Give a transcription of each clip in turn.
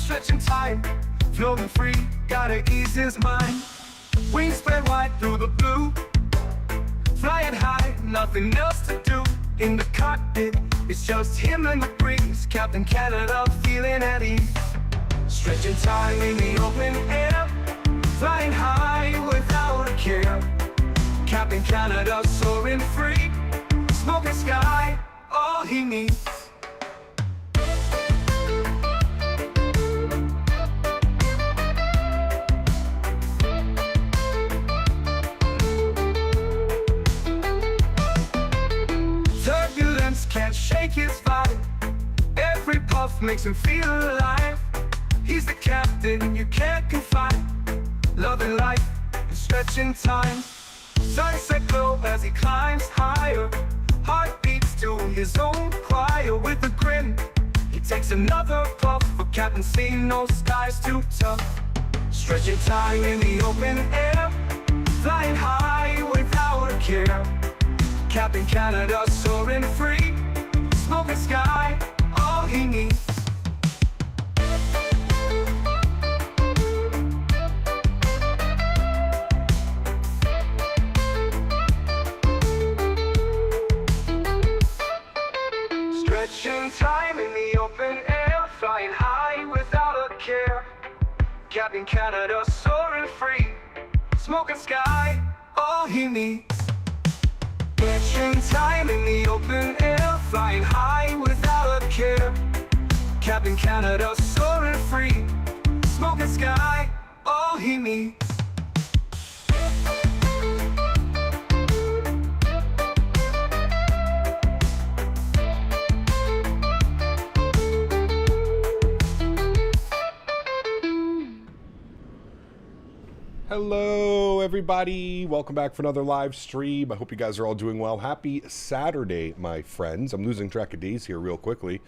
stretching time, floating free, gotta ease his mind. Wings spread wide through the blue, flying high, nothing else to do. In the cockpit, it's just him and the breeze. Captain Canada feeling at ease. Stretching time in the open air, flying high without a care. Captain Canada soaring free, smoking sky, all he needs. Turbulence can't shake his vibe, every puff makes him feel alive. He's the captain you can't confide, loving life and stretching time. Sunset glow as he climbs higher, heart beats to his own choir. With a grin, he takes another puff, for Captain seen no skies too tough. Stretching time in the open air, flying high without a care. Captain Canada soaring free, smoking sky, all he needs. Stretching time in the open air, flying high without a care. Captain Canada soaring free, smoking sky, all he needs. Stretching time in the open air, flying high without a care. Captain Canada soaring free, smoking sky, all he needs. Hello everybody, welcome back for another live stream. I hope you guys are all doing well. Happy Saturday, my friends. I'm losing track of days here real quickly.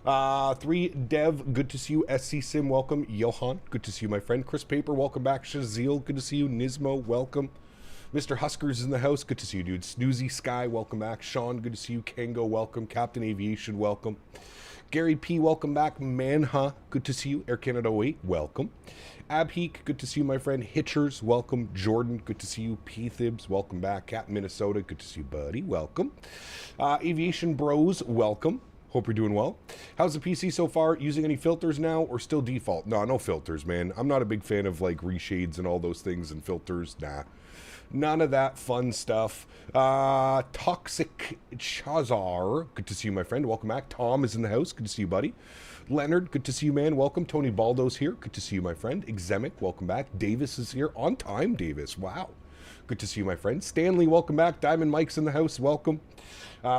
3 Dev, good to see you. SC Sim, welcome. Johan, good to see you, my friend. Chris Paper, welcome back. Shazil, good to see you. Nismo, welcome. Mr. Husker's in the house, good to see you, dude. Snoozy Sky, welcome back. Sean, good to see you. Kango, welcome. Captain Aviation, welcome. Gary P, welcome back. Mentha, good to see you. Air Canada 08, welcome. Abheek, good to see you, my friend. Hitchers, welcome. Jordan, good to see you. P Thibs, welcome back. Cat Minnesota, good to see you, buddy. Welcome. Aviation Bros, welcome. Hope you're doing well. How's the PC so far? Using any filters now or still default? No filters, man. I'm not a big fan of like reshades and all those things and filters. Nah. None of that fun stuff. Toxic Chazar, good to see you, my friend. Welcome back. Tom is in the house. Good to see you, buddy. Leonard, good to see you, man. Welcome. AntoniBaldo's here. Good to see you, my friend. Exemic, welcome back. Davis is here. On time, Davis. Wow. Good to see you, my friend. Stanley, welcome back. Diamond Mike's in the house. Welcome.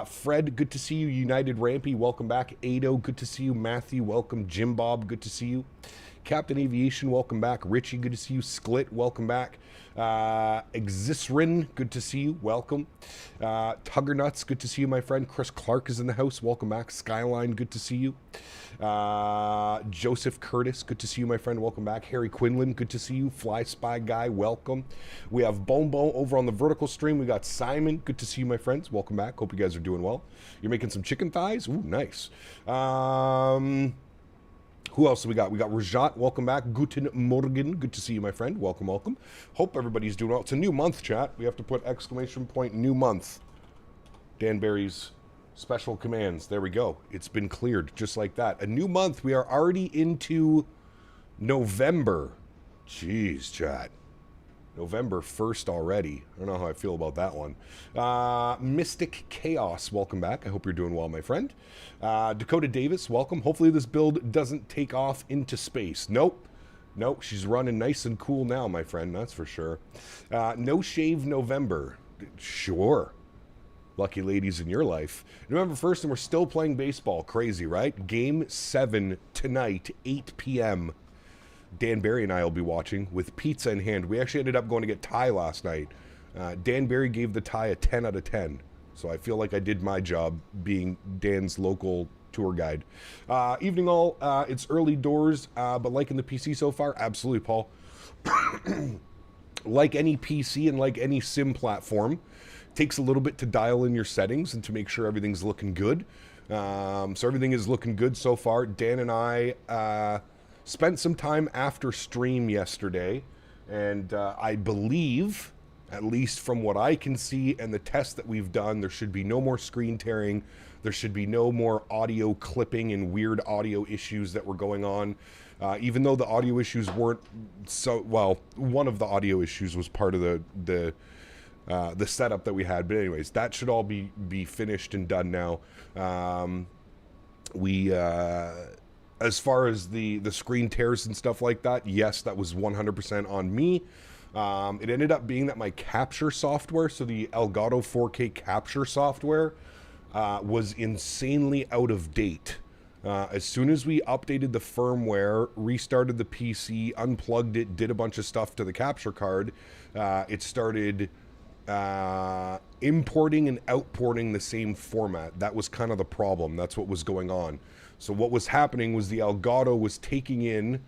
Fred, good to see you. United Rampy, welcome back. Ado, good to see you. Matthew, welcome. Jim Bob, good to see you. Captain Aviation, welcome back. Richie, good to see you. Sklit, welcome back. Exisrin, good to see you. Welcome. Tuggernuts, good to see you, my friend. Chris Clark is in the house. Welcome back. Skyline, good to see you. Joseph Curtis, good to see you, my friend. Welcome back. Harry Quinlan, good to see you. Fly Spy Guy, welcome. We have Bombo over on the vertical stream. We got Simon, good to see you, my friends. Welcome back. Hope you guys are doing well. You're making some chicken thighs? Ooh, nice. Who else do we got? We got Rajat, welcome back. Guten Morgen, good to see you, my friend. Welcome, welcome. Hope everybody's doing well. It's a new month, chat. We have to put exclamation point new month. Dan Barry's special commands. There we go. It's been cleared just like that. A new month. We are already into November. Jeez, chat. November 1st already. I don't know how I feel about that one. Mystic Chaos, welcome back. I hope you're doing well, my friend. Dakota Davis, welcome. Hopefully this build doesn't take off into space. Nope. Nope, she's running nice and cool now, my friend. That's for sure. No Shave November. Sure. Lucky ladies in your life. November 1st, and we're still playing baseball. Crazy, right? Game 7 tonight, 8 p.m. Dan Barry and I will be watching with pizza in hand. We actually ended up going to get Thai last night. Dan Barry gave the Thai a 10 out of 10. So I feel like I did my job being Dan's local tour guide. Evening all, it's early doors, but liking the PC so far? Absolutely, Paul. Like any PC and like any sim platform, takes a little bit to dial in your settings and to make sure everything's looking good. So everything is looking good so far. Dan and I spent some time after stream yesterday, and I believe, at least from what I can see and the tests that we've done, there should be no more screen tearing. There should be no more audio clipping and weird audio issues that were going on. Even though the audio issues weren't so, well, one of the audio issues was part of the setup that we had. But anyways, that should all be finished and done now. As far as the screen tears and stuff like that, yes, that was 100% on me. It ended up being that my capture software, so the Elgato 4K capture software, was insanely out of date. As soon as we updated the firmware, restarted the PC, unplugged it, did a bunch of stuff to the capture card, it started importing and outporting the same format. That was kind of the problem. That's what was going on. So what was happening was the Elgato was taking in...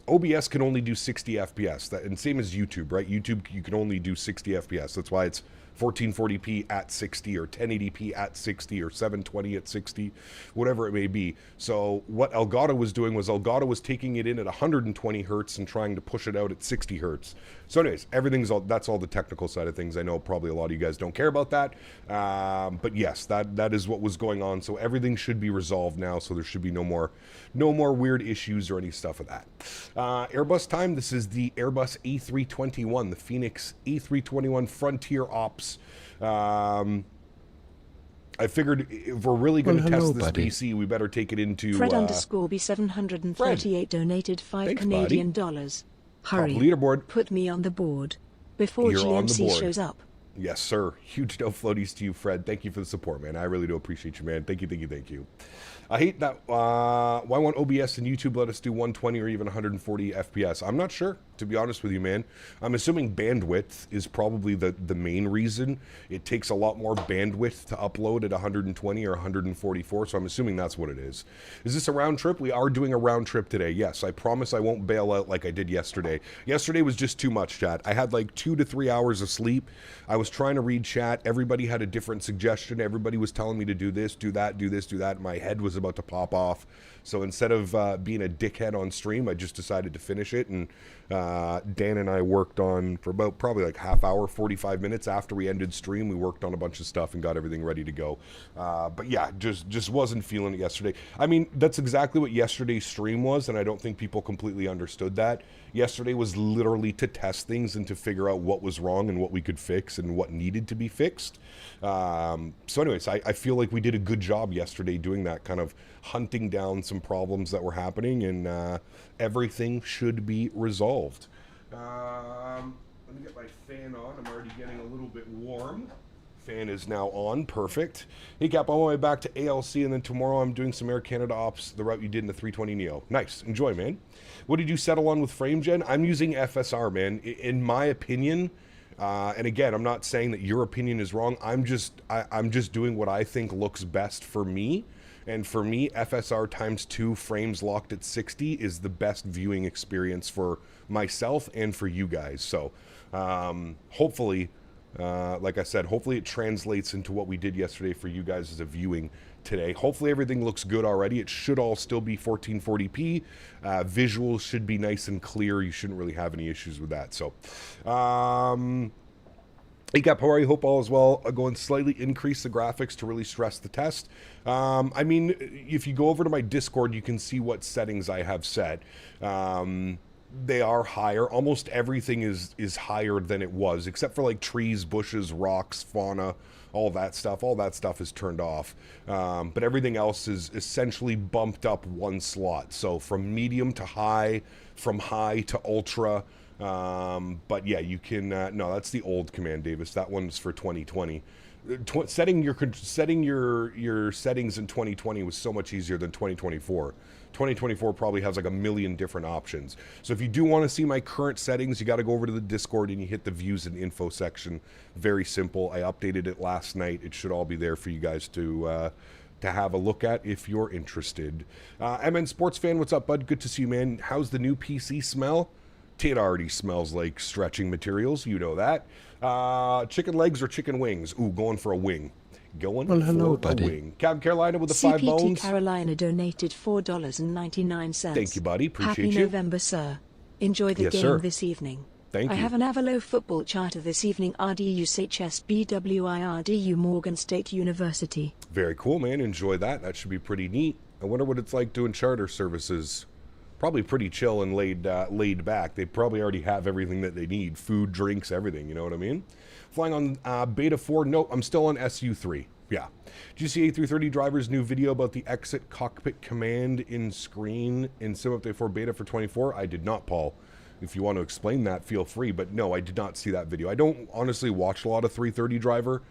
OBS can only do 60 FPS, and same as YouTube, right? YouTube, you can only do 60 FPS. That's why it's 1440p at 60 or 1080p at 60 or 720 at 60, whatever it may be. So what Elgato was doing was Elgato was taking it in at 120 hertz and trying to push it out at 60 hertz. So anyways, that's all the technical side of things. I know probably a lot of you guys don't care about that. But yes, that is what was going on. So everything should be resolved now. So there should be no more weird issues or any stuff of that. Airbus time. This is the Airbus A321, the Phoenix A321 Frontier Ops. I figured if we're really going to test this PC, we better take it into... Fred underscore B738 donated $5 Canadian dollars. Hurry, leaderboard. Put me on the board before GMC shows up. Yes, sir. Huge no floaties to you, Fred. Thank you for the support, man. I really do appreciate you, man. Thank you. I hate that. Why won't OBS and YouTube let us do 120 or even 140 FPS? I'm not sure, to be honest with you, man. I'm assuming bandwidth is probably the main reason. It takes a lot more bandwidth to upload at 120 or 144, so I'm assuming that's what it is. Is this a round trip? We are doing a round trip today. Yes, I promise I won't bail out like I did yesterday. Yesterday was just too much, chat. I had like 2 to 3 hours of sleep. I was trying to read chat. Everybody had a different suggestion. Everybody was telling me to do this, do that, do this, do that. My head was about to pop off. So instead of being a dickhead on stream, I just decided to finish it. And Dan and I worked on for about probably like half hour, 45 minutes after we ended stream. We worked on a bunch of stuff and got everything ready to go. But yeah, just wasn't feeling it yesterday. I mean, that's exactly what yesterday's stream was, and I don't think people completely understood that. Yesterday was literally to test things and to figure out what was wrong and what we could fix and what needed to be fixed. So anyways, I feel like we did a good job yesterday doing that, kind of hunting down some problems that were happening, and everything should be resolved. Let me get my fan on. I'm already getting a little bit warm. Fan is now on. Perfect. Hey, Cap, I'm on my way back to ALC, and then tomorrow I'm doing some Air Canada ops, the route you did in the 320neo. Nice. Enjoy, man. What did you settle on with frame gen? I'm using FSR, man. In my opinion, and again, I'm not saying that your opinion is wrong. I'm just doing what I think looks best for me. And for me, FSR ×2 frames locked at 60 is the best viewing experience for myself and for you guys. So hopefully, like I said, hopefully it translates into what we did yesterday for you guys as a viewing today. Hopefully everything looks good already. It should all still be 1440p. Visuals should be nice and clear. You shouldn't really have any issues with that. So, hey, Cap, how are you? Hope all is well. I'm going to slightly increase the graphics to really stress the test. I mean, if you go over to my Discord, you can see what settings I have set. They are higher. Almost everything is higher than it was, except for like trees, bushes, rocks, fauna, all that stuff. All that stuff is turned off. But everything else is essentially bumped up one slot. So from medium to high, from high to ultra. But yeah, you can, no, that's the old command, Davis. That one's for 2020. Setting your settings in 2020 was so much easier than 2024. 2024 probably has like a million different options. So if you do want to see my current settings, you got to go over to the Discord and you hit the views and info section. Very simple. I updated it last night. It should all be there for you guys to have a look at if you're interested. MN Sports Fan, what's up, bud? Good to see you, man. How's the new PC smell? It already smells like stretching materials. You know that. Chicken legs or chicken wings? Ooh, going for a wing. going Well, hello, for buddy. a wing. Cab Carolina with the 5 CPT bones. Carolina donated $4.99. Thank you, buddy. Appreciate Happy you. November, sir. Enjoy the Yes, game sir. this evening. Thank I you. have an Avalo football charter this evening. RDU HSBWIRDU Morgan State University. Very cool, man. Enjoy that. That should be pretty neat. I wonder what it's like doing charter services. Probably pretty chill and laid back. They probably already have everything that they need. Food, drinks, everything. You know what I mean? Flying on Beta 4. Nope, I'm still on SU3. Yeah. Did you see A330 driver's new video about the exit cockpit command in screen in Sim Update 4 Beta for 24? I did not, Paul. If you want to explain that, feel free. But no, I did not see that video. I don't honestly watch a lot of 330 driver.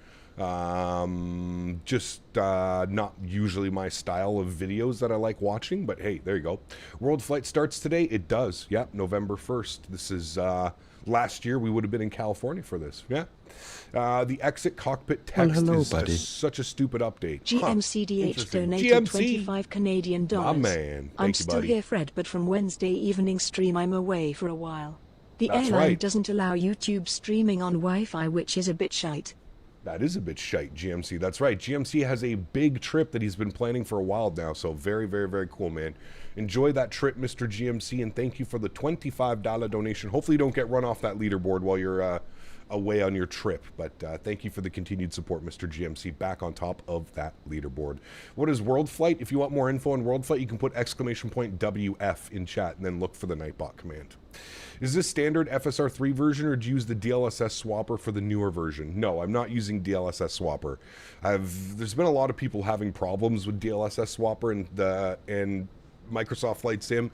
Just not usually my style of videos that I like watching, but hey, there you go. World Flight starts today. It does. Yep, November 1st. This is last year we would have been in California for this. Yeah. The exit cockpit text hello, is buddy. just such a stupid update. GMCDH Interesting. donated GMC. 25 Canadian dollars. My man. I'm Thank you, still buddy. here, Fred, but from Wednesday evening stream I'm away for a while. The That's airline right. doesn't allow YouTube streaming on Wi-Fi, which is a bit shite. That is a bit shite, GMC. That's right. GMC has a big trip that he's been planning for a while now. So very, very, very cool, man. Enjoy that trip, Mr. GMC, and thank you for the $25 donation. Hopefully you don't get run off that leaderboard while you're away on your trip. But thank you for the continued support, Mr. GMC, back on top of that leaderboard. What is World Flight? If you want more info on World Flight, you can put !WF in chat and then look for the Nightbot command. Is this standard FSR3 version, or do you use the DLSS swapper for the newer version? No, I'm not using DLSS swapper. There's been a lot of people having problems with DLSS swapper and Microsoft Flight Sim.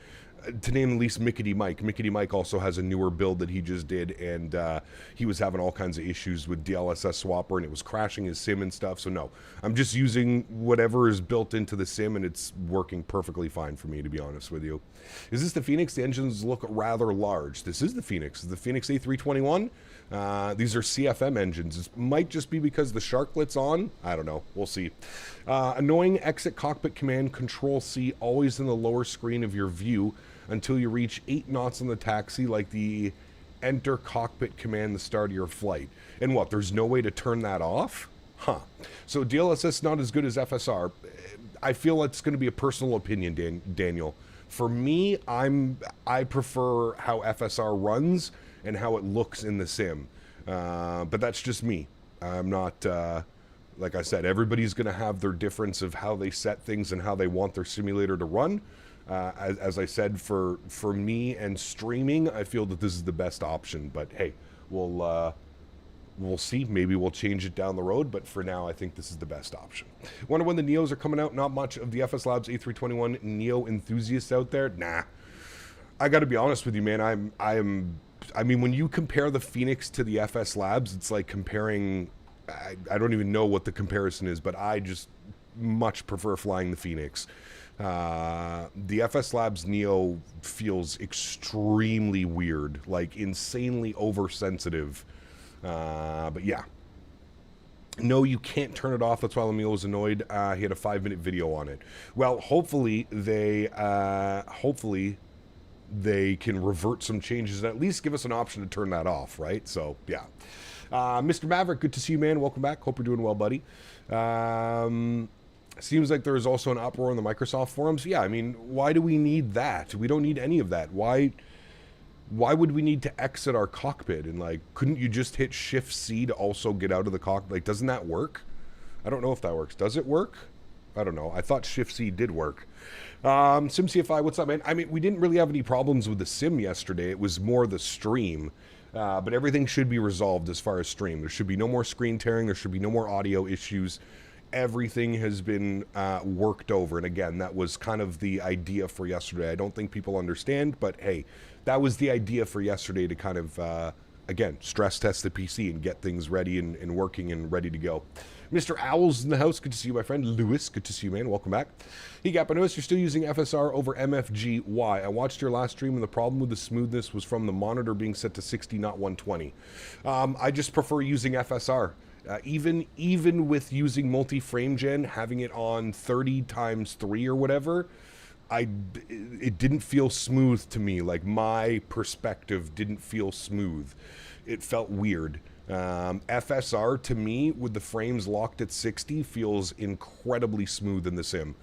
To name at least Mickety Mike. Mickety Mike also has a newer build that he just did, and he was having all kinds of issues with DLSS swapper, and it was crashing his sim and stuff. So no, I'm just using whatever is built into the sim, and it's working perfectly fine for me, to be honest with you. Is this the Phoenix? The engines look rather large. This is the Phoenix. The Phoenix A321. These are CFM engines. It might just be because the Sharklet's on. I don't know. We'll see. Annoying exit cockpit command Control-C always in the lower screen of your view until you reach 8 knots on the taxi, like the enter cockpit command the start of your flight. And what, there's no way to turn that off? Huh. So DLSS not as good as FSR. I feel it's going to be a personal opinion, Daniel. For me, I prefer how FSR runs and how it looks in the sim. But that's just me. I'm not, like I said, everybody's going to have their difference of how they set things and how they want their simulator to run. As I said, for me and streaming, I feel that this is the best option. But hey, we'll see. Maybe we'll change it down the road. But for now, I think this is the best option. Wonder when the Neos are coming out. Not much of the FS Labs A321 Neo enthusiasts out there. Nah. I got to be honest with you, man. I mean, when you compare the Phoenix to the FS Labs, it's like comparing. I don't even know what the comparison is, but I just much prefer flying the Phoenix. The FS Labs Neo feels extremely weird, like insanely oversensitive. But yeah. No, you can't turn it off. That's why Lemieux was annoyed. He had a 5-minute video on it. Well, hopefully they can revert some changes and at least give us an option to turn that off, right? So, yeah. Mr. Maverick, good to see you, man. Welcome back. Hope you're doing well, buddy. Seems like there is also an uproar on the Microsoft forums. Yeah, I mean, why do we need that? We don't need any of that. Why would we need to exit our cockpit? And, like, couldn't you just hit Shift-C to also get out of the cockpit? Like, doesn't that work? I don't know if that works. Does it work? I don't know. I thought Shift-C did work. SimCFI, what's up, man? I mean, we didn't really have any problems with the sim yesterday. It was more the stream. But everything should be resolved as far as stream. There should be no more screen tearing. There should be no more audio issues. Everything has been worked over. And again, that was kind of the idea for yesterday. I don't think people understand, but hey, that was the idea for yesterday to kind of, again, stress test the PC and get things ready and working and ready to go. Mr. Owl's in the house. Good to see you, my friend. Lewis, good to see you, man. Welcome back. Hey, Gap, I noticed you're still using FSR over MFG. Why? I watched your last stream, and the problem with the smoothness was from the monitor being set to 60, not 120. I just prefer using FSR. Even with using multi-frame gen, having it on 30x3 or whatever, it didn't feel smooth to me. Like, my perspective didn't feel smooth. It felt weird. FSR, to me, with the frames locked at 60, feels incredibly smooth in the sim.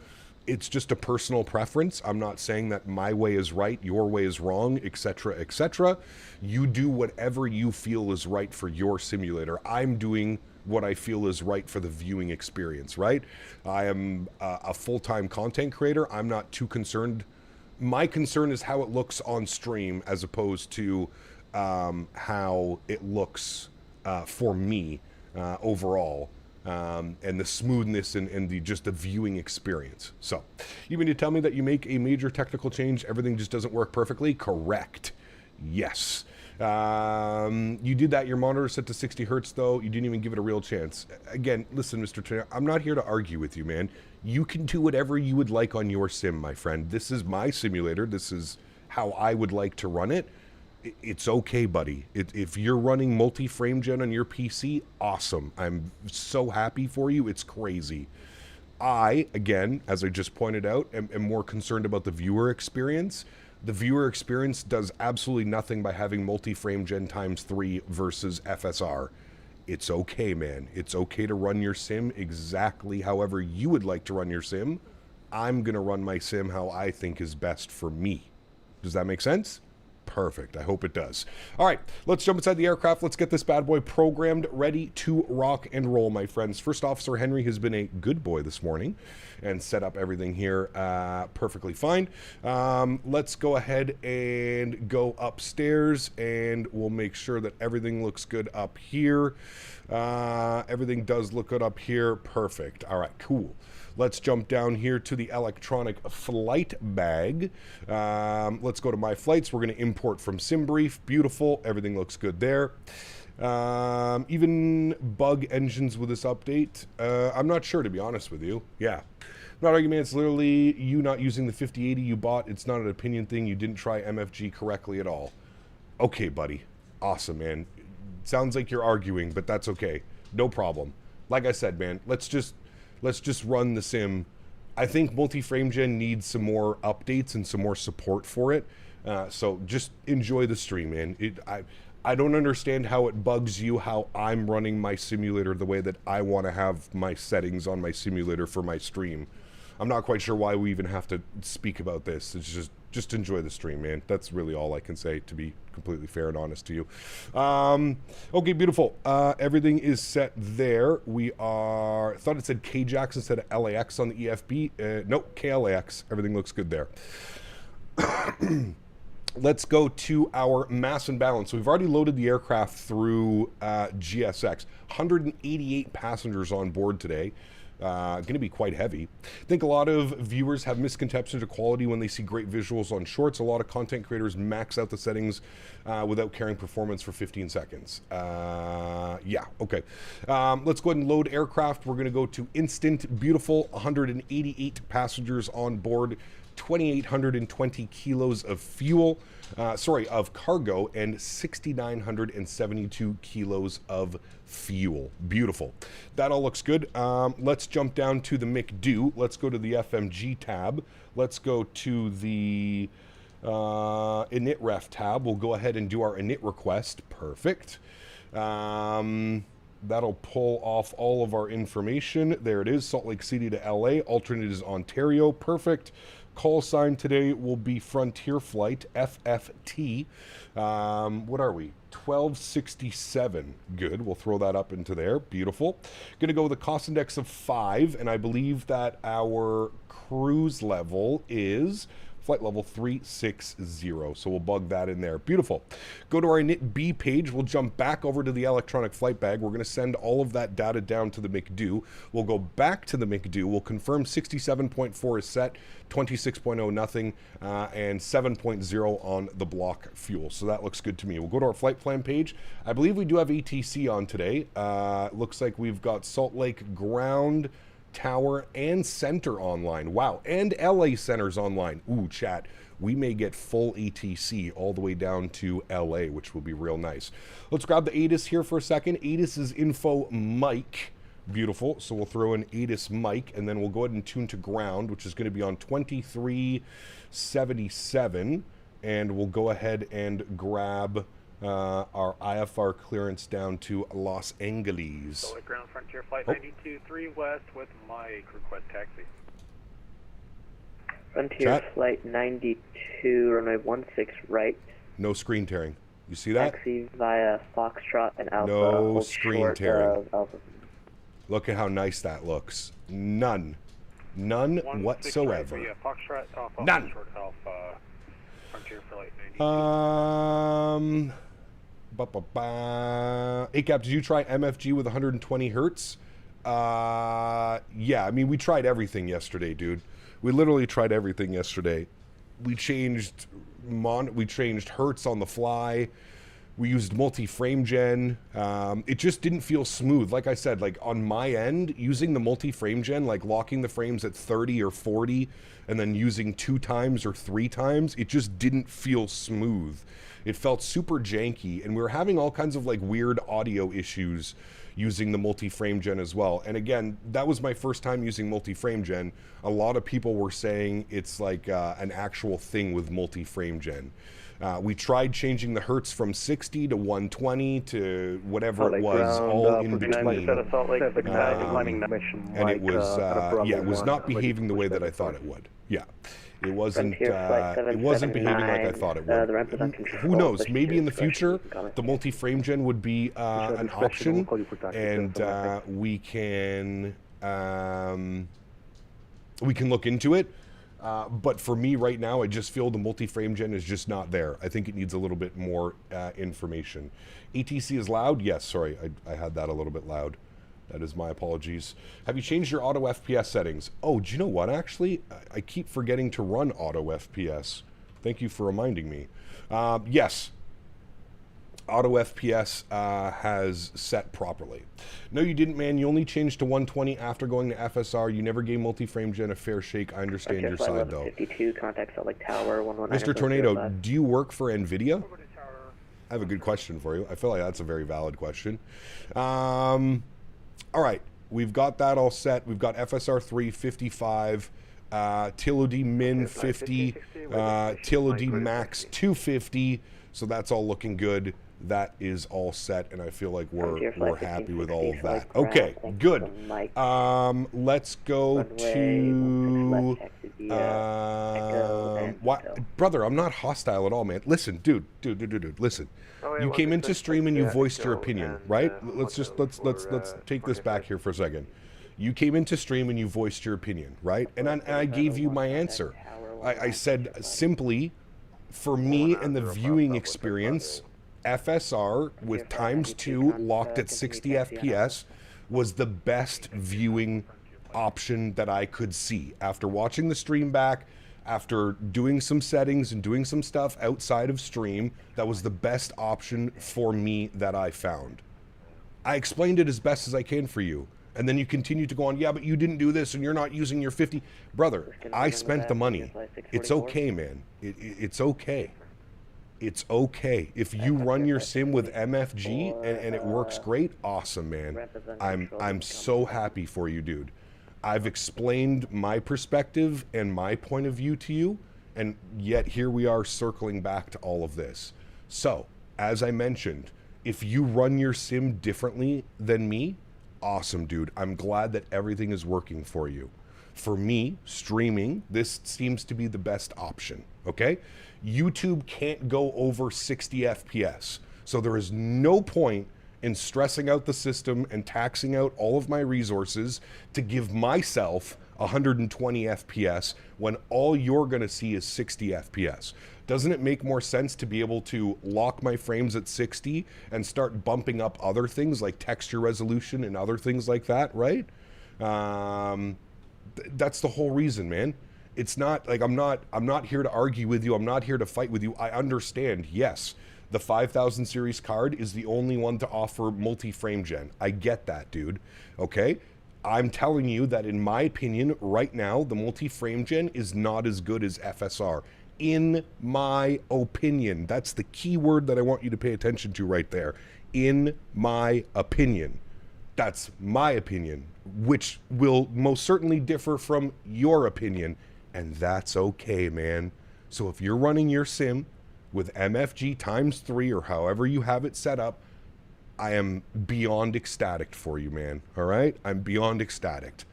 It's just a personal preference. I'm not saying that my way is right, your way is wrong, etc., etc. You do whatever you feel is right for your simulator. I'm doing what I feel is right for the viewing experience, right? I am a full-time content creator. I'm not too concerned. My concern is how it looks on stream as opposed to how it looks for me overall. And the smoothness and just the viewing experience. So, you mean to tell me that you make a major technical change, everything just doesn't work perfectly? Correct. Yes. You did that, your monitor set to 60 hertz though, you didn't even give it a real chance. Again, listen, Mr. Trainer, I'm not here to argue with you, man. You can do whatever you would like on your sim, my friend. This is my simulator. This is how I would like to run it. It's okay, buddy. If you're running multi-frame gen on your PC, awesome. I'm so happy for you. It's crazy. I, again, as I just pointed out, am more concerned about the viewer experience. The viewer experience does absolutely nothing by having multi-frame gen times 3 versus FSR. It's okay, man. It's okay to run your sim exactly however you would like to run your sim. I'm going to run my sim how I think is best for me. Does that make sense? Perfect. I hope it does. All right, let's jump inside the aircraft. Let's get this bad boy programmed, ready to rock and roll, my friends. First Officer Henry has been a good boy this morning and set up everything here perfectly fine. Let's go ahead and go upstairs, and we'll make sure that everything looks good up here. Everything does look good up here. Perfect. All right, cool. Let's jump down here to the electronic flight bag. Let's go to my flights. We're going to import from SimBrief. Beautiful. Everything looks good there. Even bug engines with this update. I'm not sure, to be honest with you. Yeah. Not argument. It's literally you not using the 5080 you bought. It's not an opinion thing. You didn't try MFG correctly at all. Okay, buddy. Awesome, man. Sounds like you're arguing, but that's okay. No problem. Like I said, man, let's just run the sim. I think multi-frame gen needs some more updates and some more support for it. So just enjoy the stream, man. I don't understand how it bugs you how I'm running my simulator the way that I want to have my settings on my simulator for my stream. I'm not quite sure why we even have to speak about this. It's just enjoy the stream, man. That's really all I can say, to be completely fair and honest to you. Okay, beautiful. Everything is set there. We are... I thought it said KJAX instead of LAX on the EFB. Nope, KLAX. Everything looks good there. Let's go to our mass and balance. So we've already loaded the aircraft through GSX. 188 passengers on board today. Going to be quite heavy. I think a lot of viewers have misconceptions of quality when they see great visuals on shorts. A lot of content creators max out the settings without carrying performance for 15 seconds. Yeah, okay. Let's go ahead and load aircraft. We're going to go to instant, beautiful, 188 passengers on board, 2,820 kilos of fuel, of cargo, and 6,972 kilos of fuel. Beautiful. That all looks good. Let's jump down to the McDo. Let's go to the FMG tab. Let's go to the initRef tab. We'll go ahead and do our init request. Perfect. That'll pull off all of our information. There it is, Salt Lake City to LA. Alternate is Ontario. Perfect. Call sign today will be Frontier Flight, FFT. What are we? 1267. Good. We'll throw that up into there. Beautiful. Going to go with a cost index of 5, and I believe that our cruise level is flight level 360. So we'll bug that in there. Beautiful. Go to our init B page. We'll jump back over to the electronic flight bag. We're going to send all of that data down to the McDo. We'll go back to the McDo. We'll confirm 67.4 is set, 26.0 nothing, and 7.0 on the block fuel. So that looks good to me. We'll go to our flight plan page. I believe we do have ATC on today. Looks like we've got Salt Lake ground, tower, and center online. Wow. And LA center's online. Ooh, chat. We may get full ATC all the way down to LA, which will be real nice. Let's grab the ATIS here for a second. ATIS is info mic. Beautiful. So we'll throw in ATIS mic, and then we'll go ahead and tune to ground, which is going to be on 2377. And we'll go ahead and grab our IFR clearance down to Los Angeles. Solid ground frontier flight 92-3 west with Mike, request taxi. Frontier Chat. flight 92, runway 16 right. No screen tearing. You see that? Taxi via Foxtrot and Alpha. No hold screen short tearing. of Alpha. Look at how nice that looks. None whatsoever. Right, Foxtrot, Alpha, None. Short Alpha, frontier flight 92. ACAP, did you try MFG with 120 hertz? Yeah, I mean, we tried everything yesterday, dude. We literally tried everything yesterday. We changed hertz on the fly. We used multi-frame gen. It just didn't feel smooth. Like I said, like on my end, using the multi-frame gen, like locking the frames at 30 or 40 and then using 2 times or 3 times, it just didn't feel smooth. It felt super janky, and we were having all kinds of like weird audio issues using the multi-frame gen as well. And again, that was my first time using multi-frame gen. A lot of people were saying it's like an actual thing with multi-frame gen. We tried changing the hertz from 60 to 120 to whatever it was, all in between. And it was, yeah, it was not behaving the way that I thought it would. Yeah. It wasn't behaving like I thought it would. Who knows? Maybe in the future, the multi-frame gen would be an option, and we can look into it. But for me right now, I just feel the multi-frame gen is just not there. I think it needs a little bit more information. ATC is loud? Yes, sorry, I had that a little bit loud. That is my apologies. Have you changed your auto FPS settings? Oh, do you know what, actually? I keep forgetting to run auto FPS. Thank you for reminding me. Yes, auto FPS has set properly. No, you didn't, man. You only changed to 120 after going to FSR. You never gave multi-frame gen a fair shake. I understand your side, though. 52, contact Salt Lake Tower, 119. Mr. Tornado, do you work for NVIDIA? I have a good question for you. I feel like that's a very valid question. All right, we've got that all set. We've got FSR 3, 55, TILOD min 50, TILOD max 250. So that's all looking good. That is all set, and I feel like we're happy with all of that. Okay, good. Let's go to what, brother? I'm not hostile at all, man. Listen, dude, listen. You came into stream and you voiced your opinion, right? Let's take this back here for a second. You came into stream and you voiced your opinion, right? And I gave you my answer. I said simply, for me and the viewing experience, FSR with ×2 locked at 60 FPS was the best viewing option that I could see. After watching the stream back, after doing some settings and doing some stuff outside of stream, that was the best option for me that I found. I explained it as best as I can for you. And then you continue to go on, yeah, but you didn't do this and you're not using your 50. Brother, I spent the money. It's okay, man. It's okay. It's okay. If you run your sim with MFG and it works great, awesome, man. I'm so happy for you, dude. I've explained my perspective and my point of view to you, and yet here we are circling back to all of this. So, as I mentioned, if you run your sim differently than me, awesome, dude. I'm glad that everything is working for you. For me, streaming, this seems to be the best option, okay? YouTube can't go over 60 FPS. So there is no point in stressing out the system and taxing out all of my resources to give myself 120 FPS when all you're going to see is 60 FPS. Doesn't it make more sense to be able to lock my frames at 60 and start bumping up other things like texture resolution and other things like that, right? That's the whole reason, man. It's not like I'm not here to argue with you. I'm not here to fight with you. I understand, yes, the 5000 series card is the only one to offer multi-frame gen. I get that, dude. Okay? I'm telling you that in my opinion, right now, the multi-frame gen is not as good as FSR. In my opinion. That's the key word that I want you to pay attention to right there. In my opinion. That's my opinion, which will most certainly differ from your opinion. And that's okay, man. So if you're running your sim with MFG times 3 or however you have it set up, I am beyond ecstatic for you, man. All right? I'm beyond ecstatic.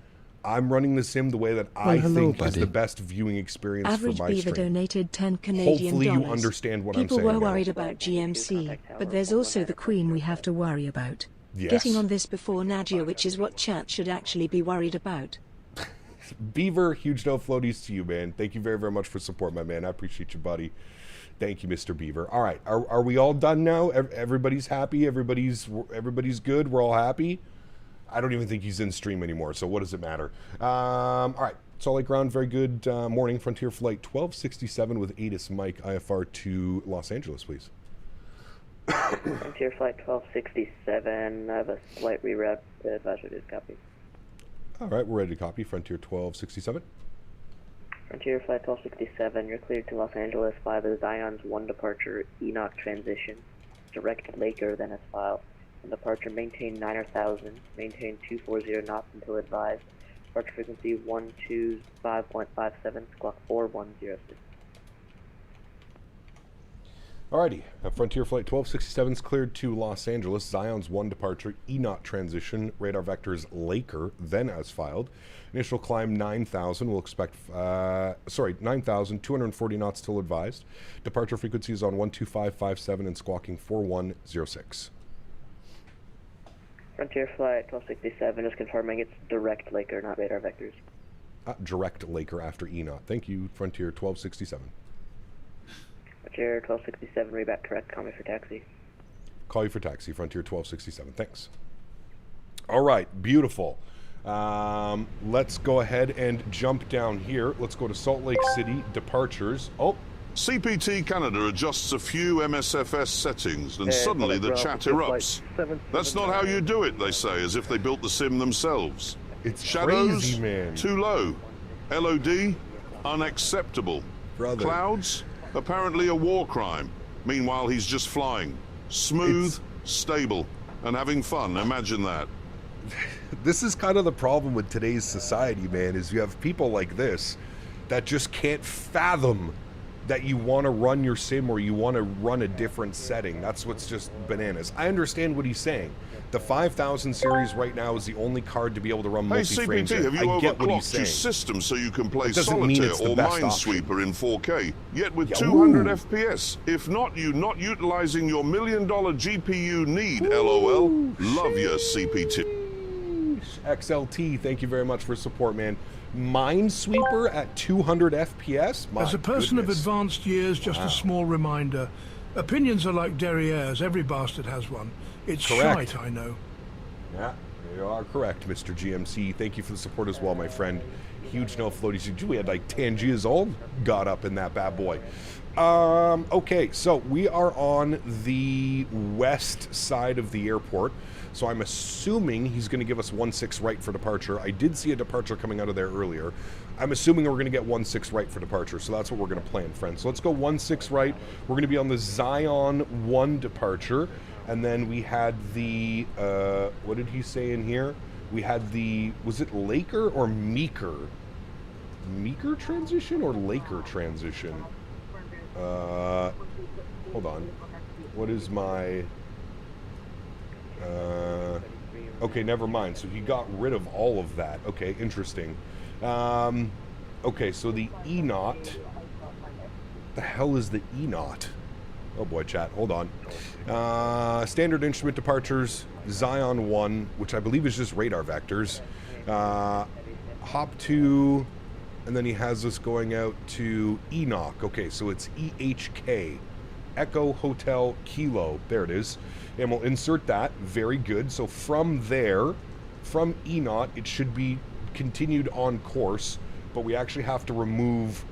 I'm running the sim the way that I think is the best viewing experience Average for my Beaver stream. donated 10 Canadian Hopefully dollars. you understand what I'm saying. People were now. worried about GMC, but there's also the Queen we have to worry about. Yes. Getting on this before Nadya, which is what chat should actually be worried about. Beaver, huge no floaties to you, man. Thank you very, very much for support, my man. I appreciate you, buddy. Thank you, Mr. Beaver. All right, are we all done now? Everybody's happy? Everybody's good? We're all happy? I don't even think he's in stream anymore, so what does it matter? All right, Salt Lake Ground, very good morning. Frontier Flight 1267 with ATIS Mike, IFR to Los Angeles, please. Frontier Flight 1267, I have a slight re-rep, advisory to copy. All right, we're ready to copy. Frontier 1267. Frontier Flight 1267, you're cleared to Los Angeles by the Zion's 1 departure ENOC transition. Direct Laker, then as filed. On departure, maintain 9,000, maintain 240 knots until advised. Departure frequency 125.57, squawk 4106. Alrighty, Frontier Flight 1267 is cleared to Los Angeles. Zion's 1 departure, ENOT transition, radar vectors Laker, then as filed. Initial climb 9,000, we'll expect, 9,000, 240 knots till advised. Departure frequency is on 125.57 and squawking 4106. Frontier Flight 1267 is confirming it's direct Laker, not radar vectors. Direct Laker after ENOT. Thank you, Frontier 1267. Frontier 1267, reback correct, call me for taxi. Call you for taxi, Frontier 1267. Thanks. All right, beautiful. Let's go ahead and jump down here. Let's go to Salt Lake City departures. Oh, CPT Canada adjusts a few MSFS settings and suddenly the chat erupts. That's not how you do it, they say, as if they built the sim themselves. it's Shadows, crazy, man. too low. LOD, unacceptable. Brother. Clouds, apparently a war crime. Meanwhile, he's just flying. Smooth, stable, and having fun. Imagine that. This is kind of the problem with today's society, man, is you have people like this that just can't fathom that you want to run your sim or you want to run a different setting. That's what's just bananas. I understand what he's saying. The 5000 series right now is the only card to be able to run Hey multi-frames. CPT, have you I get what he's overclocked your saying. system so you can play It doesn't mean Solitaire it's the or best option. Minesweeper in 4K, yet with Yeah, 200 ooh. FPS? If not, you not utilizing your $1 million GPU need, LOL. Love your CPT. XLT, thank you very much for support, man. Minesweeper at 200 FPS? My As a person goodness. of advanced years, just a small reminder. Opinions are like derrieres. Every bastard has one. It's Correct. shite, I know. Yeah, you are correct, Mr. GMC. Thank you for the support as well, my friend. Huge no floaties. We had like Tangia's all got up in that bad boy. Okay, so we are on the west side of the airport. So I'm assuming he's going to give us 16 right for departure. I did see a departure coming out of there earlier. I'm assuming we're going to get 16 right for departure. So that's what we're going to plan, friends. So let's go 16 right. We're going to be on the Zion 1 departure. And then we had the, what did he say in here? We had the, was it Laker or Meeker? Meeker transition or Laker transition? Hold on. What is my... okay, never mind. So he got rid of all of that. Okay, interesting. Okay, so the ENOT. The hell is the ENOT? Oh boy, chat. Hold on. Standard instrument departures, Zion 1, which I believe is just radar vectors. Hop 2, and then he has us going out to ENOC. Okay, so it's EHK. Echo Hotel Kilo. There it is. And we'll insert that. Very good. So from there, from ENOT, it should be continued on course, but we actually have to remove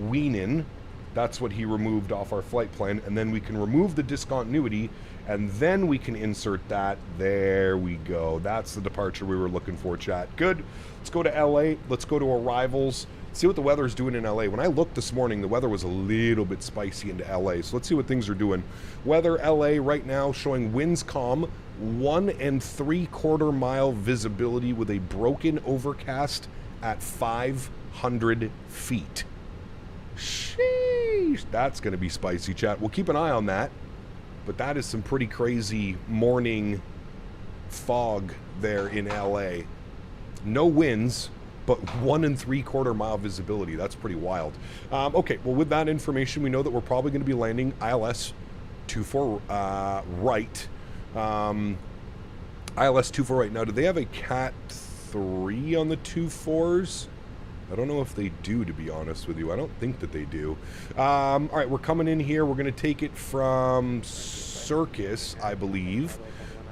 Weenan. That's what he removed off our flight plan. And then we can remove the discontinuity, and then we can insert that. There we go. That's the departure we were looking for, chat. Good. Let's go to LA. Let's go to arrivals. See what the weather's doing in LA. When I looked this morning, the weather was a little bit spicy into LA. So let's see what things are doing. Weather LA right now showing winds calm, 1 3/4 mile visibility with a broken overcast at 500 feet. Sheesh. That's going to be spicy, chat. We'll keep an eye on that. But that is some pretty crazy morning fog there in LA. No winds, but 1 3/4 mile visibility. That's pretty wild. Okay, well, with that information, we know that we're probably going to be landing ILS 24 right. ILS 24 right now. Do they have a Cat 3 on the 24s? I don't know if they do, to be honest with you. I don't think that they do. All right, we're coming in here. We're going to take it from Circus, I believe.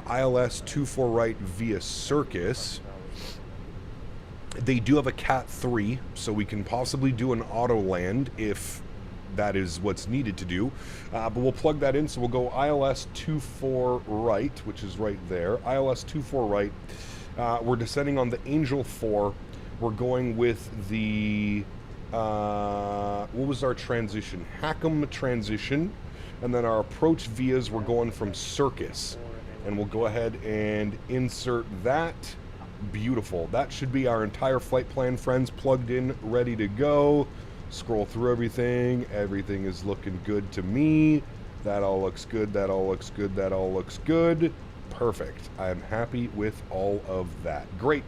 ILS 24 right via Circus. They do have a Cat 3, so we can possibly do an auto land if that is what's needed to do. But we'll plug that in, so we'll go ILS 24 right, which is right there. ILS 24 right. We're descending on the Angel 4. We're going with the, what was our transition? Hackham transition. And then our approach vias, we're going from Circus. And we'll go ahead and insert that. Beautiful. That should be our entire flight plan, friends, plugged in, ready to go. Scroll through everything. Everything is looking good to me. That all looks good. That all looks good. That all looks good. Perfect. I am happy with all of that. Great.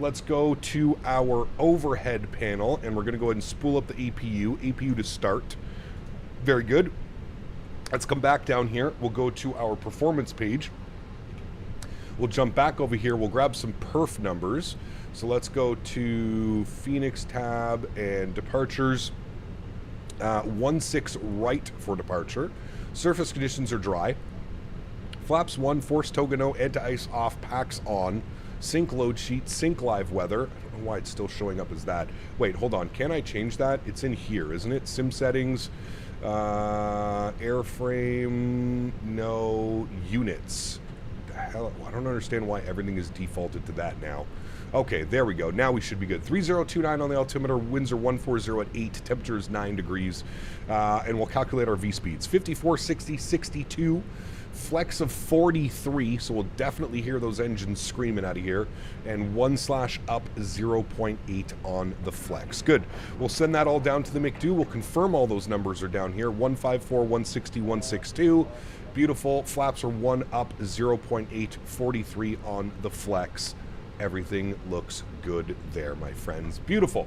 Let's go to our overhead panel, and we're going to go ahead and spool up the APU. APU to start. Very good. Let's come back down here. We'll go to our performance page. We'll jump back over here. We'll grab some perf numbers. So let's go to Phoenix tab and departures. 16 right for departure. Surface conditions are dry. Flaps 1, force Togano, anti-ice off, packs on. Sync load sheet, sync live weather. I don't know why it's still showing up as that. Wait, hold on. Can I change that? It's in here, isn't it? Sim settings, airframe, no, units. The hell? I don't understand why everything is defaulted to that now. Okay, there we go. Now we should be good. 3029 on the altimeter. Winds are 140 at 8. Temperature is 9 degrees. And we'll calculate our V-speeds. 54, 60, 62. Flex of 43, so we'll definitely hear those engines screaming out of here. And 1/up 0.8 on the flex. Good. We'll send that all down to the McDo. We'll confirm all those numbers are down here. 154, 160, 162. Beautiful. Flaps are 1 up 0.8, 43 on the flex. Everything looks good there, my friends. Beautiful.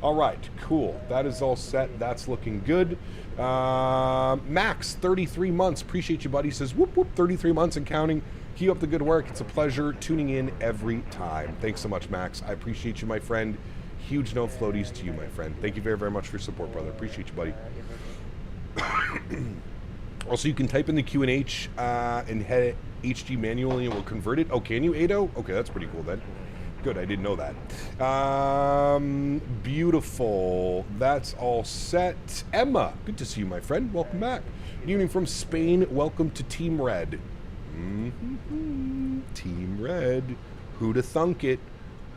All right, cool. That is all set. That's looking good. Max, 33 months. Appreciate you, buddy. Says, whoop, whoop, 33 months and counting. Keep up the good work. It's a pleasure tuning in every time. Thanks so much, Max. I appreciate you, my friend. Huge no floaties to you, my friend. Thank you very, very much for your support, brother. Appreciate you, buddy. Also, you can type in the Q&H and hit HG manually and we'll convert it. Oh, can you, Ado? Okay, that's pretty cool then. Good, I didn't know that. Beautiful. That's all set. Emma, good to see you, my friend. Welcome back. Good evening from Spain. Welcome to Team Red. Team Red. Who'da thunk it?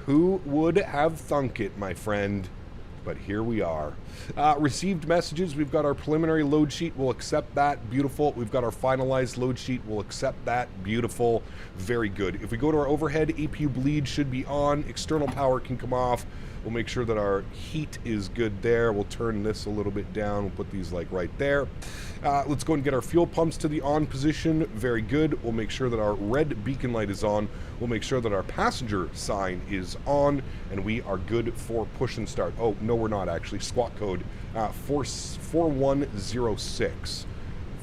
Who would have thunk it, my friend? But here we are. Received messages. We've got our preliminary load sheet. We'll accept that. Beautiful. We've got our finalized load sheet. We'll accept that. Beautiful. Very good. If we go to our overhead, APU bleed should be on. External power can come off. We'll make sure that our heat is good there. We'll turn this a little bit down. We'll put these like right there. Let's go and get our fuel pumps to the on position. Very good. We'll make sure that our red beacon light is on. We'll make sure that our passenger sign is on, and we are good for push and start. Oh, no, we're not actually. Squawk code 4106.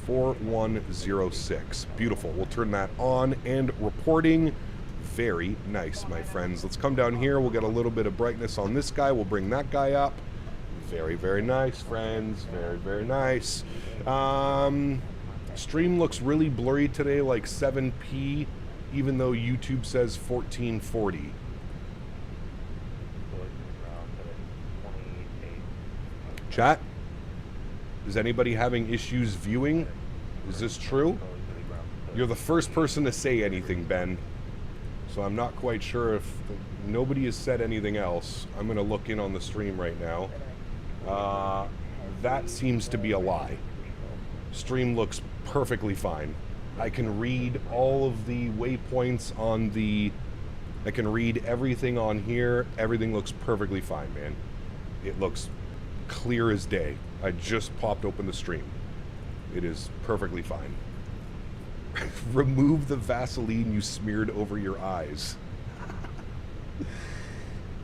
4106. Beautiful. We'll turn that on and reporting. Very nice, my friends. Let's come down here. We'll get a little bit of brightness on this guy. We'll bring that guy up. Very, very nice, friends. Very, very nice. Stream looks really blurry today, like 7p, even though YouTube says 1440. Chat? Is anybody having issues viewing? Is this true? You're the first person to say anything, Ben. So I'm not quite sure if nobody has said anything else. I'm going to look in on the stream right now. That seems to be a lie. Stream looks perfectly fine. I can read all of the waypoints on the... I can read everything on here. Everything looks perfectly fine, man. It looks clear as day. I just popped open the stream. It is perfectly fine. Remove the Vaseline you smeared over your eyes.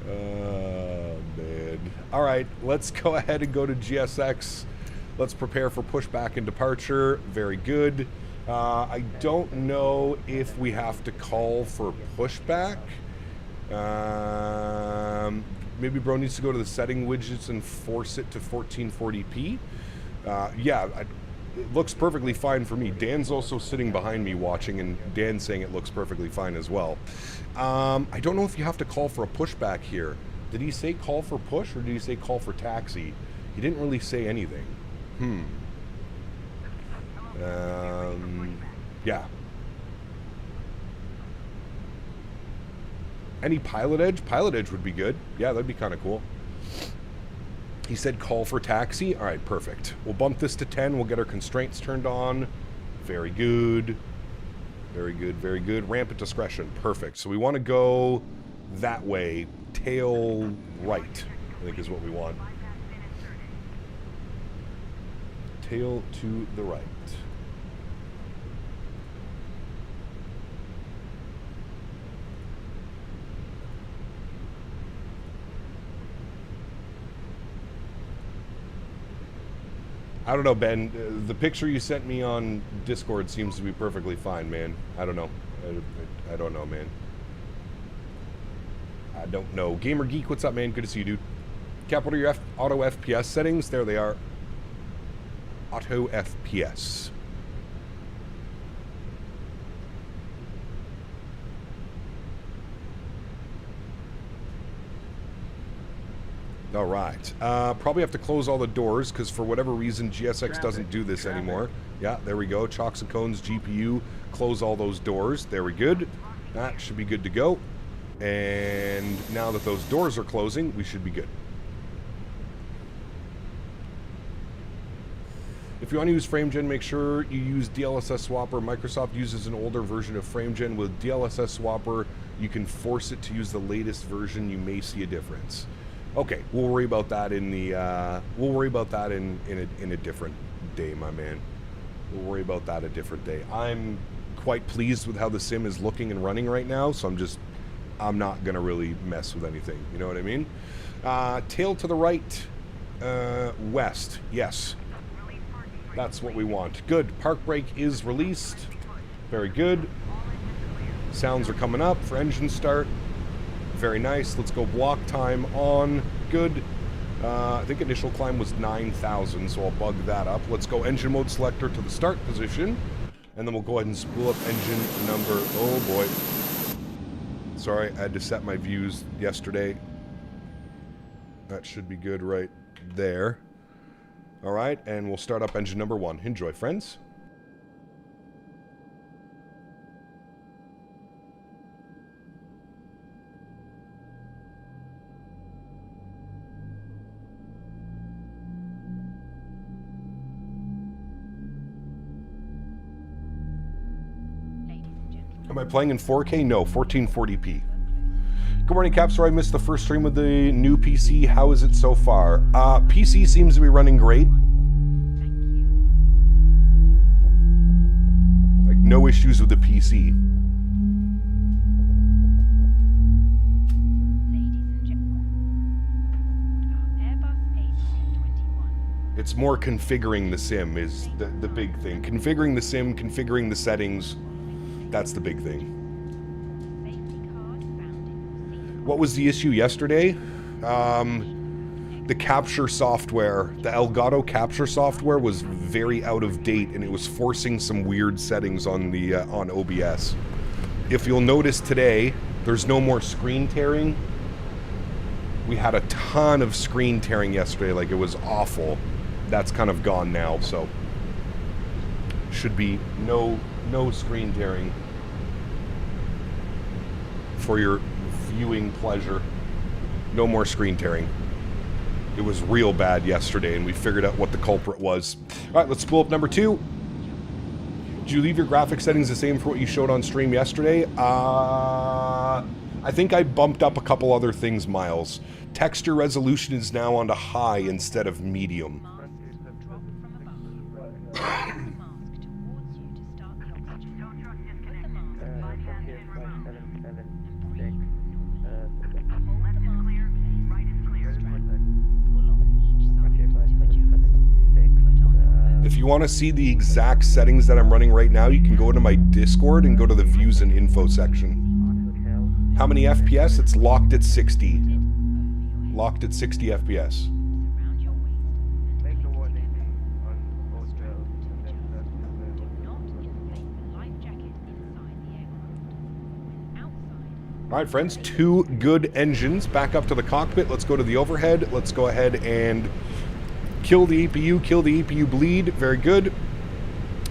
Oh, man. All right, let's go ahead and go to GSX. Let's prepare for pushback and departure. Very good. I don't know if we have to call for pushback. Maybe bro needs to go to the setting widgets and force it to 1440p. Yeah, it looks perfectly fine for me. Dan's also sitting behind me watching, and Dan's saying it looks perfectly fine as well. I don't know if you have to call for a pushback here. Did he say call for push, or did he say call for taxi? He didn't really say anything. Yeah. Any pilot edge? Pilot edge would be good. Yeah, that'd be kind of cool. He said call for taxi. All right, perfect. We'll bump this to 10. We'll get our constraints turned on. Very good. Very good, very good. Ramp at discretion. Perfect. So we want to go that way. Tail right, I think is what we want. Tail to the right. I don't know, Ben. The picture you sent me on Discord seems to be perfectly fine, man. I don't know. I don't know, man. I don't know. Gamer Geek, what's up, man? Good to see you, dude. Cap, what are your auto FPS settings? There they are. Auto FPS. All right. Probably have to close all the doors because for whatever reason GSX doesn't do this anymore. Yeah, there we go. Chocks and cones, GPU. Close all those doors. There we good. That should be good to go. And now that those doors are closing, we should be good. If you want to use FrameGen, make sure you use DLSS Swapper. Microsoft uses an older version of FrameGen. With DLSS Swapper, you can force it to use the latest version. You may see a difference. Okay, we'll worry about that in the in a different day, my man. We'll worry about that a different day. I'm quite pleased with how the sim is looking and running right now, so I'm not gonna really mess with anything. You know what I mean? Tail to the right, west. Yes, that's what we want. Good. Park brake is released. Very good. Sounds are coming up for engine start. Very nice. Let's go block time on. Good. I think initial climb was 9,000, so I'll bug that up. Let's go engine mode selector to the start position, and then we'll go ahead and spool up engine number. Oh boy. Sorry, I had to set my views yesterday. That should be good right there. All right, and we'll start up engine number 1. Enjoy, friends. Am I playing in 4K? No, 1440p. Good morning, Cap. Sorry I missed the first stream with the new PC. How is it so far? PC seems to be running great. Like, no issues with the PC. It's more configuring the sim is the big thing. Configuring the sim, configuring the settings. That's the big thing. What was the issue yesterday? The capture software, the Elgato capture software was very out of date, and it was forcing some weird settings on the on OBS. If you'll notice today, there's no more screen tearing. We had a ton of screen tearing yesterday, like it was awful. That's kind of gone now, so should be no screen tearing for your viewing pleasure. No more screen tearing. It was real bad yesterday, and we figured out what the culprit was. All right, let's spool up number 2. Did you leave your graphic settings the same for what you showed on stream yesterday? I think I bumped up a couple other things, Miles. Texture resolution is now on to high instead of medium. If you want to see the exact settings that I'm running right now, you can go into my Discord and go to the views and info section. How many FPS? It's locked at 60. Locked at 60 FPS. All right, friends, 2 good engines. Back up to the cockpit. Let's go to the overhead. Let's go ahead and kill the EPU bleed. Very good.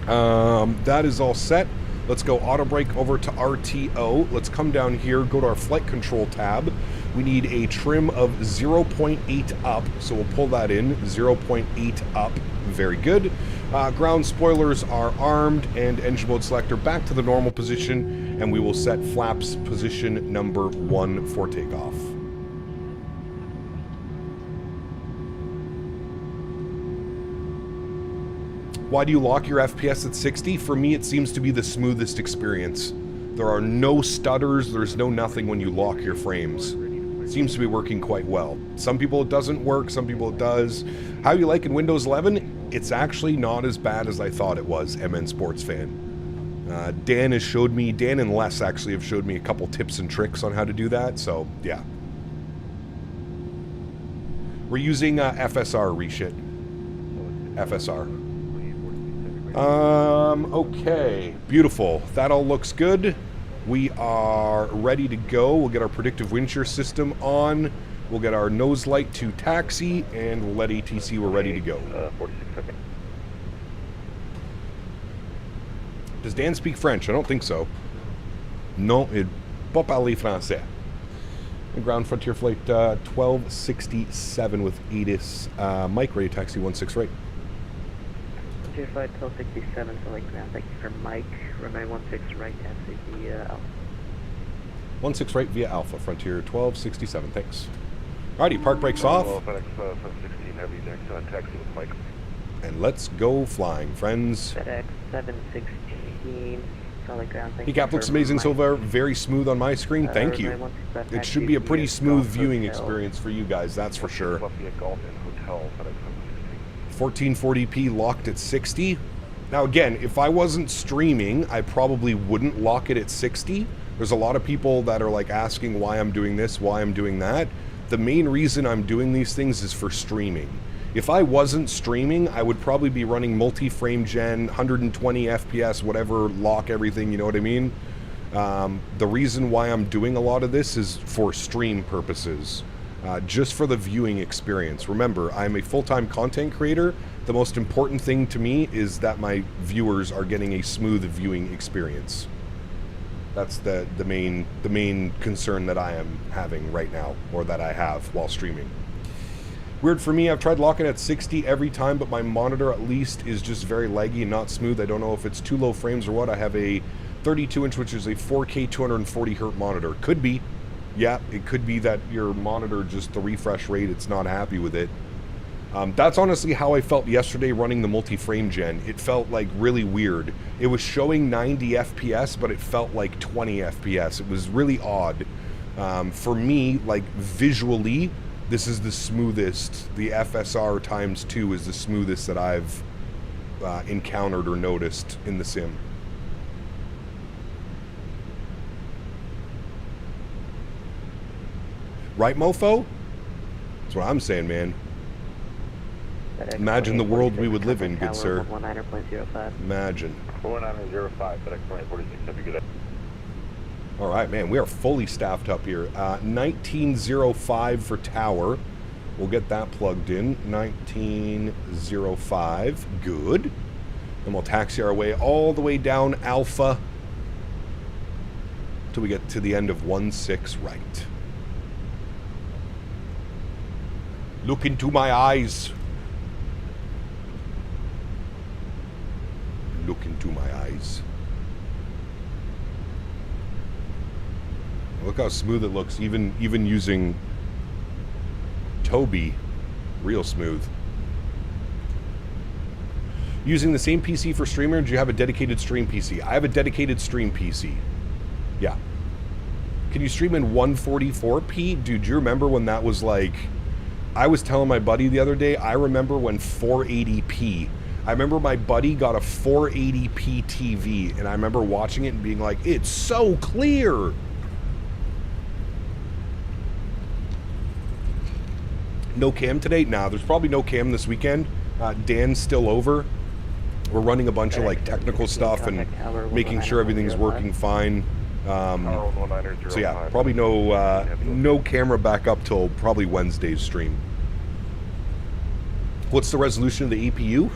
That is all set. Let's go auto brake over to RTO. Let's come down here, go to our flight control tab. We need a trim of 0.8 up, so we'll pull that in, 0.8 up. Very good. Ground spoilers are armed, and engine mode selector back to the normal position, and we will set flaps position number 1 for takeoff. Why do you lock your FPS at 60? For me, it seems to be the smoothest experience. There are no stutters, there's no nothing when you lock your frames. It seems to be working quite well. Some people it doesn't work, some people it does. How you like in Windows 11? It's actually not as bad as I thought it was, MN Sports fan. Dan and Les actually have showed me a couple tips and tricks on how to do that, so yeah. We're using FSR reshit. FSR. Okay, beautiful. That all looks good. We are ready to go. We'll get our predictive wind shear system on. We'll get our nose light to taxi, and we'll let ATC, we're ready to go. 46 seconds. Does Dan speak French? I don't think so. Non, il peut parler français. Ground Frontier Flight 1267 with ATIS. Mike, ready to taxi 16 right. Frontier Flight 1267, select ground, thank you for Mike. Runway 16 right, taxi via Alpha. 16 right via Alpha, Frontier 1267, thanks. Alrighty, park brakes off. FedEx 716 heavy next taxi with Mike. And let's go flying, friends. FedEx 716, solid ground, thank you. Recap looks amazing so far, very smooth on my screen, thank you. It should be a pretty smooth viewing experience for you guys, that's for sure. 1440p locked at 60. Now again, if I wasn't streaming, I probably wouldn't lock it at 60. There's a lot of people that are like asking why I'm doing this, why I'm doing that. The main reason I'm doing these things is for streaming. If I wasn't streaming, I would probably be running multi-frame gen, 120 FPS, whatever, lock everything, you know what I mean? The reason why I'm doing a lot of this is for stream purposes. Just for the viewing experience. Remember, I'm a full-time content creator. The most important thing to me is that my viewers are getting a smooth viewing experience. That's the main concern that I am having right now, or that I have while streaming. Weird for me, I've tried locking at 60 every time, but my monitor at least is just very laggy and not smooth. I don't know if it's too low frames or what. I have a 32-inch, which is a 4K 240 hertz monitor. Could be. Yeah, it could be that your monitor, just the refresh rate, it's not happy with it. That's honestly how I felt yesterday running the multi-frame gen. It felt like really weird. It was showing 90 FPS, but it felt like 20 FPS. It was really odd. For me, like visually, this is the smoothest. The FSR ×2 is the smoothest that I've encountered or noticed in the sim. Right, mofo? That's what I'm saying, man. Imagine the world we would live in, good sir. Imagine. 1905, FedEx 2046, have a good day. All right, man, we are fully staffed up here. 1905 for tower. We'll get that plugged in. 1905, good. And we'll taxi our way all the way down Alpha till we get to the end of 16 right. Look into my eyes. Look into my eyes. Look how smooth it looks, even using Toby, real smooth. Using the same PC for streamer, do you have a dedicated stream PC? I have a dedicated stream PC. Yeah. Can you stream in 144p? Dude, do you remember when that was like... I was telling my buddy the other day, I remember when 480p... I remember my buddy got a 480p TV, and I remember watching it and being like, it's so clear! No cam today? Nah, there's probably no cam this weekend. Dan's still over. We're running a bunch of like technical stuff and making sure everything's working fine. So yeah, probably no camera back up till probably Wednesday's stream. What's the resolution of the APU?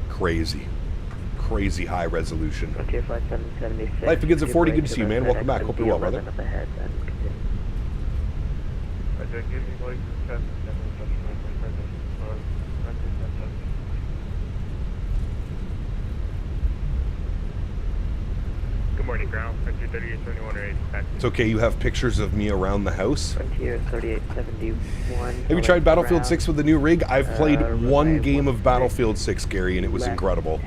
Crazy high resolution. Life begins at 40. Good to see you, man. Welcome back. Hope you're well, brother. Good morning, ground. Frontier 3871 It's okay, you have pictures of me around the house. Frontier 3871. Have you tried Battlefield 6 with the new rig? I've played one game of Battlefield 6, Gary, and it was incredible.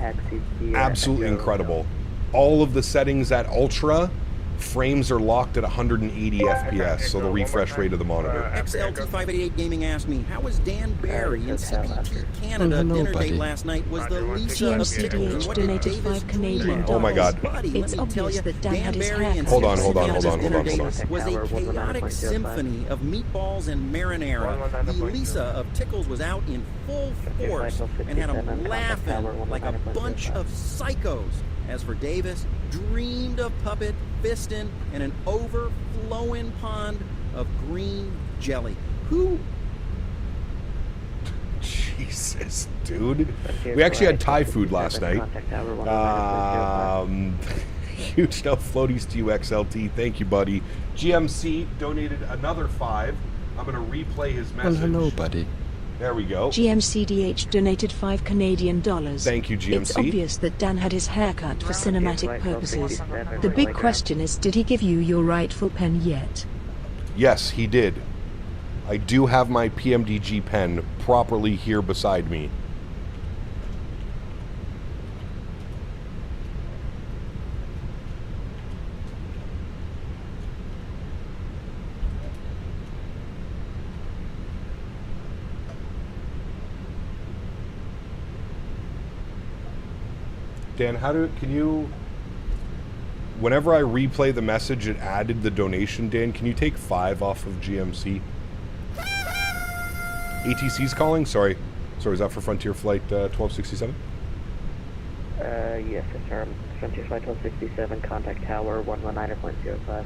Absolutely incredible. All of the settings at Ultra, frames are locked at 180 FPS, so the refresh rate of the monitor. XLT588 Gaming asked me, how was Dan Barry in CPT Canada dinner date last night? Was the Lisa of GMCDH donated 5 Canadian dollars. Oh my God. It's obvious that Dan had his hair cut. Hold on. Was a chaotic symphony of meatballs and marinara. The Lisa of Tickles was out in full force and had them laughing like a bunch of psychos. As for Davis, dreamed of puppet, fisting, and an overflowing pond of green jelly. Who? Jesus, dude. We actually had Thai food last night. Huge no floaties to you, XLT. Thank you, buddy. GMC donated another 5. I'm going to replay his message. Well, hello, buddy. There we go. GMCDH donated 5 Canadian dollars. Thank you, GMC. It's obvious that Dan had his hair cut for cinematic purposes. The big question is, did he give you your rightful pen yet? Yes, he did. I do have my PMDG pen properly here beside me. Dan, whenever I replay the message, it added the donation. Dan, can you take 5 off of GMC? ATC's calling? Sorry, is that for Frontier Flight 1267? Yes, sir. Frontier Flight 1267, contact tower 119.05.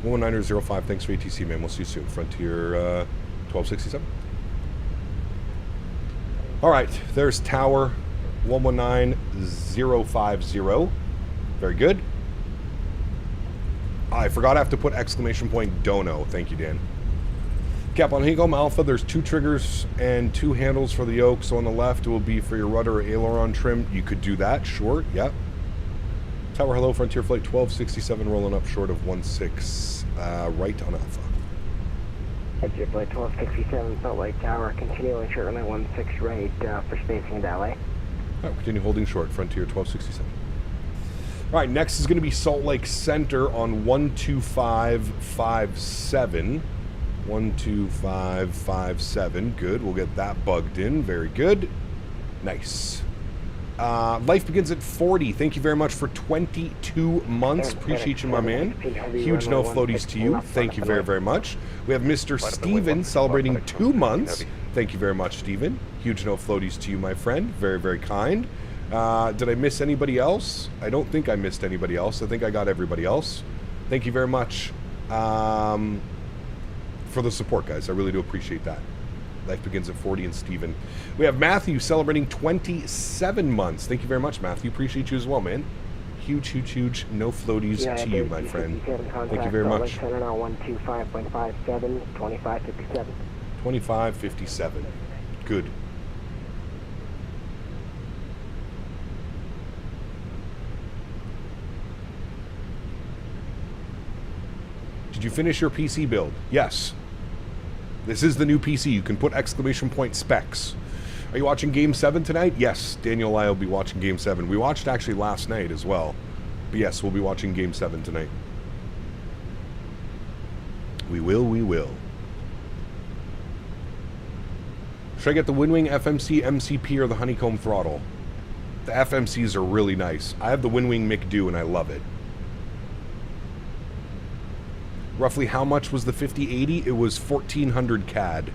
119.05, thanks for ATC, man. We'll see you soon. Frontier 1267. All right, there's tower 119.050. Very good. I forgot I have to put exclamation point dono. Thank you, Dan. Cap on Hingom Alpha, there's 2 triggers and 2 handles for the yoke. So on the left, it will be for your rudder or aileron trim. You could do that, sure, yeah. Tower, hello, Frontier Flight 1267, rolling up short of 16, right on Alpha. Frontier Flight 1267, Salt Lake Tower, continuing short runway 16 right for spacing into LA. Alright, continue holding short, Frontier 1267. Alright, next is going to be Salt Lake Center on 12557. 12557, good. We'll get that bugged in. Very good. Nice. Life begins at 40. Thank you very much for 22 months. Appreciate you, my man. Huge no floaties to you. Thank you very, very much. We have Mr. Steven celebrating 2 months. Thank you very much, Steven. Huge no floaties to you, my friend. Very, very kind. Did I miss anybody else? I don't think I missed anybody else. I think I got everybody else. Thank you very much for the support, guys. I really do appreciate that. Life begins at 40 and Steven. We have Matthew celebrating 27 months. Thank you very much, Matthew. Appreciate you as well, man. Huge, huge, huge no floaties to you, my friend. Thank you very much. 125.57, 2557. 2557. Good. Did you finish your PC build? Yes. This is the new PC. You can put exclamation point specs. Are you watching Game 7 tonight? Yes, Daniel and I will be watching Game 7. We watched actually last night as well. But yes, we'll be watching Game 7 tonight. We will, we will. Should I get the Windwing FMC MCP or the Honeycomb throttle? The FMCs are really nice. I have the Windwing McDo and I love it. Roughly how much was the 5080? It was 1400 CAD.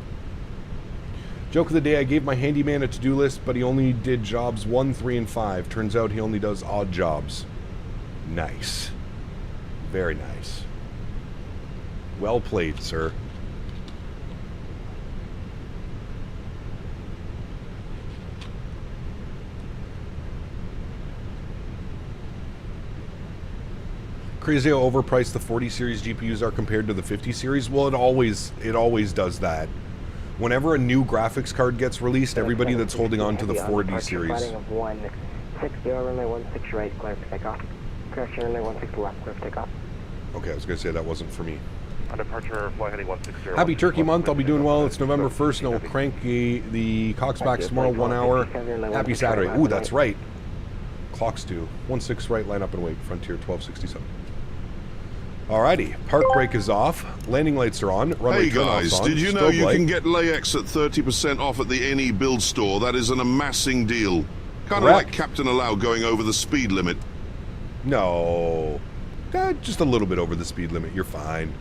Joke of the day, I gave my handyman a to-do list, but he only did jobs 1, 3, and 5. Turns out he only does odd jobs. Nice. Very nice. Well played, sir. Crazy how overpriced the 40 series GPUs are compared to the 50 series. Well, it always does that. Whenever a new graphics card gets released, everybody that's holding on to the 40 series. Of 160, runway 16 right, clear for takeoff. Correction, runway 16 left, clear for takeoff. Okay, I was going to say that wasn't for me. On departure, flight heading 160. Happy Turkey Month. I'll be doing well. It's November 1st, and we'll crank the Coxbacks tomorrow, 1 hour. Happy Saturday. Ooh, that's right. Clocks do. 16 right, line up and wait. Frontier 1267. Alrighty, park brake is off, landing lights are on, runway Hey guys, turn-off's on, did you know you light. can get LAX at 30% off at the iniBuilds store? That is an amassing deal. Kind of Correct. like Captain Allow going over the speed limit. No, just a little bit over the speed limit, you're fine.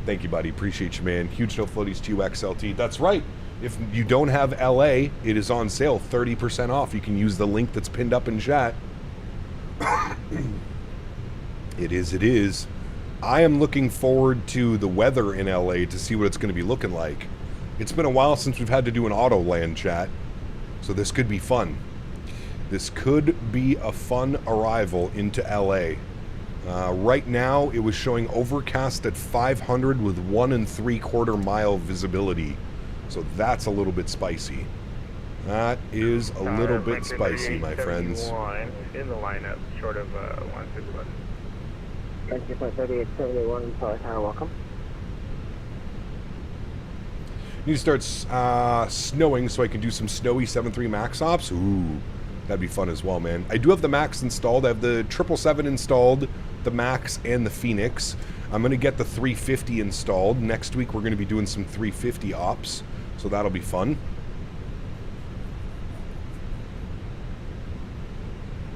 Thank you, buddy, appreciate you, man. Huge no floaties to you, XLT. That's right, if you don't have LA, it is on sale, 30% off. You can use the link that's pinned up in chat. It is. I am looking forward to the weather in LA to see what it's going to be looking like. It's been a while since we've had to do an auto land chat, so this could be fun. This could be a fun arrival into LA. Right now, it was showing overcast at 500 with 1 3/4 mile visibility, so that's a little bit spicy. That is a little bit spicy, my friends. In the lineup, short of 161. Thank you for 3871, Tower, welcome. Need to start snowing so I can do some snowy 7.3 max ops. Ooh, that'd be fun as well, man. I do have the max installed. I have the 777 installed, the max, and the Phoenix. I'm going to get the 350 installed. Next week we're going to be doing some 350 ops, so that'll be fun.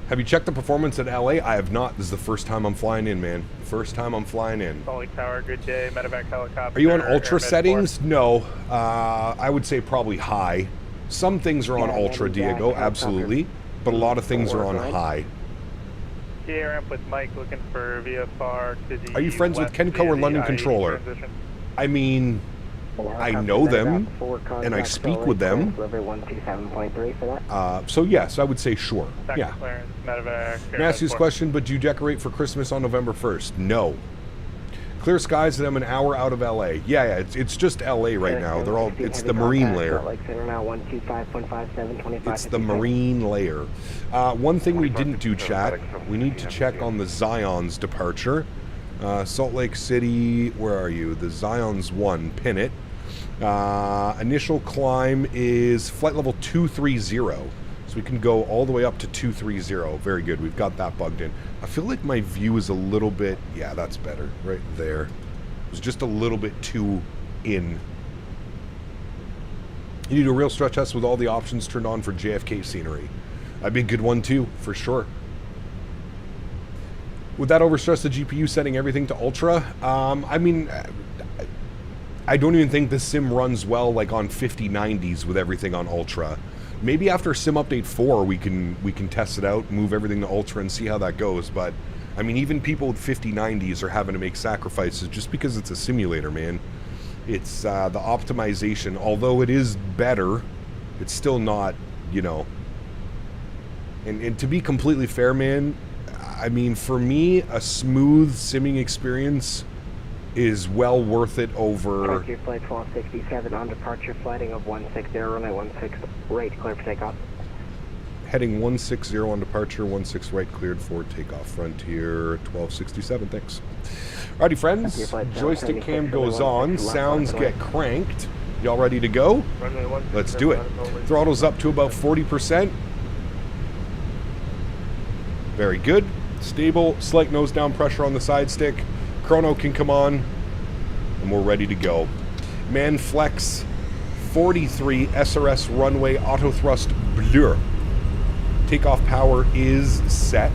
Have you checked the performance at LA? I have not. This is the first time I'm flying in, man. First time I'm flying in. Sólríkt Tower, good day. Medevac helicopter. Are you on ultra settings? No. I would say probably high. Some things are on ultra, Diego, absolutely. But a lot of things are on high. Ramp with Mike looking for VFR to the Are you friends with west Kenco via or the London IE Controller? transition. I mean, I know them, and I speak with them. So yes, I would say sure. Yeah. Clearance, Medevac. Can I ask you this question, but do you decorate for Christmas on November 1st? No. Clear skies and I'm an hour out of LA. Yeah, it's just LA right now. They're all, it's the marine layer. It's the marine layer. One thing we didn't do, chat, we need to check on the Zion's departure. Salt Lake City, where are you? The Zion's 1, pin it. Initial climb is flight level 230. So we can go all the way up to 230. Very good, we've got that bugged in. I feel like my view is a little bit, yeah, that's better, right there. It was just a little bit too in. You need a real stretch test with all the options turned on for JFK scenery. That'd be a good one too, for sure. Would that overstress the GPU setting everything to ultra? I mean, I don't even think the sim runs well like on 5090s with everything on ultra. Maybe after sim update 4 we can test it out, move everything to ultra and see how that goes. But I mean, even people with 5090s are having to make sacrifices just because it's a simulator, man. It's the optimization, although it is better, it's still not, you know. And to be completely fair, man, I mean, for me, a smooth simming experience is well worth it over... Flight 1267 on departure, flighting of 160, runway 16, right, clear for takeoff. heading 160 on departure, 16 right cleared for takeoff. Frontier 1267, thanks. Alrighty, friends, joystick cam goes on, sounds get cranked. Y'all ready to go? Let's do it. Throttle's up to about 40%. Very good. Stable, slight nose down pressure on the side stick. Chrono can come on, and we're ready to go. Man flex 43 SRS runway auto thrust blur. Takeoff power is set.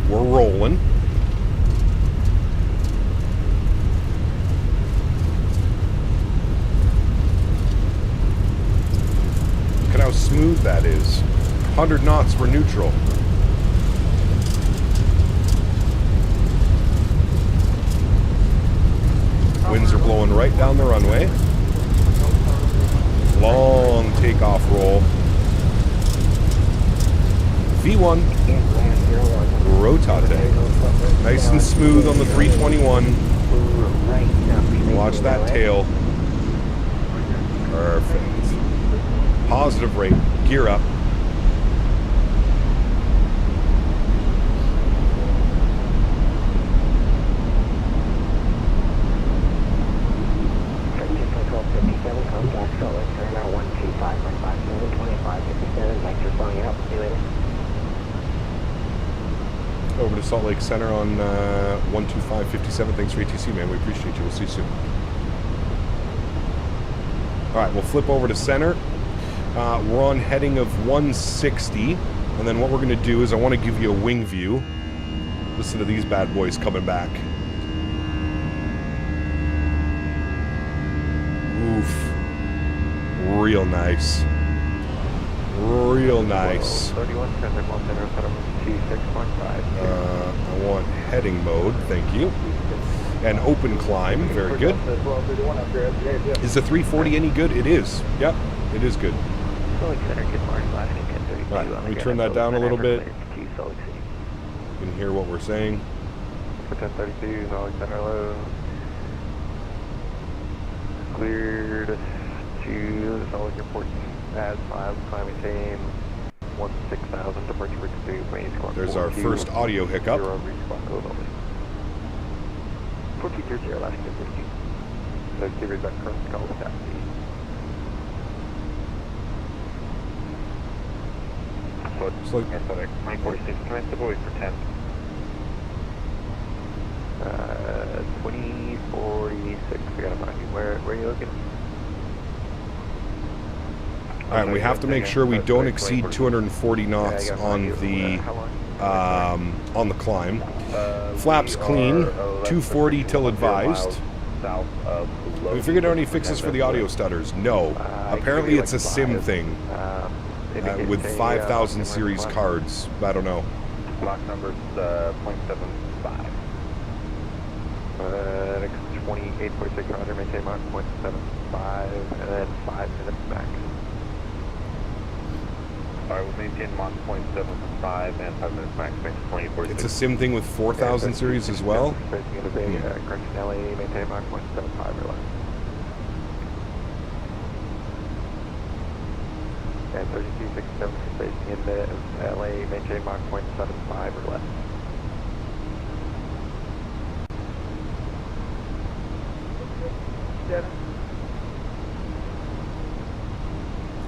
We're rolling. Look at how smooth that is. 100 knots, we're neutral. Winds are blowing right down the runway. Long takeoff roll. V1. Rotate. Nice and smooth on the 321. Watch that tail. Perfect. Positive rate. Gear up. Over to Salt Lake Center on 12557. Thanks for ATC, man. We appreciate you. We'll see you soon. All right, we'll flip over to center. We're on heading of 160. And then what we're going to do is I want to give you a wing view. Listen to these bad boys coming back. Oof. Real nice. Real nice. I want heading mode, thank you. And open climb, very good. Is the 340 any good? It is. Yep, it is good. Right, let me turn that down a little bit. You can hear what we're saying. 1032, Salt Lake Center low. Cleared to Salt Lake Airport. Pad 5, climb maintain 16,000, departure frequency, range squawk. There's our first audio hiccup. 0, reach squawk code only. 1430, last 250. So give it back current call to taxi. It's like 2046, commence deploy for 10. 2046, we gotta find you. Where are you looking? All right, we have to make sure we don't exceed 240 knots on the climb. Flaps clean, 240 till advised. Have we figured out any fixes for the audio stutters? No. Apparently it's a sim thing with 5,000 series cards. I don't know. Block number 0.75. 2846 Roger, maintain Mach 0.75, and then 5 minutes max. Alright, we'll maintain Mach 0.75 and 5 minutes max, max 2046. It's a sim thing with 4,000 series as well? Correction LA, maintain Mach 0.75 or less. And 3267 spacing in the LA, maintain Mach 0.75 or less.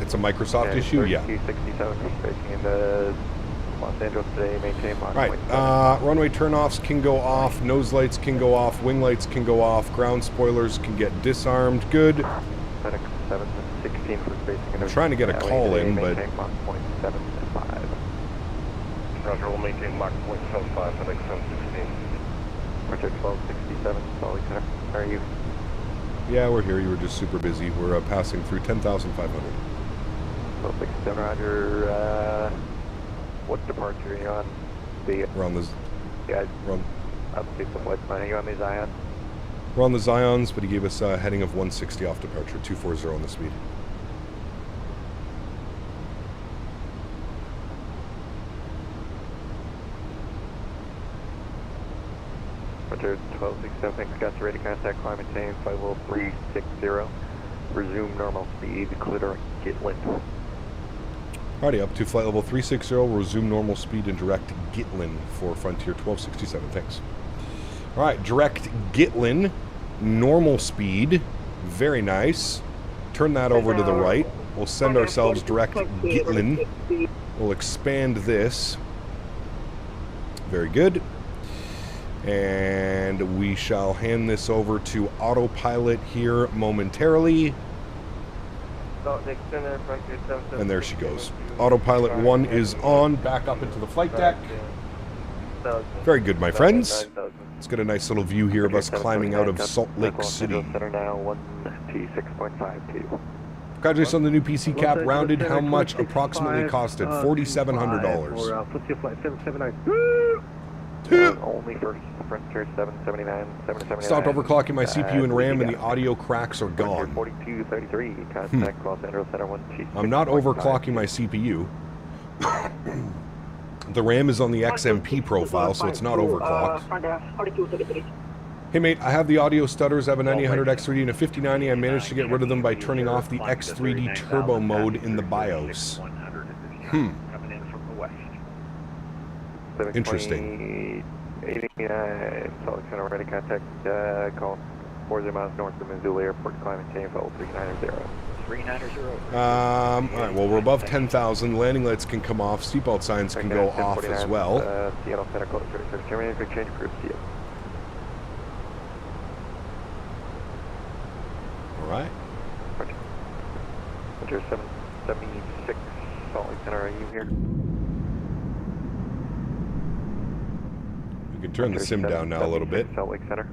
It's a Microsoft issue, yeah. 267 spacing into Los Angeles today, maintain Mach 0.75. Right, runway turnoffs can go off, nose lights can go off, wing lights can go off, ground spoilers can get disarmed. Good. FedEx 716 for spacing into I'm trying to get a call in, but maintain Mach 0.75. Roger, we'll maintain Mach 0.75 FedEx 716. Roger, 1267, Salt Lake Center. How are you? yeah, we're here. You were just super busy. We're passing through 10,500. 1267, Roger. What departure are you on? We're on the... Yeah, We're on, I'll see some flights. Are you on the Zion? we're on the Zions, but he gave us a heading of 160 off departure, 240 on the speed. Roger, 1267, thanks, got you ready to contact climb maintain, 50360. Resume normal speed, clear, get lit. Alrighty, up to flight level 360, resume normal speed and direct Gitlin for Frontier 1267, thanks. Alright, direct Gitlin, normal speed, very nice. Turn that over to the right. We'll send ourselves direct Gitlin. We'll expand this. Very good. And we shall hand this over to autopilot here momentarily. And there she goes. Autopilot 1 is on. Back up into the flight deck. Very good, my friends. Let's get a nice little view here of us climbing out of Salt Lake City. Congratulations on the new PC cap. Rounded, how much approximately costed? $4,700. Only for Frontier 779, 779. Stopped overclocking my CPU and RAM, and the audio cracks are gone. 4233, contact Los Angeles Center 1T. I'm not overclocking my CPU. The RAM is on the XMP profile, so it's not overclocked. Hey mate, I have the audio stutters. I have a 9800 X3D and a 5090. I managed to get rid of them by turning off the X3D turbo mode in the BIOS. Interesting. 89, Salt Lake Center, ready contact, call 40 miles north of Missoula Airport, climbing change level 390. 390. Alright, well, we're above 10,000. Landing lights can come off. Seatbelt signs can go off as well. Seattle Center, close, terminated for change group, see you. Alright. Frontier 776, Salt Lake Center, are you here? You can turn the sim down now a little bit. Salt Lake Center.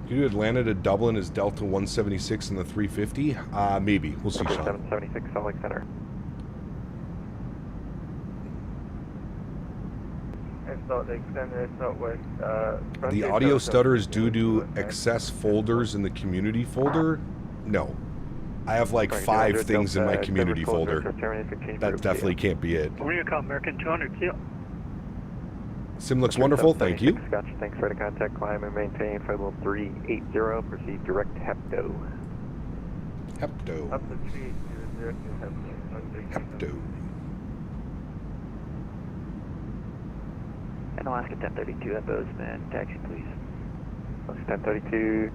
You do Atlanta to Dublin is Delta 176 and the 350? Maybe. We'll see, Sean. 776 Salt Lake Center. The audio stutter is due to excess folders in the community folder? No. I have like 5 things in my community folder. That definitely can't be it. Where you call American 200 Seal? Sim looks wonderful, thank you. Scotch, thanks for the contact, climb and maintain flight level 380, proceed direct Hepto. Hepto. Hepto. And Alaska 1032, Hepto's man, taxi please. Alaska 1032.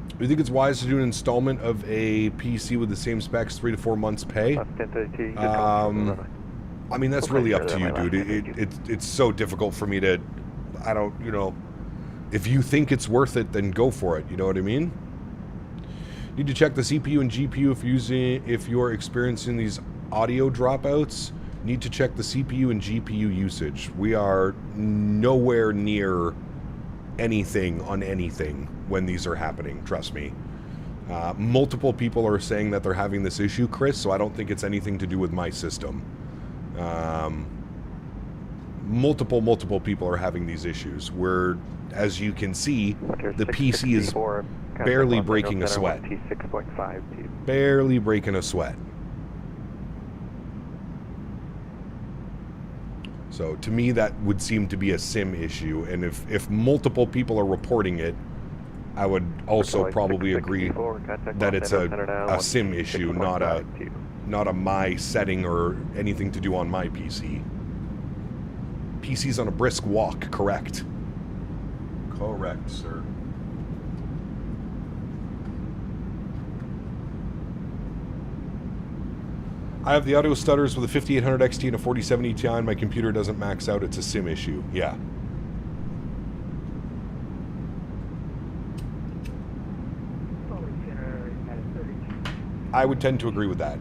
Do you think it's wise to do an installment of a PC with the same specs, 3 to 4 months pay? I mean, that's really up to you, dude. It's so difficult for me to, I don't, you know, if you think it's worth it, then go for it. You know what I mean? Need to check the CPU and GPU if you're experiencing these audio dropouts. Need to check the CPU and GPU usage. We are nowhere near anything on anything when these are happening, trust me. Multiple people are saying that they're having this issue, Chris, so I don't think it's anything to do with my system. Multiple people are having these issues where, as you can see, the PC is barely breaking a sweat. Barely breaking a sweat. So to me, that would seem to be a sim issue, and if multiple people are reporting it, I would also probably agree that it's a sim issue, not a my setting or anything to do on my PC. PC's on a brisk walk, correct? Correct, sir. I have the audio stutters with a 5800 XT and a 4070 Ti, and my computer doesn't max out. It's a sim issue. Yeah. I would tend to agree with that.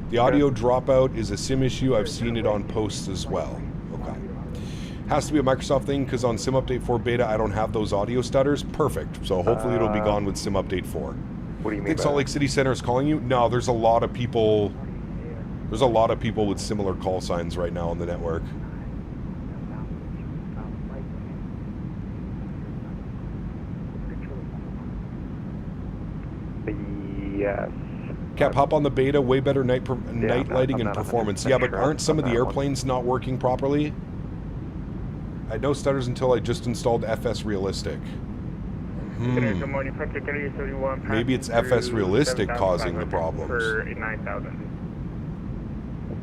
The audio dropout is a sim issue. I've seen it on posts as well. Okay. Has to be a Microsoft thing because on Sim Update 4 beta, I don't have those audio stutters. Perfect. So hopefully it'll be gone with Sim Update 4. What do you mean? Think Salt Lake City Center is calling you? No, there's a lot of people. There's a lot of people with similar call signs right now on the network. Yes. Cap, hop on the beta. Way better night lighting and performance. Yeah, but aren't some of the airplanes not working properly? I had no stutters until I just installed FS Realistic. Good morning, Patrick 31. Maybe it's FS Realistic causing the problems. For 9,000.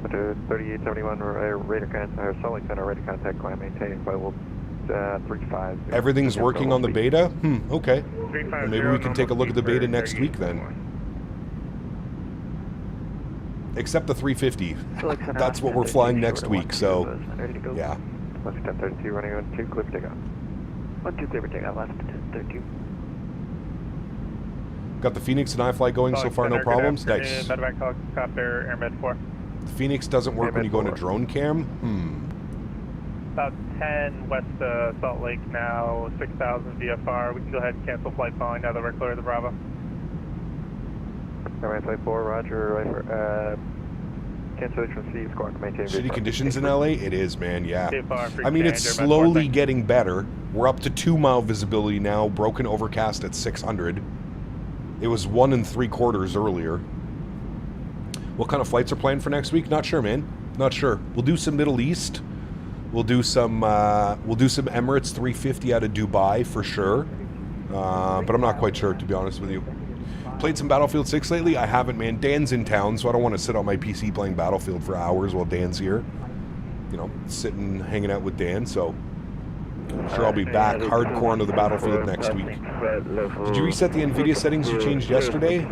3871 radar contact, Salt Lake Center radar contact, climb maintaining by level 35. Everything's working on the beta? Okay. 350, Well, maybe we can take a look at the beta next week then. Except the 350. That's what we're flying next week, so yeah. 1032 running on 2, clear for takeoff. 1-2 clear for takeoff, last 1032. Got the Phoenix and iFly going so far, no problems? Nice. Medevac helicopter, Air Med 4. The Phoenix doesn't work when you go into drone cam? About 10 west Salt Lake now, 6,000 VFR. We can go ahead and cancel flight following now that we're clear of the Bravo. Alright, flight 4, roger. Cancellation received, squawk maintain. Shitty conditions in LA? It is, man, yeah. I mean, it's slowly getting better. We're up to 2 mile visibility now, broken overcast at 600. It was 1 3/4 earlier. What kind of flights are planned for next week? Not sure, man. Not sure. We'll do some Middle East. We'll do some Emirates 350 out of Dubai for sure. But I'm not quite sure, to be honest with you. Played some Battlefield 6 lately? I haven't, man. Dan's in town, so I don't want to sit on my PC playing Battlefield for hours while Dan's here. You know, sitting, hanging out with Dan, so I'm sure I'll be back hardcore into the Battlefield next week. Did you reset the NVIDIA settings you changed yesterday?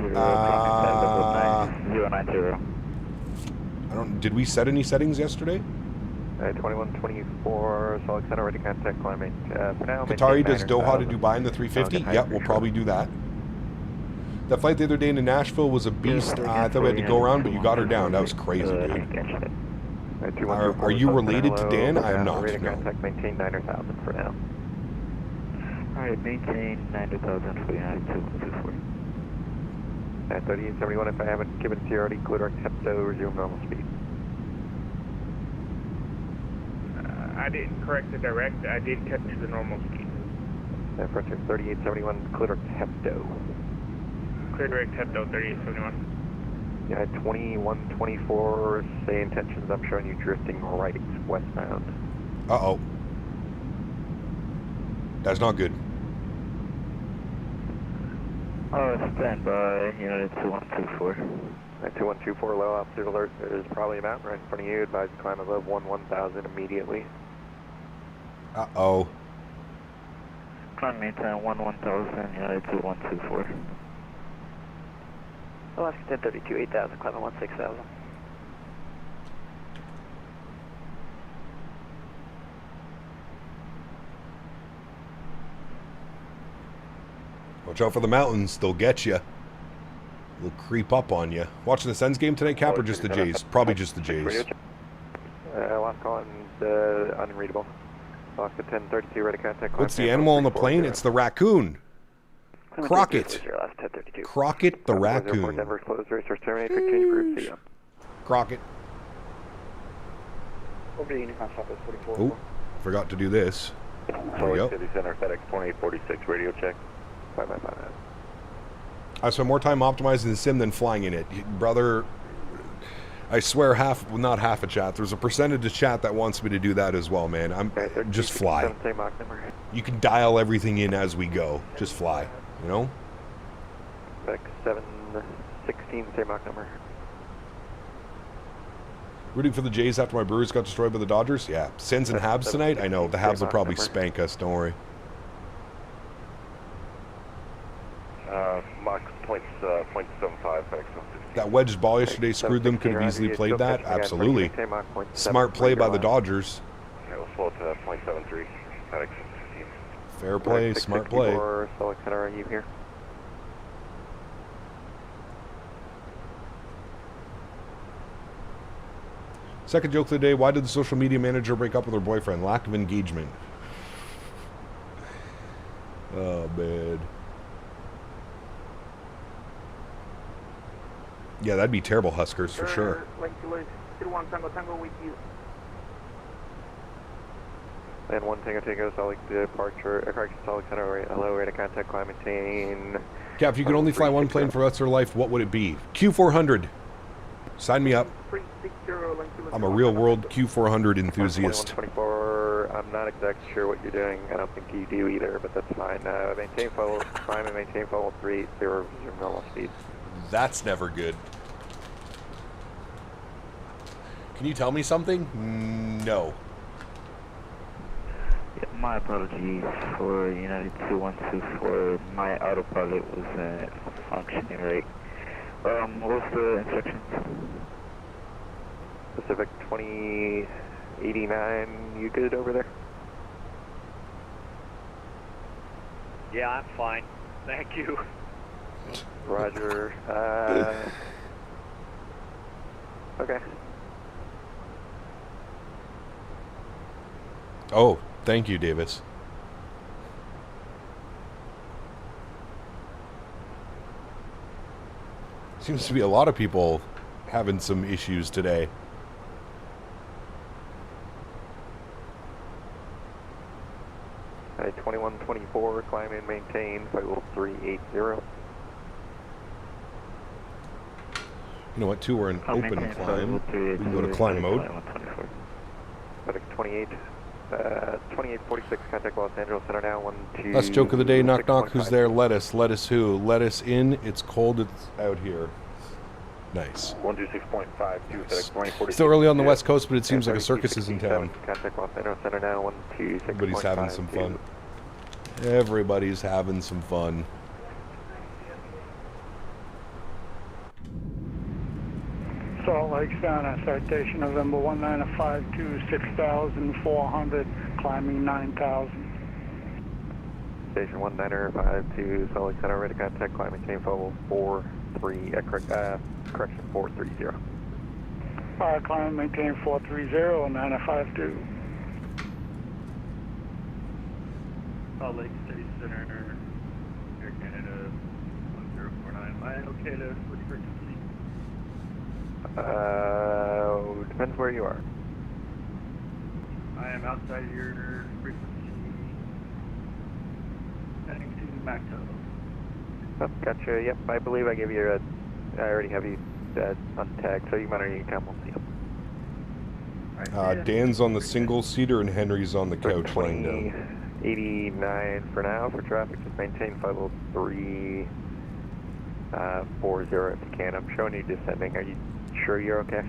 Did we set any settings yesterday? 2124, Salt Lake Center, ready contact climbing. For now, Qatari does Doha to Dubai in the 350? Yep, we'll probably do that. That flight the other day into Nashville was a beast. I thought we had to go around, but you got her down. That was crazy, dude. Are you related to Dan? I am not, no. Contact, maintain 9,000 for now. Alright, maintain 9,000 for United 224. At 3871, if I haven't given it to you already, clear direct Hepto, resume normal speed. I didn't correct the direct, I did catch the normal speed. Frontier 3871, clear direct Hepto. Clear direct Hepto 3871. Yeah, 2124, say intentions, I'm showing you drifting right westbound. Uh-oh. That's not good. Stand by, United 2124. 2124, low altitude alert. There's probably a mountain right in front of you. Advise to climb above 1000 immediately. Uh-oh. Climb maintain 1000, United 2124. Alaska 1032, 8000, climbing 16,000. Watch out for the mountains. They'll get you. They'll creep up on you. Watching the Sens game today, Cap, or just the Jays? Probably just the Jays. Last call and unreadable. Alaska 1032, ready contact. What's the animal on the plane? It's the raccoon. Crockett. Crockett the raccoon. Crockett. Oh, forgot to do this. There we go. City Center, FedEx 2846, radio check. Bye. I spent more time optimizing the sim than flying in it. Brother, I swear not half a chat. There's a percentage of chat that wants me to do that as well, man. Just fly. You can dial everything in as we go. Just fly, you know? FedEx 716, same Mach number. Rooting for the Jays after my Brewers got destroyed by the Dodgers? Yeah. Sens and Habs tonight? I know. The Habs will probably spank us. Don't worry. Mach 0.75. That wedged ball yesterday screwed them. Could have easily played that. Absolutely. Smart play by the Dodgers. Okay, we'll slow to 0.73. FedEx 15. Fair play. Smart play. Salt Center, are you here? Second joke of the day. Why did the social media manager break up with her boyfriend? Lack of engagement. Oh, man. Yeah, that'd be terrible, Huskers, for sure. And 1 Tango, Salt Lake departure, aircraft Salt Lake Center, hello, rate of contact, climb, maintain. Cap, if you could only fly one plane for the rest of your life, what would it be? Q400. Sign me up. I'm a real-world Q400 enthusiast. 2124, I'm not exactly sure what you're doing. I don't think you do either, but that's fine. Maintain full, climb and maintain full 380, resume normal speed. That's never good. Can you tell me something? No. Yeah, my apologies for United 2124. My autopilot was functioning right. What's the instructions? Pacific 2089, you good over there? Yeah, I'm fine. Thank you. Roger. Okay. Oh, thank you, Davis. Seems to be a lot of people having some issues today. Hey, 2124, climb and maintain, level 380. You know what, too? We're in open climb. We can go to climb mode. Pacific 2846, contact Los Angeles Center now, 12. Last joke of the day, knock knock, who's there? Lettuce. Lettuce who? Lettuce in, it's cold, it's out here. Nice. 126.52, FedEx 2046. Still early on the West Coast, but it seems like a circus is in town. Contact Los Angeles Center now, 126.52. Everybody's having some fun. Everybody's having some fun. Salt Lake Center, citation November 1952, 6,400, climbing 9,000. Station 1952, Salt Lake Center, ready to contact, climbing chain level correction 430. Alright, climb, maintain 430, 952. Salt Lake City Center, Air Canada 1049. Am I okay to switch frequency? Depends where you are. I am outside your frequency, heading to Macto. Oh, gotcha. Yep, I believe I gave you I already have you untagged, so you might already come. We'll see you. Dan's on the single seater and Henry's on the couch laying down. 89 for now. For traffic, just maintain 50340 if you can. I'm showing you descending. Are you sure you're okay?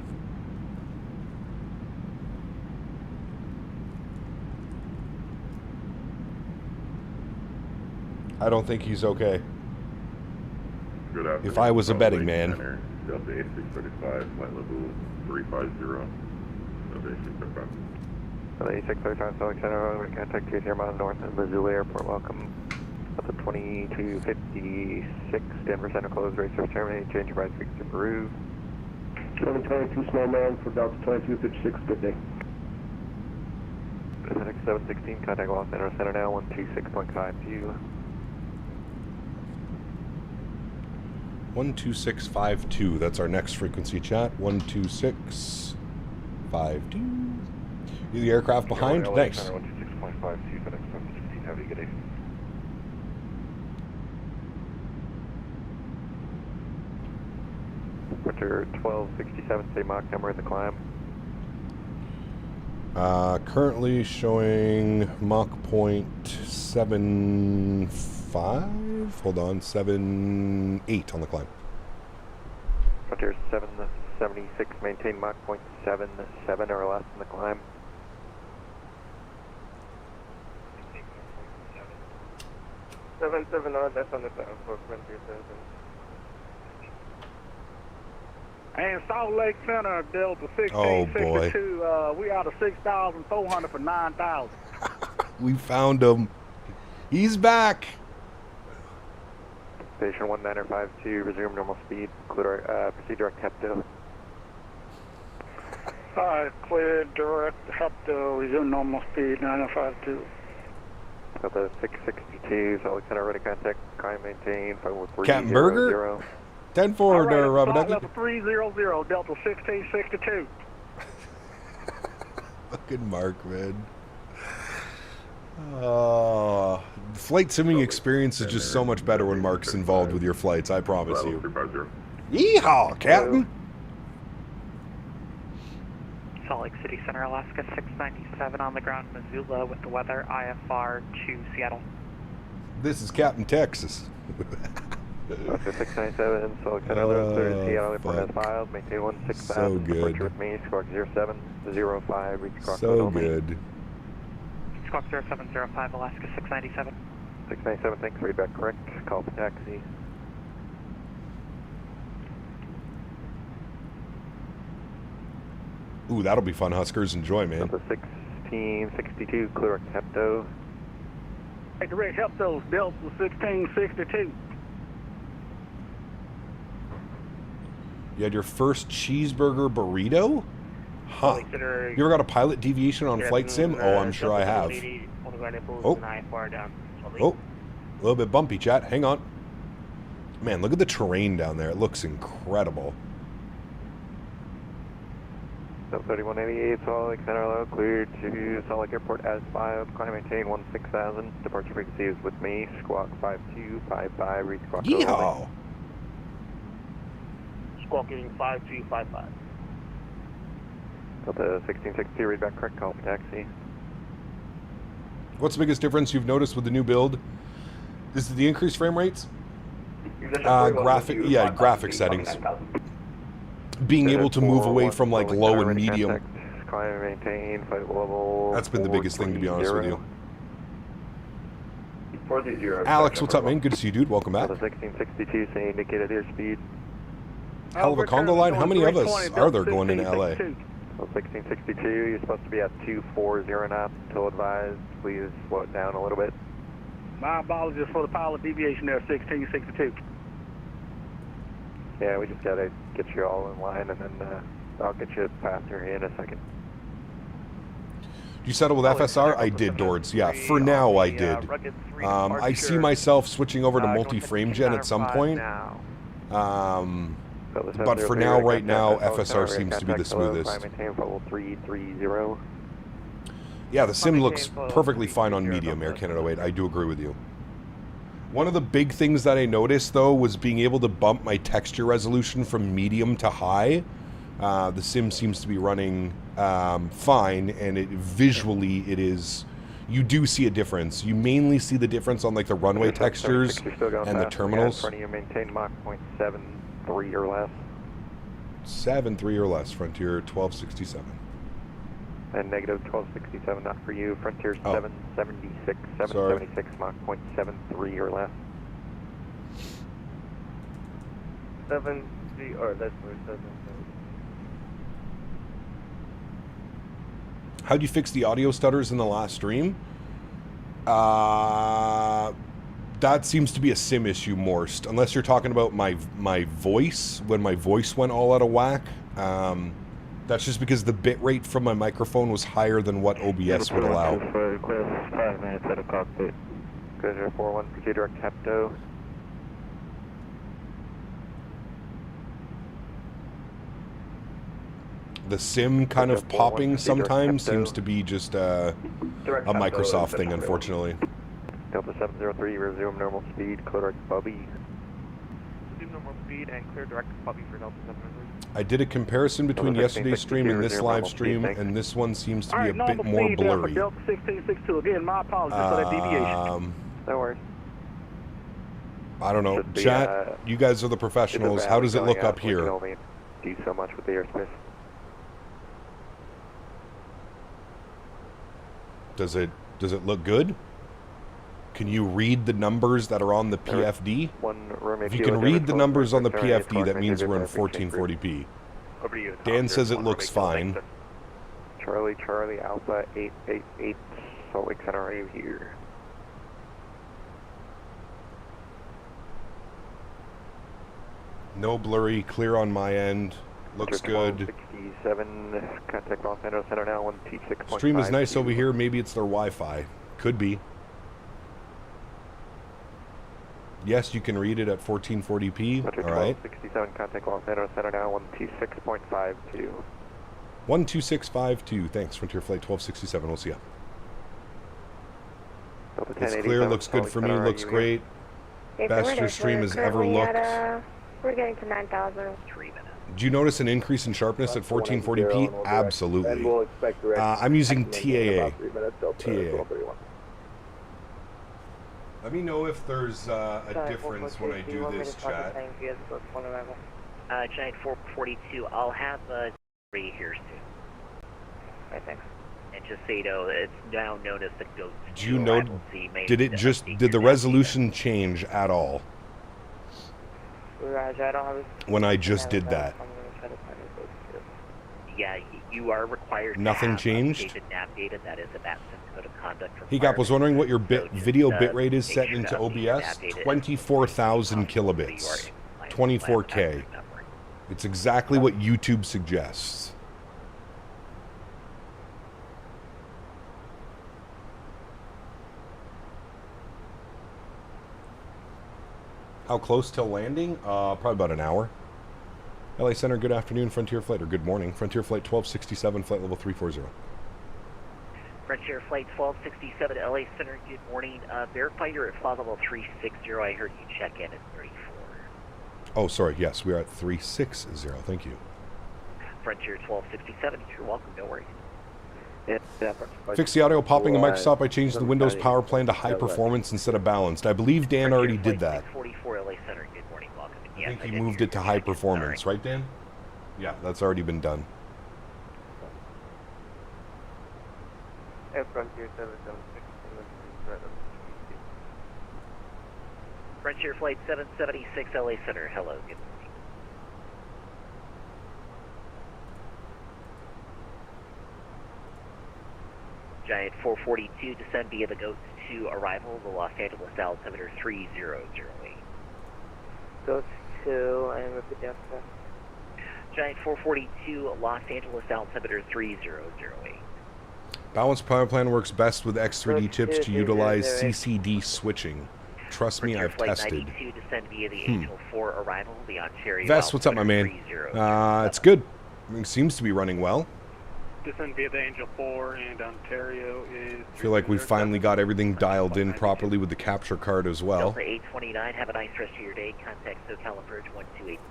I don't think he's okay. Good afternoon. If I was a betting man. Delta 8635, flight level 350. Delta 8635. Delta 8635, Salt Lake Center, contact 20 miles north of Missoula Airport. Welcome. Delta 2256, Denver Center closed, race service terminated, change your ride frequency to Peru. 722 Snowman for Delta 2256, good day. Pacific 716, contact Los Angeles Center now, 126.52. 12652, that's our next frequency chat. 12652. You the aircraft behind? Thanks. 126.52, FedEx 716, have a good day. Winter 1267, say Mach number in the climb. Currently showing Mach point 7.5. Hold on, 7.8 on the climb. Frontier 776, maintain Mach point 77 or less in the climb. Seven on, that's on the ground for Frontier 7. And Salt Lake Center, Delta 1662, we out of 6,400 for 9,000. We found him. He's back. Station 1952, resume normal speed, proceed direct Hepto. Alright, clear direct Hepto, resume normal speed, 952. Delta 662, Salt Lake Center, ready contact, climb maintain, 513. Captain Burger? 10-4, Robbie. Level 300, Delta 1662. Fucking Mark, man. Flight simming experience is just so much better when Mark's involved with your flights, I promise you. Yeehaw, Captain! Salt Lake City Center, Alaska 697 on the ground, Missoula with the weather, IFR to Seattle. This is Captain Texas. Alaska 697, Sólríkt, Seattle Airport has filed, maintain 160,000. So good. Departure with me, squawk 0705, reach squawk So good. Squawk 0705, Alaska 697. 697, thanks, read back correct, call for taxi. Ooh, that'll be fun. Huskers, enjoy, man. Delta 1662, clear Hepto. Hey, direct Hepto's Delta 1662. You had your first cheeseburger burrito? Huh. You ever got a pilot deviation on flight sim? Oh, I'm sure I have. Oh. Oh, a little bit bumpy, chat. Hang on. Man, look at the terrain down there. It looks incredible. 3188, Salt Lake Center, low, cleared to Salt Lake Airport as filed. Climb maintain 16000. Departure frequency is with me. Squawk 5255. Reach squawk. Yeehaw! Squawking 5255. Delta 1662, read back correct, call for taxi. What's the biggest difference you've noticed with the new build? Is it the increased frame rates? Graphic settings. Being able to move away from like low and medium. Climb maintain flight level. That's been the biggest thing, to be honest with you. 430. Alex, what's up, man? Good to see you, dude. Welcome back. 1662, say indicated airspeed. Hell of a Congo line. How many of us are there going into LA? 1662, you're supposed to be at 240 knots until advised. Please slow it down a little bit. My apologies for the pilot deviation there, 1662. Yeah, we just gotta get you all in line, and then I'll get you past here in a second. You settle with FSR? I did, Dords. Yeah, for now I did. I see myself switching over to multi-frame gen at some point. But for now, right now, FSR seems to be the smoothest. Yeah, the sim looks perfectly fine on medium, Air Canada 8. I do agree with you. One of the big things that I noticed, though, was being able to bump my texture resolution from medium to high. The sim seems to be running fine, and visually it is... You do see a difference. You mainly see the difference on like the runway textures and the terminals. In front of you, maintain Mach 0.73 or less. 7.3 or less, Frontier 1267. And negative 1267, not for you. Frontier 776, 776, Mach 0.73 or less. 70 or less for 7. How'd you fix the audio stutters in the last stream? That seems to be a sim issue more, unless you're talking about my voice, when my voice went all out of whack. That's just because the bit rate from my microphone was higher than what OBS would allow. 5 minutes out of cockpit. Good, 41, proceed direct Hepto. The sim kind of popping sometimes seems to be just a Microsoft thing, unfortunately. Delta 703, resume normal speed, clear direct Bubby. Resume normal speed and clear direct Bubby for Delta 703. I did a comparison between yesterday's stream and this live stream, and this one seems to be a bit more blurry. Delta 1662. Again, my apologies for that deviation. No worries. I don't know. Chat, you guys are the professionals. How does it look up here? We can only do so much with the airspace. Does it look good? Can you read the numbers that are on the PFD? If you can read the numbers on the PFD, that means we're in 1440p. Dan says it looks fine. Charlie, Alpha 888, Salt Lake Center, are you here? No blurry, clear on my end. Looks good. 67, contact Los Angeles Center now, 126.5. Stream is nice over here. Maybe it's their Wi-Fi. Could be. Yes, you can read it at 1440p. All right. 67, contact Los Angeles Center now, 126.52. 12652. Thanks, Frontier Flight 1267. We'll see ya. It's clear. Looks good for me. Looks great. Best your stream has ever looked. We're getting to 9,000. 3 minutes. Do you notice an increase in sharpness at 1440p? Absolutely. I'm using TAA. Let me know if there's a difference when I do this, chat. Giant 442, I'll have 3 here soon. Alright, thanks. And just so you know, it's now known as the Ghost. Do you know, did the resolution change at all? When I just did that? Yeah, you are required Nothing to have changed? updated nav data. That is a VATSIM code of conduct. Hey Gap, was wondering what your video bitrate is set into OBS. 24,000 kilobits. 24K. It's exactly what YouTube suggests. How close till landing? Probably about an hour. LA Center, good afternoon. Frontier Flight, or good morning. Frontier Flight 1267, flight level 340. Frontier Flight 1267, LA Center, good morning. Verify you're at flight level 360. I heard you check in at 34. Oh, sorry. Yes, we are at 360. Thank you. Frontier 1267, you're welcome. No worries. Fix the audio popping in Microsoft. I changed the Windows power plan to high performance instead of balanced. I believe Dan already did that. 44 LA Center, good morning. Welcome. I think he moved it to high performance, right, Dan? Yeah, that's already been done. Frontier 776. Frontier Flight 776 LA Center, hello. Good morning. Giant 442, descend via the Ghost to arrival, the Los Angeles altimeter 3008. Ghost 2, I am repeat after. Giant 442, Los Angeles altimeter 3008. Balanced power plan works best with X3D chips to utilize CCD switching. Trust me, I've tested. 92, descend via the Angel 4 arrival, the Ontario Vest, what's up, my man? It's good. It seems to be running well. Descend via the Angel 4 and Ontario is... I feel like we finally got everything dialed in properly with the capture card as well. Delta 829, have a nice rest of your day. Contact SoCal Approach 128.05.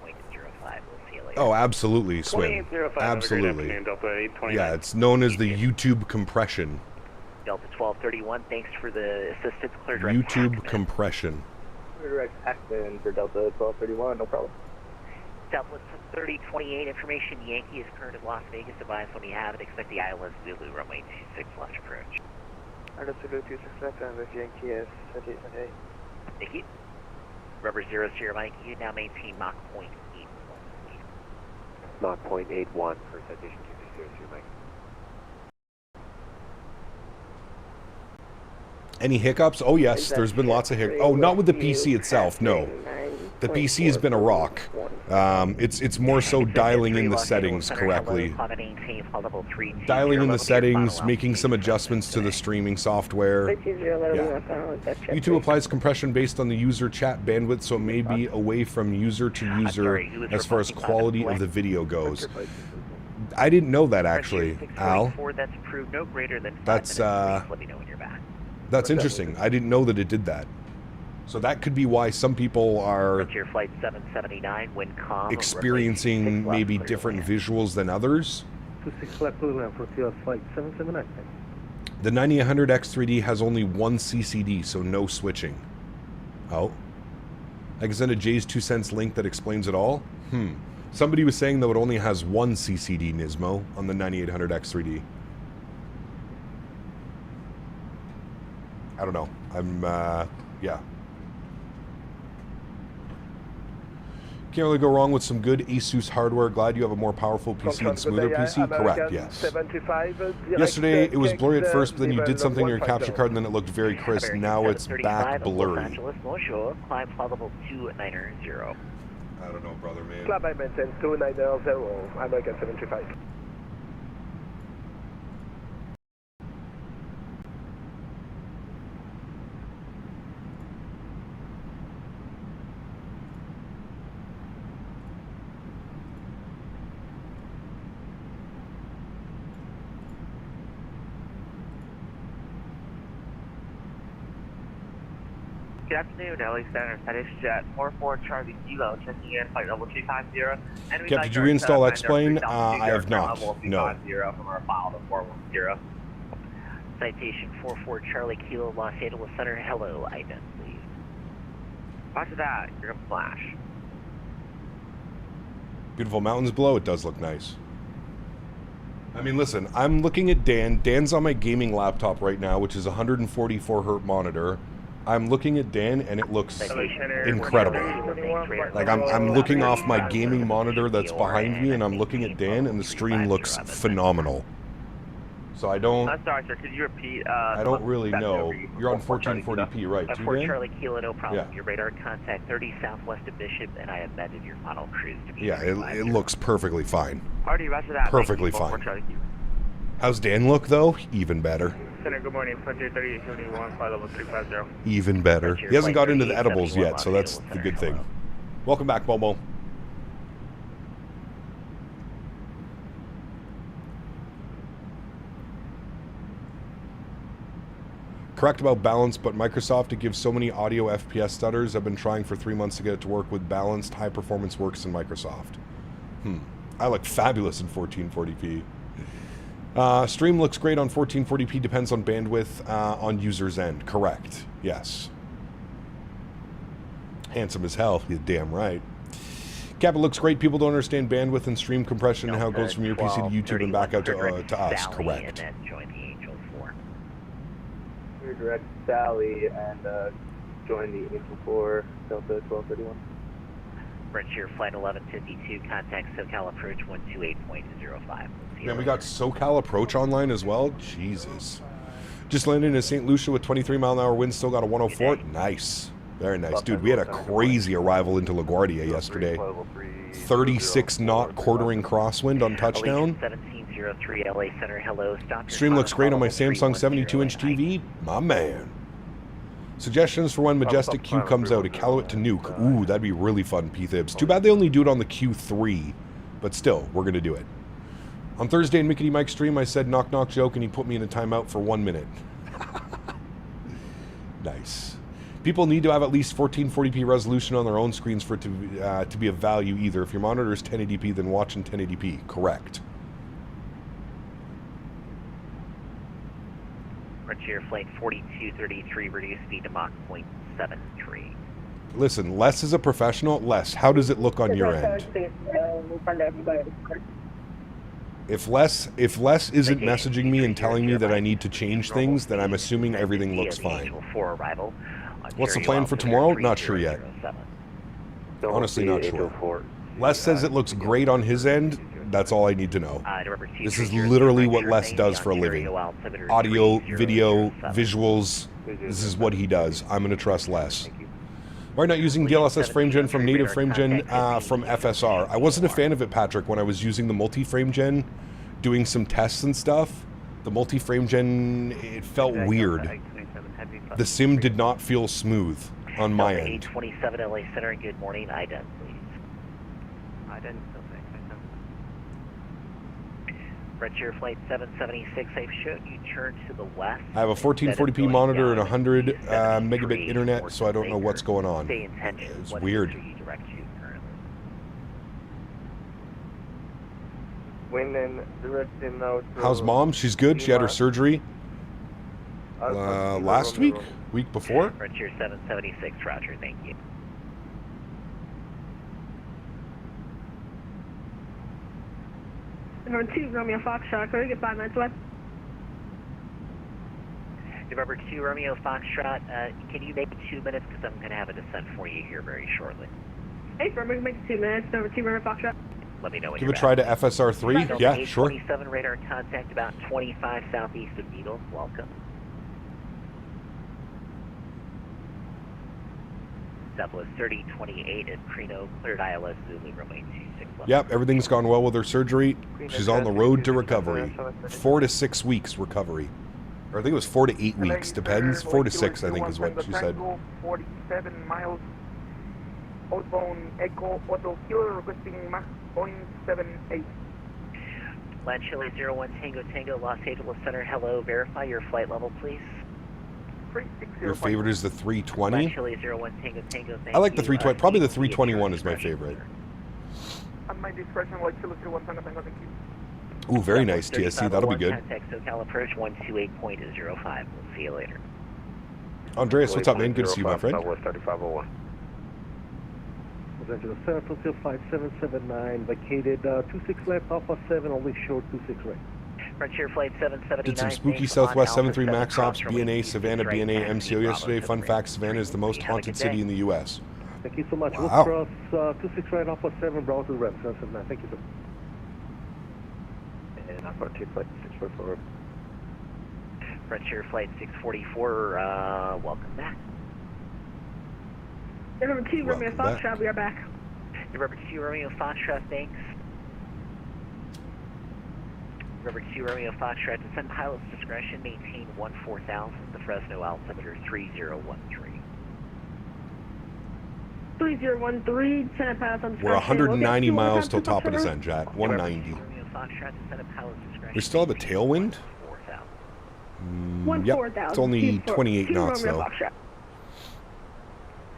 We'll see you later. Oh, absolutely, Swim. Absolutely. Yeah, it's known as the YouTube compression. Delta 1231, thanks for the assistance. Clear direct YouTube compression. Clear direct Hackman for Delta 1231, no problem. Southwest 3028, information Yankee is current at Las Vegas. Advise when you have it. Expect the ILS Zulu, runway 26 left approach. Understood, 26 left, and with Yankee is 38. Thank you. Rubber 0 Sierra Mike, you now maintain Mach .81. Mach .81 for citation 260 Sierra Mike. Any hiccups? Oh yes, there's been lots of hiccups. Oh, not with the PC itself, no. The PC has been a rock. It's more so dialing in the settings correctly. Dialing in the settings, making some adjustments to the streaming software. Yeah. YouTube applies compression based on the user chat bandwidth, so it may be away from user to user as far as quality of the video goes. I didn't know that actually, Al. That's interesting. I didn't know that it did that. So that could be why some people are Flight 779, wind calm, experiencing maybe different visuals than others. 26 left Flight 779. The 9800 X3D has only one CCD, so no switching. Oh. I can send a Jay's 2 cents link that explains it all? Somebody was saying though it only has one CCD, Nismo, on the 9800 X3D. I don't know. Yeah. Can't really go wrong with some good ASUS hardware. Glad you have a more powerful PC and smoother PC. Correct, yes. Yesterday, it was blurry at first, but then you did something on your capture card, and then it looked very crisp. Now it's back blurry. Climb flight level 290. I don't know, brother, man. Flight by maintain 290, American 75. Good afternoon, LA Center. Status Jet 44 Charlie Kilo, checking in flight level 250. And Cap, did you reinstall X-Plane? I have not. No. From our file to 410. Citation 44 Charlie Kilo, Los Angeles Center. Hello, ident, please. After that, you're going to flash. Beautiful mountains below. It does look nice. I mean, listen, I'm looking at Dan. Dan's on my gaming laptop right now, which is a 144 hertz monitor. I'm looking at Dan, and it looks incredible. Like, I'm looking off my gaming monitor that's behind me, and I'm looking at Dan, and the stream looks phenomenal. So I don't... I'm sorry, sir. Could you repeat? I don't really know. You're on 1440p, right? Too, Dan? Charlie Kilo, no problem. Yeah. Your radar contact 30 southwest of Bishop, and I amended your final cruise to be... Yeah, it looks perfectly fine. Already, rest of that. Perfectly fine. How's Dan look, though? Even better. Center, good morning. Frontier 3871, flight level 350. Even better. He hasn't got into the edibles yet, so that's the good thing. Welcome back, Momo. Correct about balance, but Microsoft, it gives so many audio FPS stutters. I've been trying for 3 months to get it to work with balanced. High performance works in Microsoft. I look fabulous in 1440p. Stream looks great on 1440p, depends on bandwidth on user's end. Correct. Yes. Handsome as hell. You're damn right. Cap, it looks great. People don't understand bandwidth and stream compression and how it goes from your PC to YouTube and back out to us. Correct. Direct Sally and join the Angel 4 Delta 1231. Frontier Flight 1152, contact SoCal approach 128.05. Man, we got SoCal approach online as well? Jesus. Just landed in St. Lucia with 23 mile an hour winds, still got a 104. Nice. Very nice. Dude, we had a crazy arrival into LaGuardia yesterday. 36 knot quartering crosswind on touchdown. 1703 LA Center, hello. Stop. Stream looks great on my Samsung 72-inch TV. My man. Suggestions for when Majestic Q comes out. Iqaluit to nuke. Ooh, that'd be really fun, P-Thibs. Too bad they only do it on the Q3. But still, we're going to do it. On Thursday in Mickey Mike stream, I said knock knock joke, and he put me in a timeout for 1 minute. Nice. People need to have at least 1440p resolution on their own screens for it to be of value either. If your monitor is 1080p, then watch in 1080p. Correct. Frontier Flight 4233, reduce speed to Mach 0.73. Listen, Les is a professional. Les, how does it look on your end? If Les isn't messaging me and telling me that I need to change things, then I'm assuming everything looks fine. What's the plan for tomorrow? Not sure yet. Honestly, not sure. Les says it looks great on his end. That's all I need to know. This is literally what Les does for a living. Audio, video, visuals. This is what he does. I'm going to trust Les. Why not using DLSS FrameGen from native FrameGen from FSR? I wasn't a fan of it, Patrick, when I was using the multi-FrameGen, doing some tests and stuff. The multi-FrameGen, it felt weird. The sim did not feel smooth on my end. 27 LA Center, good morning. IDENT, please. IDENT, Frontier Flight 776, I've shown you turn to the west. I have a 1440p monitor and 100 megabit internet, so I don't know what's going on. It's weird. How's mom? She's good. She had her surgery last week? Week before? Frontier 776, Roger, thank you. November 2, Romeo Foxtrot, can we get 5 minutes away? November 2, Romeo Foxtrot, can you make 2 minutes? Because I'm going to have a descent for you here very shortly. Hey, firm, we can make 2 minutes. November 2, Romeo Foxtrot. Let me know when Give a try to FSR3. Yeah, sure. 27 radar contact about 25 southeast of Beetle. Welcome. Southwest 3028 at Prino, cleared ILS Zulu, Romeo 261. Yep, everything's gone well with her surgery. She's on the road to recovery. 4 to 6 weeks recovery. Or I think it was 4 to 8 weeks, depends. 4 to 6, I think is what she said. 47 miles, outbound Echo Auto Killer, requesting Mach 0.78. Land Chile 01 Tango Tango, Los Angeles Center, hello, verify your flight level, please. Your favorite is the 320? Chile 01 Tango Tango. I like the 320. Probably the 321 is my favorite. On my discretion, like Chile 01 Tango Tango, thank you. Ooh, very nice, TSC. That'll be good. Contact SoCal approach 128.05. We'll see you later. Andreas, what's up, man? Good to see you, my friend. Southwest 3501. Los Angeles San Francisco 5779, vacated 26 left, Alpha 7, only short 26 right. Frontier Flight 779. Did some spooky Southwest 73 Max Ops, BNA, Savannah, BNA, MCO yesterday. Fun fact, Savannah is the most haunted city in the U.S. Thank you so much. Wow. We'll cross 26 right, Alpha 7, Bravo to the rep, 779. Thank you, sir. And Alpha 2 Flight 644. Frontier Flight 644, welcome back. November 2, Romeo Foxtrot, we are back. November 2, Romeo Foxtrot, thanks. November 2, Romeo Foxtrot, descend pilot's discretion, maintain 14,000, the Fresno altimeter 3013. 3013, descend pilot's on discretion. We're 190 miles till top of descent, Jack. 190. Romeo Foxtrot, descend pilot's discretion. We still have a tailwind? Yep, it's only 28 knots though.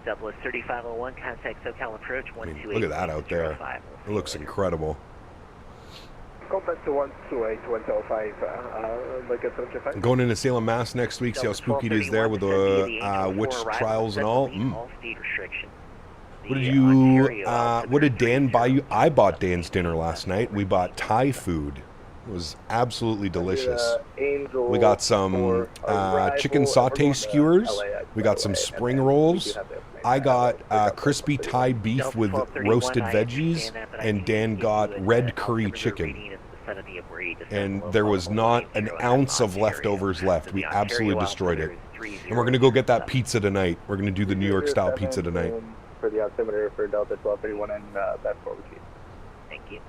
Southwest 3501, contact SoCal approach 128. Look at that out there. It looks incredible. Contact to 128, 105, like at 75. I'm going into Salem, Mass next week, see how spooky it is there with the witch trials and all. What did you, what did Dan buy you? I bought Dan's dinner last night. We bought Thai food. It was absolutely delicious. We got some chicken saute skewers. We got some spring rolls. I got crispy Thai beef with roasted veggies, and Dan got red curry chicken. And there was not an ounce of leftovers left. We absolutely destroyed it. And we're going to go get that pizza tonight. We're going to do the New York style pizza tonight. For the altimeter for Delta 1231 and that forward key. Thank you.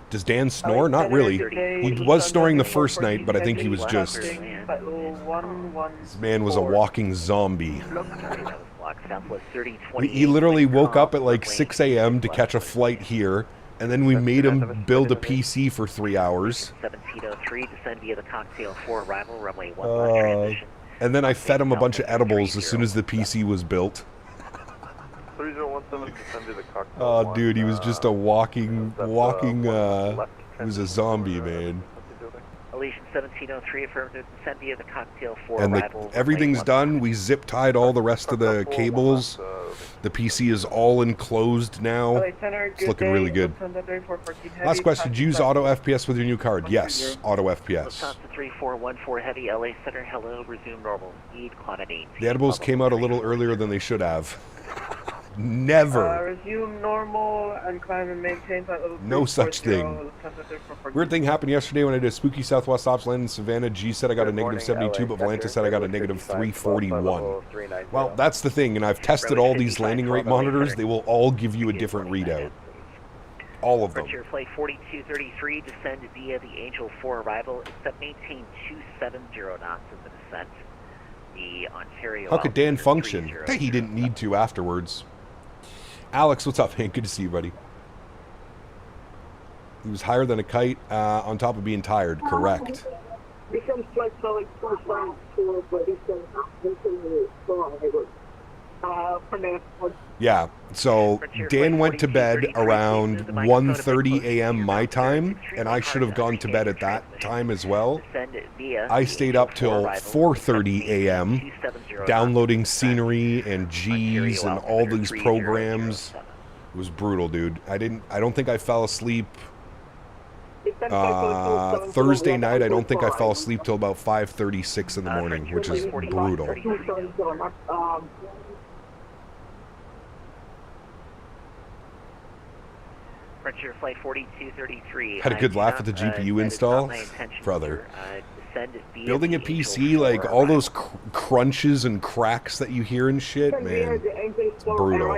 Does Dan snore? Not really. He was snoring the first night, but I think he was just... This man was a walking zombie. He literally woke up at like 6 a.m. to catch a flight here, and then we made him build a PC for 3 hours. 1703, descend via the cocktail 4 arrival, runway 1 transition. And then I fed him a bunch of edibles as soon as the PC was built. 3017, descend via the cocktail. Oh, dude, he was just a walking, he was a zombie, man. Elation 1703, affirmative, descend via the cocktail 4 And arrival. everything's done. We zip-tied all the rest of the cables. The PC is all enclosed now. It's looking really good. Last question, did you use auto FPS with your new card? Yes, auto FPS. Lufthansa 3414 Heavy, LA Center, hello, resume normal speed, climate 18. The edibles came out a little earlier than they should have. Never. Resume normal and climb and maintain. No such thing. Weird thing happened yesterday when I did a spooky Southwest Ops land in Savannah. G said I got a negative 72, but Volanta said I got a negative 341. Well, that's the thing, and I've tested all these landing rate monitors. They will all give you a different readout. All of them. Frontier Flight 4233, descend via the Angel 4 arrival, except maintain 270 knots of the descent. The Ontario. How could Dan function? He didn't need to afterwards. Alex, what's up, man? Good to see you, buddy. He was higher than a kite on top of being tired. Correct. Becomes flight solid 454, but he's Yeah, so Dan went to bed around 1:30 a.m. my time, and I should have gone to bed at that time as well. I stayed up till 4:30 a.m. downloading scenery and G's and all these programs. It was brutal, dude. I don't think I fell asleep Thursday night. I don't think I fell asleep till about 5:36 in the morning, which is brutal. Frontier Flight 4233. Had a good laugh at the GPU install, brother. Building a PC, like all those crunches and cracks that you hear and shit, man, it's brutal.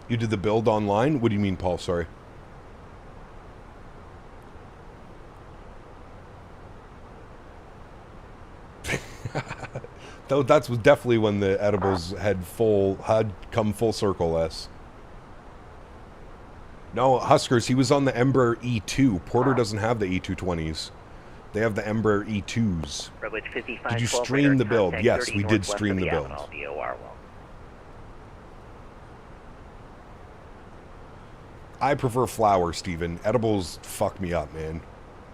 You did the build online? What do you mean, Paul? Sorry. That was definitely when the edibles had come full circle. No, Huskers, he was on the Embraer E2. Porter doesn't have the E220s. They have the Embraer E2s. Did you stream the build? Yes, we did stream the build. I prefer flour, Steven. Edibles fuck me up, man.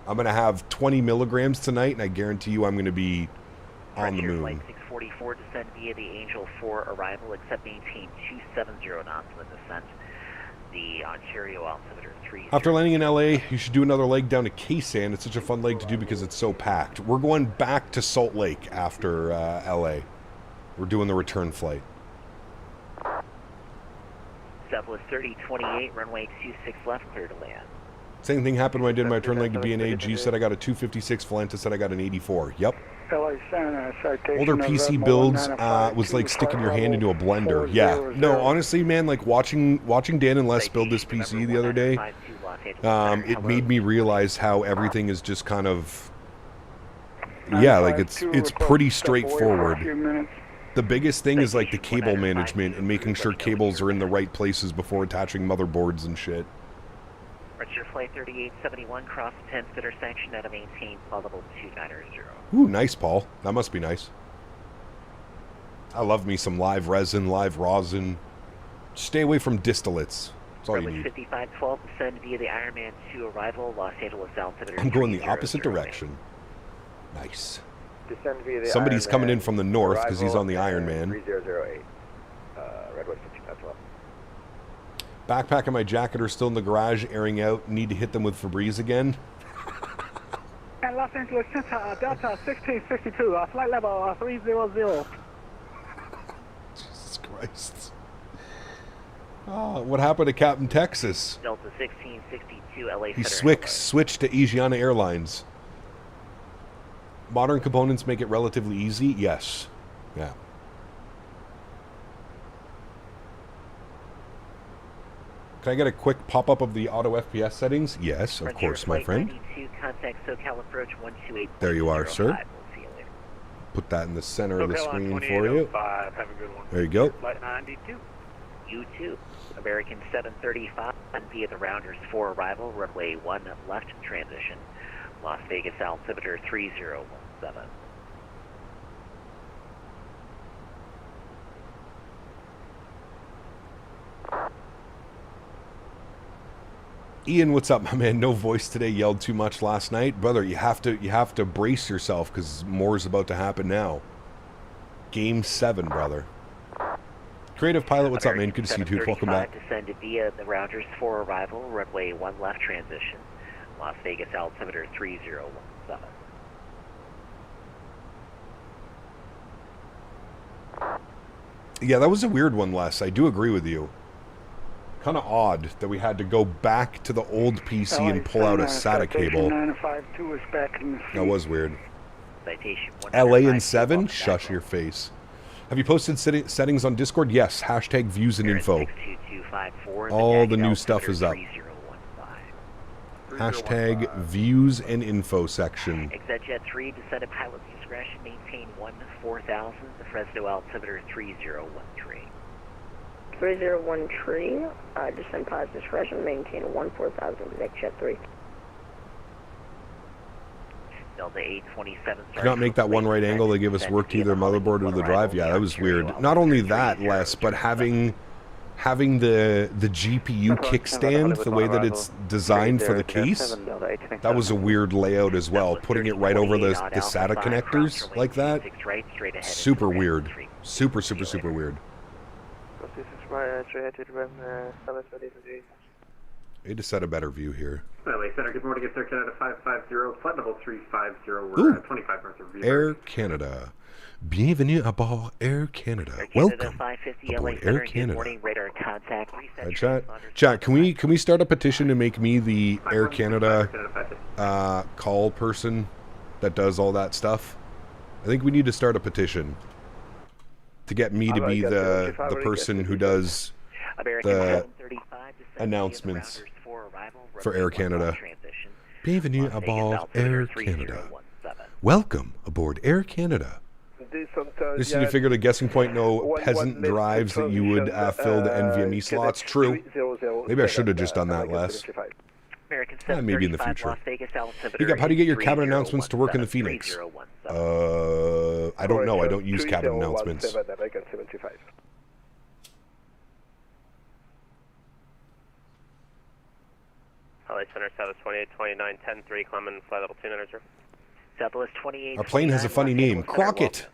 I'm going to have 20 milligrams tonight, and I guarantee you I'm going to be on the moon. Flight 644, descend via the Angel 4 arrival, except maintain 270 knots in the descent. The Ontario altimeter 3. After landing in LA, you should do another leg down to Kaysan. It's such a fun leg to do because it's so packed. We're going back to Salt Lake after LA. We're doing the return flight. Southwest 3028, runway 26 left, clear to land. Same thing happened when I did my return leg to B&A. G said I got a 256, Valenta said I got an 84. Yep. Older PC builds was like sticking your hand into a blender. Yeah. No, honestly, man, like watching Dan and Les build this PC the other day, it made me realize how everything is just kind of, yeah, like it's pretty straightforward. The biggest thing is like the cable management and making sure cables are in the right places before attaching motherboards and shit. Roger, flight 3871, cross 10th intersection at a maintain level 290. Ooh, nice, Paul. That must be nice. I love me some live resin, live rosin. Stay away from distillates. That's all you need. 5512, descend via the Ironman 2 arrival, Los Angeles altimeter. I'm going the opposite direction. Nice. Descend via the Somebody's Ironman coming in from the north because he's on the Ironman. 3008. Redwood 5512. Backpack and my jacket are still in the garage, airing out. Need to hit them with Febreze again. And Los Angeles Center, Delta 1662, flight level 300. Jesus Christ. Oh, what happened to Captain Texas? Delta 1662, LA He Center. switched to Asiana Airlines. Modern components make it relatively easy? Yes. Yeah. Can I get a quick pop-up of the auto FPS settings? Yes, of course, my friend. 92, contact SoCal approach 128. There you are, sir. Put that in the center of the screen for you. Have a good one. There you go. Flight 92. U2, American 735, via the Rounders 4 arrival, runway 1 left transition. Las Vegas altimeter 3017. Ian, what's up, my man? No voice today. Yelled too much last night, brother. You have to brace yourself because more is about to happen now. Game 7, brother. Creative Pilot, what's up, man? Good to see you, dude. Welcome back. Descended via the Rounders 4 arrival, runway 1 left transition. Las Vegas altimeter 3017. Yeah, that was a weird one, Les. I do agree with you. Kind of odd that we had to go back to the old PC and pull out a SATA cable. That was weird. LA in 7? Shush your face. Have you posted settings on Discord? Yes. Hashtag views and info. All the new stuff is up. Hashtag views and info section. ExeJet 3, descend at pilot's discretion, maintain 14000, the Fresno altimeter 3013. 301 descend pilot's discretion, maintain 14000, ExeJet 3. Delta 827. Could not make that one right angle. They give us work to either motherboard or the drive. Yeah, that was weird. Not only that, Les, but having the GPU kickstand, the way that it's designed for the case, that was a weird layout as well. Putting it right over the SATA connectors like that, super weird. Super weird. I need to set a better view here. LA Center, good morning. It's Air Canada 550, flight level 350. We're at 25 minutes of view. Air Canada. Bienvenue à bord Air Canada. Welcome aboard Air Canada. Chat, can we start a petition to make me the Air Canada call person that does all that stuff? I think we need to start a petition to get me to be the person who does the announcements for Air Canada. Bienvenue à bord Air Canada. Welcome aboard Air Canada. Just need to figure the guessing point, no peasant drives that you would fill the NVMe slots. True. Maybe I should have just done that less. American Maybe in the future. Las Vegas, How do you get your cabin announcements to work in the Phoenix? I don't know. I don't use cabin announcements. LA Center, Southwest 2829, 10-3, Clement, flight level 290, sir. Southwest 28. Our plane has a funny name, Crockett.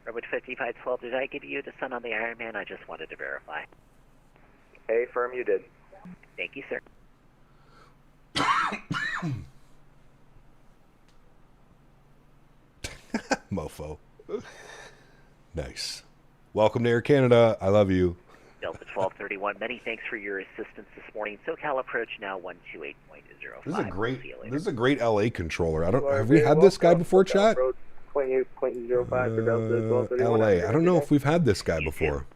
Robert 5512, did I give you the sun on the Ironman? I just wanted to verify. A firm, you did. Thank you, sir. Mofo. Nice. Welcome to Air Canada. I love you. Delta 1231, many thanks for your assistance this morning. SoCal approach now 128.05. This is a great LA controller. Have we had this guy before, chat? 28.05 for Delta LA. I don't know if we've had this guy before.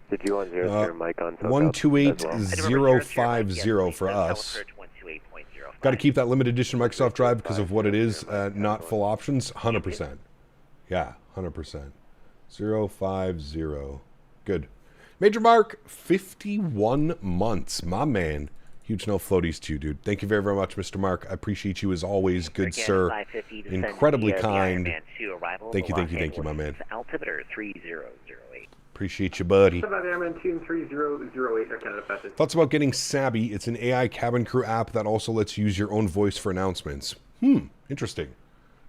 Did you want your mic on? 128050 for us. Got to keep that limited edition Microsoft Drive because of what it is, not full options. 100%. Yeah, 100%. 050. Good. Major Mark, 51 months. My man. Huge no floaties to you, dude. Thank you very, very much, Mr. Mark. I appreciate you as always. Good, sir. Incredibly kind. Thank you, my man. Altimeter 3008. Appreciate you, buddy. About Airman 2 3008, Air Canada Faten. Thoughts about getting Sabby? It's an AI cabin crew app that also lets you use your own voice for announcements. Interesting.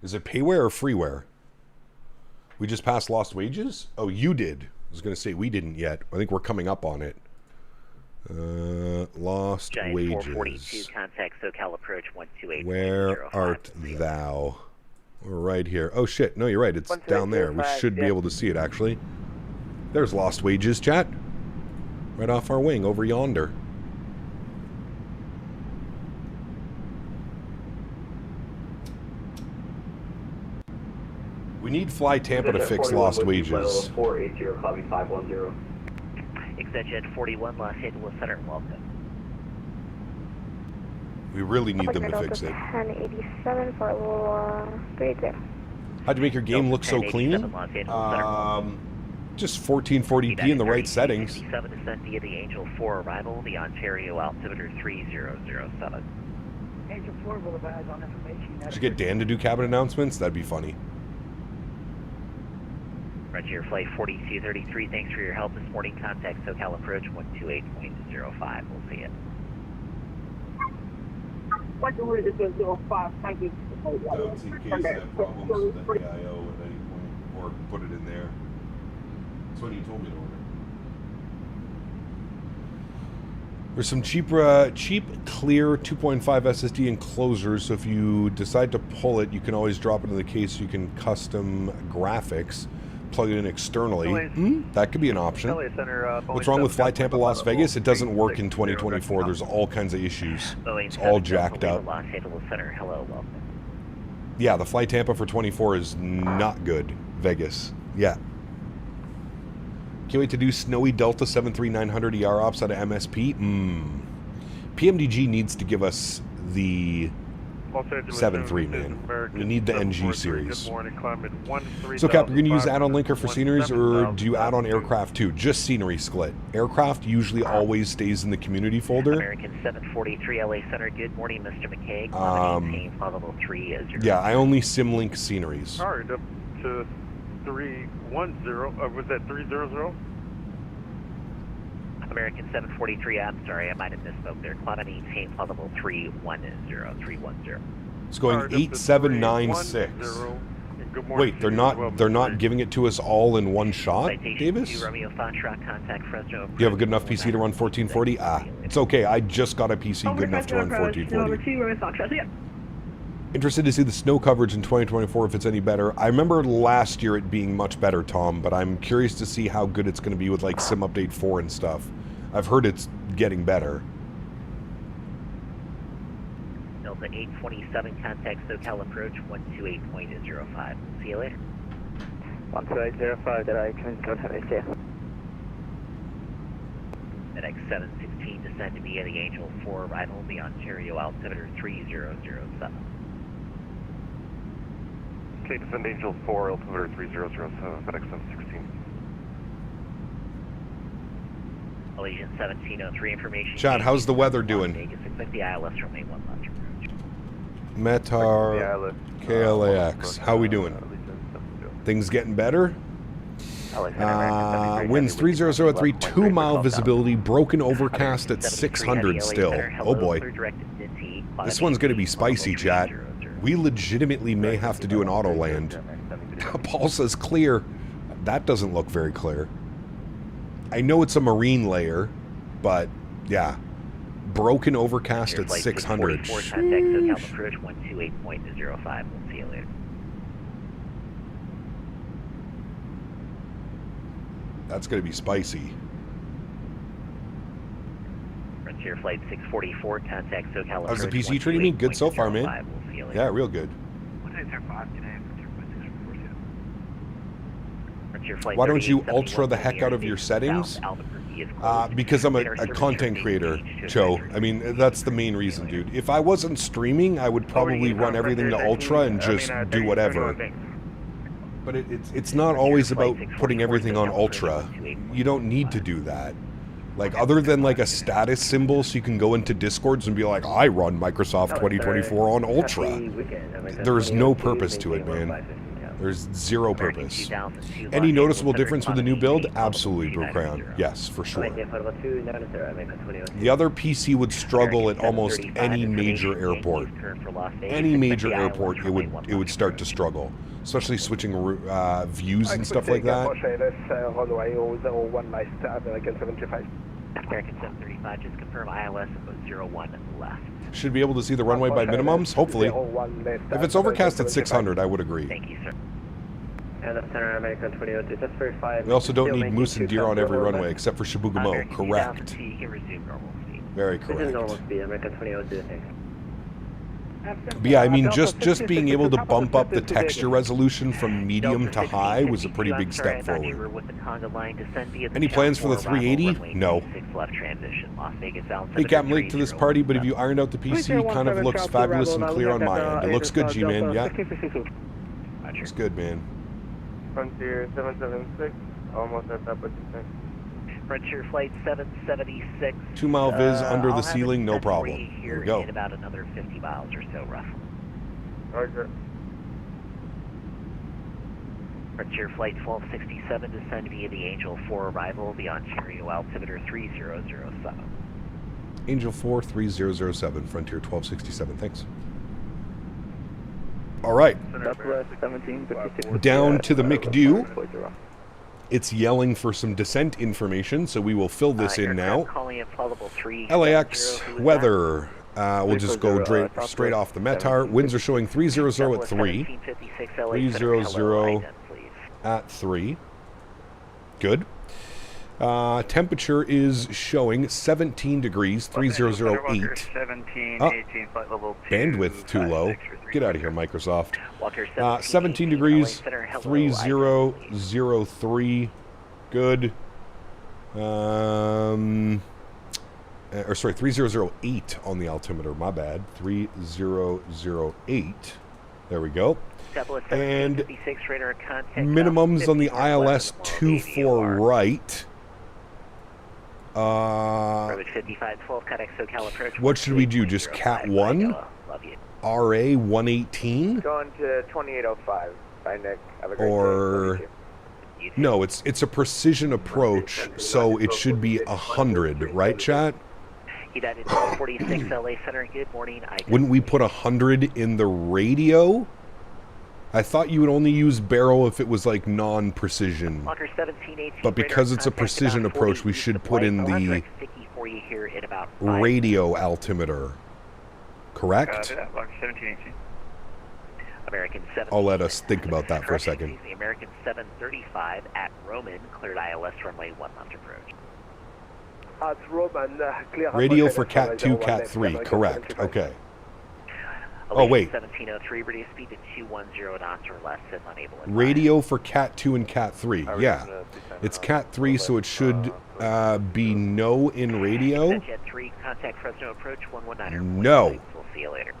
Is it payware or freeware? We just passed Lost Wages? Oh, you did. I was going to say we didn't yet. I think we're coming up on it. Lost Wages. Contact SoCal approach 128. Where art thou? We're right here. Oh shit! No, you're right. It's down there. We should be able to see it actually. There's Lost Wages, chat. Right off our wing, over yonder. We need Fly Tampa to fix Lost Wages. 480, copy 510. Extension 41, Los Angeles Center, welcome. We really need them to fix it. 1087 for a little grade there. How'd you make your game look so clean? Just 1440p in the right settings. 57 descent via the Angel 4 arrival, the Ontario altimeter 3007. Angel 4 will advise on information. Should get Dan to do cabin announcements? That'd be funny. Roger, flight 4233, thanks for your help this morning. Contact SoCal approach 128.05. We'll see it. 128.05, thank you. Notes in case you have problems with the AIO at any point, or put it in there. That's what he told me to order. There's some cheap, clear 2.5 SSD enclosures, so if you decide to pull it, you can always drop it into the case so you can custom graphics. Plug it in externally. That could be an option. What's wrong with Fly Tampa Las Vegas? It doesn't work in 2024. There's all kinds of issues. It's all jacked up. Yeah, the Fly Tampa for 24 is not good. Vegas. Yeah. Can't wait to do snowy Delta 73900 ER ops out of MSP. PMDG needs to give us the 7.3, man. We need the NG series. So, Cap, you're going to use add-on linker for sceneries, or do you add on aircraft too? Just scenery split. Aircraft usually always stays in the community folder. American 743 LA Center. Good morning, Mr. McKay. Level 3 is your. Yeah, I only simlink sceneries. Sorry, up to 310. Was that 300? American 743, I'm sorry, I might have misspoke there. Climate maintain level 310. It's going 8796. Wait, they're not giving it to us all in one shot, Davis? Do you have a good enough PC to run 1440? It's okay. I just got a PC good enough to run 1440. Interested to see the snow coverage in 2024 if it's any better. I remember last year it being much better, Tom, but I'm curious to see how good it's going to be with like Sim Update 4 and stuff. I've heard it's getting better. Delta 827, contact SoCal approach 128.05. See you later. 128.05, that I can go ahead and see. FedEx 716, descend via the Angel 4 arrival, the Ontario altimeter 3007. Okay, descend Angel 4, altimeter 3007, FedEx 716. Malaysian 1703 information. Chad, how's the weather doing? Vegas, expect the ILS runway 1 left approach. Metar KLAX. How we doing? Things getting better? Winds 300 at 3, 2 mile visibility, broken overcast at 600 still. Oh boy. This one's going to be spicy, chat. We legitimately may have to do an auto land. Paul says clear. That doesn't look very clear. I know it's a marine layer, but yeah. Broken overcast at 600. Contact SoCal approach 128.05. We'll see you later. That's going to be spicy. Frontier Flight 644, contact SoCal approach. How's the PC treating me? Good so far, man. We'll see you later. Yeah, real good. Why don't you ultra the heck out of your settings? Because I'm a content creator, Cho. I mean, that's the main reason, dude. If I wasn't streaming, I would probably run everything to ultra and just do whatever. But it's not always about putting everything on ultra. You don't need to do that. Like, other than like a status symbol so you can go into Discords and be like, I run Microsoft 2024 on ultra. There's no purpose to it, man. There's zero purpose. Any noticeable difference with the new build? Absolutely, Blue Crown. Yes, for sure. The other PC would struggle at almost any major airport. Any major airport, it would start to struggle. Especially switching views and stuff like that. American 735, just confirm ILS and put 01 left. Should be able to see the runway by minimums, hopefully. If it's overcast at 600, I would agree. Thank you, sir. We also don't need moose and deer on every runway, except for Shibugamo. Correct. Very correct. But yeah, I mean, just being able to bump up the texture resolution from medium to high was a pretty big step forward. Any plans for the 380? No. Hey, Captain, late to this party, but if you ironed out the PC, it kind of looks fabulous and clear on my end. It looks good, G-Man, yeah. Looks good, man. Frontier 776, almost at that, but you think? Frontier Flight 776. 2 mile viz under the ceiling, no problem. Here we go. In about another 50 miles or so, roughly. Roger. Frontier Flight 1267, descend via the Angel 4 arrival, the Ontario altimeter 3007. Angel 4 3007, Frontier 1267, thanks. All right. Down to the McDo. It's yelling for some descent information, so we will fill this in now. LAX weather. We'll just go straight off the METAR. Winds are showing 300 at 3. 300 at 3. Good. Temperature is showing 17 degrees, 3008. Bandwidth too low. Get out of here, Microsoft. 17 degrees, 3003. Good. Or sorry, 3008 on the altimeter. My bad. 3008. There we go. And minimums on the ILS 24 right. What should we do? Just Cat 1? RA 118? Going to 2805 by Nick. Or no, it's a precision approach, so it should be 100, right, chat? Wouldn't we put 100 in the radio? I thought you would only use barrel if it was like non-precision. But because it's a precision approach, we should put in the radio altimeter. Correct? I'll let us think about that for a second. The American 735 at Roman cleared ILS runway 1 left approach. At Roman, clear radio for Cat 2, Cat 3. Correct. Okay. Oh, wait. 1703, radio speed to 210 knots or less if unable. Radio for Cat 2 and Cat 3. Yeah. It's Cat 3, so it should be no in radio. Jet 3, contact Fresno approach 119. No. We'll see you later.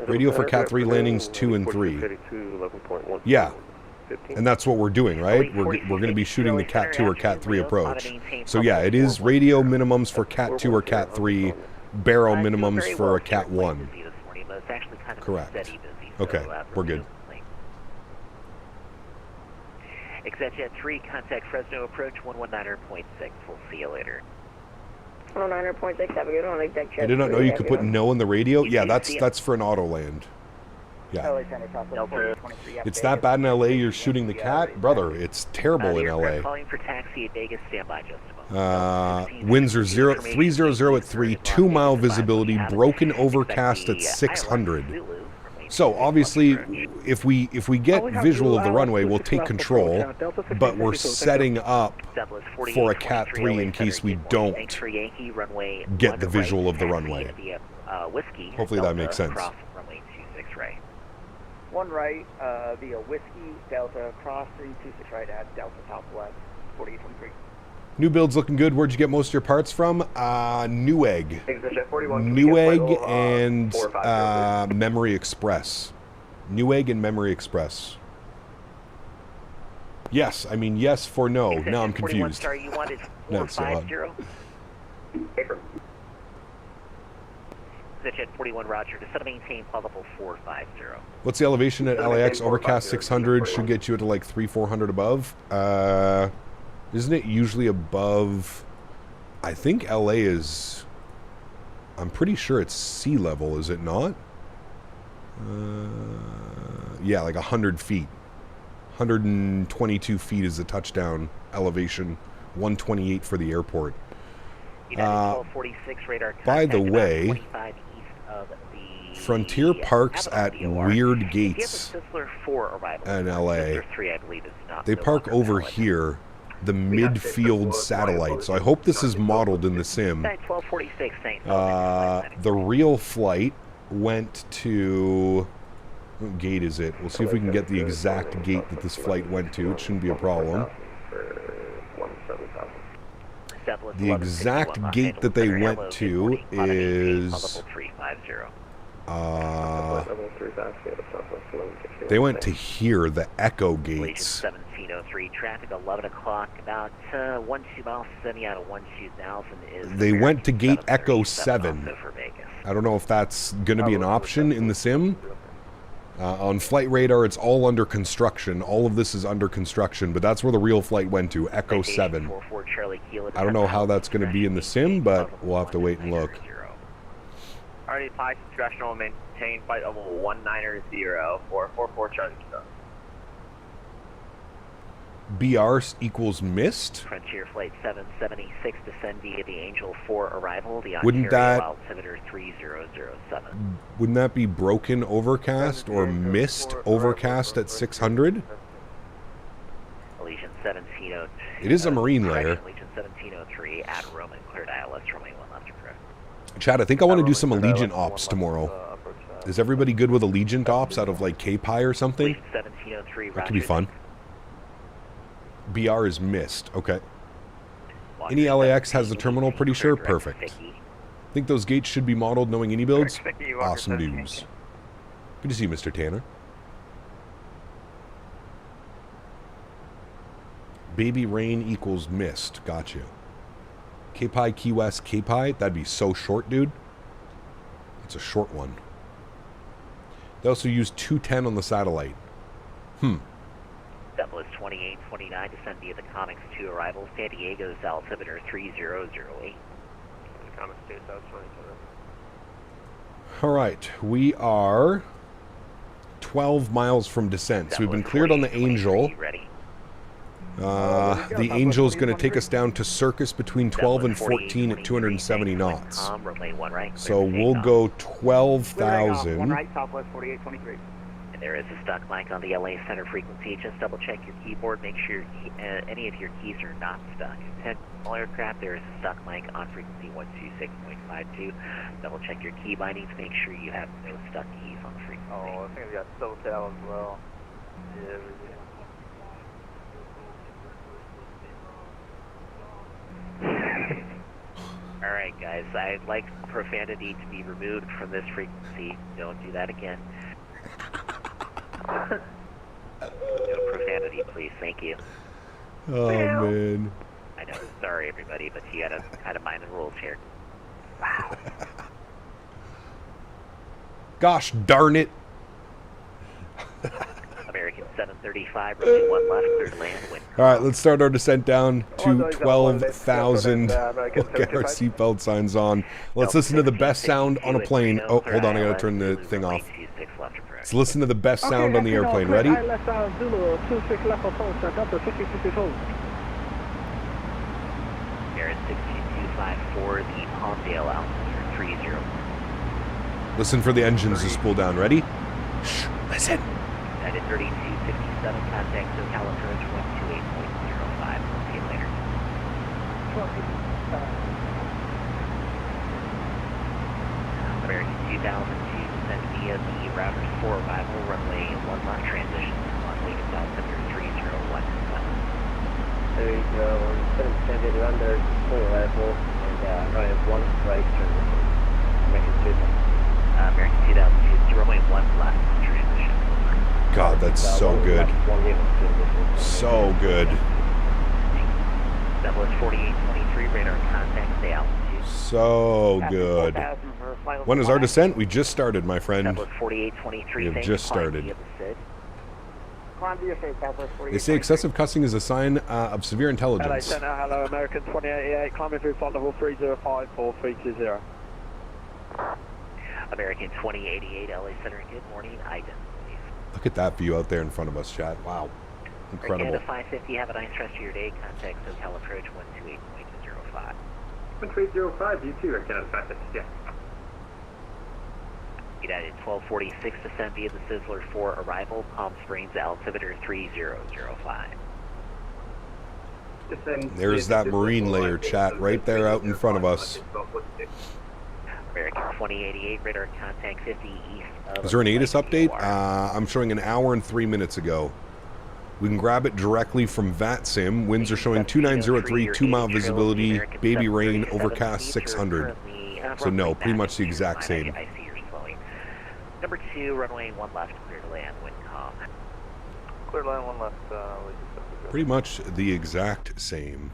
Radio for Cat 3 landings 2 and 3. Yeah. And that's what we're doing, right? We're going to be shooting the Cat 2 or Cat 3 approach. So yeah, it is radio minimums for Cat 2 or Cat 3, barrel minimums for a Cat 1. Correct. Okay, we're good. Executive 3, contact Fresno approach 119.6. We'll see you later. 119.6, have a good one. Exec I did not know you could put no in the radio. Yeah, that's for an auto land. Yeah. It's that bad in LA you're shooting the Cat? Brother, it's terrible in LA. Calling for taxi at Vegas, standby just a moment. Winds are 300 at 3, 2 mile visibility, broken overcast at 600. So obviously, if we get visual of the runway, we'll take control, but we're setting up for a Cat 3 in case we don't get the visual of the runway. Hopefully that makes sense. 1 right, via Whiskey, Delta, cross 326 right at Delta Southwest, 4823. New build's looking good. Where'd you get most of your parts from? Newegg. Newegg and Memory Express. Newegg and Memory Express. Yes, I mean yes for no. Now I'm confused. Star, you wanted 450. Jet 41 Roger, to set a maintain flight level 450. What's the elevation at LAX? Overcast 600 should get you to like 300-400 above. Isn't it usually above? I think LA is. I'm pretty sure it's sea level, is it not? Yeah, like 100 feet. 122 feet is the touchdown elevation. 128 for the airport. By the way, Frontier parks at weird gates in LA. They park over here, the midfield satellite. So I hope this is modeled in the sim. The real flight went to... What gate is it? We'll see if we can get the exact gate that this flight went to. It shouldn't be a problem. The exact gate that they went to is... they went to here, the Echo gates. 1703, traffic 11 o'clock, about 12 miles, 70 out of 12,000 is... They went to gate Echo 7. I don't know if that's going to be an option in the sim. On flight radar, it's all under construction. All of this is under construction, but that's where the real flight went to, Echo 7. I don't know how that's going to be in the sim, but we'll have to wait and look. Already 5 congressional, maintain flight level 190 444 Charlie Kilo. BR equals missed? Frontier Flight 776, descend via the Angel 4 arrival, the Wouldn't that... altimeter 3007. Wouldn't that be broken overcast or missed overcast at 600? Allegiant 1702. It is a marine layer. Allegiant 1703 at Roman, cleared ILS, runway 1 left to correct. Chad, I think I want to do some Allegiant ops tomorrow. Is everybody good with Allegiant ops out of like K-Pi or something? That could be fun. BR is missed. Okay. Any LAX has the terminal, pretty sure? Perfect. Think those gates should be modeled knowing iniBuilds? Awesome dudes. Good to see you, Mr. Tanner. Baby rain equals mist. Got you. K-Pi, Key West, K-Pi? That'd be so short, dude. It's a short one. They also use 210 on the satellite. Double 2829, descend via the Comics 2 arrival, San Diego's altimeter 3008. Comics 2, South 27. Alright, we are 12 miles from descent. So we've been cleared on the Angel. The Angel's going to take us down to Circus between 12 and 14 at 270 knots. So we'll go 12,000. One right, Southwest 4823. And there is a stuck mic on the LA center frequency. Just double check your keyboard. Make sure any of your keys are not stuck. 10 small aircraft, there is a stuck mic on frequency 126.52. Double check your key bindings. Make sure you have no stuck keys on frequency. Oh, I think we got SoCal as well. Yeah, Alright guys, I'd like profanity to be removed from this frequency. Don't do that again. No profanity. please. Thank you. Oh, man. I know. Sorry, everybody, but you gotta mind the rules here. Wow. Gosh darn it. American 735, runway 1 left, clear to land, wind. All right, let's start our descent down to 12,000. We'll get our seatbelt signs on. Let's listen to the best sound on a plane. Oh, hold on, I gotta turn the thing off. Let's listen to the best sound on the airplane. Ready? Erin 16254, the Palmdale altitude 30. Listen for the engines to spool down. Ready? Shh, listen. United 3257, contact SoCal approach 128.05. See you later. American 2002, descend via the routers 4 arrival, runway 1 left transition, runway to altimeter 301. There you go, we're descended under 4 arrival, and runway 1 right transition. American 2002, runway 1 left transition. God, that's so good. So good. That was 4823, radar contact, stay altitude. So good. When is our descent? We just started, my friend. That was 4823. We have just started. They say excessive cussing is a sign of severe intelligence. Hello, American 2088, climbing through flight level 305, 4320. American 2088, LA Center, good morning, IDEN. Look at that view out there in front of us, chat. Wow. Incredible. Canada 550, have a nice rest of your day. Contact SoCal approach 128.05. 1305, you too, Canada 550, yeah. United 1246, descend via the Sizzler 4 arrival, Palm Springs, altimeter 3005. There's that marine layer, chat, right there out in front of us. American 2088, radar contact 50 east of... Is there an ATIS update? I'm showing an hour and 3 minutes ago. We can grab it directly from VATSIM. Winds are showing 2903, 2-mile visibility, baby rain, overcast 600. So no, pretty much the exact same. I see you're slowing. Number 2, runway 1 left, clear to land, wind calm. Clear line 1 left, pretty much the exact same.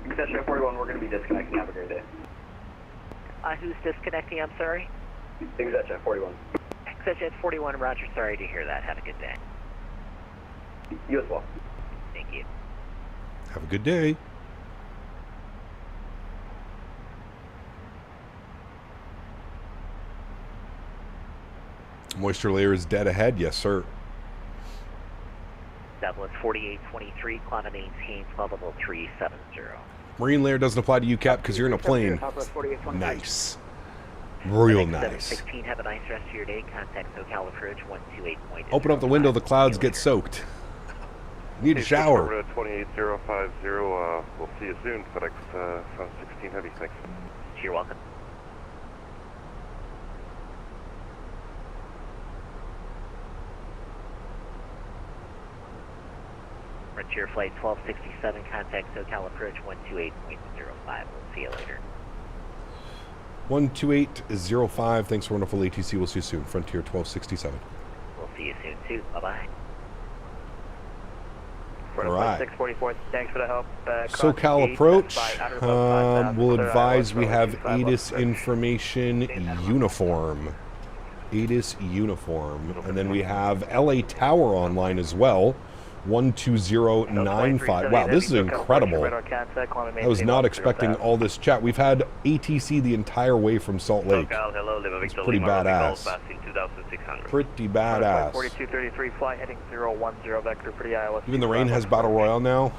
Extension 41, we're going to be disconnecting. Have a great day. Who's disconnecting? I'm sorry? Extension 41. Extension 41, roger. Sorry to hear that. Have a good day. You as well. Thank you. Have a good day. Moisture layer is dead ahead. Yes, sir. Douglas 4823, climb and maintain flight level 370. Marine layer doesn't apply to you, Cap, because you're in a plane. Nice. Real nice. 16, have a nice rest of your day. Contact SoCal approach 128. Open up the window, the clouds get soaked. Need a shower. 28050, we'll see you soon. FedEx 16 Heavy, thanks. You're welcome. Frontier Flight 1267, contact SoCal approach 128.05. We'll see you later. 128.05. Thanks for wonderful ATC. We'll see you soon. Frontier 1267. We'll see you soon too. Bye-bye. All right. 644, thanks for the help. SoCal approach. We'll advise we have ATIS information uniform. ATIS uniform. And then we have LA Tower online as well. 12095. Wow, this is incredible. I was not expecting all this chat. We've had ATC the entire way from Salt Lake. It's pretty badass. Pretty badass. 4233, fly heading 010 vector for the Iowa. Even the rain has Battle Royale now.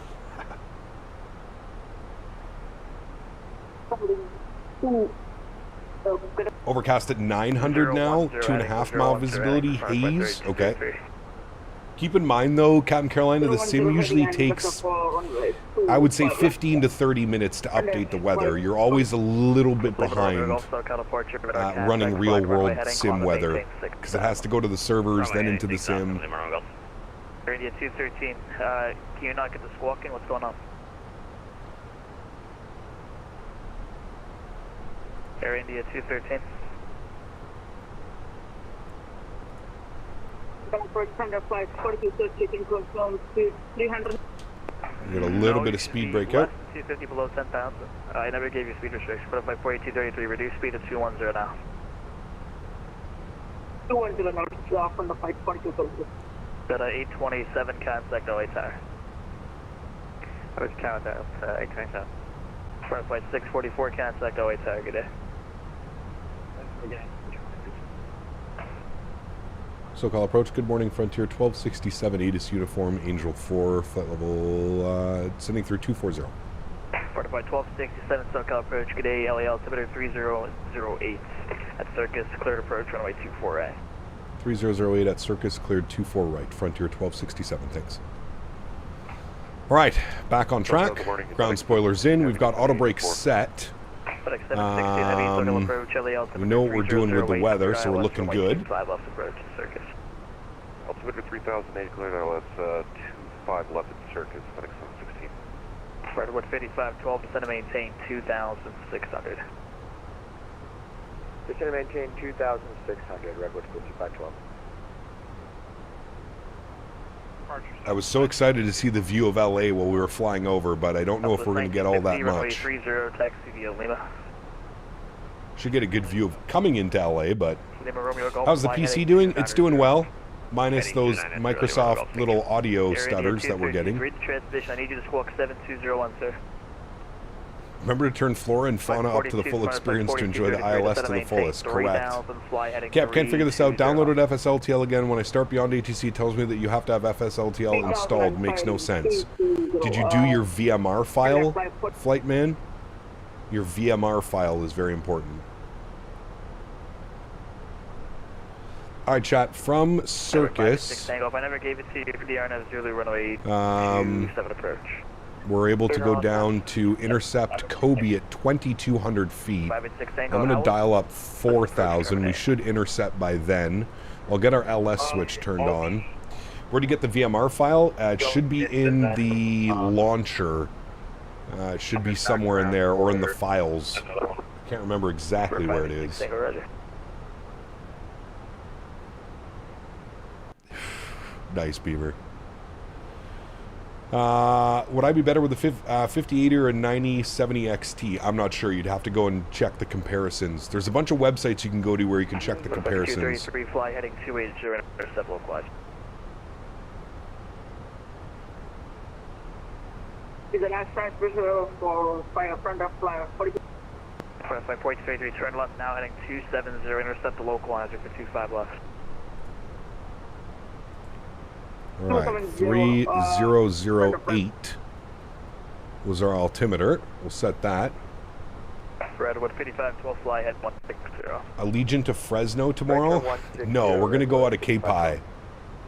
Overcast at 900 now. 2.5 mile visibility. Haze. Okay. Keep in mind, though, Captain Carolina, the sim usually takes, I would say, 15 to 30 minutes to update the weather. You're always a little bit behind running real-world sim weather, because it has to go to the servers, then into the sim. Air India 213, can you not get the squawking? What's going on? Air India 213. approach Thunder Flight 4230 confirmed speed 300. We got a little bit of speed breakout. 250 below 10,000. I never gave you speed restriction. Put up my 4233. Reduce speed to 210 now. 210 now. Thunder Flight 4230. Got a 827 contact LA tower. I was count that. 827. Front flight 644 contact LA tower. Good day. SoCal approach, good morning, Frontier 1267, ATIS uniform, Angel 4, flight level, sending through 240. Fortified 1267, SoCal approach, good day, LA altimeter 3008 at Circus, cleared approach, runway 24 right. 3008 at Circus, cleared 24 right, Frontier 1267, thanks. All right, back on track, ground spoilers in, we've got auto brakes set. We know what we're doing with the weather, so we're looking good. Altimeter 3008, cleared LS 25 left at Circus, FedEx 16. Redwood 5512, descend to maintain 2,600. Descend to maintain 2,600, Redwood 5512. I was so excited to see the view of LA while we were flying over, but I don't know if we're going to get all that much. Should get a good view of coming into LA, but how's the PC doing? It's doing well, minus those Microsoft little audio stutters that we're getting. Read the transmission. I need you to squawk 7201, sir. Remember to turn flora and fauna up to the full experience to enjoy the ILS to the fullest. Correct. Cap, can't figure this out. Downloaded FSLTL again. When I start beyond ATC, it tells me that you have to have FSLTL installed. Makes no sense. Did you do your VMR file, Flight Man? Your VMR file is very important. All right, chat. From Circus, I never gave it to you for the RNF Zulu runway 27 approach. We're able to go down to intercept Kobe at 2,200 feet. I'm going to dial up 4,000. We should intercept by then. I'll get our LS switch turned on. Where do you get the VMR file? It should be in the launcher. It should be somewhere in there or in the files. I can't remember exactly where it is. Nice, Beaver. Would I be better with the 58 or a 9070 XT? I'm not sure. You'd have to go and check the comparisons. There's a bunch of websites you can go to where you can check the comparisons. 233 fly heading 280 intercept localized. Is the last transmission for fire front of fly 40. Flight 4233, turn left now heading 270, intercept the localizer for 25 left. All right, 3008 was our altimeter. We'll set that. Redwood 5512 fly head 160. Allegiant to Fresno tomorrow? No, we're going to go out of Cape High.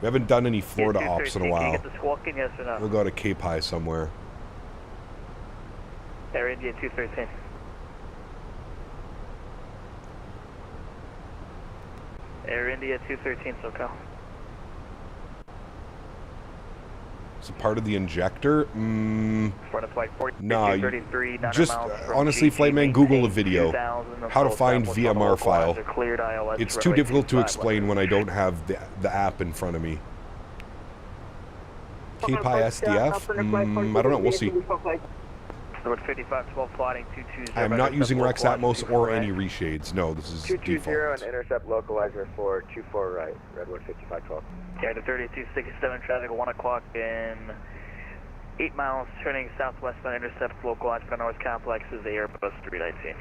We haven't done any Florida ops in a while. Can you get the squawking, yes or no? We'll go to Cape High somewhere. Air India 213. Air India 213, SoCal. Is it part of the injector? No, just honestly, Flightman, Google a video. How to find VMR file. It's too difficult to explain when I don't have the app in front of me. Cape High SDF? I don't know, we'll see. I'm not using Rex Atmos or any reshades. No, this is 220 and intercept localizer for 24 right, Redwood 5512. Yeah, the 3267 traffic, 1 o'clock in 8 miles, turning southwest on intercept localized for North Complex is the Airbus 319.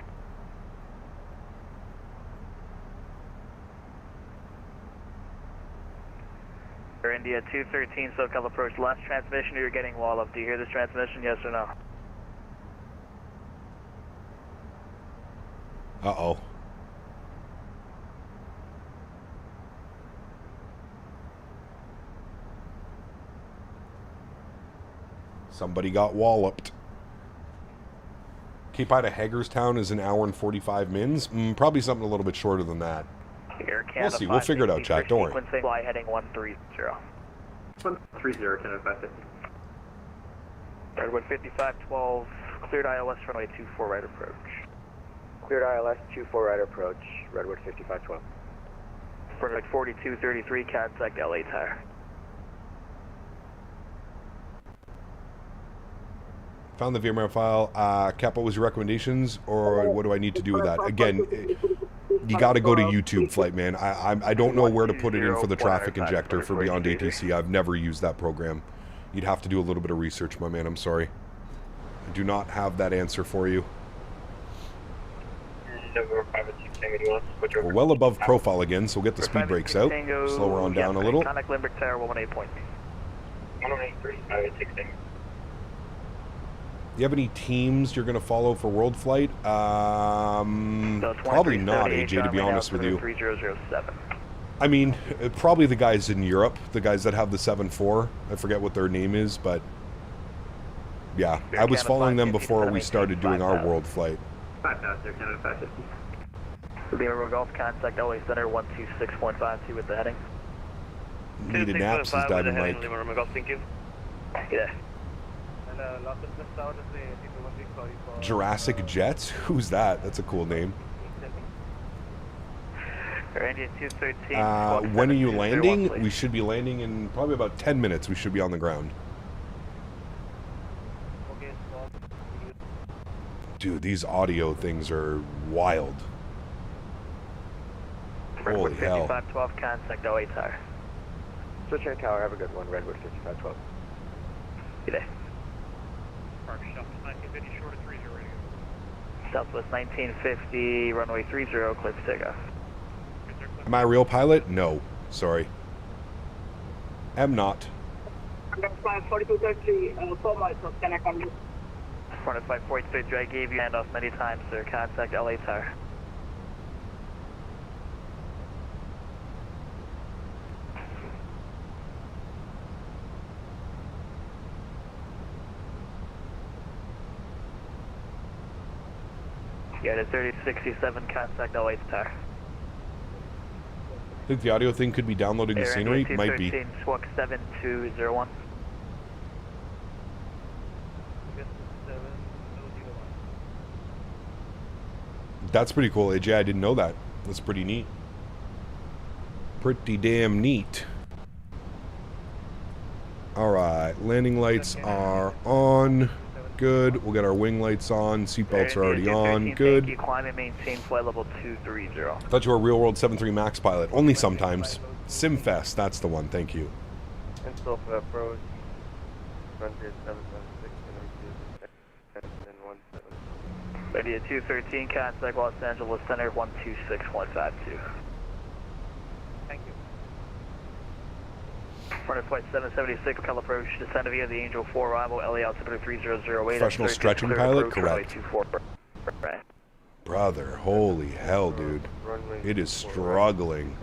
Air India 213, SoCal approach. Last transmission, you're getting wall up. Do you hear this transmission, yes or no? Uh-oh. Somebody got walloped. Cape High to Hagerstown is an hour and 45 mins. Probably something a little bit shorter than that. We'll see. We'll figure it out, chat. Don't worry. Fly heading 130. 130, Canada 550. Redwood 5512, cleared ILS runway 24 right approach. Cleared ILS 24 right approach, Redwood 5512. Runway 4233, contact LA Tower. Found the VMware file. Cap, what was your recommendations, or what do I need to do with that? Again, you got to go to YouTube, Flite Man. I don't know where to put it in for the traffic injector for Beyond ATC. I've never used that program. You'd have to do a little bit of research, my man. I'm sorry. I do not have that answer for you. We're well above profile again, so we'll get the speed brakes out. Slow her on down a little. Contact Limerick Tower 118 point. 118.3, Do you have any teams you're going to follow for World Flight? Probably not, AJ, to be honest with you. 3007. I mean, probably the guys in Europe, the guys that have the 7-4. I forget what their name is, but yeah, I was following them before we started doing our World Flight. 5,000, Canada 550. Lima Golf, contact LA Center 126.52 with the heading. Needed naps is diving Mike. Lima Golf, thank you. Yeah. Jurassic Jets? Who's that? That's a cool name. When are you landing? We should be landing in probably about 10 minutes. We should be on the ground. Dude, these audio things are wild. Holy hell. 5512, contact OA Tower. Switch air tower, have a good one. Redwood 5512. Good day. Southwest 1950, runway 30, clear for takeoff. Am I a real pilot? No. Sorry. Am not. 4233, 4 miles of Connect on you. Front of 543, I gave you handoff many times, sir. Contact LA Tower. Yeah, the 3067, contact LA Tower. Think the audio thing could be downloading the scenery? Might be. Swak 7201. That's pretty cool, AJ. I didn't know that. That's pretty neat. Pretty damn neat. Alright, landing lights are on. Good. We'll get our wing lights on. Seatbelts are already on. Good. Climb and maintain flight level 230. I thought you were a real world 7.3 Max pilot. Only sometimes. SimFest, that's the one. Thank you. And still for approach. Frontier 776 and Ready at 213, contact Los Angeles Center 126.52. Thank you. Front of flight 776, Cal approach, descend via the Angel 4 arrival, LA altimeter 3008. Professional stretching pilot? Correct. Brother, holy hell, dude. It is struggling.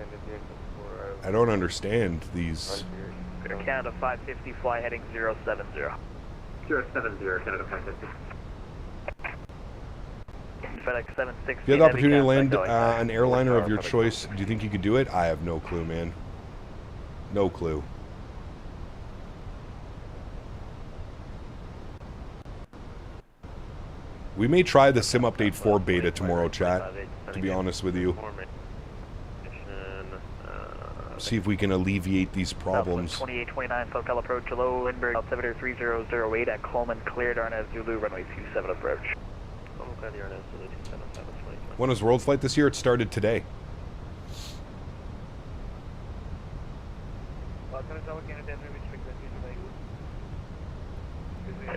I don't understand these. Canada 550, fly heading 070. 070, Canada 550. FedEx 760. If you had the opportunity to land an airliner of your choice, do you think you could do it? I have no clue, man. No clue. We may try the Sim Update 4 beta tomorrow, chat, to be honest with you. See if we can alleviate these problems. 2829, SoCal approach, low Lindbergh, altimeter 3008 at Coleman, cleared RNS Zulu, runway 27 approach. When was World Flight this year? It started today.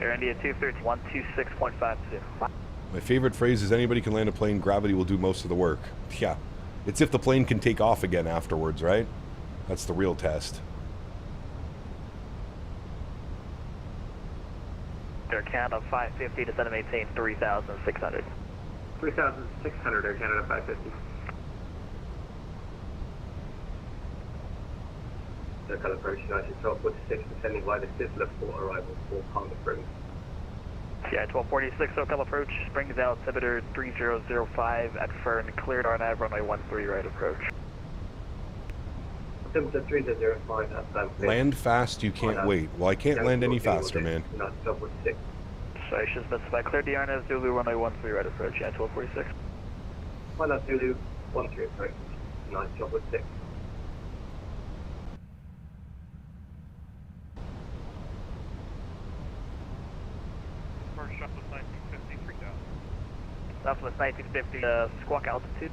Air India 230, 126.52. My favorite phrase is anybody can land a plane, gravity will do most of the work. Yeah. It's if the plane can take off again afterwards, right? That's the real test. Air Canada 550, descend and maintain 3,600. 3,600, Air Canada 550. Circle approach, United 1246, descending via the Sizzler for arrival 4 Palm Springs. Yeah, 1246, SoCal approach, Springs altimeter 3005 at Fern, cleared RNAV, runway 13 right approach. Altimeter 3005 outside. Land fast, you can't wait. Well, I can't land any faster, man. United 1246. So I should specify cleared the RNAV, Zulu, runway 13 right approach, yeah, 1246. Zulu, 13 approach, United 1246. Southwest 1950, 3000. Southwest 1950, squawk altitude.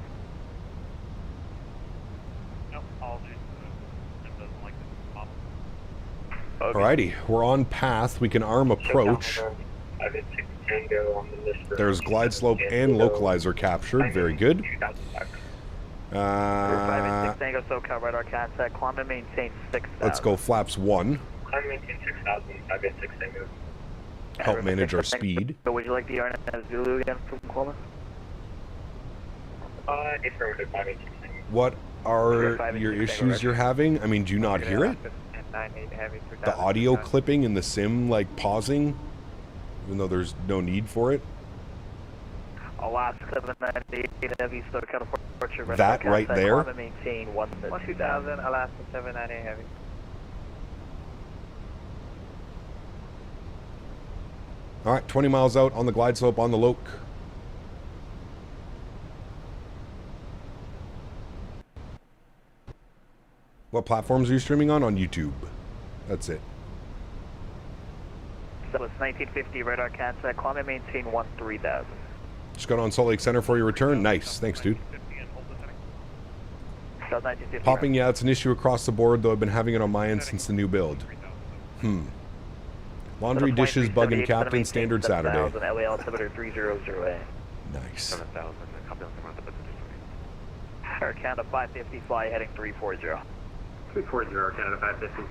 No, apologies. It doesn't like this pop. Alrighty, we're on path. We can arm approach. There's glide slope and localizer captured. Very good. 5 Tango SoCal radar contact. Climb and maintain 6,000. Let's go flaps 1. Climb and maintain 6,000. 5 Tango. Help manage our speed. So would you like the Erin Zulu again from Coleman? Affirmative. 5 Tango. What are your issues you're having? I mean, do you not hear it? The audio clipping and the sim like pausing, even though there's no need for it. Alaska 798 Heavy, SoCal departure. That right there. Climb and maintain 1,2000. Alaska 798 Heavy. All right, 20 miles out on the glide slope on the loc. What platforms are you streaming on? On YouTube. That's it. That was 1950 radar contact. Climb and maintain 13,000. Just got on Salt Lake Center for your return. Nice. Thanks, dude. Popping, yeah, it's an issue across the board, though I've been having it on my end since the new build. Laundry, dishes, bug and captain, standard Saturday. LA altimeter 300A. Nice. 7,000. Air Canada 550, fly heading 340. 340, Canada 550.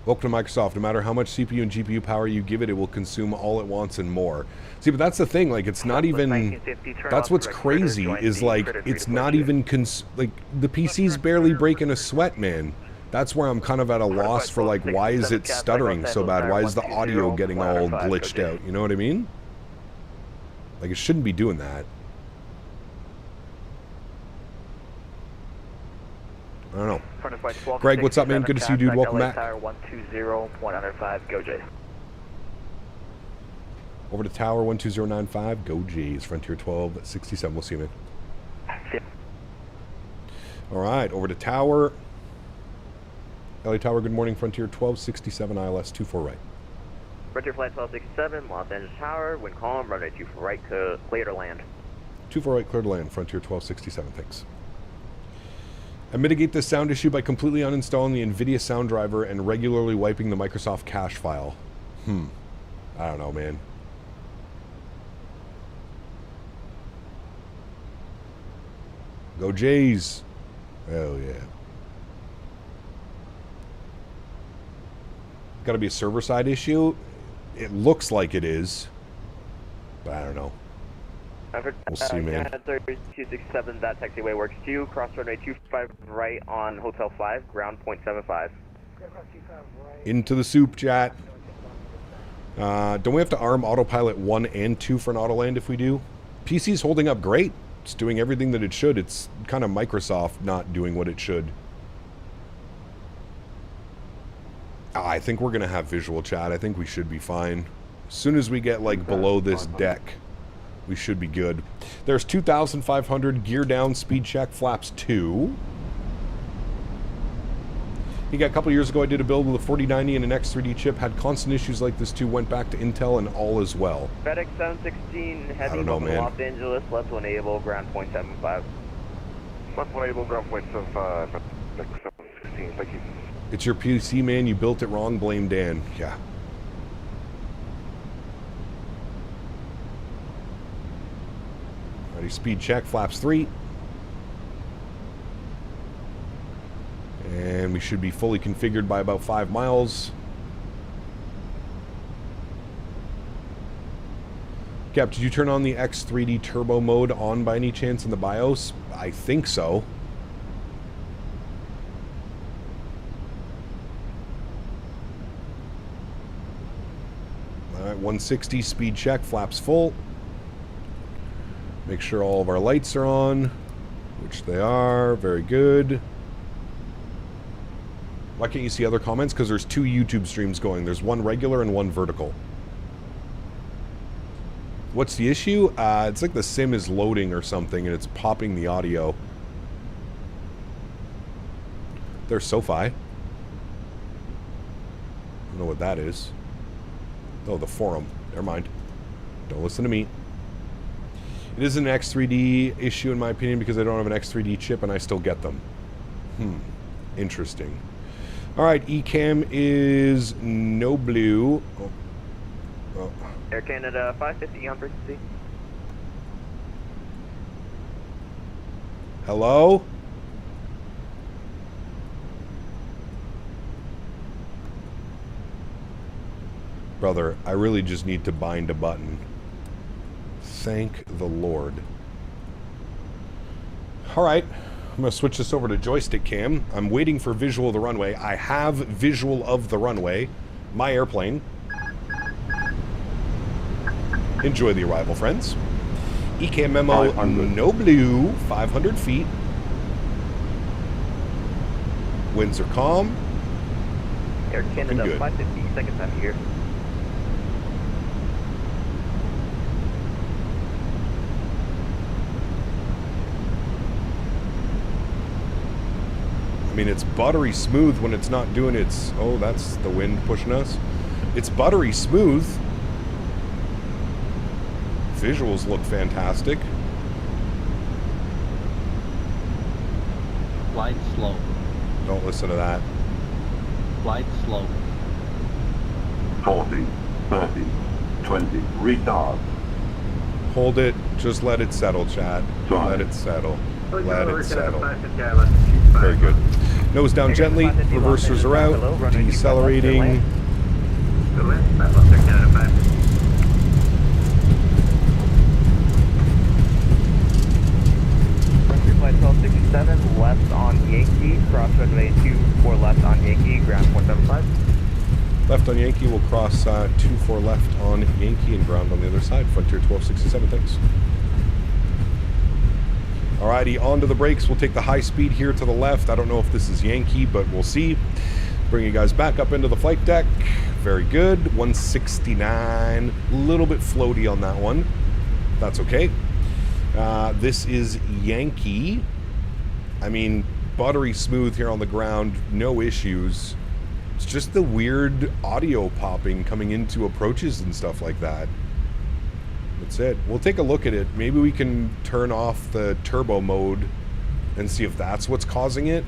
Welcome to Microsoft. No matter how much CPU and GPU power you give it, it will consume all it wants and more. See, but that's the thing. Like, it's not even. That's what's crazy is like it's not even like the PC's barely breaking a sweat, man. That's where I'm kind of at a loss for like why is it stuttering so bad? Why is the audio getting all glitched out? You know what I mean? Like it shouldn't be doing that. I don't know. Greg, what's up, man? Good to see you, dude. Welcome back. 120-105, go Jays. Over to Tower 12095, go Jays. Frontier 1267. We'll see you, man. All right, over to Tower. LA Tower, good morning. Frontier 1267, ILS 24 right. Frontier Flight 1267, Los Angeles Tower. Wind calm, runway 24 right, clear to land. 24 right, clear to land. Frontier 1267, thanks. I mitigate this sound issue by completely uninstalling the NVIDIA sound driver and regularly wiping the Microsoft cache file. I don't know, man. Go Jays. Hell yeah. Got to be a server-side issue? It looks like it is. But I don't know. We'll see, man. 3267, that taxiway works too. Cross runway 25 right on Hotel 5, ground .75. Into the soup, chat. Don't we have to arm autopilot 1 and 2 for an autoland if we do? PC's holding up great. It's doing everything that it should. It's kind of Microsoft not doing what it should. I think we're going to have visual chat. I think we should be fine. As soon as we get like below this deck, we should be good. There's 2,500, gear down, speed check, flaps 2. A couple years ago I did a build with a 4090 and an X3D chip, had constant issues like this too, went back to Intel and all is well. FedEx 716, heavy know, man. Los Angeles, left one able, ground .75. Left one able, ground .75, FedEx 716, thank you. It's your PC, man, you built it wrong, blame Dan. Yeah. Ready, speed check, flaps 3. And we should be fully configured by about 5 miles. Cap, did you turn on the X3D turbo mode on by any chance in the BIOS? I think so. Alright, 160, speed check, flaps full. Make sure all of our lights are on, which they are. Very good. Why can't you see other comments? Because there's 2 YouTube streams going. There's one regular and one vertical. What's the issue? It's like the sim is loading or something and it's popping the audio. There's SoFi. I don't know what that is. Oh, the forum. Never mind. Don't listen to me. It is an X3D issue in my opinion because I don't have an X3D chip and I still get them. Interesting. Alright, ECAM is no blue. Oh. Air Canada 550 on frequency. Hello? Brother, I really just need to bind a button. Thank the Lord. Alright, I'm going to switch this over to joystick cam. I'm waiting for visual of the runway. I have visual of the runway. My airplane. Enjoy the arrival, friends. ECAM memo, no blue, 500 feet. Winds are calm. Air Canada 550, second time here. I mean, it's buttery smooth when it's not doing its... Oh, that's the wind pushing us. It's buttery smooth. Visuals look fantastic. Flight slow. Don't listen to that. Flight slow. 40, 30, 20, retard. Hold it. Just let it settle, chat. Let it settle. Let it settle. Very good. Nose down gently. Reversers are out. Decelerating. Flight 1267, left on Yankee, cross runway 24 left on Yankee, ground 475. Left on Yankee, we'll cross 24 left on Yankee and ground on the other side. Frontier 1267, thanks. Alrighty, on to the brakes. We'll take the high speed here to the left. I don't know if this is Yankee, but we'll see. Bring you guys back up into the flight deck. Very good. 169. A little bit floaty on that one. That's okay. This is Yankee. I mean, buttery smooth here on the ground. No issues. It's just the weird audio popping coming into approaches and stuff like that. That's it. We'll take a look at it. Maybe we can turn off the turbo mode and see if that's what's causing it.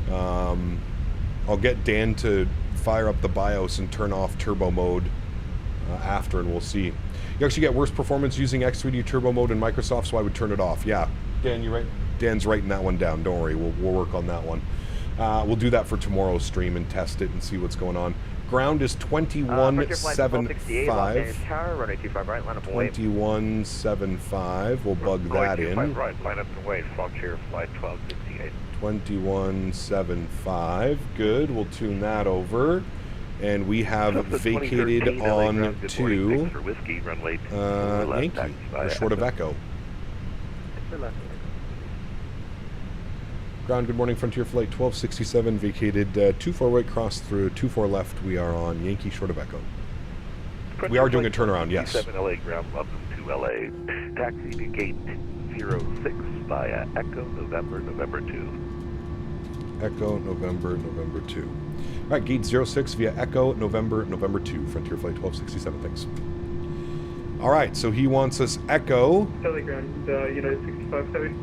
I'll get Dan to fire up the BIOS and turn off turbo mode after, and we'll see. You actually get worse performance using X3D turbo mode in Microsoft, so I would turn it off. Yeah, Dan, you're right. Dan's writing that one down. Don't worry, we'll work on that one. We'll do that for tomorrow's stream and test it and see what's going on. Ground is 2175. 2175. We'll bug that in. Right, line up and wait. Frontier flight 1268. 2175. Good. We'll tune that over. And we have vacated on to Yankee, short of Echo. Ground, good morning, Frontier Flight 1267, vacated 24 right, crossed through 24 left. We are on Yankee, short of Echo. We are doing a turnaround, yes. 7 LA ground, welcome to LA. Taxi to gate 06 via Echo, November 2. Echo, November 2. All right, gate 06 via Echo, November 2. Frontier Flight 1267, thanks. All right, so he wants us Echo. LA ground, United 65 heavy.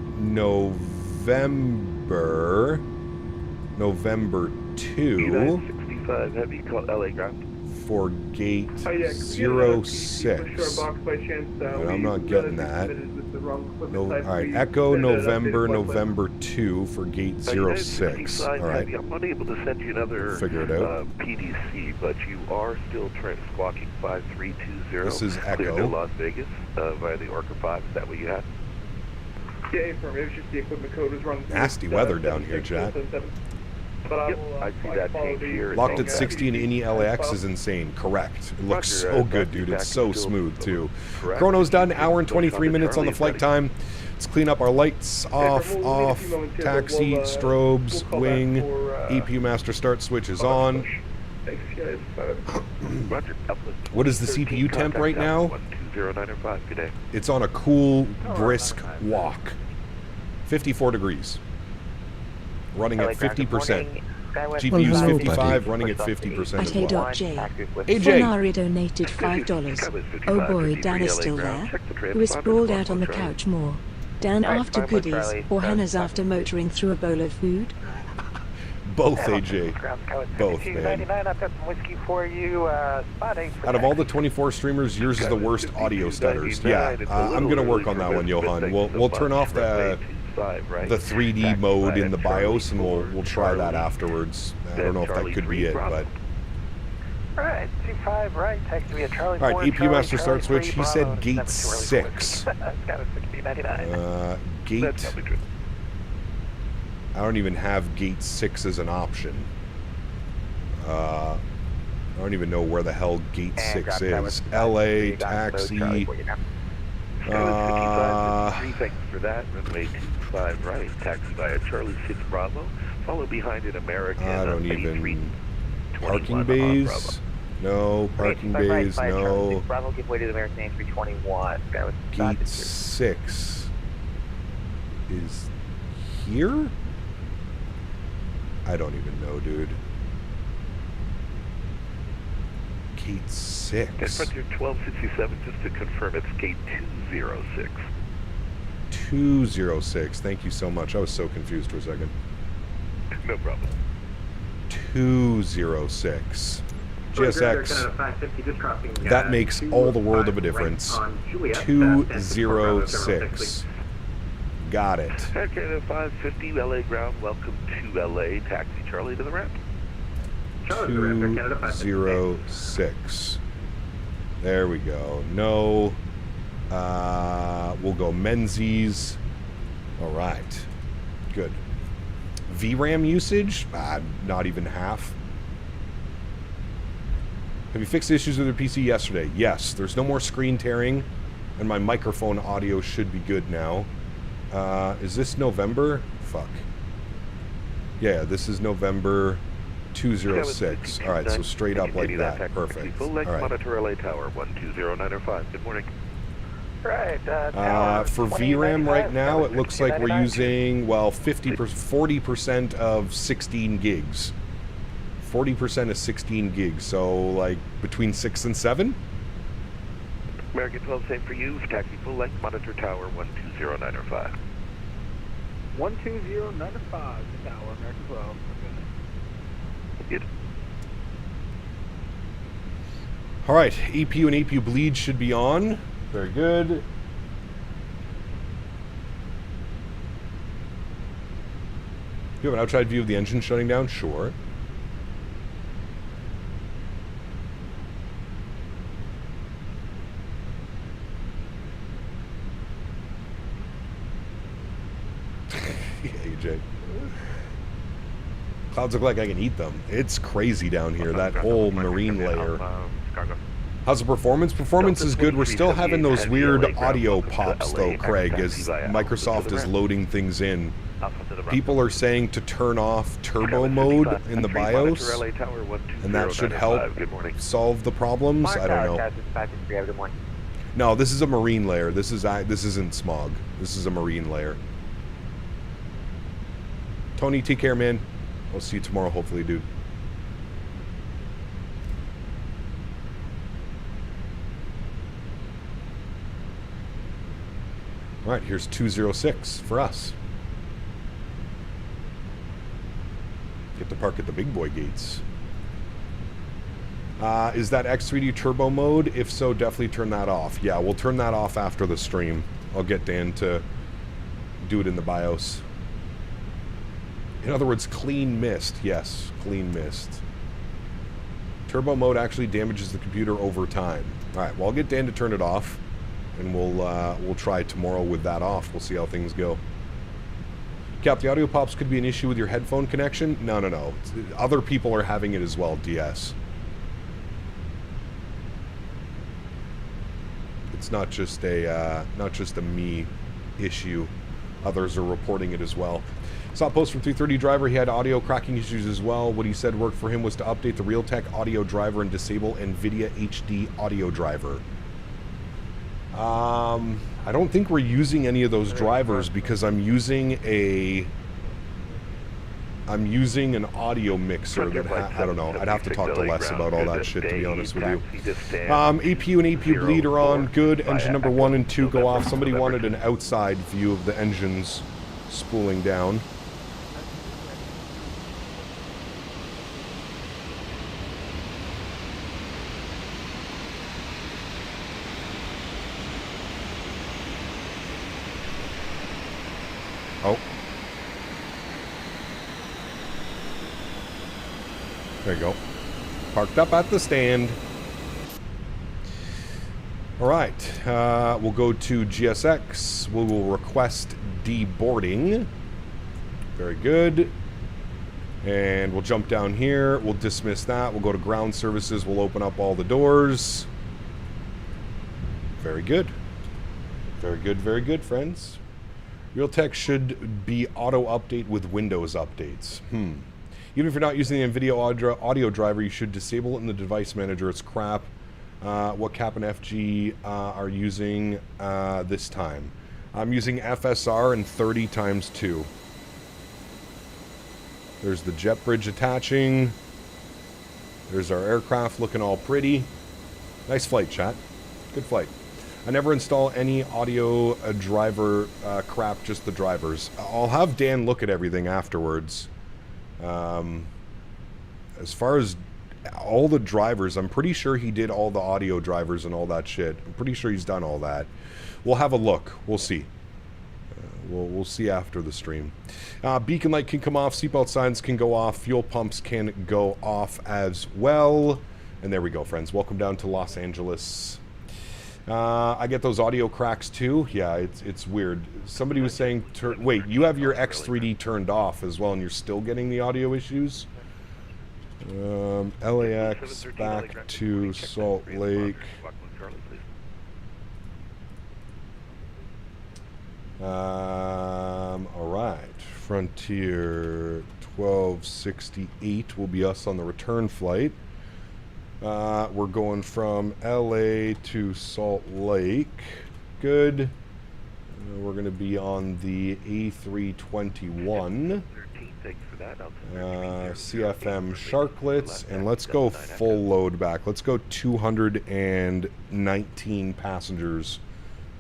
November 2. United 65 heavy, call LA ground. For gate 06. And I'm not getting that. No, all right, Echo November 2 for gate 06. All right. I'm unable to send you another figure it out. PDC, but you are still squawking 5320. This is Echo. Clear to Las Vegas via the Orca 5. Is that what you have? Yeah, affirm. It was just the equipment code was run. Nasty weather down here, chat. But I see that change here. Locked at 60 in any LAX is insane. Correct. It looks so good, dude. It's so smooth, too. Chrono's done. Hour and 23 minutes on the flight time. Let's clean up our lights. Off. Taxi, strobes, wing. EPU master start switch is on. What is the CPU temp right now? It's on a cool, brisk walk. 54 degrees. Running at 50%. GPU's 55, running at 50% At as well. AyDoc J. AJ. Honorary donated $5. Oh boy, Dan is still there. Who is sprawled out on the couch more? Dan after goodies, or Hannah's after motoring through a bowl of food? Both, AJ. Both, man. I've got some whiskey for you. Out of all the 24 streamers, yours is the worst audio stutters. Yeah, I'm going to work on that one, Johan. We'll turn off the 3D mode in the BIOS, and we'll try that afterwards. I don't know if that could be it, but... Alright, 25 right, taxi via Charlie. Alright, EP Master Start Switch, he said gate 6. Gate... I don't even have gate 6 as an option. I don't even know where the hell gate 6 is. LA, taxi... Thanks for that. Runway 25 right, taxi via Charlie 6 Bravo. Follow behind an American. I don't even... Parking bays? No. Parking bays, no. Bravo, give way to the American A321. Gate 6 is here? I don't even know, dude. Gate 6. At Frontier 1267, just to confirm, it's gate 206. 206. Thank you so much. I was so confused for a second. No problem. 206. GSX. That makes all the world of a difference. 206. Got it. Okay, 550 LA ground. Welcome to LA. Taxi Charlie to the ramp. 206. There we go. No. We'll go Menzies. All right. Good. VRAM usage? Not even half. Have you fixed issues with your PC yesterday? Yes. There's no more screen tearing, and my microphone audio should be good now. Is this November? Fuck. Yeah, this is November 206. All right, so straight up like that. Perfect. All right. Monitor LA Tower 120905. Good morning. Right. For VRAM right now, it looks like we're using, well, 40% of 16 gigs. 40% of 16 gigs, so like between 6 and 7? American 12, same for you. Taxi full length, monitor tower 120905. 12095, the tower, American 12. Good. All right, EPU and APU bleed should be on. Very good. You have an outside view of the engine shutting down? Sure. AJ. Clouds look like I can eat them. It's crazy down here, that whole marine layer. How's the performance? Performance is good. We're still having those weird audio pops, though, Craig, as Microsoft is loading things in. People are saying to turn off turbo mode in the BIOS, and that should help solve the problems. I don't know. No, this is a marine layer. This isn't smog. This is a marine layer. Tony, take care, man. I'll see you tomorrow, hopefully, dude. All right, here's 206 for us. Get to park at the big boy gates. Is that X3D turbo mode? If so, definitely turn that off. Yeah, we'll turn that off after the stream. I'll get Dan to do it in the BIOS. In other words, clean mist. Yes, clean mist. Turbo mode actually damages the computer over time. All right, well, I'll get Dan to turn it off, and we'll try tomorrow with that off. We'll see how things go. Cap, the audio pops could be an issue with your headphone connection. No. Other people are having it as well. DS. It's not just a me issue. Others are reporting it as well. Saw a post from 330 driver. He had audio cracking issues as well. What he said worked for him was to update the Realtek audio driver and disable NVIDIA HD audio driver. I don't think we're using any of those drivers because I'm using a I'm using an audio mixer that I don't know. I'd have to talk to Les about all that shit, to be honest with you. APU and APU bleed are on. Good. Engine number 1 and 2 go off. Somebody wanted an outside view of the engines spooling down. Oh. There you go. Parked up at the stand. All right. We'll go to GSX. We will request deboarding. Very good. And we'll jump down here. We'll dismiss that. We'll go to ground services. We'll open up all the doors. Very good. Very good, friends. Realtek should be auto update with Windows updates. Even if you're not using the NVIDIA audio driver, you should disable it in the device manager. It's crap. What Cap and FG are using this time? I'm using FSR and 30 times 2. There's the jet bridge attaching. There's our aircraft looking all pretty. Nice flight, chat. Good flight. I never install any audio driver crap, just the drivers. I'll have Dan look at everything afterwards. As far as all the drivers, I'm pretty sure he did all the audio drivers and all that shit. I'm pretty sure he's done all that. We'll have a look. We'll see. We'll see after the stream. Beacon light can come off. Seatbelt signs can go off. Fuel pumps can go off as well. And there we go, friends. Welcome down to Los Angeles. I get those audio cracks too. Yeah, it's weird. Somebody was saying, wait, you have your X3D turned off as well, and you're still getting the audio issues? LAX back to Salt Lake. All right. Frontier 1268 will be us on the return flight. We're going from LA to Salt Lake. Good. We're going to be on the A321. CFM Sharklets. And let's go full load back. Let's go 219 passengers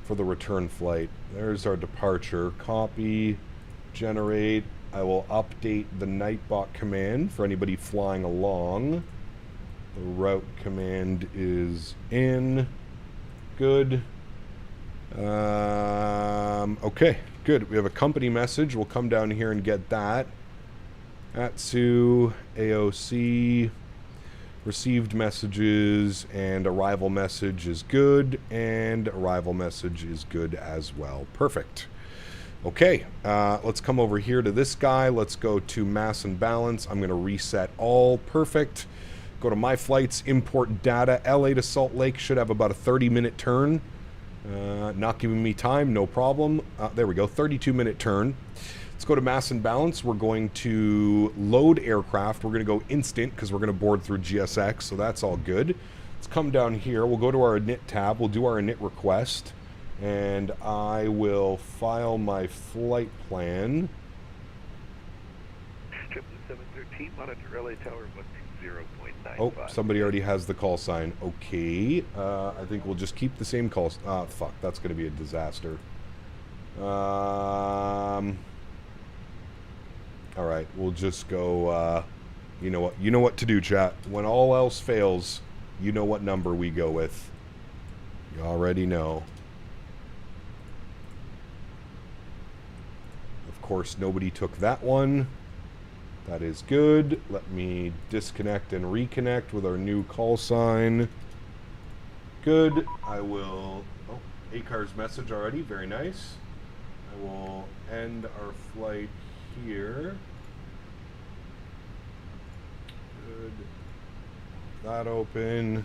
for the return flight. There's our departure. Copy. Generate. I will update the Nightbot command for anybody flying along. The route command is in. Good. Okay, good. We have a company message. We'll come down here and get that. AlexSiu, AOC, received messages, and arrival message is good, and arrival message is good as well. Perfect. Okay, let's come over here to this guy. Let's go to mass and balance. I'm going to reset all. Perfect. Go to my flights, import data. LA to Salt Lake should have about a 30-minute turn. Not giving me time, no problem. There we go, 32-minute turn. Let's go to mass and balance. We're going to load aircraft. We're going to go instant because we're going to board through GSX, so that's all good. Let's come down here. We'll go to our init tab. We'll do our init request, and I will file my flight plan. 713, monitor LA Tower 120.95. Oh, somebody already has the call sign. Okay, I think we'll just keep the same calls. Fuck, that's going to be a disaster. All right, we'll just go, you know what to do, chat. When all else fails, you know what number we go with. You already know. Of course, nobody took that one. That is good. Let me disconnect and reconnect with our new call sign. Good. I will... Oh, ACAR's message already. Very nice. I will end our flight here. Good. That open.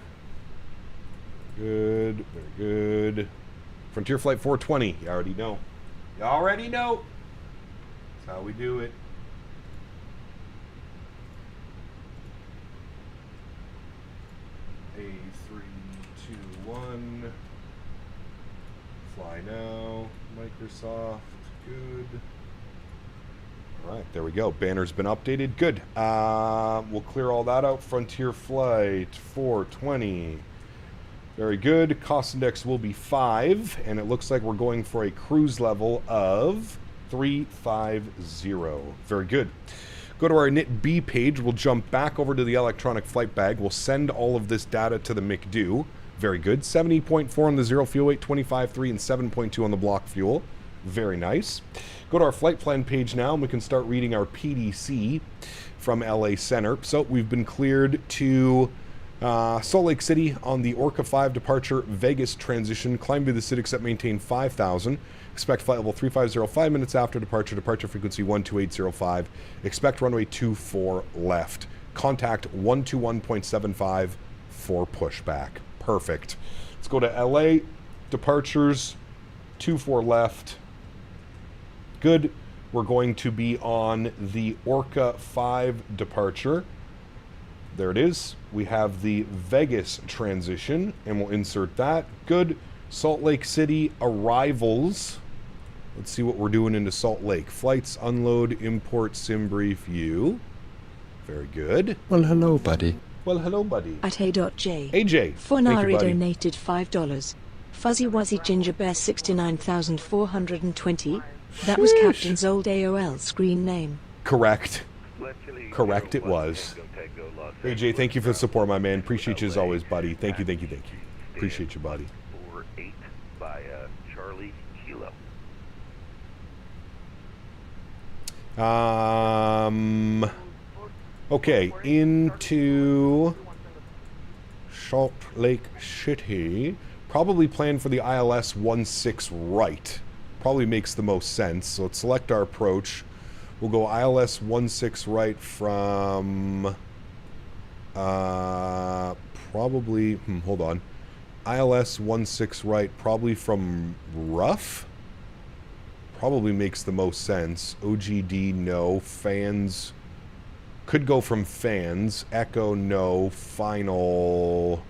Good. Very good. Frontier Flight 420. You already know. You already know. That's how we do it. A321. Fly now. Microsoft. Good. All right, there we go. Banner's been updated. Good. We'll clear all that out. Frontier Flight 420. Very good. Cost index will be 5, and it looks like we're going for a cruise level of 350. Very good. Go to our initB page. We'll jump back over to the electronic flight bag. We'll send all of this data to the McDo. Very good. 70.4 on the zero fuel weight, 25.3 and 7.2 on the block fuel. Very nice. Go to our flight plan page now, and we can start reading our PDC from LA Center. So we've been cleared to Salt Lake City on the Orca 5 departure, Vegas transition, climb to the city, except maintain 5,000. Expect flight level 350 5 minutes after departure, departure frequency 12805. Expect runway 24 left. Contact 121.75 for pushback. Perfect. Let's go to LA, departures, 24 left. Good. We're going to be on the Orca 5 departure. There it is. We have the Vegas transition, and we'll insert that. Good. Salt Lake City arrivals. Let's see what we're doing into Salt Lake. Flights, unload, import, sim brief, view. Very good. Well, hello, buddy. Well, hello, buddy. At A.J. AJ. Honorary donated $5. Fuzzy Wuzzy Ginger Bear 69,420. That was Captain's old AOL screen name. Correct. Correct, it was. AJ, thank you for the support, my man. Appreciate you as always, buddy. Thank you, thank you, thank you. Appreciate you, buddy. 48 by Charlie Kilo. Okay, into Salt Lake City. Probably plan for the ILS 16 right. Probably makes the most sense. So let's select our approach. We'll go ILS 16 right from probably hold on. ILS 16 right probably from rough. Probably makes the most sense. OGD no. Fans could go from fans. Echo no. Final.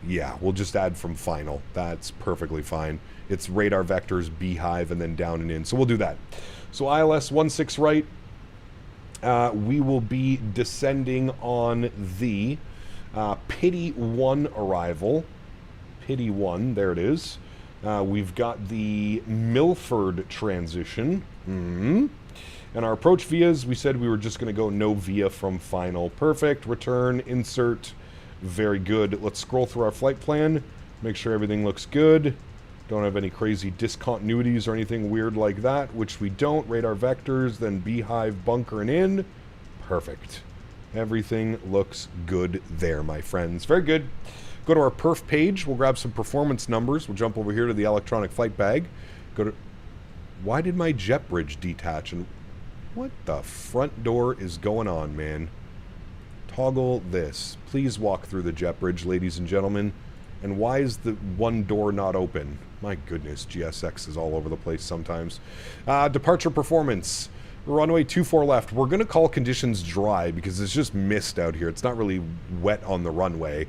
Yeah, we'll just add from final. That's perfectly fine. It's radar vectors, beehive, and then down and in. So we'll do that. So ILS 16 right. We will be descending on the Pity 1 arrival. Pity 1, there it is. We've got the Milford transition. And our approach vias, we said we were just going to go no via from final. Perfect. Return, insert. Very good. Let's scroll through our flight plan. Make sure everything looks good. Don't have any crazy discontinuities or anything weird like that, which we don't. Radar vectors, then beehive, bunkering in. Perfect. Everything looks good there, my friends. Very good. Go to our perf page. We'll grab some performance numbers. We'll jump over here to the electronic flight bag. Go to... Why did my jet bridge detach? And what the front door is going on, man? Toggle this. Please walk through the jet bridge, ladies and gentlemen. And why is the one door not open? My goodness, GSX is all over the place sometimes. Departure performance. Runway 24 left. We're going to call conditions dry because it's just mist out here. It's not really wet on the runway.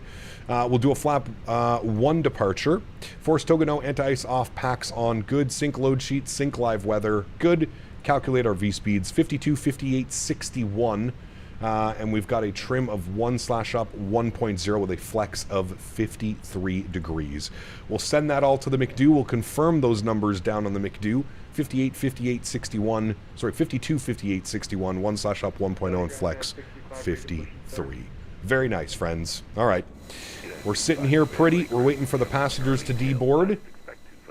We'll do a flap 1 departure. Force Togano, anti-ice off, packs on. Good. Sync load sheet, sync live weather. Good. Calculate our V-speeds. 52, 58, 61. And we've got a trim of 1/up 1.0 with a flex of 53 degrees. We'll send that all to the McDo. We'll confirm those numbers down on the McDo. 58, 58, 61. Sorry, 52, 58, 61. 1/up 1.0 and flex 53. Very nice, friends. All right. We're sitting here pretty. We're waiting for the passengers to deboard.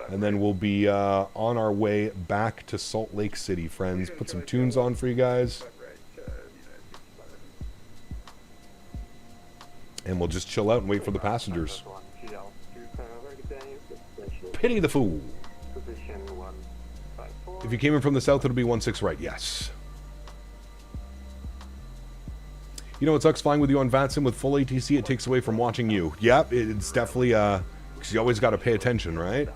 And then we'll be on our way back to Salt Lake City, friends. Put some tunes on for you guys. And we'll just chill out and wait for the passengers. Pity the fool. If you came in from the south, it'll be 16 right. Yes. You know what sucks flying with you on VATSIM with full ATC? It takes away from watching you. Yep, it's definitely, because you always got to pay attention, right?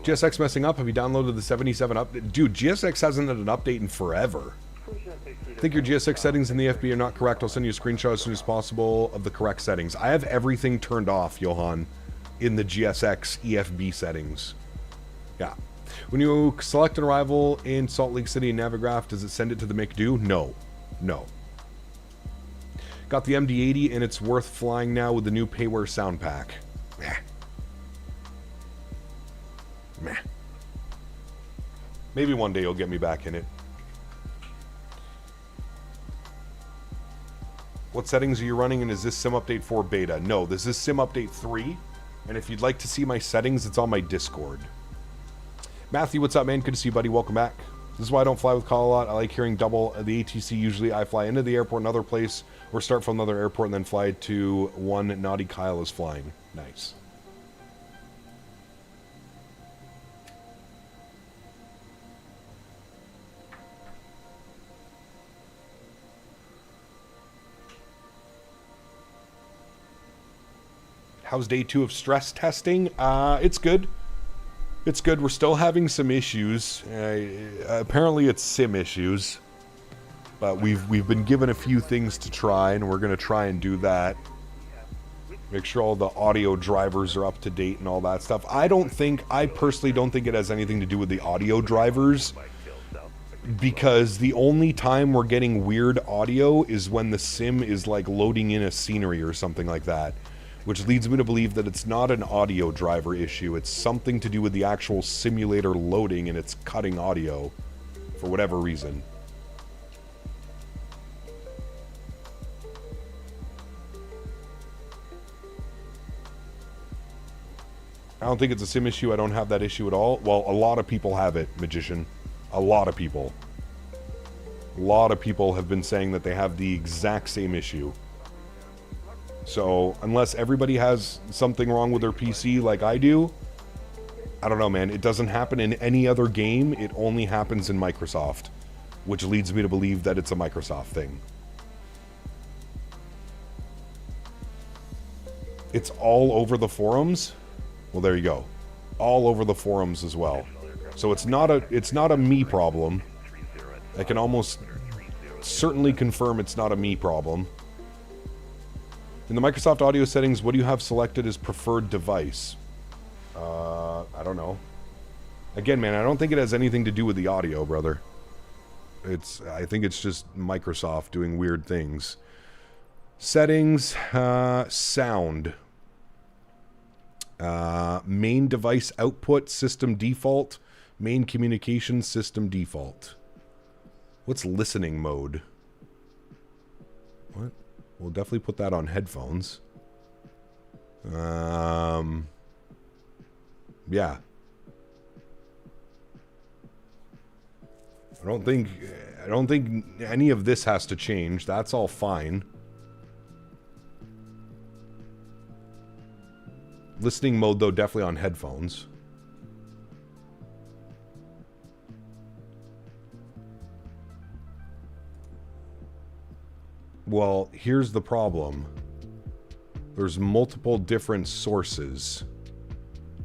GSX messing up. Have you downloaded the 77 update? Dude, GSX hasn't had an update in forever. I think your GSX settings in the FB are not correct. I'll send you a screenshot as soon as possible of the correct settings. I have everything turned off, Johan, in the GSX EFB settings. Yeah. When you select an arrival in Salt Lake City in Navigraph, does it send it to the McDo? No. No. Got the MD-80 and it's worth flying now with the new Payware sound pack. Meh. Meh. Maybe one day you'll get me back in it. What settings are you running, and is this Sim Update 4 beta? No, this is Sim Update 3, and if you'd like to see my settings, it's on my Discord. Matthew, what's up, man? Good to see you, buddy. Welcome back. This is why I don't fly with Karl a lot. I like hearing double the ATC. Usually I fly into the airport, another place, or start from another airport, and then fly to one Naughty Kyle is flying. Nice. How's day 2 of stress testing? It's good. It's good. We're still having some issues. Apparently it's sim issues. But we've been given a few things to try, and we're going to try and do that. Make sure all the audio drivers are up to date and all that stuff. I personally don't think it has anything to do with the audio drivers. Because the only time we're getting weird audio is when the sim is like loading in a scenery or something like that. Which leads me to believe that it's not an audio driver issue. It's something to do with the actual simulator loading and it's cutting audio for whatever reason. I don't think it's a sim issue. I don't have that issue at all. Well, a lot of people have it, Magician. A lot of people. A lot of people have been saying that they have the exact same issue. So, unless everybody has something wrong with their PC like I do, I don't know, man. It doesn't happen in any other game. It only happens in Microsoft, which leads me to believe that it's a Microsoft thing. It's all over the forums. Well, there you go. All over the forums as well. So it's not a me problem. I can almost certainly confirm it's not a me problem. In the Microsoft audio settings, what do you have selected as preferred device? I don't know. Again, man, I don't think it has anything to do with the audio, brother. I think it's just Microsoft doing weird things. Settings, sound. Main device output, system default. Main communication system default. What's listening mode? What? We'll definitely put that on headphones. Yeah. I don't think any of this has to change. That's all fine. Listening mode, though, definitely on headphones. Well, here's the problem. There's multiple different sources.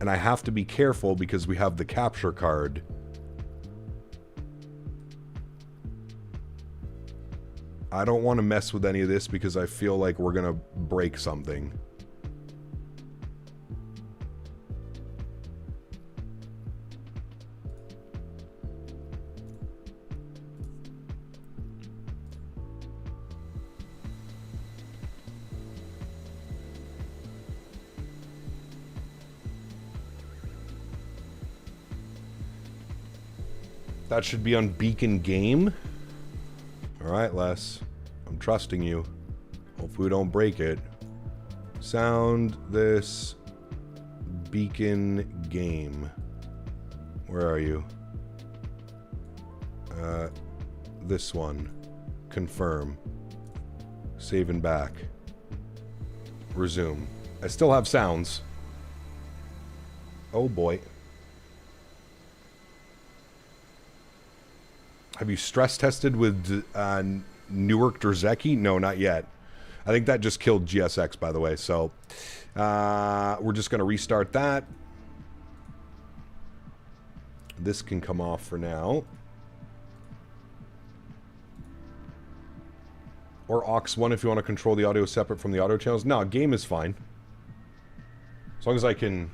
And I have to be careful because we have the capture card. I don't want to mess with any of this because I feel like we're going to break something. That should be on Beacon Game. Alright, Les. I'm trusting you. Hopefully we don't break it. Sound this Beacon Game. Where are you? This one. Confirm. Save and back. Resume. I still have sounds. Oh boy. Have you stress tested with Newark Drzecki? No, not yet. I think that just killed GSX, by the way. So we're just going to restart that. This can come off for now. Or aux1 if you want to control the audio separate from the audio channels. No, game is fine. As long as I can...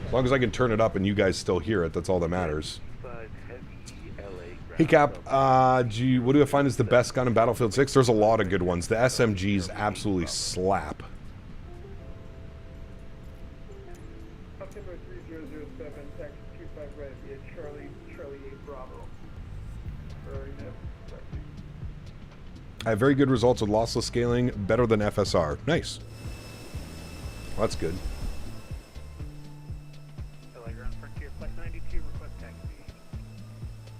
As long as I can turn it up and you guys still hear it, that's all that matters. Hey Cap, what do I find is the best gun in Battlefield 6? There's a lot of good ones. The SMGs absolutely slap. September 3007, taxi 25 right via Charlie 8 Bravo. I have very good results with lossless scaling, better than FSR. Nice. Well, that's good. LA ground, Frontier Flight 92, request taxi.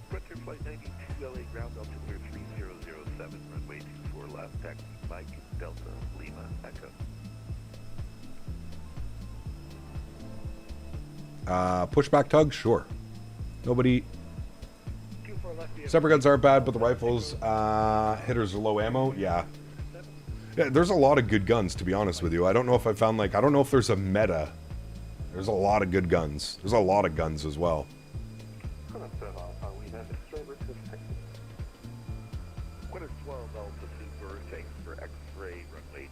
Frontier Flight 92, LA ground, altimeter 3007, runway 24 left, taxi Mike, Delta, Lima, Echo. Pushback tug? Sure. Nobody... Separate guns aren't bad, but the rifles, hitters are low ammo. Yeah. Yeah, there's a lot of good guns, to be honest with you. I don't know if I found, like, I don't know if there's a meta. There's a lot of good guns. There's a lot of guns as well. What is 12 Alpha Super, thanks for X-ray, runway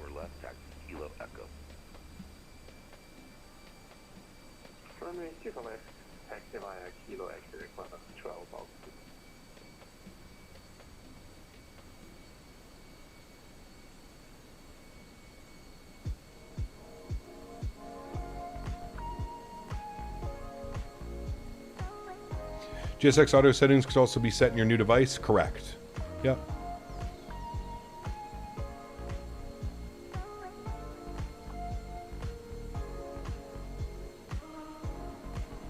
24 left, taxi Kilo, Echo. Runway 24 left, taxi via Kilo, X-ray, 12 Alpha. GSX auto settings could also be set in your new device. Correct. Yep.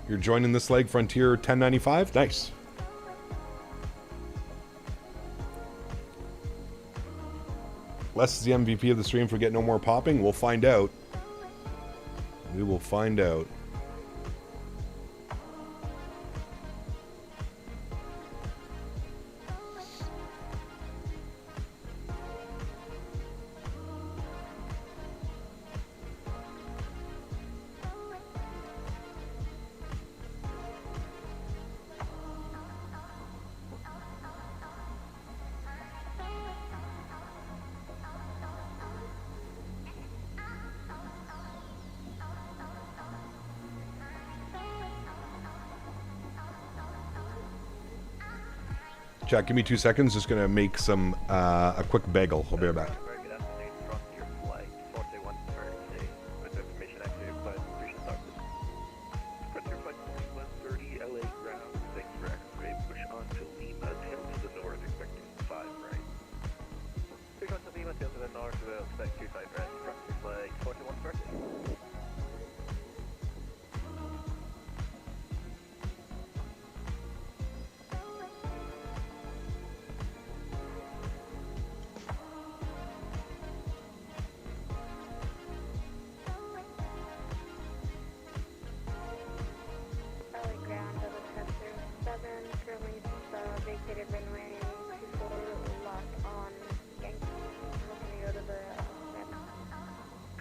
You're joining this leg, Frontier 1095? Nice. Les is the MVP of the stream for Get No More Popping. We'll find out. We will find out. Chat, give me 2 seconds. Just gonna make some a quick bagel. I'll be right back.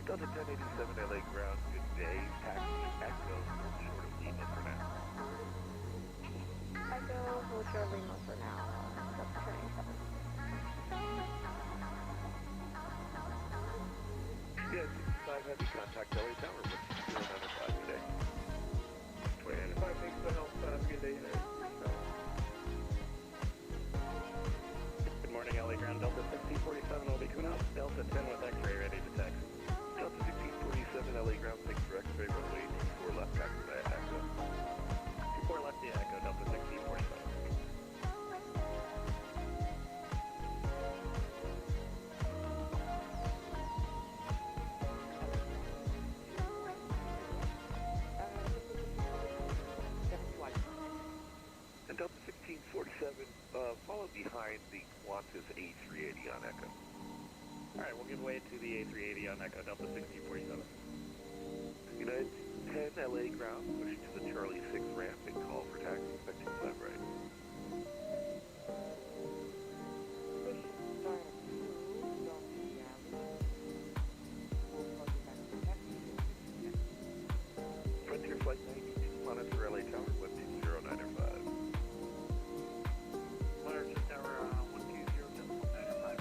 Delta 1087 LA ground, good day. Taxi Echo, short of Lima for now. Echo, hold short of Lima for now. Delta 1087. Yeah, 65 heavy contact LA tower with 095 today. 25, thanks for the help. Have a good day. Good morning, LA ground. Delta 1647 will be coming out. Delta 10 with X-ray ready to taxi. Delta 1647 LA ground, thanks for X-ray, runway 24 left, taxi via Echo. 24 left via Echo, Delta 1647. And Delta 1647, follow behind the Qantas A380 on Echo. Alright, we'll give way to the A380 on Echo, Delta 1647. United 10 LA ground, push to the Charlie 6 ramp and call for taxi, expecting flat right. Frontier Flight 92, monitor LA Tower 12095. Monitor Tower 12095,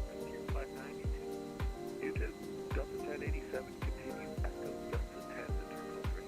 Frontier Flight 92. You did. Delta 1087, continue Echo Delta 10 to Terminal 3.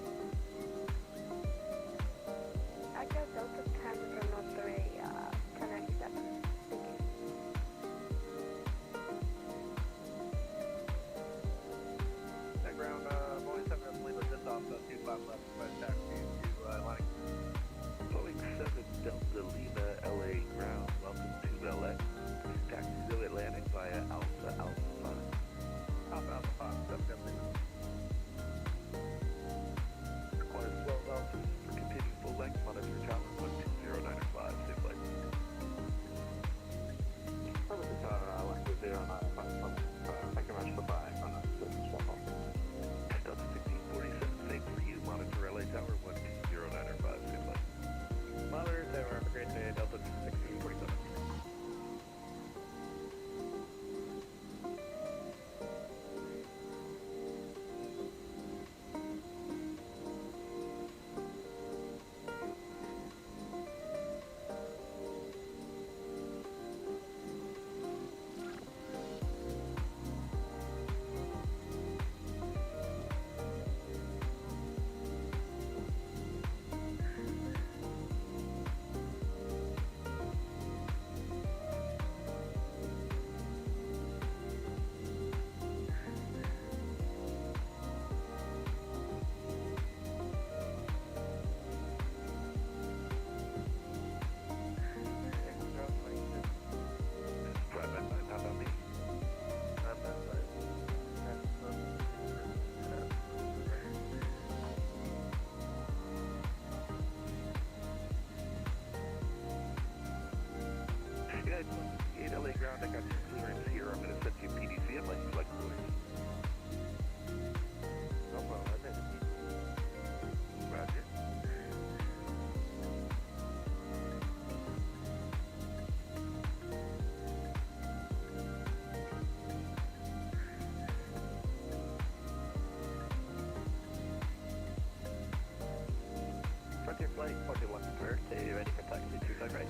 Flight 4130, ready for taxi 25 right.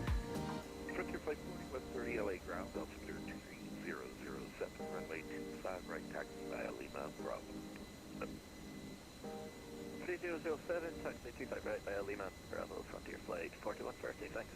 Frontier Flight 4130, LA ground, altimeter 23007, runway 25 right, taxi via Lima, Bravo. 3007, taxi 25 right via Lima, Bravo, Frontier Flight 4130, thanks.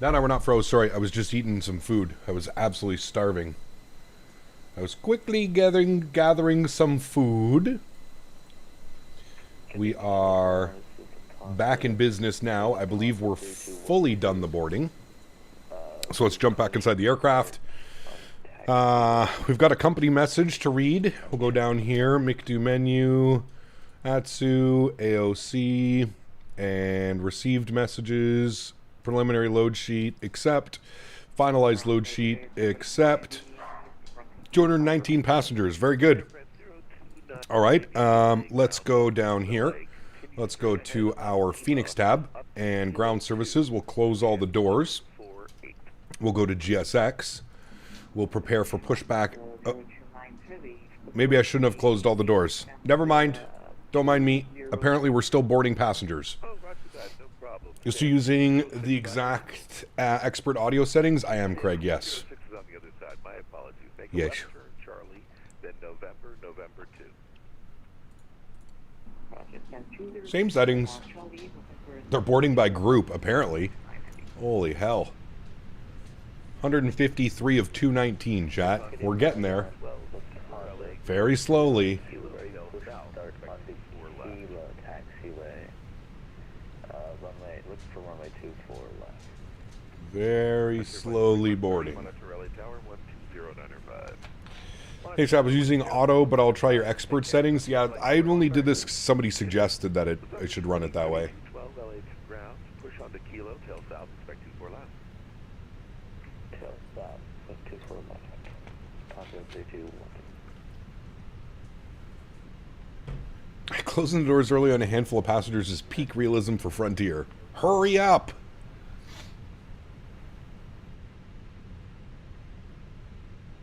No, we're not froze. Sorry, I was just eating some food. I was absolutely starving. I was quickly gathering some food. We are back in business now. I believe we're fully done the boarding. So let's jump back inside the aircraft. We've got a company message to read. We'll go down here, make do menu, VATSIM, AOC, and received messages, preliminary load sheet, accept, finalized load sheet, accept, 219 passengers, very good. All right, let's go down here. Let's go to our Phoenix tab and ground services. We'll close all the doors. We'll go to GSX. We'll prepare for pushback. Oh, maybe I shouldn't have closed all the doors. Never mind. Don't mind me. Apparently we're still boarding passengers. Is she using the exact expert audio settings? I am, Craig, yes. Yes. Same settings. They're boarding by group, apparently. Holy hell. 153 of 219, chat. We're getting there. Very slowly. Very slowly boarding. Hey, chat, I was using auto, but I'll try your expert settings. Yeah, I only did this because somebody suggested that I should run it that way. Closing the doors early on a handful of passengers is peak realism for Frontier. Hurry up!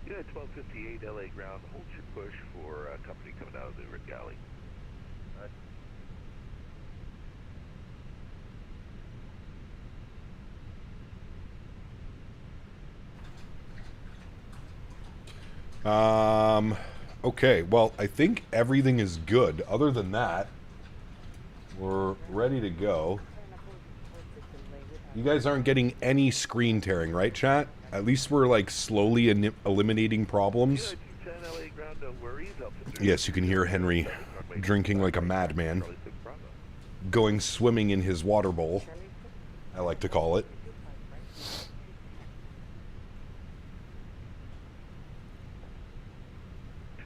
Unit 1258 LA ground, hold your push for a company coming out of the Red Galley. Okay, well, I think everything is good. Other than that, we're ready to go. You guys aren't getting any screen tearing, right, chat? At least we're, like, slowly eliminating problems. Yes, you can hear Henry drinking like a madman. Going swimming in his water bowl, I like to call it.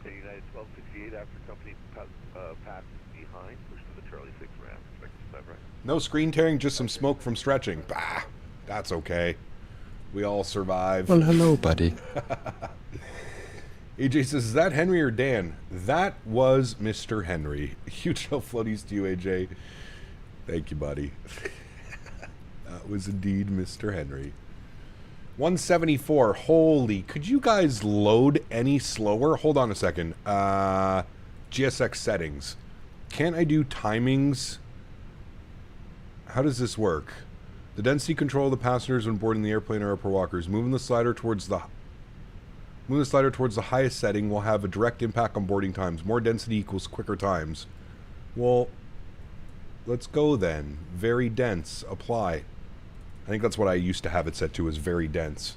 United 1268 after company passes behind, push to the Charlie 6 ramp, expect to stop right. No screen tearing, just some smoke from stretching. Bah, that's okay. We all survive. Well, hello, buddy. AJ says, is that Henry or Dan? That was Mr. Henry. Huge no floaties to you, AJ. Thank you, buddy. That was indeed Mr. Henry. 174. Holy, could you guys load any slower? Hold on a second. GSX settings. Can't I do timings? How does this work? The density control of the passengers when boarding the airplane are upper walkers. Moving the slider towards the highest setting will have a direct impact on boarding times. More density equals quicker times. Well, let's go then. Very dense. Apply. I think that's what I used to have it set to, is very dense.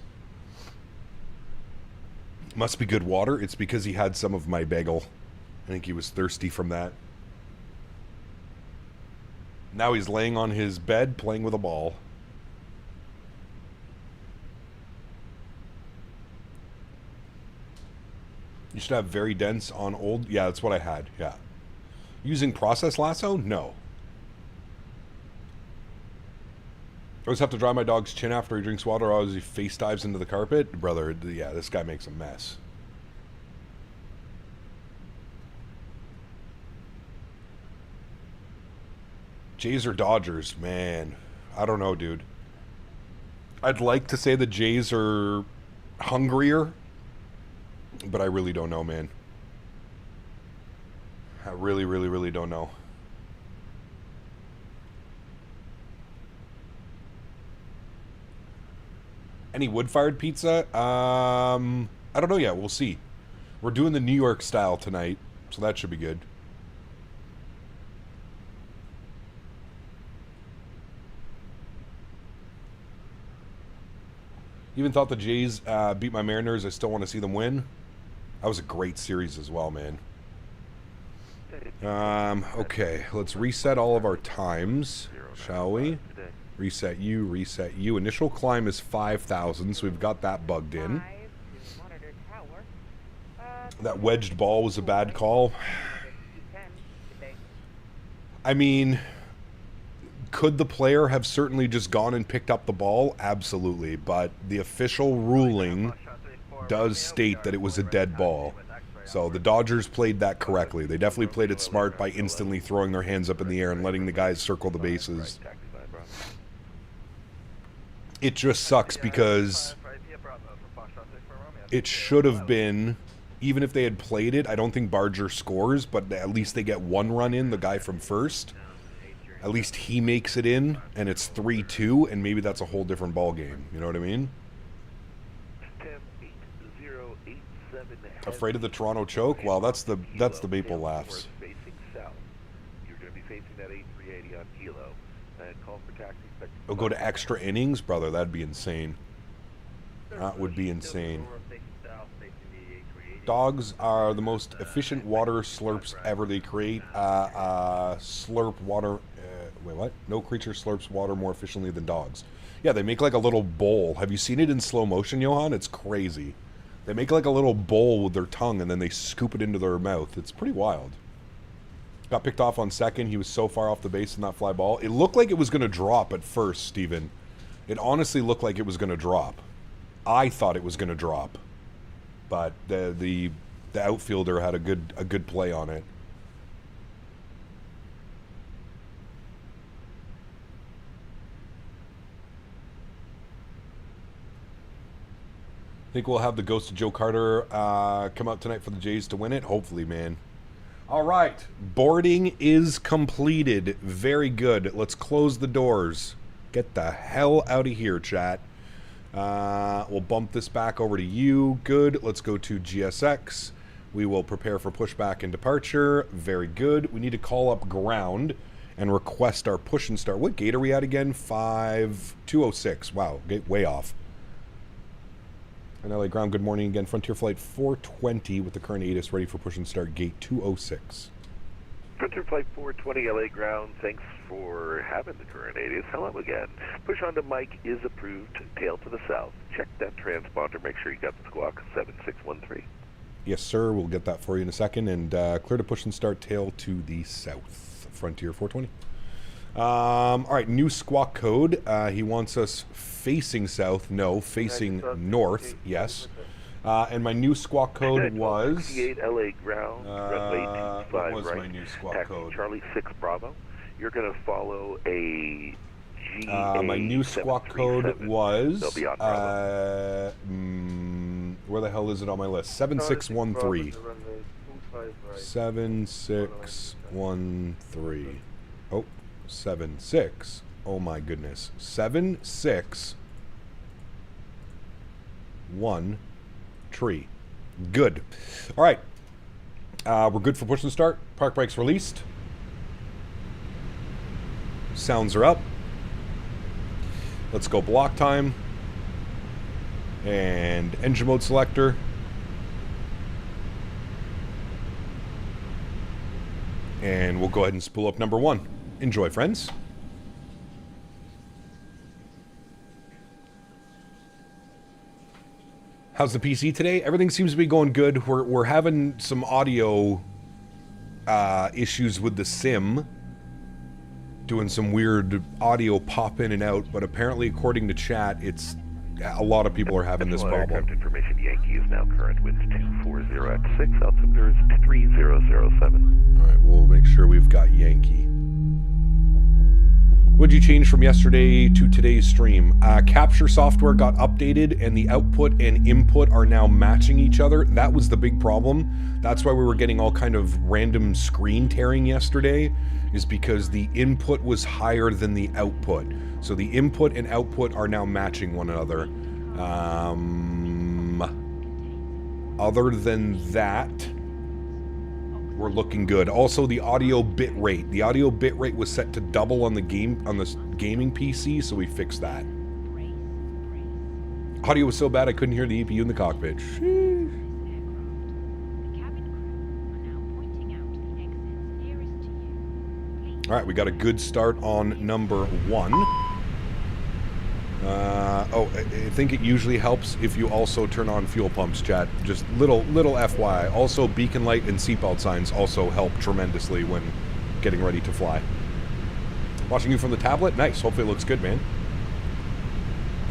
Must be good water. It's because he had some of my bagel. I think he was thirsty from that. Now he's laying on his bed playing with a ball. You should have very dense on old. Yeah, that's what I had. Yeah. Using process lasso? No. I always have to dry my dog's chin after he drinks water, or else he face dives into the carpet. Brother, yeah, this guy makes a mess. Jays or Dodgers? Man, I don't know, dude. I'd like to say the Jays are hungrier, but I really don't know, man. I really, really, really don't know. Any wood-fired pizza? I don't know yet. We'll see. We're doing the New York style tonight, so that should be good. Even thought the Jays beat my Mariners. I still want to see them win. That was a great series as well, man. Okay, let's reset all of our times, shall we? Reset you. Initial climb is 5,000, so we've got that bugged in. That wedged ball was a bad call. I mean, could the player have certainly just gone and picked up the ball? Absolutely, but the official ruling does state that it was a dead ball. So the Dodgers played that correctly. They definitely played it smart by instantly throwing their hands up in the air and letting the guys circle the bases. It just sucks because it should have been, even if they had played it, I don't think Barger scores, but at least they get one run in, the guy from first. At least he makes it in, and it's 3-2, and maybe that's a whole different ball game. You know what I mean? Afraid of the Toronto choke? Well, that's the Maple Laughs. It'll go to extra innings? Brother, that'd be insane. That would be insane. Dogs are the most efficient water slurps ever. They create slurp water. Wait, what? No creature slurps water more efficiently than dogs. Yeah, they make like a little bowl. Have you seen it in slow motion, Johan? It's crazy. They make like a little bowl with their tongue and then they scoop it into their mouth. It's pretty wild. Got picked off on second. He was so far off the base in that fly ball. It looked like it was going to drop at first, Steven. It honestly looked like it was going to drop. I thought it was going to drop. But the outfielder had a good play on it. Think we'll have the Ghost of Joe Carter come out tonight for the Jays to win it? Hopefully, man. All right. Boarding is completed. Very good. Let's close the doors. Get the hell out of here, chat. We'll bump this back over to you. Good. Let's go to GSX. We will prepare for pushback and departure. Very good. We need to call up ground and request our push and start. What gate are we at again? 5206. Wow. Way off. And LA ground, good morning again. Frontier Flight 420 with the current ATIS ready for push and start gate 206. Frontier Flight 420 LA ground, thanks for having the current ATIS. Hello again. Push onto Mike is approved, tail to the south. Check that transponder, make sure you got the squawk 7613. Yes, sir. We'll get that for you in a second. And clear to push and start tail to the south. Frontier 420. All right, new squawk code. He wants us facing south. No, facing north. Yes. And my new squawk code was... 68 LA ground, runway 25 what was right. my new squawk Taxi code? Charlie 6 Bravo. You're going to follow a my new squawk code was... They'll be on Bravo. Where the hell is it on my list? 7613. 7613. Oh, 76. Oh my goodness. 761 Good. All right. We're good for push and start. Park brakes released. Sounds are up. Let's go block time. And engine mode selector. And we'll go ahead and spool up number 1. Enjoy, friends. How's the PC today? Everything seems to be going good. We're having some audio issues with the sim. Doing some weird audio pop in and out, but apparently according to chat, it's a lot of people are having this problem. Aircraft information, Yankee is now current winds 240 at 6, altimeter is 3007. Alright, we'll make sure we've got Yankee. What'd you change from yesterday to today's stream? Capture software got updated and the output and input are now matching each other. That was the big problem. That's why we were getting all kind of random screen tearing yesterday, is because the input was higher than the output. So the input and output are now matching one another. Other than that, we're looking good. Also, the audio bit rate. The audio bit rate was set to double on the gaming PC, so we fixed that. Audio was so bad I couldn't hear the EPU in the cockpit. All right, we got a good start on number 1. I think it usually helps if you also turn on fuel pumps, chat. Just little FYI. Also, beacon light and seatbelt signs also help tremendously when getting ready to fly. Watching you from the tablet? Nice. Hopefully it looks good, man.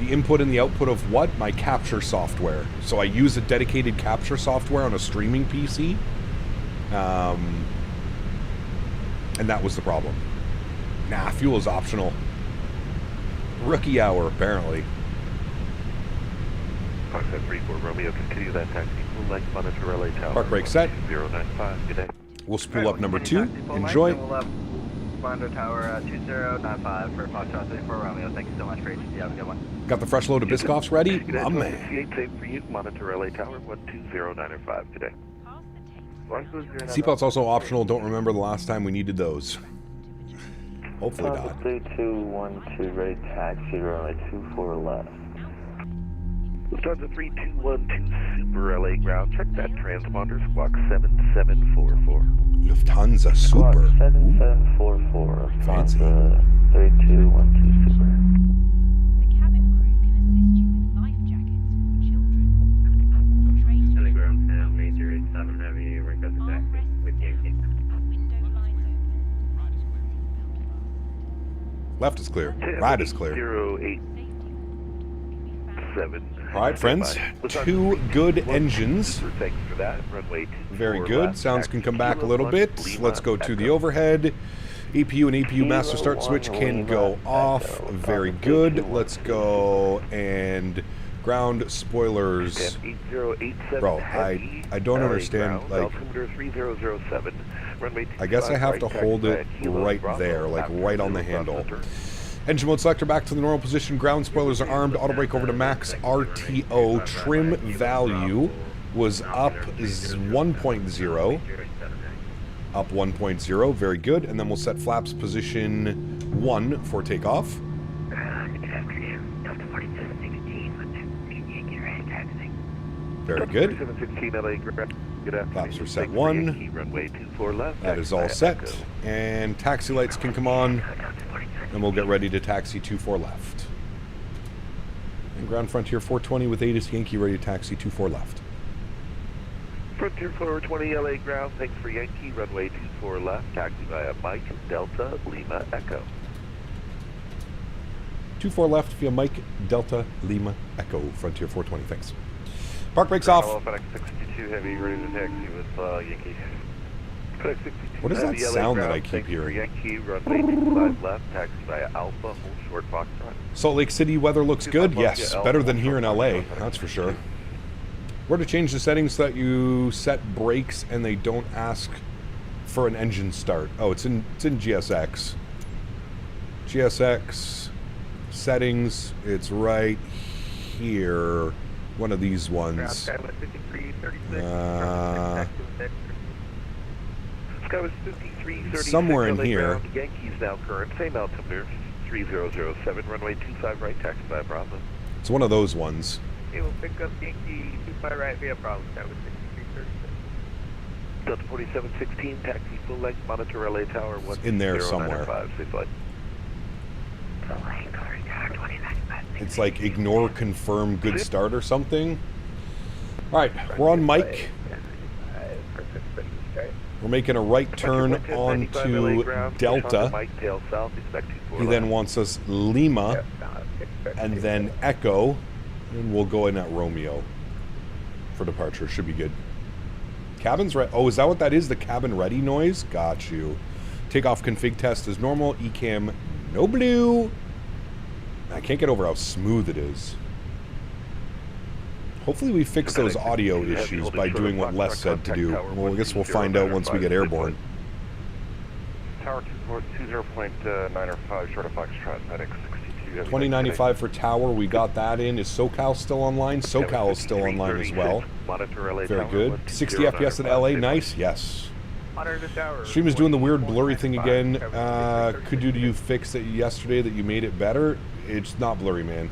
The input and the output of what? My capture software. So I use a dedicated capture software on a streaming PC. And that was the problem. Nah, fuel is optional. Rookie hour, apparently. Park 34 Romeo, continue that taxi. Full length monitor LA Tower. Park brake set. 095. Good day. We'll spool up number 2. Enjoy. Monitor Tower 2095 for Foxtrot 34 Romeo. Thank you so much for HT. Have a good one. Got the fresh load of Biscoffs ready? My man. Safe for you. Monitor LA Tower 12095. Good day. Seatbelts also optional. Don't remember the last time we needed those. Hopefully not. 3212 ready taxi runway 24 left. Lufthansa 3212 Super LA ground. Check that transponder. Squawk 7744. Lufthansa Super. 7744. Fancy. 3212 Super. Left is clear. Right is clear. 087. All right, friends. 2 good engines. Thanks for that. Runway 24 Very good. left. Sounds can come back a little bit. Let's go to the overhead. EPU and EPU master start switch can go off. Very good. Let's go and ground spoilers. Bro, I don't understand. Like, I guess I have to hold it right there, like right on the handle. Engine mode selector back to the normal position. Ground spoilers are armed. Auto brake over to max RTO. Trim value was up 1.0. Up 1.0. Very good. And then we'll set flaps position 1 for takeoff. Very good. Flaps are set 1. That is all set. And taxi lights can come on. And we'll get ready to taxi 24 left. And ground Frontier 420 with ATIS Yankee ready to taxi 24 left. Frontier 420 LA ground, thanks for Yankee, runway 24 left, taxi via Mike, Delta, Lima, Echo. 24 left via Mike, Delta, Lima, Echo, Frontier 420, thanks. Park brakes off. FedEx 62 heavy, ready to taxi with Yankee. FedEx 62 what is that sound that I keep thanks hearing? For Yankee, runway 25 left, taxi via Alpha, hold short Foxtrot. Salt Lake City weather looks good, yes. Better than here in LA, that's for sure. Where to change the settings so that you set brakes and they don't ask for an engine start. Oh, it's in GSX. GSX settings. It's right here. One of these ones. Somewhere in here. Yankees now current. Same altimeter. 3007. Runway 25 right. Taxi by Bravo. It's one of those ones. Okay, we'll pick up Yankee 25 right via Bravo. That was 6336. Delta 4716, taxi full length, monitor LA Tower 1. In there somewhere. Safe flight. It's like ignore, confirm, good start or something. Alright, we're on Mike. We're making a right turn onto Delta. He then wants us Lima and then Echo. And we'll go in at Romeo for departure. Should be good. Cabin's ready. Oh, is that what that is? The cabin ready noise? Got you. Takeoff config test is normal. ECAM, no blue. I can't get over how smooth it is. Hopefully we fix those audio issues by doing what Les said to do. Well, I guess we'll find out once we get airborne. Tower 20.9 or 5, short of Foxtrot, FedEx 62. 2095 for Tower, we got that in. Is SoCal still online? SoCal is still online as well. Very good. 60 FPS at LA, nice, yes. Stream is doing the weird blurry thing again. Could you fix it yesterday that you made it better? It's not blurry, man.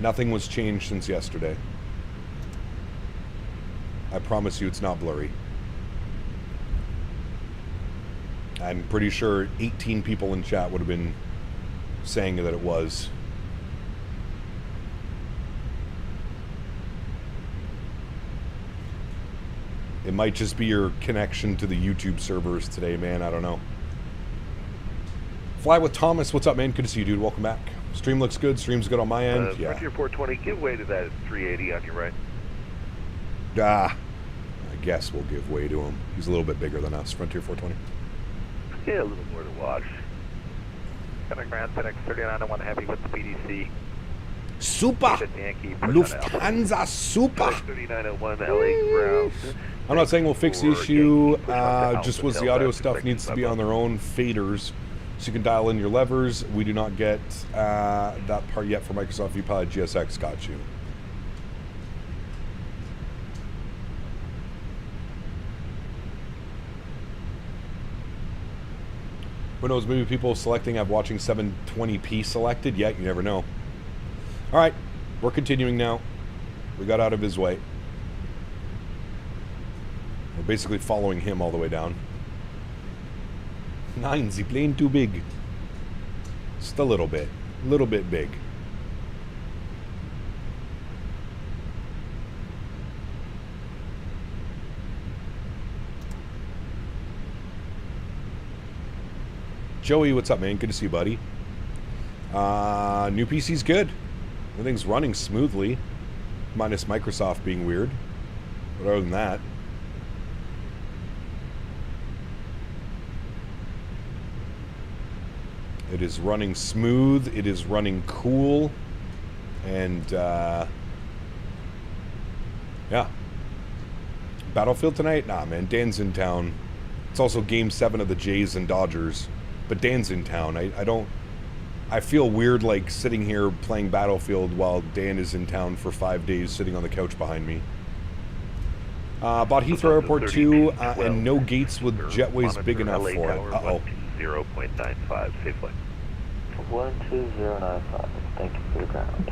Nothing was changed since yesterday. I promise you it's not blurry. I'm pretty sure 18 people in chat would have been saying that it was. It might just be your connection to the YouTube servers today, man. I don't know. Fly with Thomas. What's up, man? Good to see you, dude. Welcome back. Stream looks good. Stream's good on my end. Yeah. Frontier 420, give way to that 380 on your right. I guess we'll give way to him. He's a little bit bigger than us. Frontier 420. Yeah, a little more to watch. Got a Grand FedEx 3901 heavy with the PDC. Super! Lufthansa Super! 3901 LA ground. I'm not saying we'll fix the issue, just was the audio stuff needs to be on their own faders, so you can dial in your levers. We do not get that part yet for Microsoft VPilot GSX. Got you. Who knows, maybe people selecting have watching 720p selected. Yeah, you never know. Alright, we're continuing now. We got out of his way. We're basically following him all the way down. 9's the plane too big. Just a little bit big. Joey, what's up, man? Good to see you, buddy. New PC's good. Everything's running smoothly, minus Microsoft being weird. But other than that, it is running smooth. It is running cool, and yeah. Battlefield tonight? Nah, man. Dan's in town. It's also Game 7 of the Jays and Dodgers, but Dan's in town. I feel weird like sitting here playing Battlefield while Dan is in town for 5 days sitting on the couch behind me. Bought Heathrow Airport 2 and no gates with jetways big enough for it. Uh-oh. 0.95, safe flight. 12095, thank you for the ground.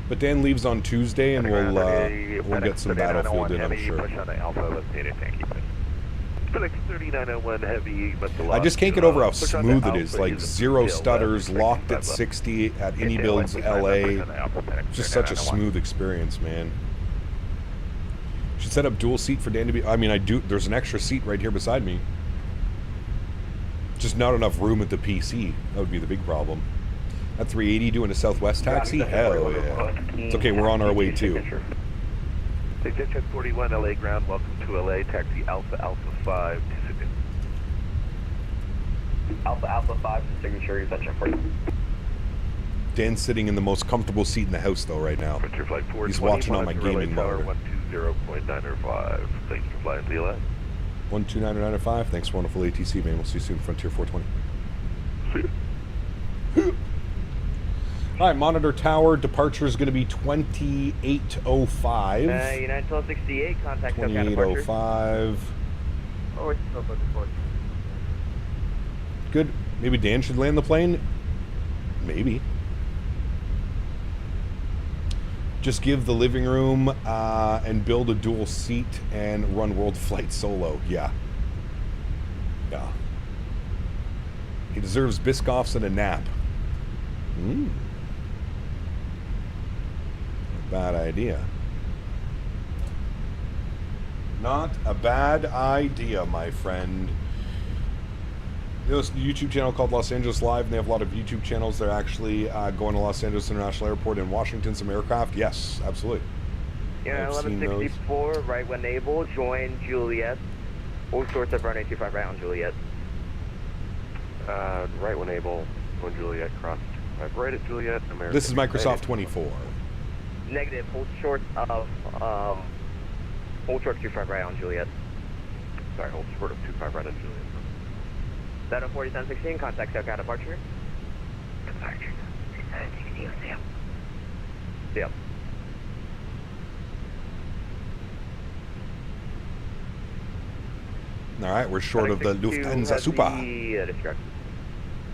But Dan leaves on Tuesday and we'll get some Battlefield in, I'm sure. FedEx 3901 heavy, but the I just can't get over how smooth it is. Like zero stutters, locked at 60 at iniBuilds LA. Just such a smooth experience, man. Should set up dual seat for Dan to be. I mean, I do. There's an extra seat right here beside me. Just not enough room at the PC. That would be the big problem. At 380 doing a Southwest taxi? Hell yeah. It's okay, we're on our way too. Jet 41 LA ground, welcome to LA, taxi Alpha 5 to Sydney. Alpha 5 to signature, is that Jet 41? Dan's sitting in the most comfortable seat in the house though right now. He's watching on my gaming monitor. 120.905. Thanks for flying to LA. 129.905. Thanks for wonderful ATC, man. We'll see you soon, Frontier 420. See you. All right, Monitor Tower departure is going to be 2805. United 1268, contact 2805. Oh, it's still looking for it. Good. Maybe Dan should land the plane? Maybe. Just give the living room and build a dual seat and run World Flight solo. Yeah. Yeah. He deserves Biscoffs and a nap. Bad idea. Not a bad idea, my friend. There's a YouTube channel called Los Angeles Live, and they have a lot of YouTube channels. They're actually going to Los Angeles International Airport in Washington, some aircraft. Yes, absolutely. Yeah, 1164, right when able, join Juliet. All sorts of runway 25 right on Juliet. Right when able, join Juliet, cross right at Juliet, American. This is Microsoft 24. Negative, hold short of, hold short 25 right on Juliet. Sorry, hold short of 25 right on Juliet. 74716, contact SoCal departure. Departure. See you. Yep. All right, we're short of the Lufthansa Super.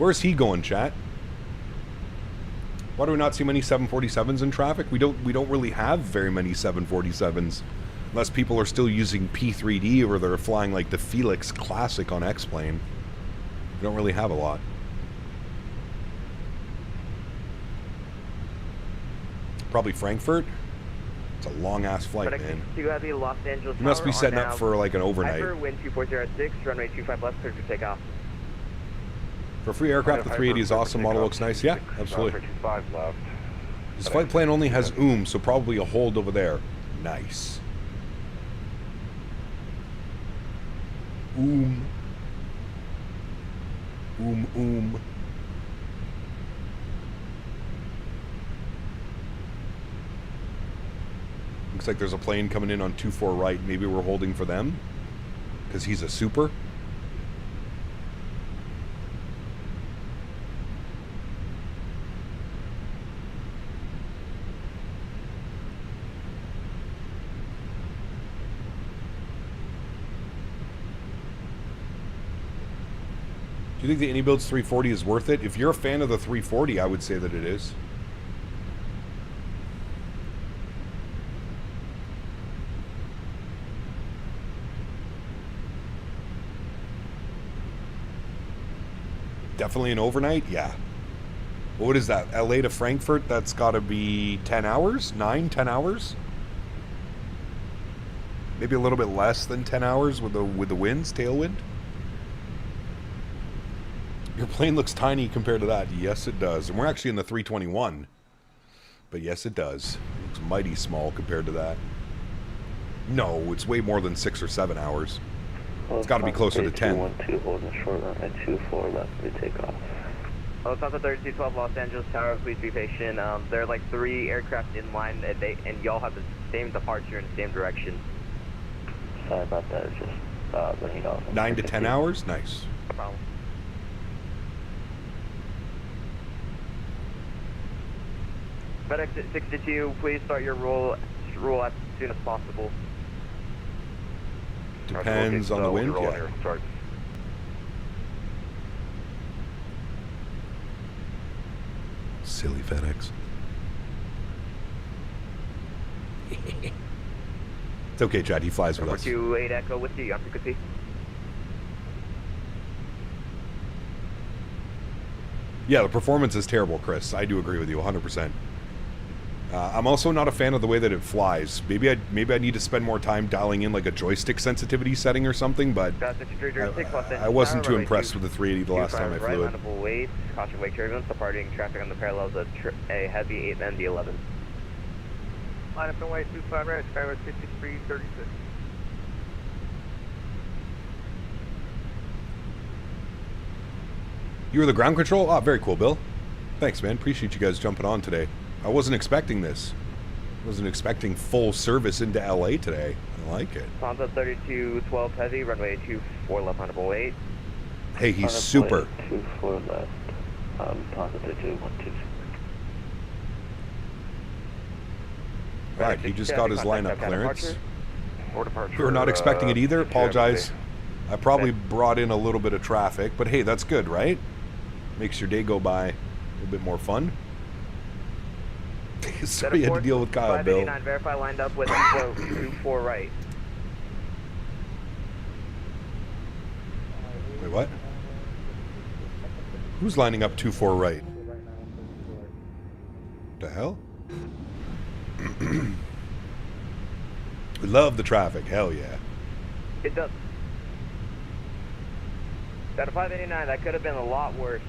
Where's he going, chat? Why do we not see many 747s in traffic? We don't really have very many 747s. Unless people are still using P3D or they're flying like the Felix Classic on X-Plane. We don't really have a lot. Probably Frankfurt. It's a long-ass flight, man. You have the Los Angeles You must be setting up for like an overnight. Hyper, wind 2406, runway 25 left, clear for takeoff. For free aircraft, the 380 is awesome. Model looks nice. Yeah, absolutely. This flight plan only has so probably a hold over there. Nice. Looks like there's a plane coming in on 24 right. Maybe we're holding for them because he's a super. Do you think the iniBuilds 340 is worth it? If you're a fan of the 340, I would say that it is. Definitely an overnight? Yeah. What is that? LA to Frankfurt? That's got to be 10 hours? 9, 10 hours? Maybe a little bit less than 10 hours with the winds, tailwind? Your plane looks tiny compared to that. Yes, it does. And we're actually in the 321. But yes, it does. It looks mighty small compared to that. No, it's way more than 6 or 7 hours. It's got to be closer to 10. 212 holding short runway 24 left to takeoff. Oh, it's on the 3212 Los Angeles Tower. Please be patient. There are like 3 aircraft in line, and y'all have the same departure in the same direction. Sorry about that. It's just running off. 9 to 10 hours? Nice. No problem. FedEx 62, please start your roll as soon as possible. Depends on the wind, yeah. Silly FedEx. It's okay, Chad. He flies with us. 28 Echo with you on frequency. Yeah, the performance is terrible, Chris. I do agree with you 100%. I'm also not a fan of the way that it flies. Maybe I need to spend more time dialing in like a joystick sensitivity setting or something, but I wasn't too impressed with the 380 the last time I flew it. Weight, caution wake turbulence, departing traffic on the parallels of a heavy 8 and the 11. Line up and way 25 right, Skyway 5336. You were the ground control? Ah, very cool, Bill. Thanks, man. Appreciate you guys jumping on today. I wasn't expecting this. I wasn't expecting full service into LA today. I like it. Honda 3212 heavy, runway 24 left, honorable 8. Hey, he's super. 24 left. Honda 3212. Right, he just got his lineup clearance. We were not expecting it either. Apologize. I probably brought in a little bit of traffic, but hey, that's good, right? Makes your day go by a little bit more fun. Sorry you had to deal with Kyle, Bill. Verify lined up with 24 right. Wait, what? Who's lining up 24 right? The hell? We love the traffic. Hell yeah. It does. That a 589, that could have been a lot worse.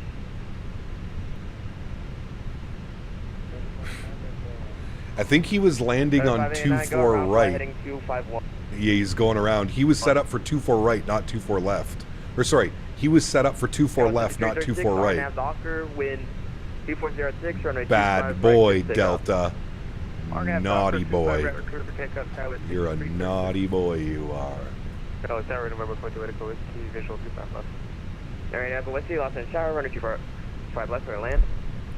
I think he was landing on 24 right. Yeah, he's going around. He was set up for 24 right, not 24 left. Or sorry, he was set up for 24 left, not 24 right. Bad boy, Delta. Naughty boy. You're a naughty boy, you are. Oh, it's Erin, November 22, visual 25 left. Erin, Apple, let's see, Los Angeles Tower, runner 25 left, for land.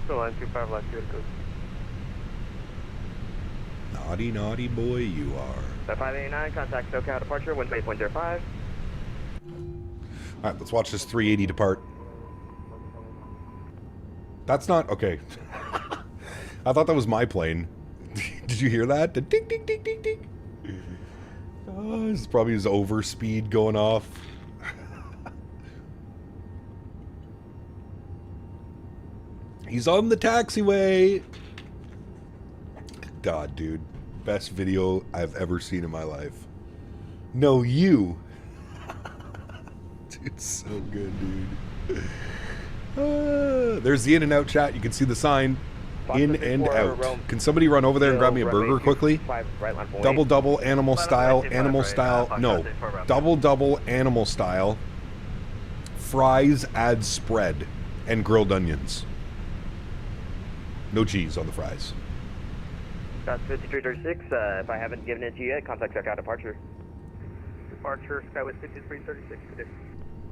Still line 25 left, here it goes. Naughty, naughty boy, you are. That 589, contact SoCal departure, wind 8.05. Alright, let's watch this 380 depart. That's not... Okay. I thought that was my plane. Did you hear that? The ding, ding, ding, ding, ding. Oh, this is probably his overspeed going off. He's on the taxiway. God, dude. Best video I've ever seen in my life. No, you. Dude, so good, dude. There's the in and out chat. You can see the sign. In and out. Can somebody run over there and grab me a burger quickly? Double, animal style, no. Double, animal style. Fries, add spread, and grilled onions. No cheese on the fries. That's 5336. If I haven't given it to you yet, contact SoCal departure. Departure, Skyway 5336.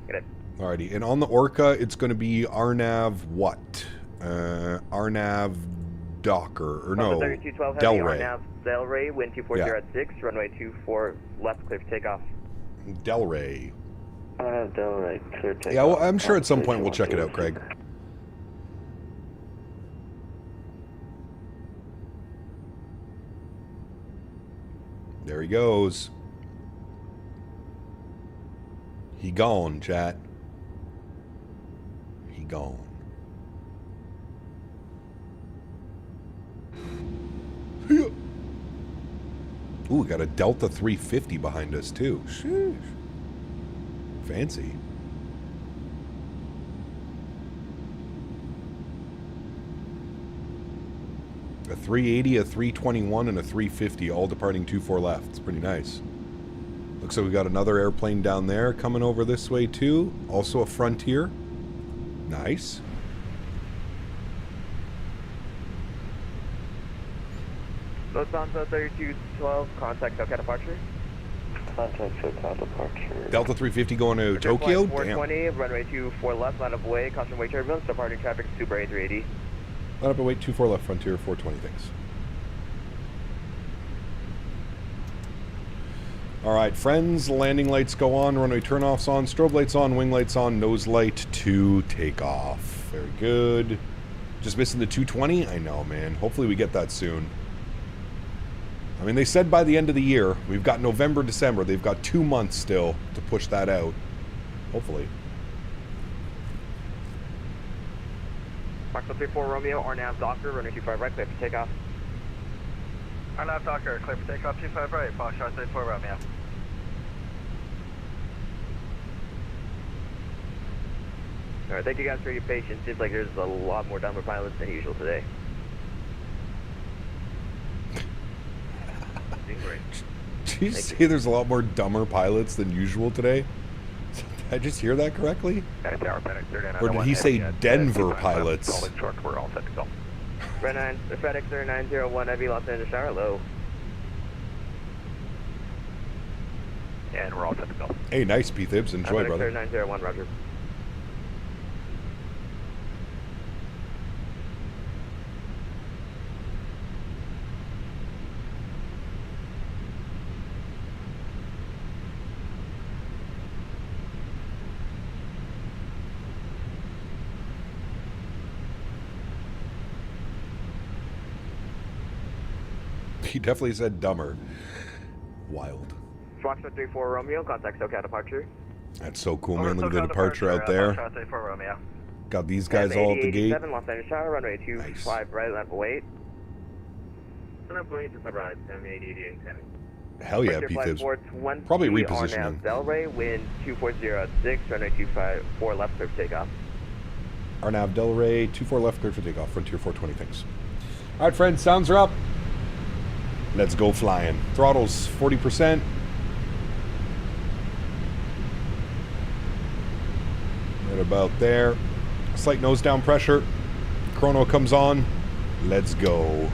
Get it. Alrighty, and on the Orca, it's going to be Arnav what? Arnav Docker, or no, Delray. Arnav Delray, wind 240 at 6, runway 24 left, clear for takeoff. Delray. Arnav Delray, clear takeoff. Yeah, well, I'm sure at some point we'll check it out, Craig. There he goes. He gone, chat. He gone. Ooh, we got a Delta 350 behind us, too. Sheesh. Fancy. A 380, a 321, and a 350, all departing 24 left. It's pretty nice. Looks like we got another airplane down there coming over this way, too. Also a Frontier. Nice. Lufthansa 3212, contact SoCal departure. Contact SoCal departure. Delta 350 going to Tokyo? 420, Damn. runway 24 left, line of way, caution weight turbulence, departing traffic, Super A380. Line up and wait, 24 left, Frontier, 420, thanks. Alright, friends, landing lights go on, runway turnoffs on, strobe lights on, wing lights on, nose light to takeoff. Very good. Just missing the 220? I know, man. Hopefully we get that soon. I mean, they said by the end of the year. We've got November, December. They've got 2 months still to push that out. Hopefully. Foxtrot 34 Romeo, Arnav Docker, runway 25 right, clear for takeoff. Arnav Docker, clear for takeoff, 25 right, Foxtrot 34 Romeo. Alright, thank you guys for your patience. Seems like there's a lot more dumber pilots than usual today. Did you say there's a lot more dumber pilots than usual today? Did I just hear that correctly? Or did he say Denver pilots? We're all set to go. FedEx 3901 Heavy Los Angeles shower low. And we're all set to go. Hey, nice, P-Thibs. Enjoy, brother. FedEx 3901, roger. He definitely said dumber. Wild. Foxtrot 34 Romeo, contact SoCal departure. That's so cool, man. Look at the departure out there. Got these guys all at the gate. Los Angeles shower, runway 25 right, line of wait. Hell yeah, P-Thibs. Probably repositioning. Delray, wind 240 at 6, runway 24 left, clear for takeoff. Arnav Delray, 24 left, clear for takeoff. Frontier 420, thanks. All right, friends, sounds are up. Let's go flying. Throttle's 40%. Right about there. Slight nose down pressure. Chrono comes on. Let's go.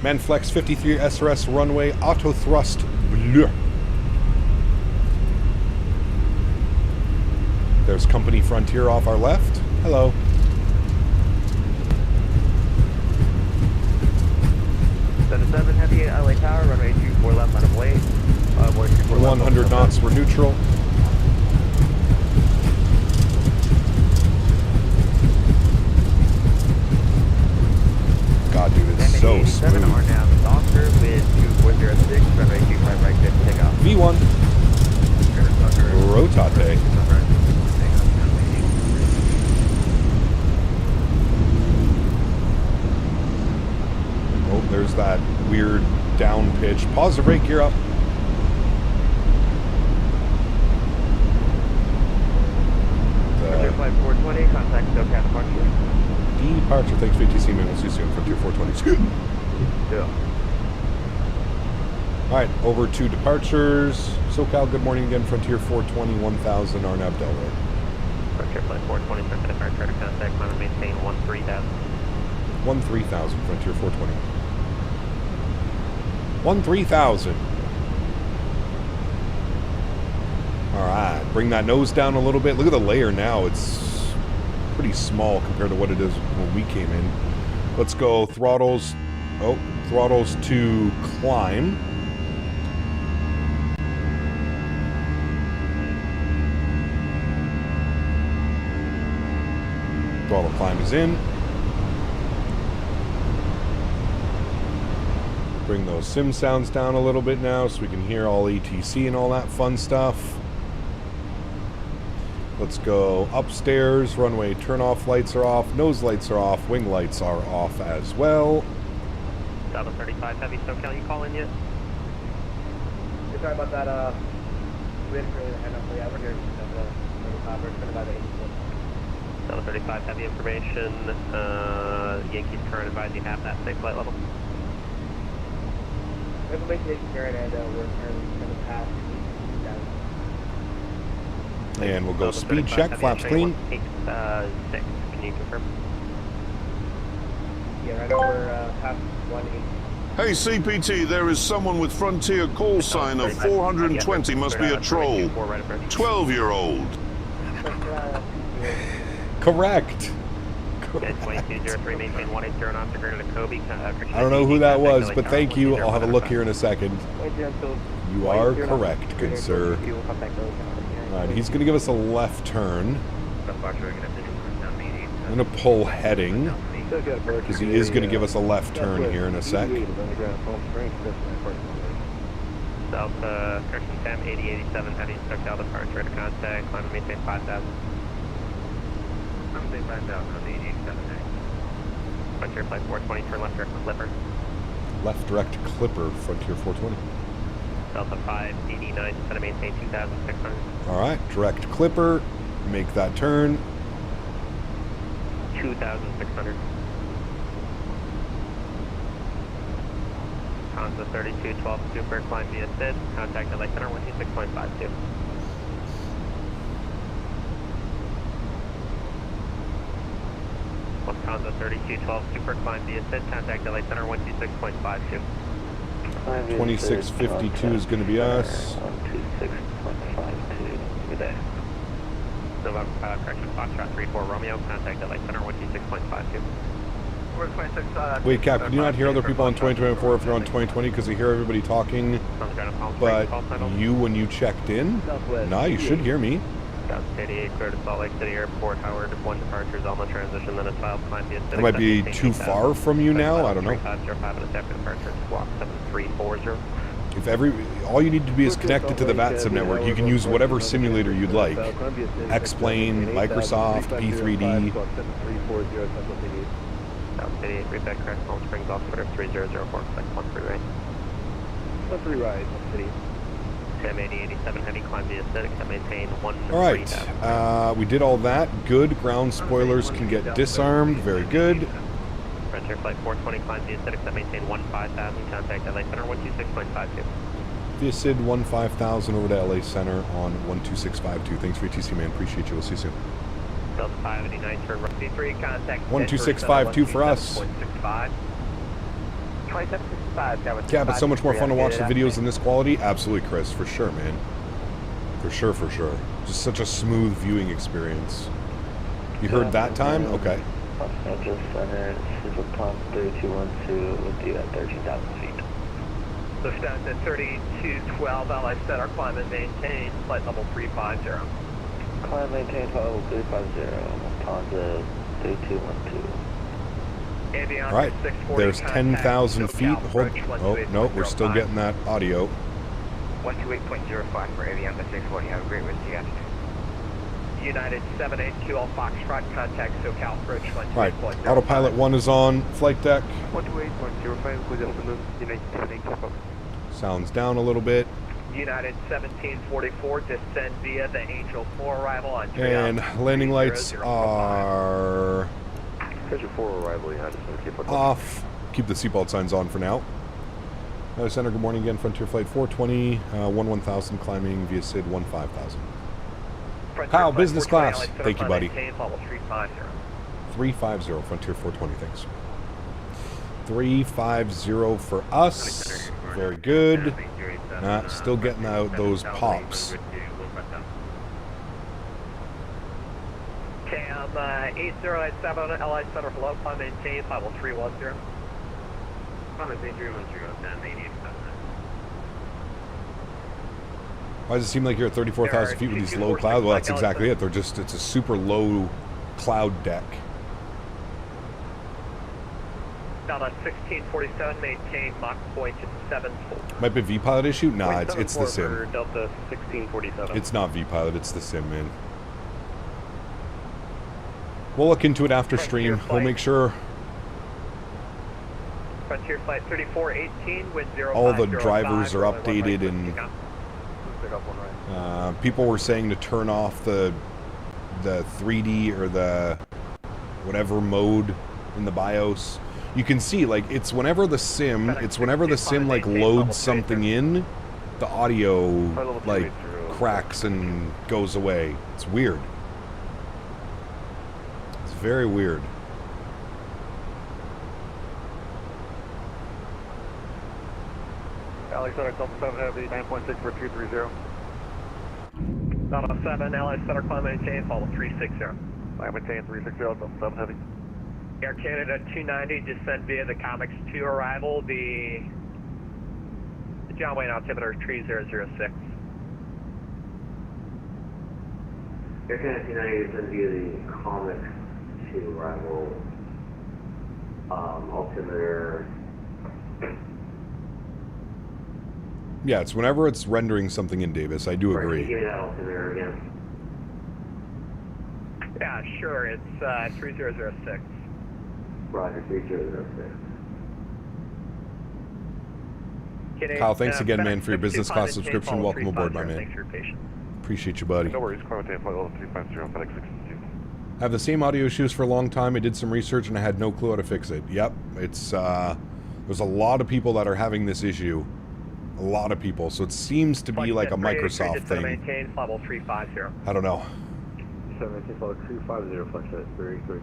Manflex 53 SRS runway. Auto thrust. Bleu. There's company Frontier off our left. Hello. Seven heavy LA Tower, runway 24 left, line of way. 100 knots, we're neutral. god, dude, it's so smooth. Or now the Doctor with 2406, runway 25 right, good to take off. V1. Rotate. Oh, there's that weird down pitch. Pause the brake, gear up. Flight 420, contact SoCal departure. Departure, thanks VTC, man. We'll see you soon. Frontier 420. Yeah. Alright, over to departures. SoCal, good morning again. Frontier 420, 1000, Arnab Delray. Frontier Flight 420, for departure to contact, climb and maintain 13,000. 13,000, Frontier 420. 13,000. Alright, bring that nose down a little bit. Look at the layer now. It's pretty small compared to what it is when we came in. Let's go throttles. Oh, throttles to climb. Throttle climb is in. Bring those sim sounds down a little bit now so we can hear all ATC and all that fun stuff. Let's go upstairs. Runway turn-off lights are off. Nose lights are off. Wing lights are off as well. Delta 35 Heavy, SoCal, you calling yet? You're talking about that, we didn't really hand up the average here. It's been about 8. Delta 35 Heavy information. Yankees current advising half that safe flight level. Information Yankee current and we're currently in the past. And we'll go speed check, flaps clean. 6, can you confirm? Yeah, right over past 18. Hey CPT, there is someone with Frontier call sign of 420, must be a troll. 12-year-old. Correct. I don't know who that was, but thank you. I'll have a look here in a second. You are correct, good sir. Alright, he's going to give us a left turn. I'm going to pull heading, because he is going to give us a left turn here in a sec. South, correction, Sam 8087, heading SoCal departure to contact, climb and maintain 5,000. I'm saying 5,000 on the 8087. Frontier Flight 420, turn left direct Clipper. Left direct Clipper, Frontier 420. Delta 589, set to maintain 2,600. Alright, direct Clipper, make that turn. 2,600. Honda 3212 Super, climb via SID, contact LA Center 126.52. Lufthansa 3212 Super, climb via SID, contact LA Center 126.52. 2652 is going to be us. 126.52. Good day. November correction, Foxtrot 34 Romeo, contact LA Center 126.52. Wait, Cap, can you not hear other people on 2024 if you're on 2020 because you hear everybody talking? But you, when you checked in? Nah, you should hear me. South 88, clear to Salt Lake City Airport, Howard, 1 departures on the transition, then a file climb via That might be too far from you now, I don't know. 3505 and a after departure, squawk 7340. If all you need to be is connected to the VATSIM network, you can use whatever simulator you'd like. X-Plane, Microsoft, P3D. South 88, reset correct, Palm Springs off Twitter 3004, select 1 free right. 1 free right, City. Sam 8087 heavy, climb via SID, maintain 1. Alright, we did all that. Good. Ground spoilers can get disarmed. Very good. Frontier Flight 420, climb via SID, maintain 15,000, contact LA Center 126.52. Via SID 15,000 over to LA Center on 12652. Thanks for ETC, man. Appreciate you. We'll see you soon. Delta 589, turn right 3, contact 12652 for us. 2765. 2765, Yeah, but so much more fun to watch the videos in this quality. Absolutely, Chris. For sure, man. For sure, for sure. Just such a smooth viewing experience. You heard that time? Okay. Los Angeles Center, Sizzle Pump 3212 with you at 13,000 feet. So stats at 3212, LA Center, climb and maintain, flight level 350. Climb maintain flight level 350, Lufthansa 3212. All right, there's 10,000 feet. Hold. Oh no, we're still getting that audio. 128.05 for Avianca 640. Have a great rest of your afternoon. United 782 all Foxtrot, contact SoCal approach 128.05. Right, autopilot 1 is on flight deck. 128.05, good afternoon. United 78 Sounds down a little bit. United 1744, descend via the Angel 4 arrival on And landing lights are Angel 4 arrival, United. off. Keep the seatbelt signs on for now. Center, good morning again. Frontier Flight 420, 1000 climbing via SID 15000. Kyle, business class. Thank you, buddy. 350, Frontier 420, thanks. 350 for us. Very good. Still getting out those pops. Cam 8097 LI Center, hello, climb maintain 50310. Climb maintain 310, Why does it seem like you're at 34,000 feet with these low clouds? Well, that's exactly it. They're just, it's a super low cloud deck. Delta 1647, maintain Mach point 74. Might be a V-pilot issue? Nah, it's the sim. Delta 1647. It's not V-pilot, it's the sim, man. We'll look into it after stream. We'll make sure Frontier Flight 3418, wind 0. All the drivers are updated, and people were saying to turn off the 3D or the whatever mode in the BIOS. You can see, like, it's whenever the sim like loads something in, the audio like cracks and goes away. It's weird. It's very weird. Alex Center, Delta 7 Heavy, 9.6 for 230. Delta 7, LA Center, climb maintain, follow 360. Climb maintain 360, Delta 7 Heavy. Air Canada 290, descend via the Comics 2 arrival, the John Wayne altimeter 3006. Air Canada 290, descend via the Comics 2 arrival, altimeter. Yeah, it's whenever it's rendering something in, Davis. I do agree. Give me that altimeter again. Yeah, sure. It's 3006. Roger, 3006. Kyle, thanks again, man, for your business class subscription. Welcome aboard, my man. Thanks for your patience. Appreciate you, buddy. No worries. Climb maintain, flight level 350, FedEx 62. I have the same audio issues for a long time. I did some research and I had no clue how to fix it. Yep, it's there's a lot of people that are having this issue. A lot of people. So it seems to be like a Microsoft thing. Maintain level 350. I don't know. 718 level 350, flight set 33.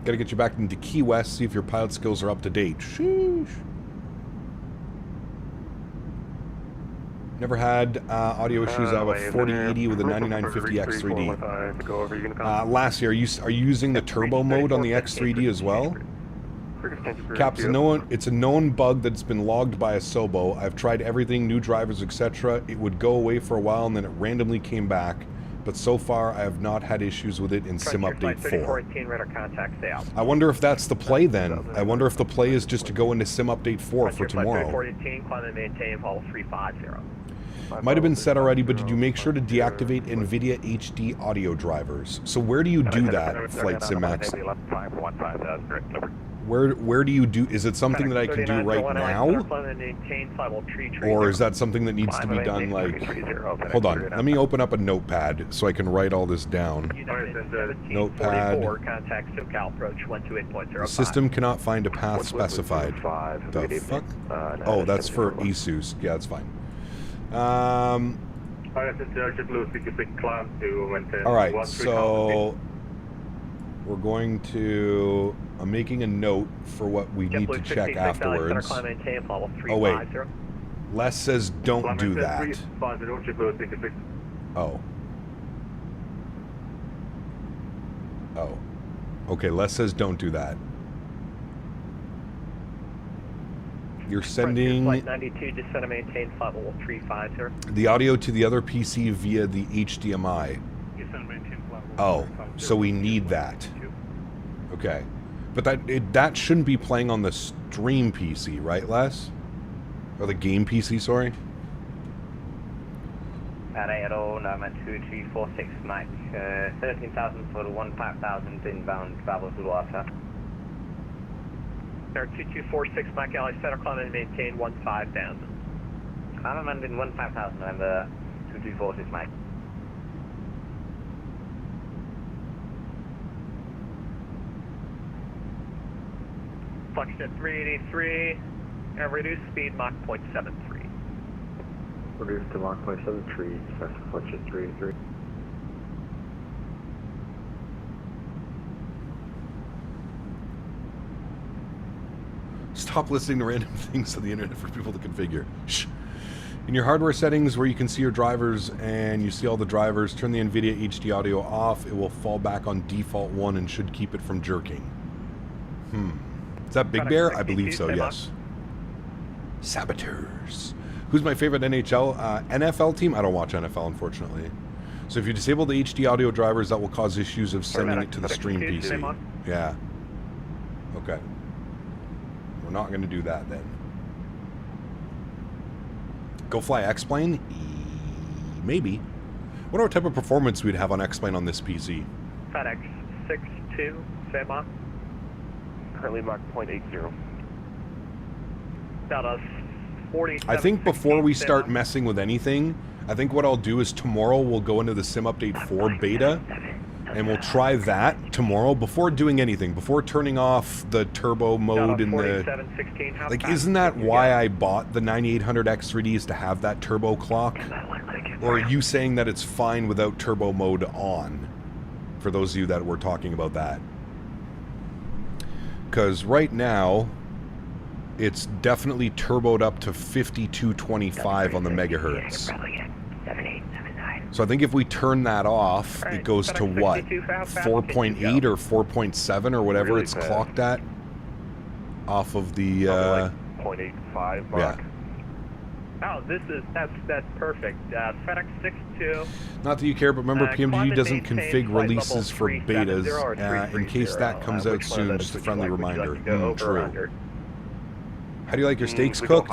Got to get you back into Key West, see if your pilot skills are up to date. Sheesh. Never had audio issues. I have a 4080 with a 9950 X3D. Last year, are you using the turbo mode on the X3D as well? Caps, it's a known bug that's been logged by a Sobo. I've tried everything, new drivers, etc. It would go away for a while and then it randomly came back. But so far, I have not had issues with it in Sim Update 4. I wonder if that's the play then. I wonder if the play is just to go into Sim Update 4 for tomorrow. Might have been said already, but did you make sure to deactivate NVIDIA HD audio drivers? So where do you do that, Flight Sim Max? Where do you do? Is it something that I can do right now, or is that something that needs to be done? Like, hold on, let me open up a notepad so I can write all this down. Notepad. The system cannot find a path specified. The fuck? Oh, that's for ASUS. Yeah, that's fine. All right, so we're going to. I'm making a note for what we need to check afterwards. Oh wait, Les says don't do that. Oh. Oh. Okay, Les says don't do that. You're sending the audio to the other PC via the HDMI. Oh, so we need that. Okay. But that shouldn't be playing on the stream PC, right, Les? Or the game PC, sorry? At 8 Norman 2346 Mike, 13,000 for the 15,000 inbound travel to water. Air 2246 Mike, LA Center, climb and maintain 15,000. Climb and maintain 15,000, November 2346 Mike. Flexion at 383, and reduce speed Mach 0.73. Reduce to Mach 0.73, flexion 383. Stop listening to random things on the internet for people to configure. Shh. In your hardware settings where you can see your drivers and you see all the drivers, turn the NVIDIA HD audio off. It will fall back on default 1 and should keep it from jerking. Is that Big Bear? I believe so, yes. Saboteurs. Who's my favorite NFL team? I don't watch NFL, unfortunately. So if you disable the HD audio drivers, that will cause issues of sending it to the stream PC. Yeah. Okay. We're not going to do that then. Go fly X-Plane? Maybe. What type of performance we'd have on X-Plane on this PC? FedEx 62, same Mach. Currently Mach 0.80. About a 47. I think before we start messing with anything, I think what I'll do is tomorrow we'll go into the Sim Update 4 beta, and we'll try that tomorrow before doing anything, before turning off the turbo mode in the... Like, isn't that why I bought the 9800 X3Ds, to have that turbo clock? Or are you saying that it's fine without turbo mode on? For those of you that were talking about that. Because right now, it's definitely turboed up to 5225 on the megahertz. So I think if we turn that off, it goes to what? 4.8 or 4.7 or whatever it's clocked at? Off of the... 0.85 Mach. Yeah. Oh, that's perfect. FedEx 62. Not that you care, but remember, PMDG doesn't config releases for betas. In case that comes out soon, just a friendly reminder. True. How do you like your steaks cooked?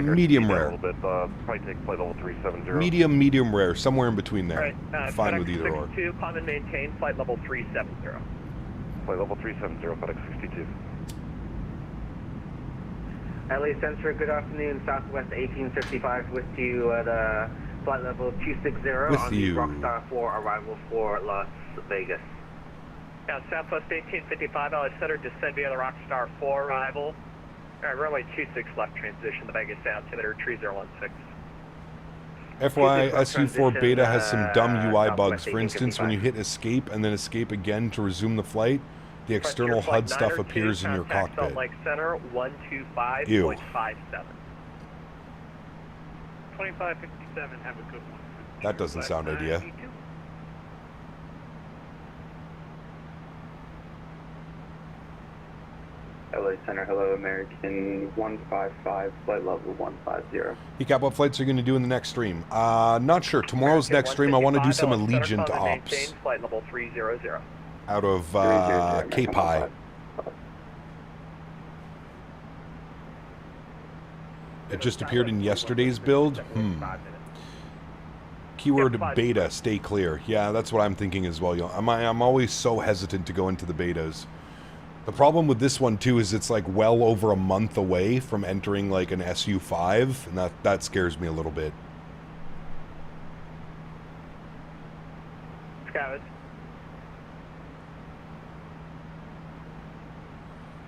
Medium rare. Probably take flight level 370. Medium rare, somewhere in between there. Right, Fine FedEx with either or. 62, climb and maintain flight level 370. Flight level 370, FedEx 62. LA Center, good afternoon, Southwest 1855 with you at flight level 260 on the Rockstar 4 arrival for Las Vegas. Yeah, Southwest 1855, LA Center, descend via the Rockstar 4 arrival. Alright, runway 26 left transition, the Vegas altimeter 3016. FYI, SU4 beta has some dumb UI bugs. For instance, when you hit escape and then escape again to resume the flight, the external HUD stuff appears in your cockpit. Salt Lake Center, 125.57. Ew. 2557, have a good one. That doesn't sound ideal. LA Center, hello, American 155, flight level 150. Recap, what flights are you going to do in the next stream? Not sure. Tomorrow's next stream, I want to do some Allegiant ops. Flight level 300. Out of K-Pi. It just appeared in yesterday's build. Keyword beta, stay clear. Yeah, that's what I'm thinking as well. I'm always so hesitant to go into the betas. The problem with this one too is it's like well over a month away from entering like an SU5, and that scares me a little bit. Scouts.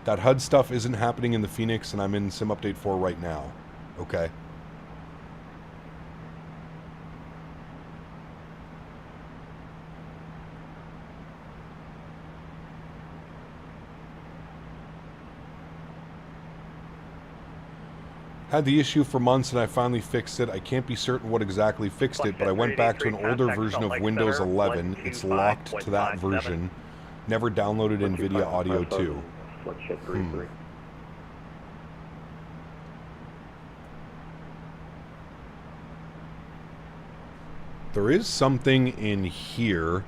That HUD stuff isn't happening in the Phoenix, and I'm in Sim Update 4 right now. Okay. Had the issue for months and I finally fixed it. I can't be certain what exactly fixed it, but I went back to an older version of Windows 11. It's locked to that version. Never downloaded NVIDIA Audio 2. There is something in here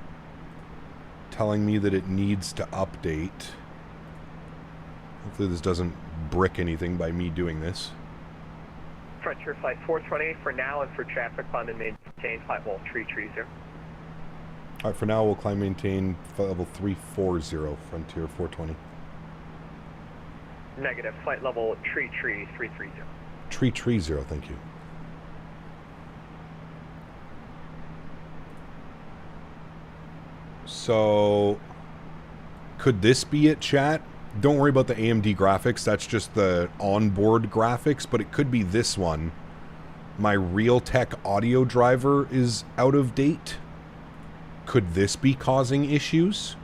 telling me that it needs to update. Hopefully this doesn't brick anything by me doing this. Frontier Flight 420 for now, and for traffic, climb and maintain flight level 330. Alright, for now we'll climb maintain flight level 340, Frontier 420. Negative, flight level 330. 330, thank you. So, could this be it, chat? Don't worry about the AMD graphics, that's just the onboard graphics, but it could be this one. My Realtek audio driver is out of date. Could this be causing issues?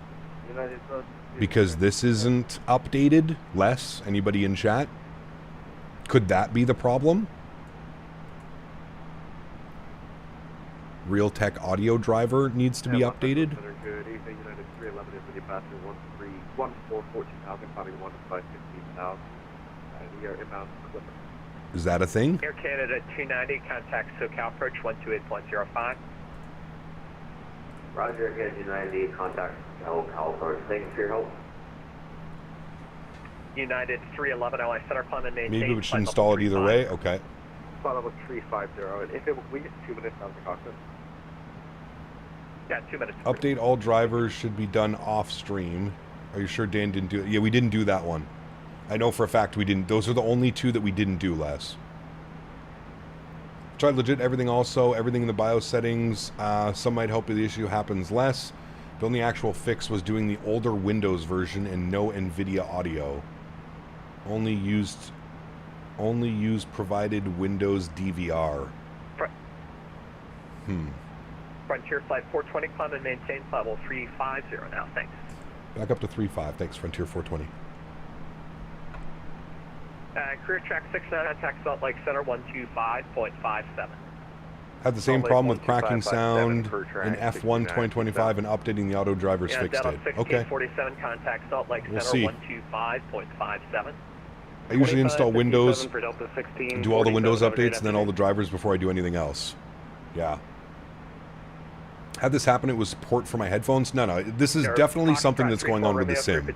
Because this isn't updated? Les, anybody in chat? Could that be the problem? Realtek audio driver needs to be updated? Is that a thing? Air Canada 290, contact SoCal approach 128.05. Roger, Air Canada 290, contact SoCal approach. Thank you for your help. United 311, LA Center, climb and maintain. Maybe we should install it either way? Okay. Flight level 350, if we get 2 minutes out of the cockpit. Yeah, 2 minutes. Update all drivers should be done off stream. Are you sure Dan didn't do it? Yeah, we didn't do that one. I know for a fact we didn't. Those are the only 2 that we didn't do, Les. Tried legit everything also. Everything in the BIOS settings. Some might help if the issue happens less. The only actual fix was doing the older Windows version and no NVIDIA audio. Only used provided Windows DVR. Frontier Flight 420, climb and maintain flight level 350 now, thanks. Back up to 35, thanks, Frontier 420. Career track 69, contact Salt Lake Center 125.57. Had the same problem with cracking sound in F1 2025 and updating the auto drivers fixed it. Okay. 47, contact Salt Lake Center 125.57. I usually install Windows, do all the Windows updates, and then all the drivers before I do anything else. Yeah. Had this happen, it was port for my headphones? No, this is definitely something that's going on with the sim.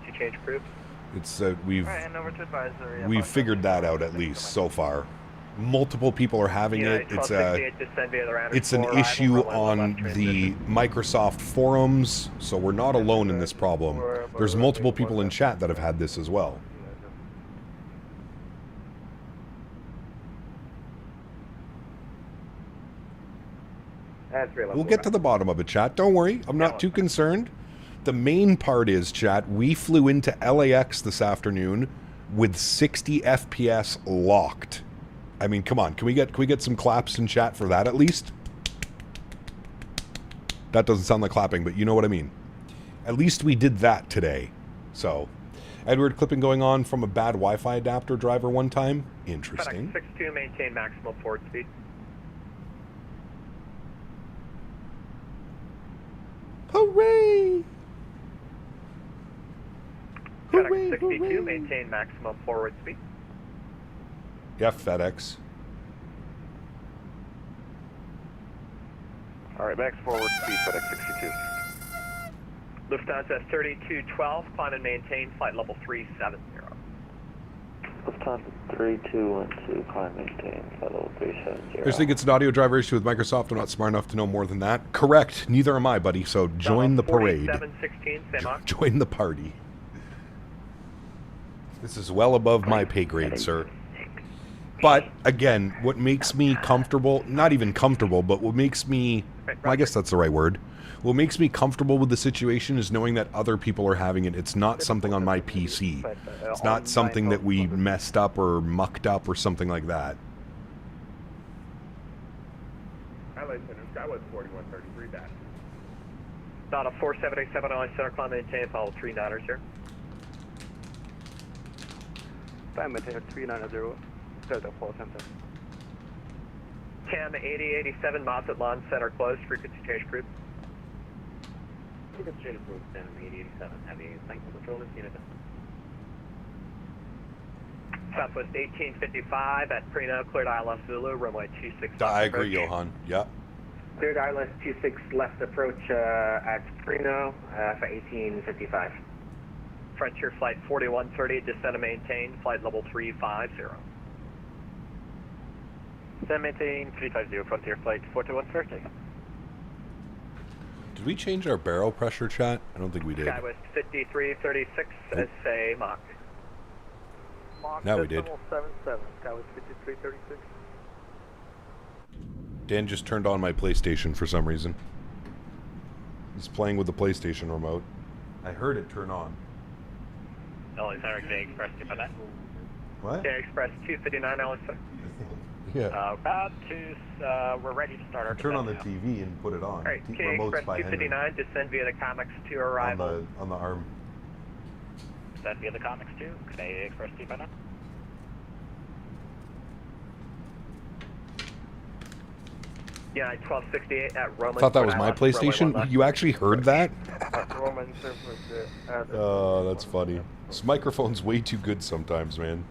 It's we've figured that out at least so far. Multiple people are having it. It's an issue on the Microsoft forums, so we're not alone in this problem. There's multiple people in chat that have had this as well. We'll get to the bottom of it, chat. Don't worry. I'm not too concerned. The main part is, chat, we flew into LAX this afternoon with 60 FPS locked. I mean, come on. Can we get some claps in chat for that at least? That doesn't sound like clapping, but you know what I mean. At least we did that today. So, Edward, clipping going on from a bad Wi-Fi adapter driver one time. Interesting. 62, maintain maximum forward speed. Hooray! Hooray, 62, hooray. Maintain maximum forward speed. Yeah, FedEx. Alright, max forward speed, FedEx 62. Lufthansa 3212, climb and maintain flight level 370. Lufthansa 3212, climb and maintain flight level 370. I just think it's an audio driver issue with Microsoft. I'm not smart enough to know more than that. Correct. Neither am I, buddy. So join the parade. 4716, join the party. This is well above my pay grade, sir. But, again, what makes me comfortable, not even comfortable, but what makes me, well, I guess that's the right word, what makes me comfortable with the situation is knowing that other people are having it. It's not something on my PC. It's not something that we messed up or mucked up or something like that. LA Center, Skyway 4133 back. Not a 4787 LA Center, climb and maintain, follow 39ers here. Climb maintain 390. Delta 4 Center. Cam 8087, Moffett Lawn Center closed, frequency change group. Straight approach, Cam 8087, heavy flank control is unit. Southwest 1855 at Prino, cleared ILS Zulu, runway 26. I agree, Johan. Yep. Cleared Island 26 left approach at Reno for 1855. Frontier Flight 4130, descend and maintain, flight level 350. Descend maintain 350, Frontier Flight 4130. Did we change our barrel pressure, chat? I don't think we did. Skywest 5336, say Mach. Now we did. 77, Skywest 5336. Dan just turned on my PlayStation for some reason. He's playing with the PlayStation remote. I heard it turn on. LA Center, Day Express 259. What? Day Express 259, LA Center. Yeah. About to, we're ready to start our Turn on the descent TV and put it on. now. All right, T Day remote's Express by 259, descend via the Comics to arrival. on the arm. Descend via the Comics 2, Day Express 259. Yeah, 1268 at Roman. I thought that was my PlayStation. You actually heard that? Roman surface. Oh, that's funny. This microphone's way too good sometimes, man.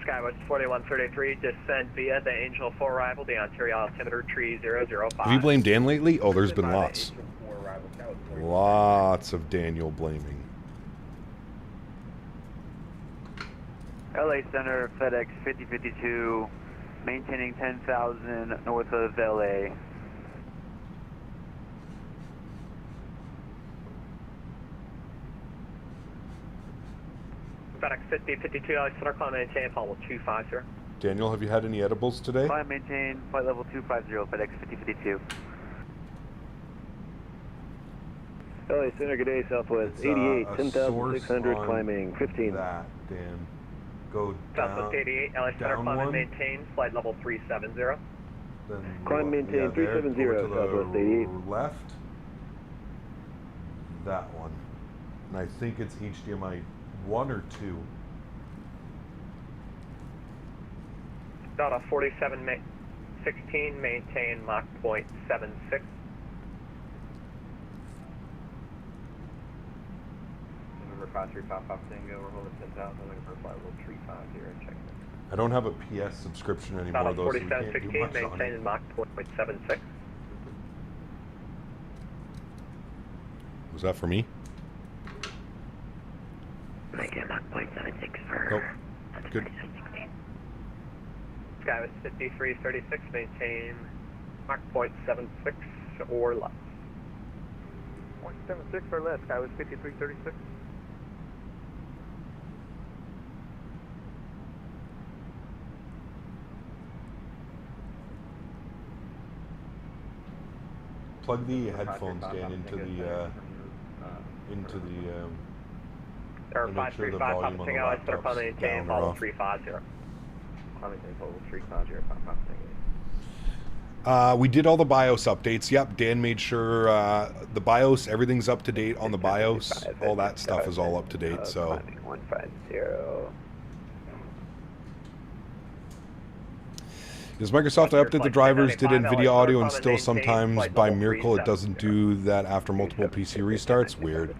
Skywest 4133, descend via the Angel 4 arrival, the Ontario altimeter tree 005. Have you blamed Dan lately? Oh, there's been lots. Lots of Daniel blaming. LA Center, FedEx 5052, maintaining 10,000 north of LA. FedEx 5052, LA Center, climb maintain, follow 250. Daniel, have you had any edibles today? Climb maintain, flight level 250, FedEx 5052. LA Center, good day, Southwest 88, 10,600, climbing 15. That, Dan. Go Southwest 88, LA Center, down climb and one. maintain, flight level 370. Then Climb maintain 370, Southwest 88. Left. That one. And I think it's HDMI 1 or 2. Data 4716, maintain Mach point 76. November 5355 Tango, we're holding 10,000, looking for flight level 350, checking it. I don't have a PS subscription anymore, Data though, so we can't do 4716, much on it. maintain Mach point 76. Was that for me? Maintain Mach point 76 for... Nope. Good. Skywest 5336, maintain Mach point 76 or less. 0.76 or less, Skywest 5336. Plug the headphones, Dan, into the There are and make sure the 535 volume on the Papa Tango, LA Center, laptop's climb maintain, down or follow off. 350. Climbing level 350, Papa Tango. We did all the BIOS updates. Yep, Dan made sure the BIOS, everything's up to date on the BIOS. All that stuff is all up to date. So 150. is Microsoft, I update the drivers, did NVIDIA audio, and still sometimes by miracle it doesn't do that after multiple PC restarts? Weird.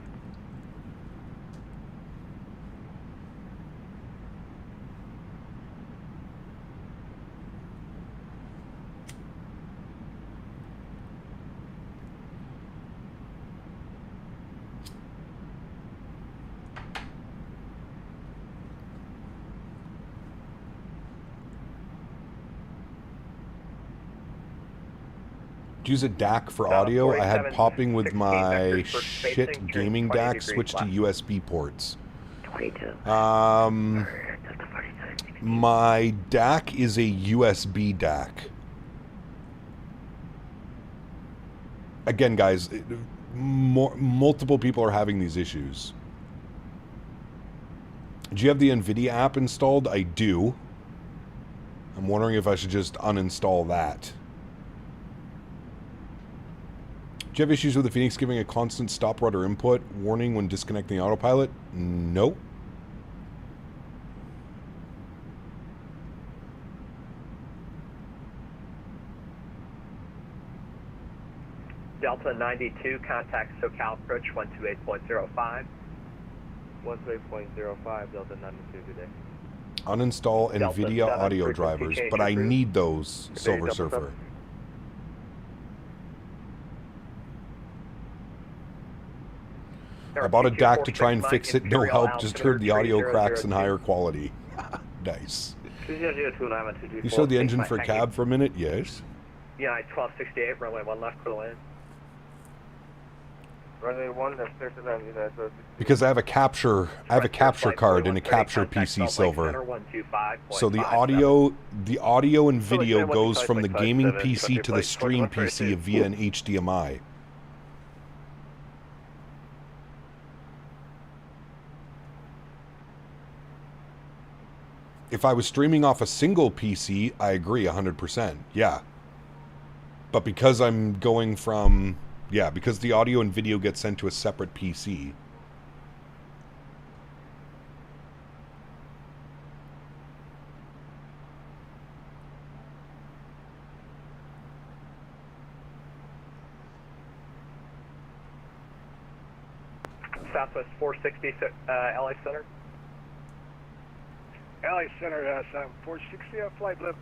Use a DAC for audio. I had popping with my shit gaming DAC switched to USB ports. My DAC is a USB DAC. Again, guys, multiple people are having these issues. Do you have the NVIDIA app installed? I do. I'm wondering if I should just uninstall that. Do you have issues with the Phoenix giving a constant stop rudder input warning when disconnecting the autopilot? Nope. Delta 92, contact SoCal approach 128.05. 128.05, Delta 92 today. Uninstall NVIDIA audio drivers, but I need those, Silver Surfer. I bought a DAC to try and fix it. No help. Just heard the audio cracks and higher quality. Nice. You showed the engine for a cab for a minute? Yes. Yeah, 1268, runway 1 left for the land. Runway 1 left, clear to land, Because I have a capture card and a capture PC silver. So the audio and video goes from the gaming PC to the stream PC via an HDMI. If I was streaming off a single PC, I agree 100%. Yeah. But because I'm going from... Yeah, because the audio and video get sent to a separate PC. Southwest 460, LA Center. LA Center, 460, flight left.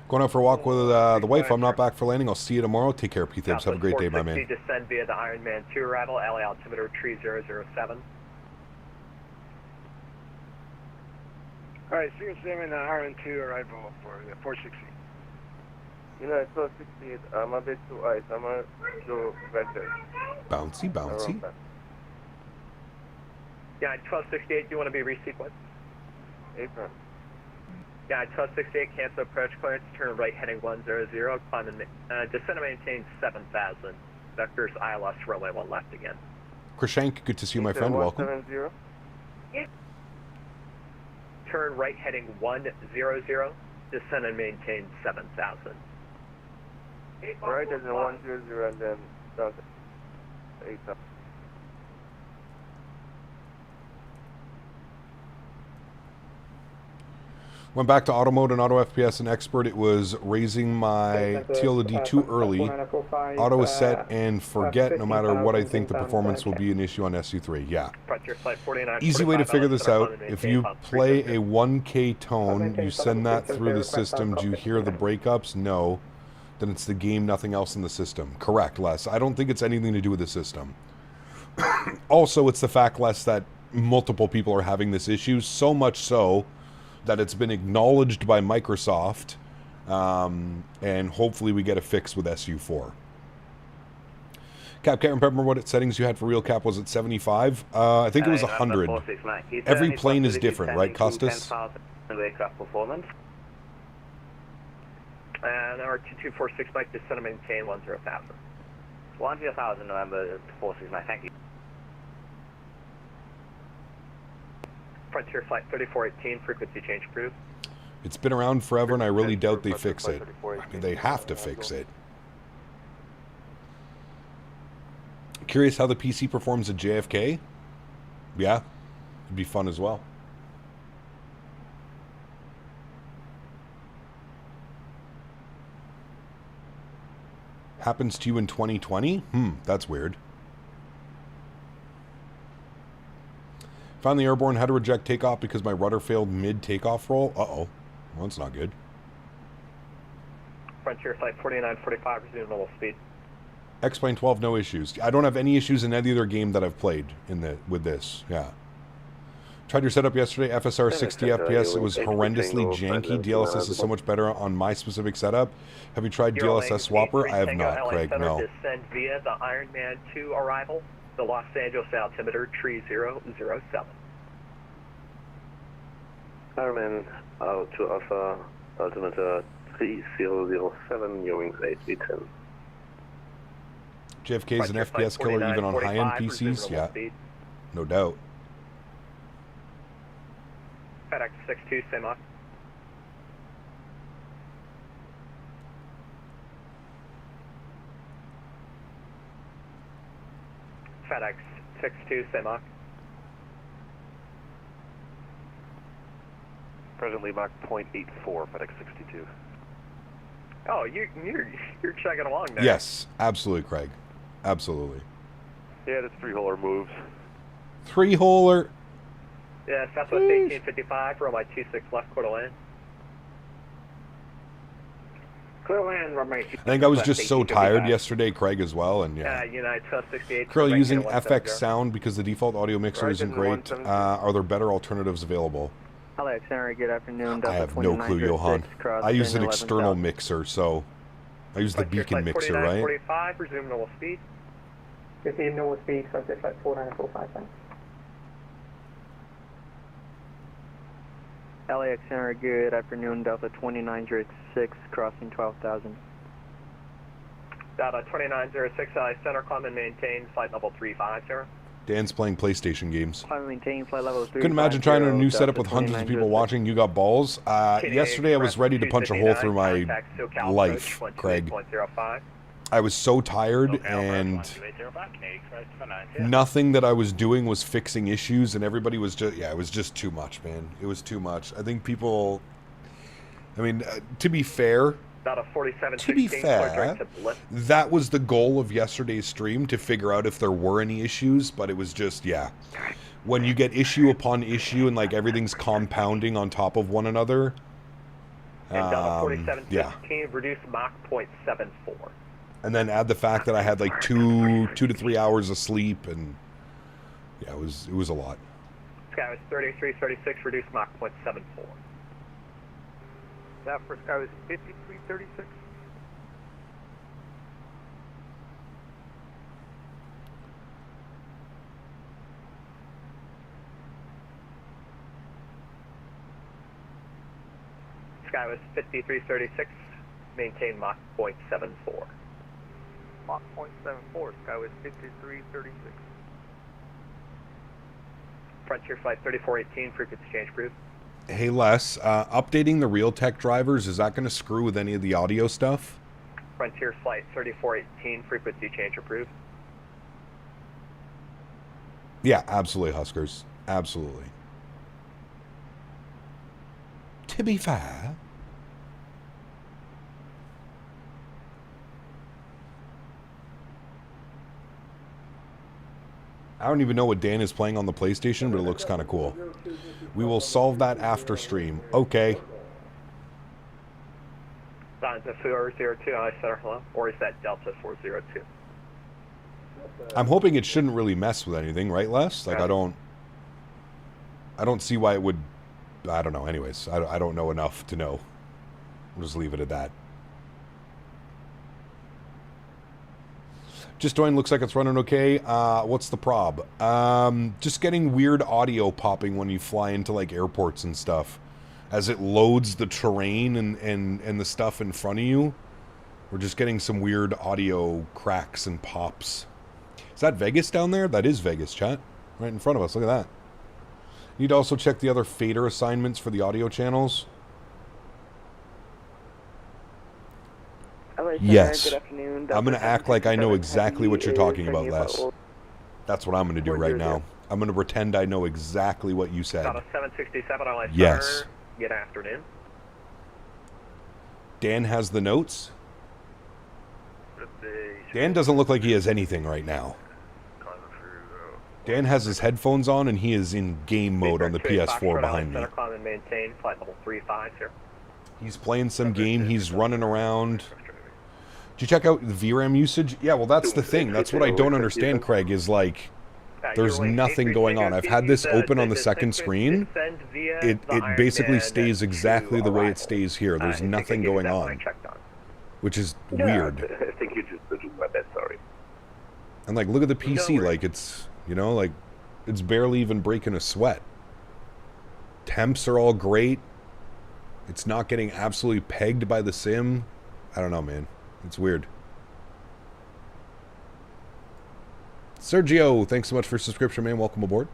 Going out for a walk with the wife. I'm not back for landing. I'll see you tomorrow. Take care, P-Thibs. Have a great day, my man. Descend via the Ironman 2 arrival, LA altimeter 3007. Alright, see you soon in the Iron 2 arrival for the 460. You know, it's 468. I'm a bit too ice. I'm a go better. Bouncy, bouncy. Yeah, 1268, do you want to be resequenced? Apron. Yeah, 1268, cancel approach clearance, turn right heading 100, climb and descend and maintain 7,000. Vectors ILS, runway 1 left again. Krishank, good to see you, my friend. Welcome. 170. Turn right heading 100, descend and maintain 7,000. Right, and then 100 and then 8,000. Went back to auto mode and auto FPS and expert. It was raising my TLD too early. Auto is set and forget no matter what I think the performance will be an issue on SU3. Yeah. Easy way to figure this out. If you play a 1K tone, you send that through the system. Do you hear the breakups? No. Then it's the game, nothing else in the system. Correct, Les. I don't think it's anything to do with the system. Also, it's the fact, Les, that multiple people are having this issue. So much so that it's been acknowledged by Microsoft, and hopefully we get a fix with SU4. Cap, can't remember what settings you had for real cap. Was it 75? I think it was 100. Every plane is different, right, Costas? Performance. And our 2246 Mike, descend and maintain 10,000. 10,000, November 469, thank you. Frontier Flight 3418, frequency change approved. It's been around forever, and I really doubt they fix it. I mean, they have to fix it. Curious how the PC performs at JFK? Yeah, it'd be fun as well. Happens to you in 2020? That's weird. Found the airborne, had to reject takeoff because my rudder failed mid-takeoff roll. Uh-oh. Well, that's not good. Frontier Flight 4945, resume normal speed. X-Plane 12, no issues. I don't have any issues in any other game that I've played with this. Yeah. Tried your setup yesterday, FSR 60 FPS. It was horrendously janky. DLSS is so much better on my specific setup. Have you tried DLSS Swapper? I have not, Craig, no. Descend via the Ironman 2 arrival. The Los Angeles altimeter 3007. Ironman out to Alpha altimeter 3007, your wings 8310. JFK is an FPS killer even on high-end PCs? Yeah, no doubt. FedEx 62, same up. FedEx 62, same Mach. Presently Mach 0.84, FedEx 62. Oh, you're chugging along there. Yes, absolutely, Craig. Absolutely. Yeah, that's three-holer moves. Three-holer. Yeah, Southwest 1855, runway 26 left, quarter lane. I think I was just so tired yesterday, Craig as well, and yeah. United 1268. Karl, using FX sound because the default audio mixer isn't great. Are there better alternatives available? AlexSiu, good afternoon. I have no clue, Johan. I use an external mixer, so I use the beacon mixer, right? 45, resume normal speed. Resume normal speed, flight 49455. AlexSiu, good afternoon. Delta 2906, crossing 12,000. Delta 2906, center climb and maintain flight level 350. Dan's playing PlayStation games. Climb and maintain flight level 350. Couldn't imagine trying a new setup with hundreds of people watching. You got balls. Yesterday I was ready to punch a hole through my life, Craig. I was so tired, and nothing that I was doing was fixing issues, and everybody was just, yeah, it was just too much, man. It was too much. I think people, I mean, to be fair, that was the goal of yesterday's stream, to figure out if there were any issues, but it was just, yeah. When you get issue upon issue and like everything's compounding on top of one another, yeah. Reduce Mach 0.74. And then add the fact that I had like 2 to 3 hours of sleep, and yeah, it was a lot. Sky was 3336, reduce Mach 0.74. That for Sky was 5336. Sky was 5336, maintain Mach 0.74. Mach 0.74, Sky was 5336. Frontier Flight 3418, frequency change approved. Hey Les, updating the Realtek drivers, is that going to screw with any of the audio stuff? Frontier Flight 3418, frequency change approved. Yeah, absolutely, Huskers. Absolutely. To be fair, I don't even know what Dan is playing on the PlayStation, but it looks kind of cool. We will solve that after stream. Okay. Delta 402, I said hello. Or is that Delta 402? I'm hoping it shouldn't really mess with anything, right, Les? Like, I don't see why it would. I don't know. Anyways, I don't know enough to know. We'll just leave it at that. Just joined, looks like it's running okay. What's the prob? Just getting weird audio popping when you fly into like airports and stuff. As it loads the terrain and the stuff in front of you. We're just getting some weird audio cracks and pops. Is that Vegas down there? That is Vegas, chat. Right in front of us. Look at that. Need to also check the other fader assignments for the audio channels. Yes. Good afternoon. I'm going to act like I know exactly what you're talking about, Les. That's what I'm going to do right now. I'm going to pretend I know exactly what you said. 767 on yes. Good afternoon. Dan has the notes. Dan doesn't look like he has anything right now. Dan has his headphones on and he is in game mode on the PS4 behind me. Maintain flight level 35 here. He's playing some game. He's running around. Did you check out the VRAM usage? Yeah, well, that's the thing. That's what I don't understand, Craig, is like, there's nothing going on. I've had this open on the second screen. It basically stays exactly the way it stays here. There's nothing going on, which is weird. I think you just did my best, sorry. And like, look at the PC, like it's, you know, like it's barely even breaking a sweat. Temps are all great. It's not getting absolutely pegged by the sim. I don't know, man. It's weird. Sergio, thanks so much for subscription, man. Welcome aboard.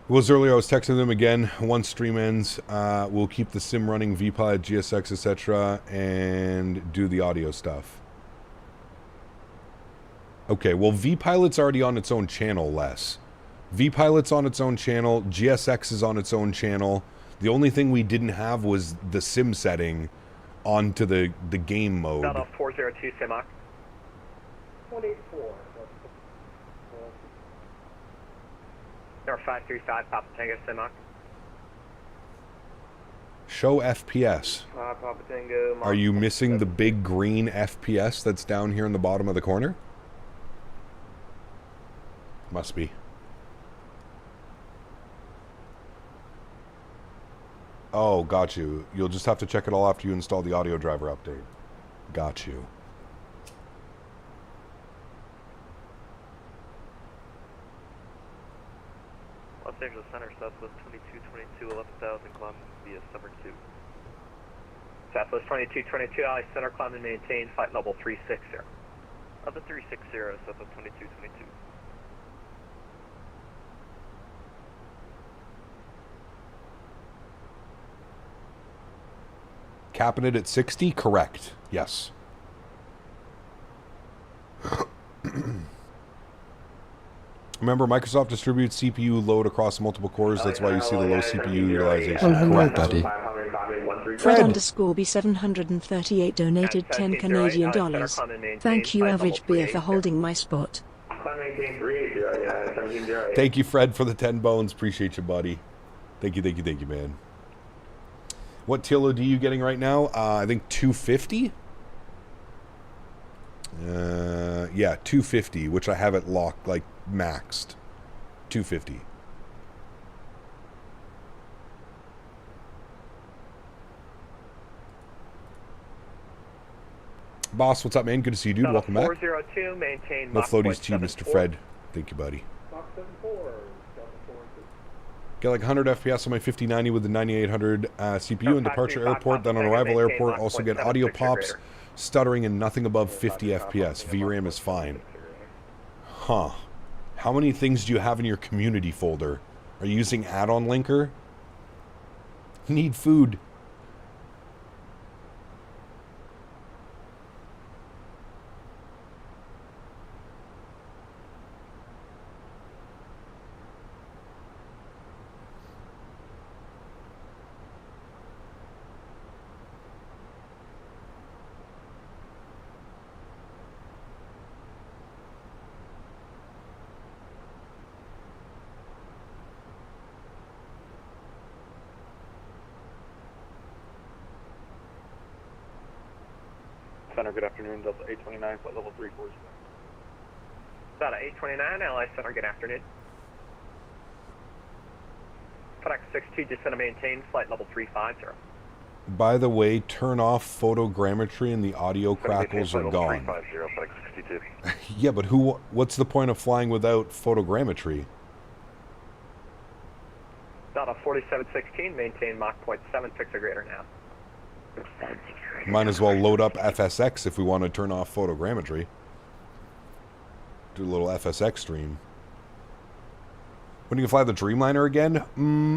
It was earlier, I was texting them again. Once stream ends, we'll keep the sim running, VPod, GSX, etc., and do the audio stuff. Okay, well, VPilot's already on its own channel, Les. VPilot's on its own channel. GSX is on its own channel. The only thing we didn't have was the sim setting onto the game mode. Delta 402 Simach. 184. Air 535, Papa Tango, Simok. Show FPS. Papa Tango. Are you missing the big green FPS that's down here in the bottom of the corner? Must be. Oh, got you. You'll just have to check it all after you install the audio driver update. Got you. Los Angeles Center, Southwest 2222, 11,000, climb via summer 2. Southwest 2222, LA Center, climb and maintain flight level 360. Of the 360, Southwest 2222. Capping it at 60? Correct. Yes. Remember, Microsoft distributes CPU load across multiple cores. That's why you see the low CPU utilization. Correct. Buddy. Fred underscore B738 donated 10 Canadian dollars. Thank you, Average Beer, for holding my spot. Thank you, Fred, for the 10 bones. Appreciate you, buddy. Thank you, man. What TLOD are you getting right now? I think 250? Yeah, 250, which I have it locked, like, maxed. 250. Boss, what's up, man? Good to see you, dude. Welcome back. 402, maintain No floaties to you, Mr. Fred. Thank you, buddy. Get like 100 FPS on my 5090 with the 9800 CPU in departure airport, then on arrival airport, also get audio pops, stuttering, and nothing above 50 FPS. VRAM is fine. Huh. How many things do you have in your community folder? Are you using add-on linker? Need food. Center, good afternoon, Delta 829, flight level 340. Delta 829, LA Center, good afternoon. FedEx 62, descend and maintain, flight level 350. By the way, turn off photogrammetry and the audio crackles are gone. 350, FedEx 62. Yeah, but what's the point of flying without photogrammetry? Delta 4716, maintain Mach 0.7, fix or greater now. Might as well load up FSX if we want to turn off photogrammetry. Do a little FSX stream. When you can fly the Dreamliner again?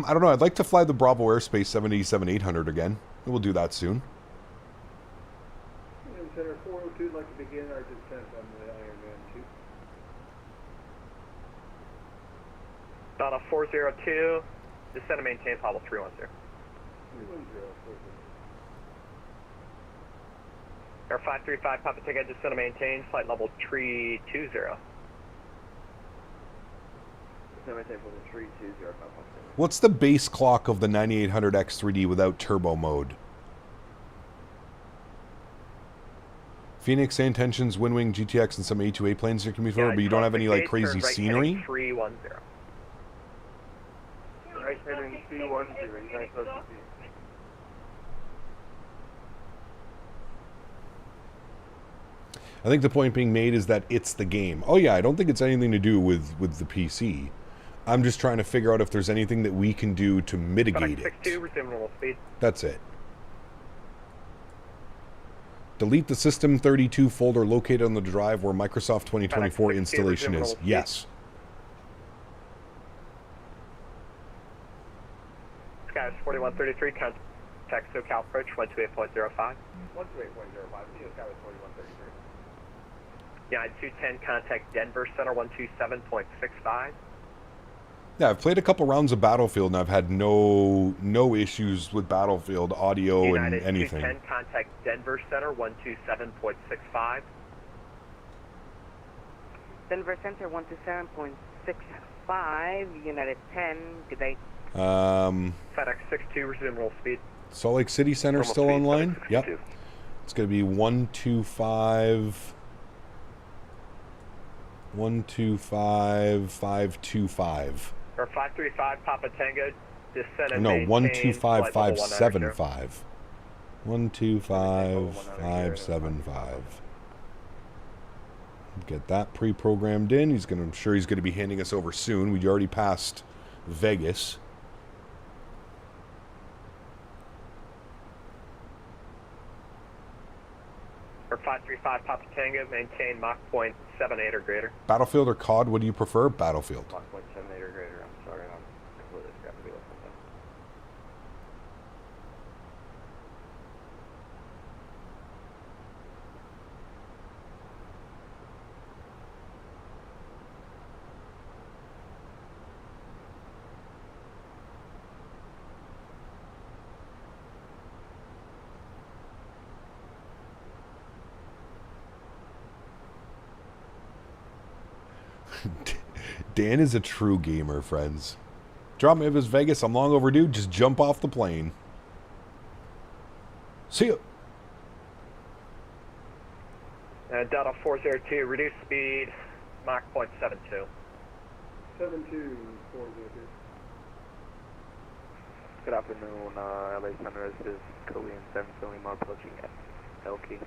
I don't know. I'd like to fly the Bravo Airspace 787-800 again. We'll do that soon. Center 402, I'd like to begin our descent on the Ironman 2. Delta 402, descend and maintain, level 310. 310. Air 535, Papa Ticket, descend and maintain, flight level 320. Descend and maintain, level 320, Papa. What's the base clock of the 9800X3D without turbo mode? Phoenix, Intentions, Windwing, GTX, and some A2A planes you can be for, but you don't have any like crazy scenery? 310. Right heading 310, nice to see. I think the point being made is that it's the game. Oh yeah, I don't think it's anything to do with the PC. I'm just trying to figure out if there's anything that we can do to mitigate it. 62, resume normal speed. That's it. Delete the System 32 folder located on the drive where Microsoft 2024 installation is. Yes. Sky's 4133, contact SoCal approach 128.05. 128.05, Sky 4133. Yeah, 210, contact Denver Center 127.65. Yeah, I've played a couple rounds of Battlefield and I've had no issues with Battlefield audio United and anything. 210, contact Denver Center 127.65. Denver Center 127.65, United 10, good day. FedEx 62, resume roll speed. Salt Lake City Center still online? Yep. It's going to be 125... 125,525. Or 535 Papa Tango, descend and No, maintain 125,575. 125,575. Get that pre-programmed in. I'm sure he's going to be handing us over soon. We already passed Vegas. Or 535 Papa Tango, maintain Mach point 78 or greater. Battlefield or COD, what do you prefer? Battlefield. Mach point 78 or greater, I'm sorry, I'm completely scrapped to be with something. Dan is a true gamer, friends. Drop me if it's Vegas. I'm long overdue. Just jump off the plane. See you. Delta 402, reduce speed, Mach point 72. 72, 402. Good afternoon, LA Center. This is Korean 7 Lima approaching LK.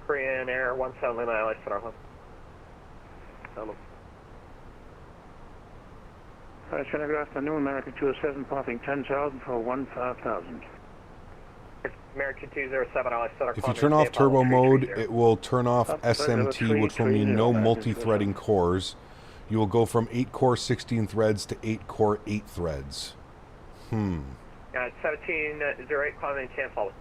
Korean Air 17 Lima, LA Center. Hello. Center, good afternoon. American 207, parking 10,000 for 15,000. American 207, LA Center. If you turn off turbo mode, it will turn off SMT, which will mean no multi-threading cores. You will go from 8-core 16 threads to 8-core 8 threads. 1708, climbing 10 forward.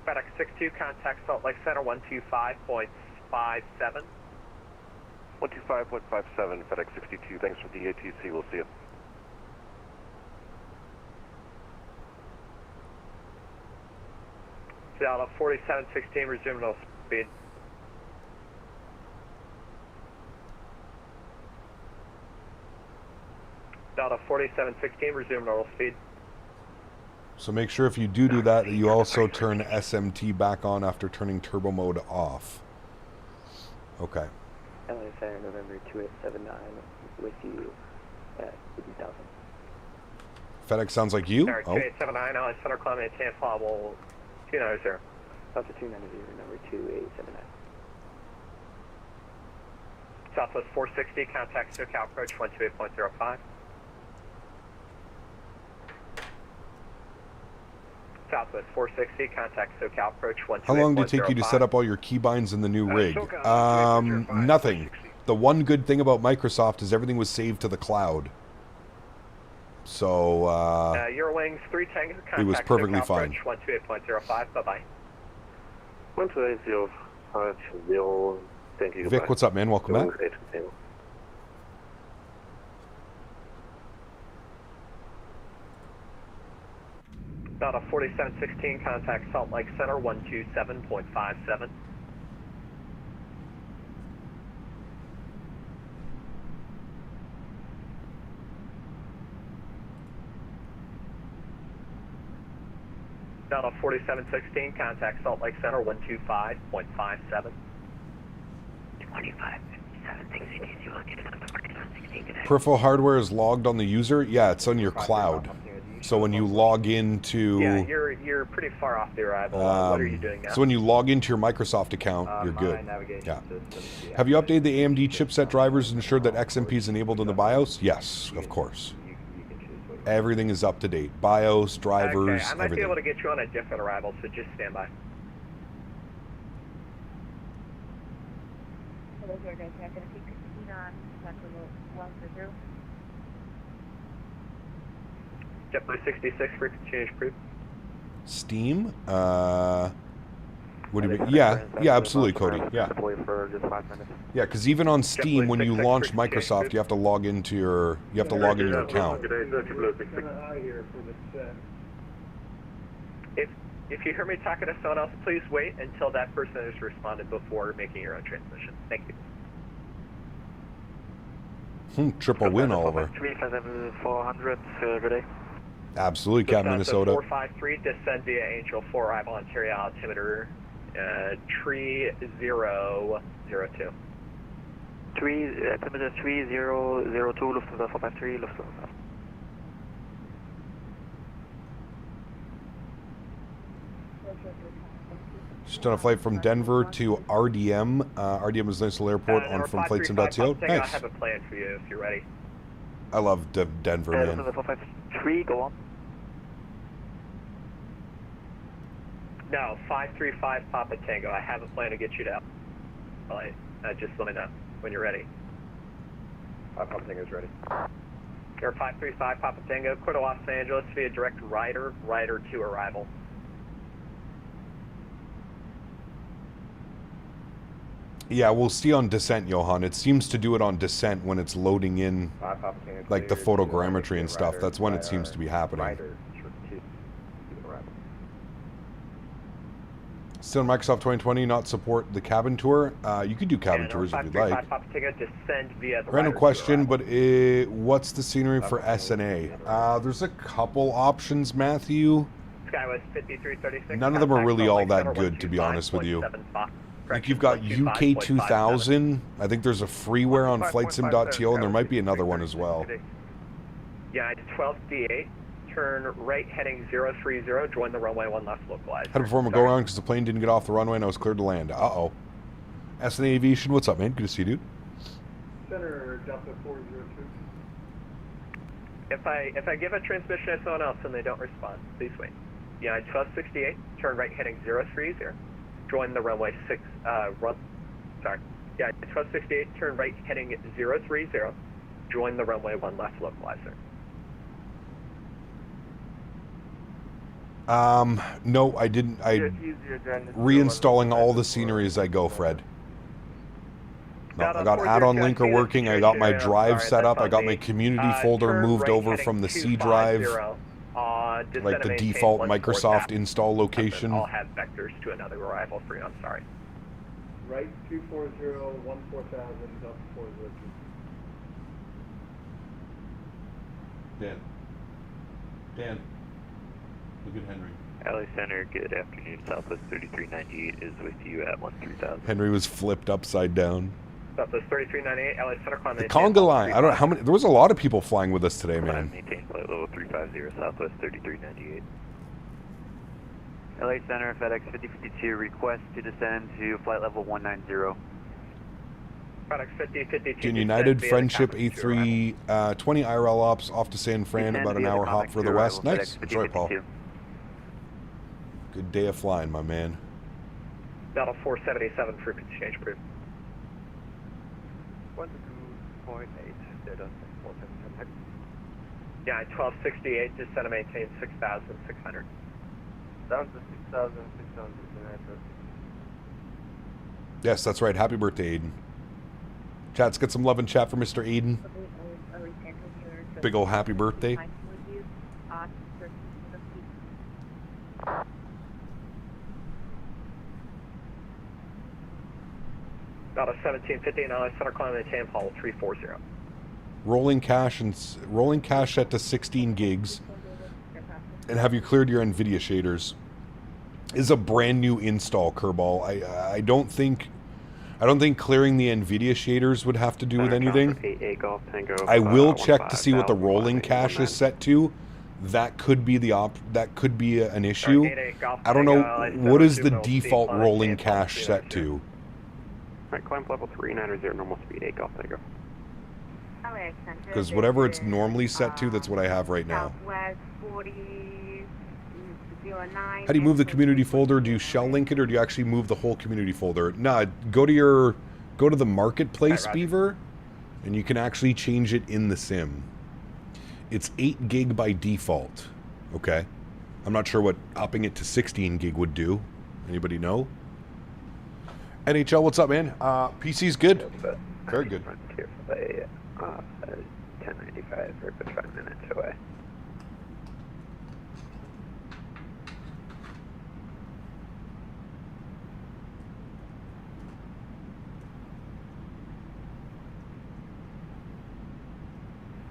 FedEx 62, contact Salt Lake Center 125.57. 125.57, FedEx 62. Thanks for the ATC. We'll see you. Delta 4716, resume low speed. Delta 4716, resume normal speed. So make sure if you do that you also turn SMT back on after turning turbo mode off. Okay. LA Center, November 2879, with you at 50,000. FedEx sounds like you? Sorry, 2879, LA Center, climbing at 10 level 290. Delta 290, number 2879. Southwest 460, contact SoCal approach 128.05. Southwest 460, contact SoCal approach 128.05. How long did it take you to set up all your keybinds in the new rig? Nothing. The one good thing about Microsoft is everything was saved to the cloud. So, Eurowings 3 Tango, contact it was perfectly SoCal fine. approach 128.05. Bye-bye. 128.05. Thank you. Vic, what's up, man? Welcome back. Delta 4716, contact Salt Lake Center 127.57. Delta 4716, contact Salt Lake Center 125.57. 2557, Peripheral hardware is logged on the user? Yeah, it's on your cloud. So when you log into... Yeah, you're pretty far off the arrival. What are you doing now? So when you log into your Microsoft account, you're good. Yeah. Have you updated the AMD chipset drivers and ensured that XMP is enabled in the BIOS? Yes, of course. Everything is up to date. BIOS, drivers, okay, I might everything. be able to get you on a different arrival, so just stand by. Hello, here, guys. I'm going to keep Christine on. That's JetBlue 66, frequency change approved. Steam? What do you mean? Yeah, absolutely, Cody. Yeah. Yeah, because even on Steam, when you launch Microsoft, you have to log into your log in your account. If you hear me talking to someone else, please wait until that person has responded before making your own transmission. Thank you. Triple win, Oliver. 400, good day. Absolutely, Cap Minnesota. 453, descend via Angel 4, arrival Ontario altimeter, tree 002. Altimeter 3002, Lufthansa 453, Lufthansa. Just done a flight from Denver to RDM. RDM is a nice little airport on from flightsim.co. I Nice. have a plan for you if you're ready. I love Denver, man. 453, go on. No, 535 Papa Tango. I have a plan to get you to LA. Just let me know when you're ready. Papa Tango's ready. Air 535 Papa Tango, Cordo Los Angeles via direct Ryder to arrival. Yeah, we'll see on descent, Johan. It seems to do it on descent when it's loading in, like the photogrammetry and stuff. That's when it seems to be happening. Still in Microsoft 2020, not support the cabin tour. You could do cabin tours if you'd like. Random question, but what's the scenery for SNA? There's a couple options, Matthew. Skywest 5336. None of them are really all that good, to be honest with you. I think you've got UK 2000. I think there's a freeware on flightsim.to, and there might be another one as well. Yeah, 12D8. Turn right heading 030. Join the runway 1 left localizer. Had to perform a go around because the plane didn't get off the runway and I was cleared to land. Uh-oh. SNA Aviation, what's up, man? Good to see you, dude. Center Delta 402. If I give a transmission to someone else and they don't respond, please wait. Yeah, 1268. Turn right heading 030. Join the runway 6. Yeah, 1268. Turn right heading 030. Join the runway 1 left localizer. No, I didn't. Reinstalling all the scenery as I go, Fred. No, I got add-on linker working. I got my drive set up. I got my community folder moved over from the C drive, like the default Microsoft install location. I'll have vectors to another arrival for you. I'm sorry. Right 240 14,000 Delta 402. Dan. Look at Henry. LA Center, good afternoon. Southwest 3398 is with you at 13,000. Henry was flipped upside down. Southwest 3398, LA Center, climb the conga line. I don't know how many. There was a lot of people flying with us today, man. Maintain flight level 350, Southwest 3398. LA Center, FedEx 5052, request to descend to flight level 190. FedEx 5052. United Friendship A3 20 IRL ops off to San Fran, about an hour hop for the west. Nice. That's right, Paul. Good day of flying, my man. Delta 477, frequency change approved. 1.8, data 477. Yeah, 1268, descend and maintain 6,600. Down to 6,600. Yes, that's right. Happy birthday, Aiden. Chat, let's get some love and chat for Mr. Aiden. Big ol' happy birthday. About a 1750 now. Center climb maintain Apollo 340. Rolling cache set to 16 gigs. And have you cleared your NVIDIA shaders? Is a brand new install, Kerbal. I don't think clearing the NVIDIA shaders would have to do with anything. I will check to see what the rolling cache is set to. That could be an issue. I don't know, what is the default rolling cache set to? Right, climb level 390, normal speed, 8 Golf Tango. Because whatever it's normally set to, that's what I have right now. How do you move the community folder? Do you shell link it, or do you actually move the whole community folder? Nah, go to the marketplace, Beaver, and you can actually change it in the sim. It's 8 gig by default. Okay, I'm not sure what upping it to 16 gig would do. Anybody know? NHL, what's up, man? PC's good. Very good. 1095, or 5 minutes away.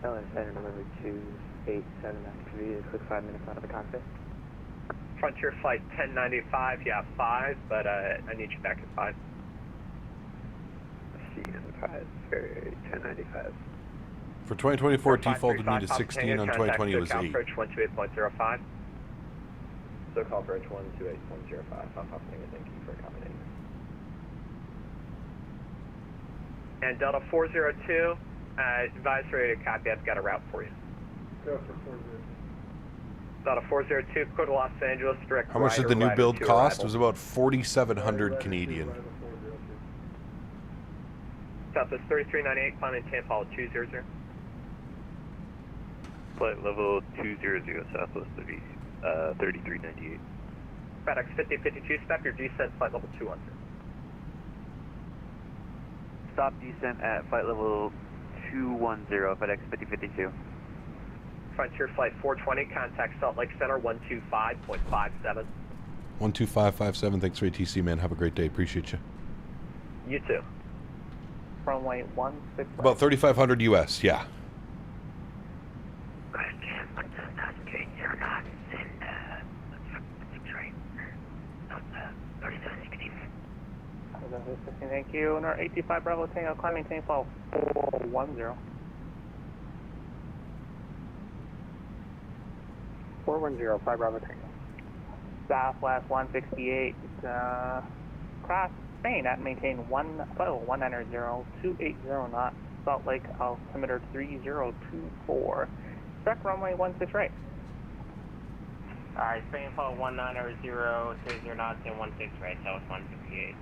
LA Center number 287 activity, a quick 5 minutes out of the cockpit. Frontier flight 1095, yeah, 5, but I need you back at 5. CN5, very 1095. For 2024, defaulted me to 16. On 2020, it was 8. Approach 128.05. So call approach 128.05. Pop Tango, thank you for accommodating. And Delta 402, advisory to copy, I've got a route for you. Go for 402. Delta 402, go to Los Angeles, direct. How much did the new build cost? It was about 4,700 Canadian. Southwest 3398, climb and maintain, follow 200. Flight level 200, Southwest 3398. FedEx 5052, stop your descent, flight level 200. Stop descent at flight level 210, FedEx 5052. Frontier flight 420, contact Salt Lake Center 125.57. 12557, thanks for ATC, man. Have a great day. Appreciate you. You too. Runway 16. About 3,500 US, yeah. Thank you. And our 85 Bravo Tango, climb maintain, fall 410. 410, 5 Bravo Tango. Southwest 168, cross Spain at maintain 190, 280 knots, Salt Lake altimeter 3024. Spec runway 16 right. Alright, Spain fall 190, 20 knots and 16 right, that was 158.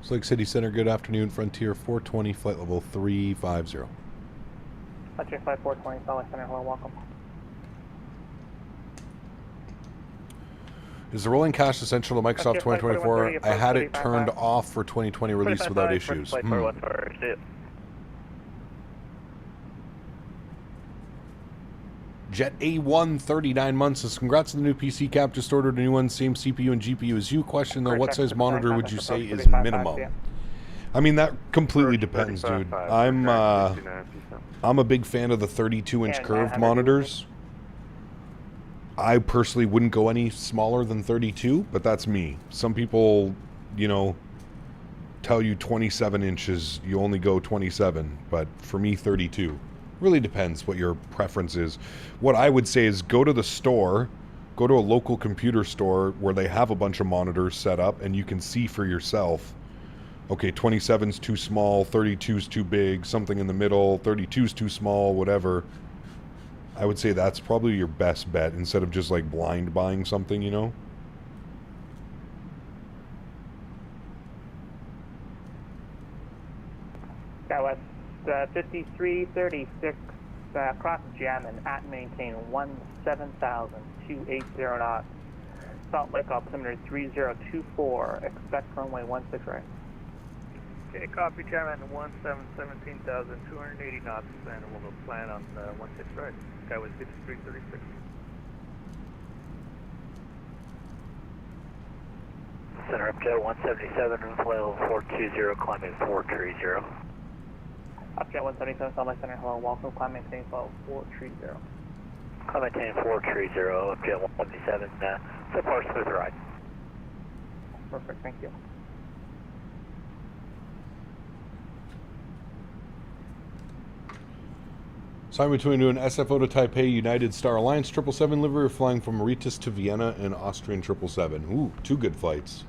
Lake City Center, good afternoon. Frontier 420, flight level 350. Frontier flight 420, Salt Lake Center, hello, welcome. Is the rolling cache essential to Microsoft 2024? I had it turned off for 2020 release without issues. Jet A1, 39 months says, congrats on the new PC cap. Just ordered a new one, same CPU and GPU as you. Question though, what size monitor would you say is minimum? I mean, that completely depends, dude. I'm a big fan of the 32-inch curved monitors. I personally wouldn't go any smaller than 32, but that's me. Some people, you know, tell you 27 inches, you only go 27, but for me, 32. Really depends what your preference is. What I would say is go to the store, go to a local computer store where they have a bunch of monitors set up and you can see for yourself, okay, 27's too small, 32's too big, something in the middle, 32's too small, whatever. I would say that's probably your best bet instead of just like blind buying something, you know? That was 5336, cross jamming at maintain 17,280 knots. Salt Lake altimeter 3024, expect runway 16 right. Okay, copy jamming 17,280 knots, and we'll plan on 16 right. That was 5336. Center up jet 177, flight level 420, climbing 430. Upjet 177, Salt Lake Center, hello, welcome, climb maintain, flight 430. Climb maintain 430, upjet 177, so far smooth ride. Perfect, thank you. Sign between an SFO to Taipei, United Star Alliance 777 livery, flying from Mauritius to Vienna, and Austrian 777. Ooh, 2 good flights.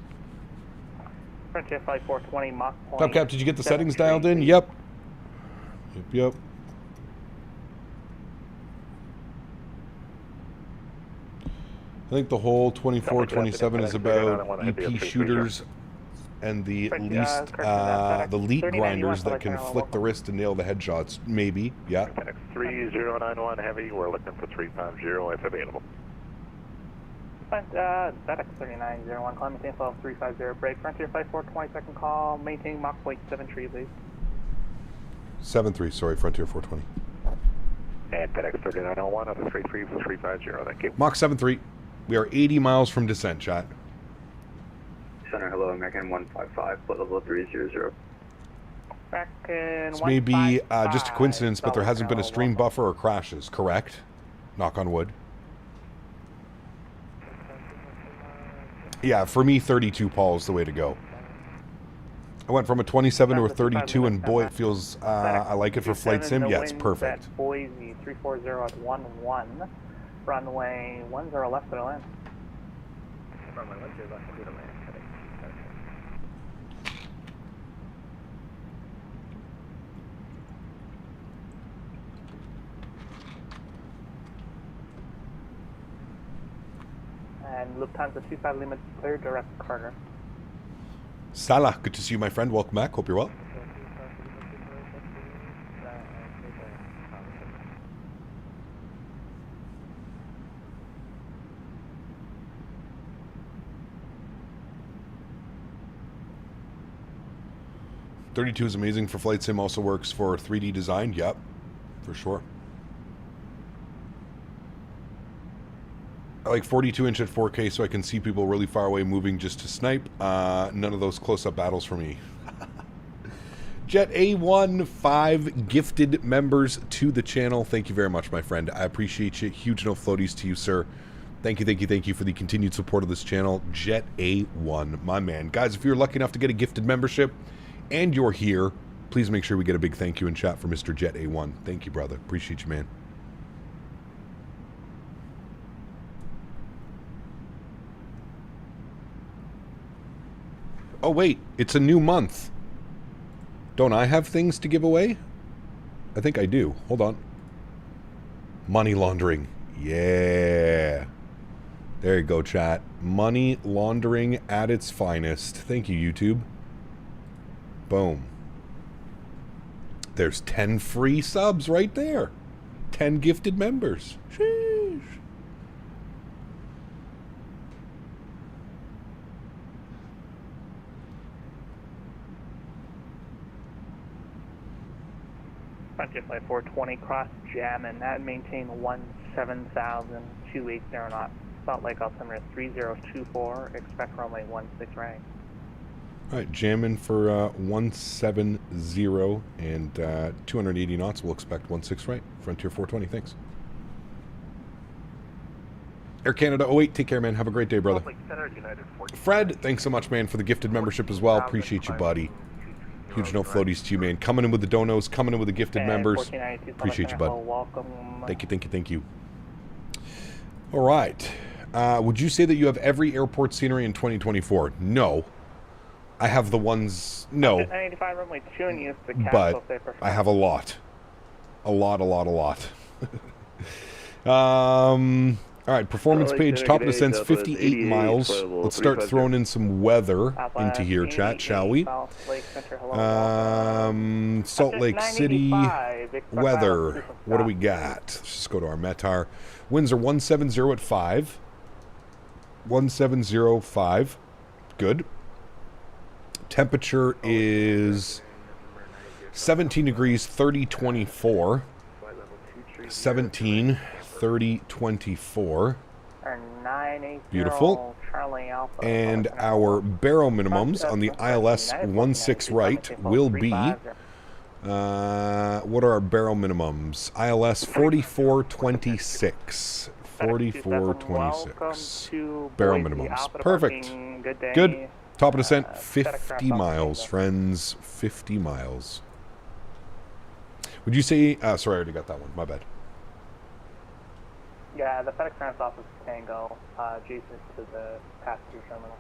Frontier flight 420, Mach point. Top Cap, did you get the settings dialed in? Yep. Yep. I think the whole 24-27 is about EP shooters and the lead grinders that can flick the wrist and nail the headshots. Maybe, yeah. FedEx 3091 Heavy, we're looking for 350 if available. FedEx 3901, climb maintain flight 350, break. Frontier flight 420, second call, maintain Mach point 73, please. 73, sorry, Frontier 420. And FedEx 3901 on the 350, thank you. Mach 73. We are 80 miles from descent, chat. Center, hello, American 155, flight level 300. This may be just a coincidence, but there hasn't been a stream buffer or crashes, correct? Knock on wood. Yeah, for me, 32, Paul, is the way to go. I went from a 27 to a 32, and boy, it feels, I like it for flight sim. Yeah, it's perfect. Boise 340 at 11, runway 10 left for the land. Runway 10 left for the land. And Lufthansa 25 Lima clear direct Carter. Salah, good to see you, my friend. Welcome back. Hope you're well. .32 is amazing for flight sim. Also works for 3D design. Yep, for sure. I like 42-inch at 4K so I can see people really far away moving just to snipe. None of those close-up battles for me. Jet A1, 5 gifted members to the channel. Thank you very much, my friend. I appreciate you. Huge no floaties to you, sir. Thank you, thank you, thank you for the continued support of this channel. Jet A1, my man. Guys, if you're lucky enough to get a gifted membership and you're here, please make sure we get a big thank you in chat for Mr. Jet A1. Thank you, brother. Appreciate you, man. Oh, wait. It's a new month. Don't I have things to give away? I think I do. Hold on. Money laundering. Yeah. There you go, chat. Money laundering at its finest. Thank you, YouTube. Boom. There's 10 free subs right there. 10 gifted members. Sheesh. Frontier Flight 420 cross jam and that maintain 17,280 knots. Salt Lake altimeter 3024. Expect runway 16 right. All right, jamming for 170 and 280 knots. We'll expect 16 right. Frontier 420. Thanks. Air Canada 08. Take care, man. Have a great day, brother. Fred, thanks so much, man, for the gifted membership as well. Appreciate you, buddy. Huge no floaties to you, man. Coming in with the donos, coming in with the gifted members. Appreciate you, bud. Thank you, thank you, thank you. All right. Would you say that you have every airport scenery in 2024? No. I have the ones... No. But I have a lot. A lot. All right, performance page, top of the sense, 58 miles. Let's start throwing in some weather into here, chat, shall we? Salt Lake City, weather. What do we got? Let's just go to our METAR. Winds are 170 at 5. 1705. Good. Temperature is 17 degrees, 3024. 17, 30, 24. Beautiful. And our barrel minimums on the ILS 16 right will be, what are our barrel minimums? ILS 4426. 4426. Barrel minimums. Perfect. Good. Top of descent, 50 miles, friends. 50 miles. Would you say... sorry, I already got that one. My bad. Yeah, the FedEx Trans office Tango, adjacent to the passenger terminal.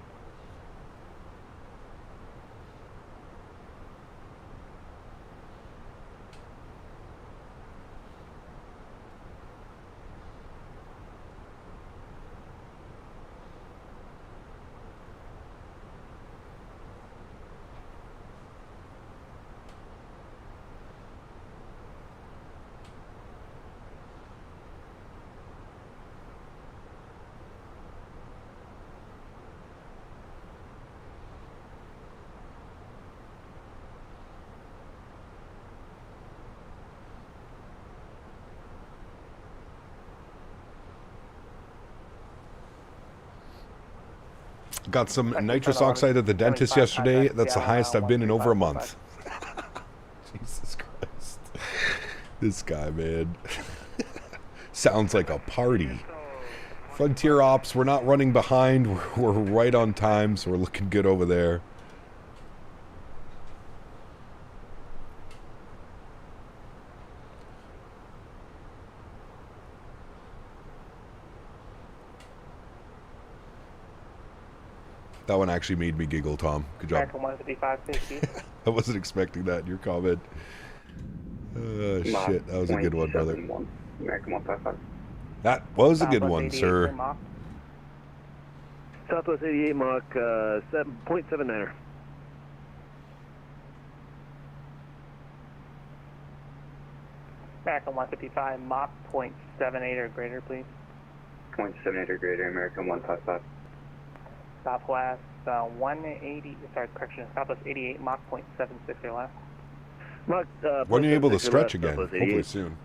Got some nitrous oxide at the dentist yesterday. That's the highest I've been in over a month. Jesus Christ. This guy, man. Sounds like a party. Frontier Ops, we're not running behind. We're right on time, so we're looking good over there. That one actually made me giggle, Tom. Good job. I wasn't expecting that in your comment. Shit, that was a good one, brother. That was a good one, sir. Southwest 88 Mach 7.79er. American 155 Mach 0.78 or greater, please. 0.78 or greater, American 155. Southwest 180, sorry, correction, Southwest 88 Mach 0.76 or less. Mach, when are you able to stretch again? Hopefully soon.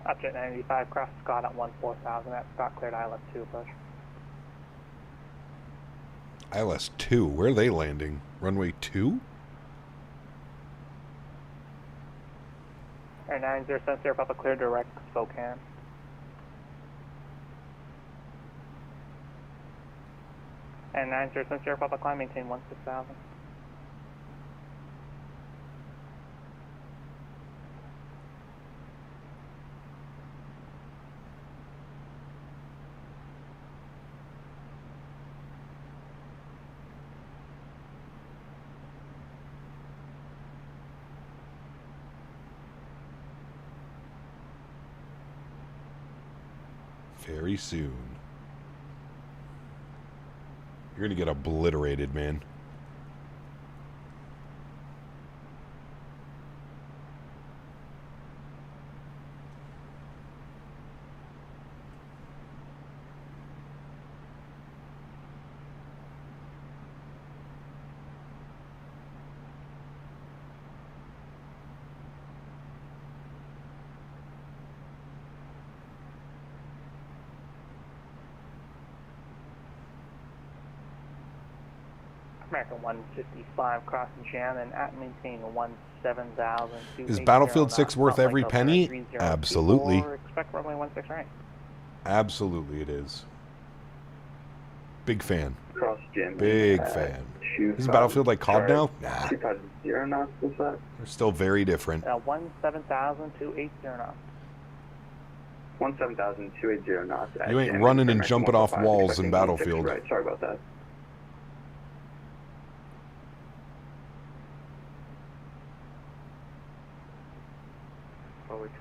Object 95, cross Scott at 14,000. That's Scott cleared ILS-2 approach. ILS-2? Where are they landing? Runway 2? Air 90 Sensor, Papa clear direct Spokane. And 90 Sensor, Papa climb, maintain 16,000. Very soon. You're gonna get obliterated, man. American 155 cross jam and at maintain 17,000. Is Battlefield 6 worth every penny? Absolutely. Expect runway 16 right. Absolutely it is. Big fan. Cross jam. Big fan. Is Battlefield like COD now? Nah. 250 knots, what's that? They're still very different. 17,000 to 80 knots. 17,000 to 80 knots. You ain't running and jumping off walls in Battlefield. Right, sorry about that.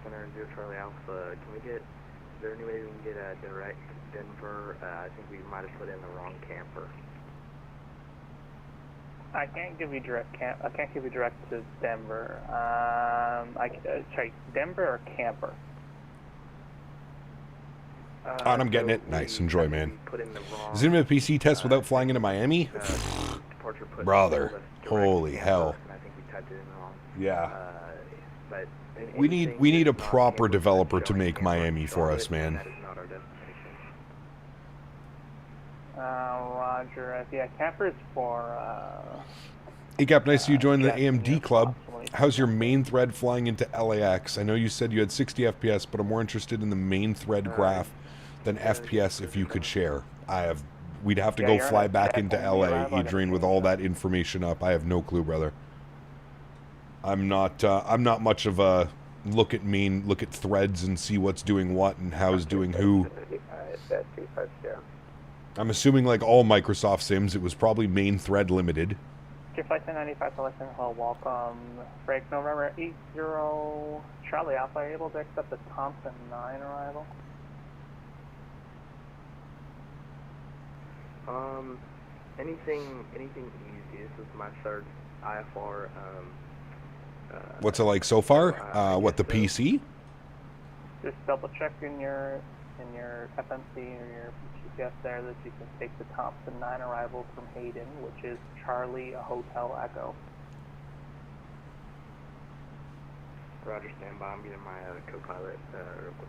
Center 0 Charlie Alpha, can we get, is there any way we can get a direct Denver? I think we might have put in the wrong camper. I can't give you direct I can't give you direct to Denver. Sorry, Denver or camper? And I'm getting it. Nice. Enjoy, man. Is it a PC test without flying into Miami? Brother. Holy hell. I think we typed it in wrong. Yeah. But we need a proper developer to make Miami for us, man. Roger. Yeah, camper is for... Hey, Cap, nice you joined the AMD club. How's your main thread flying into LAX? I know you said you had 60 FPS, but I'm more interested in the main thread graph than FPS if you could share. We'd have to go fly back into LA, Adrian, with all that information up. I have no clue, brother. I'm not much of a look at threads and see what's doing what and how's doing who. I'm assuming like all Microsoft Sims, it was probably main thread limited. Flight 1095 Selection Hall, welcome. Break November 80 Charlie Alpha, are you able to accept the Thompson 9 arrival? Anything easy. This is my third IFR. What's it like so far? What, the PC? Just double check in your FMC or your GPS there that you can take the Thompson 9 arrival from Hayden, which is Charlie Hotel Echo. Roger, stand by. I'm getting my co-pilot real quick.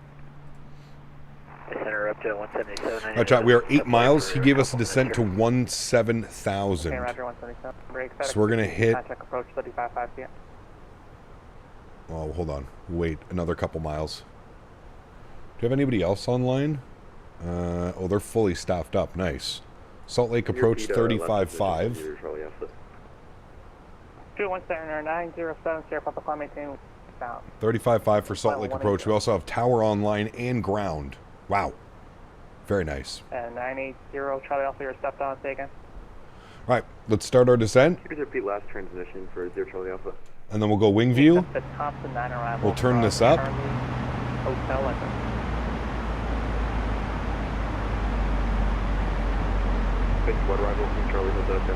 Center up to 177. Right, we are 8 miles. He gave us a descent to 17,000. Okay, Roger, 177. Break, So we're going to hit... Contact approach 35.5 p.m. Oh, hold on. Wait, another couple miles. Do you have anybody else online? Oh, they're fully staffed up. Nice. Salt Lake approach 35.5. 217-907, Sierra Papa Climb, maintain south. 35.5 for Salt Lake approach. We also have tower online and ground. Wow. Very nice. And 980, Charlie Alpha, you're stepped on, say again. All right, let's start our descent. Could you repeat last transmission for 0 Charlie Alpha? And then we'll go wing view. The Thompson 9 arrival. We'll turn this up. Hotel Echo. What arrival from Charlie Hotel Echo?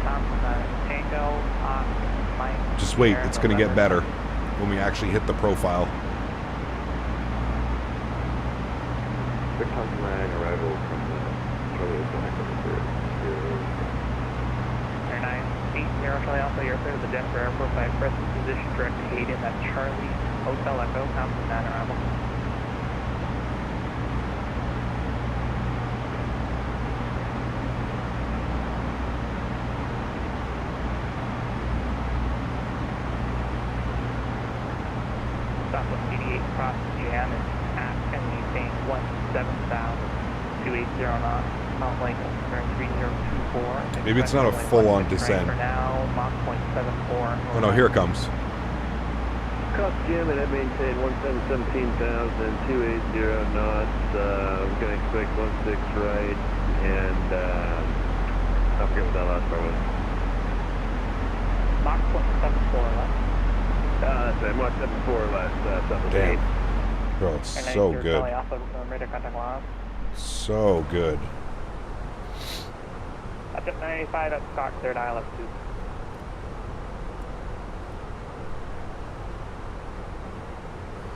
Thompson 9 Tango on Mike. Just wait, it's going to get better when we actually hit the profile. The Thompson 9 arrival from Charlie Hotel Echo. 980 Charlie Alpha, you're clear to the Denver Airport by present position direct to Hayden. That's Charlie Hotel Echo, Thompson 9 arrival. Southwest 88 across GM and at Peteni, saying 17,280 knots. Mount Lincoln, turn 3024. Maybe it's not a full-on descent. For now, Mach 0.74. Oh no, here it comes. Cost Jim and I maintain 17,280 knots. We're going to expect 16 right, and I forget what that last part was. Mach 0.74 left. That's right, Mach 74 last. Damn. Bro, it's so good. So good. Up to 95, that's Scott, cleared ILS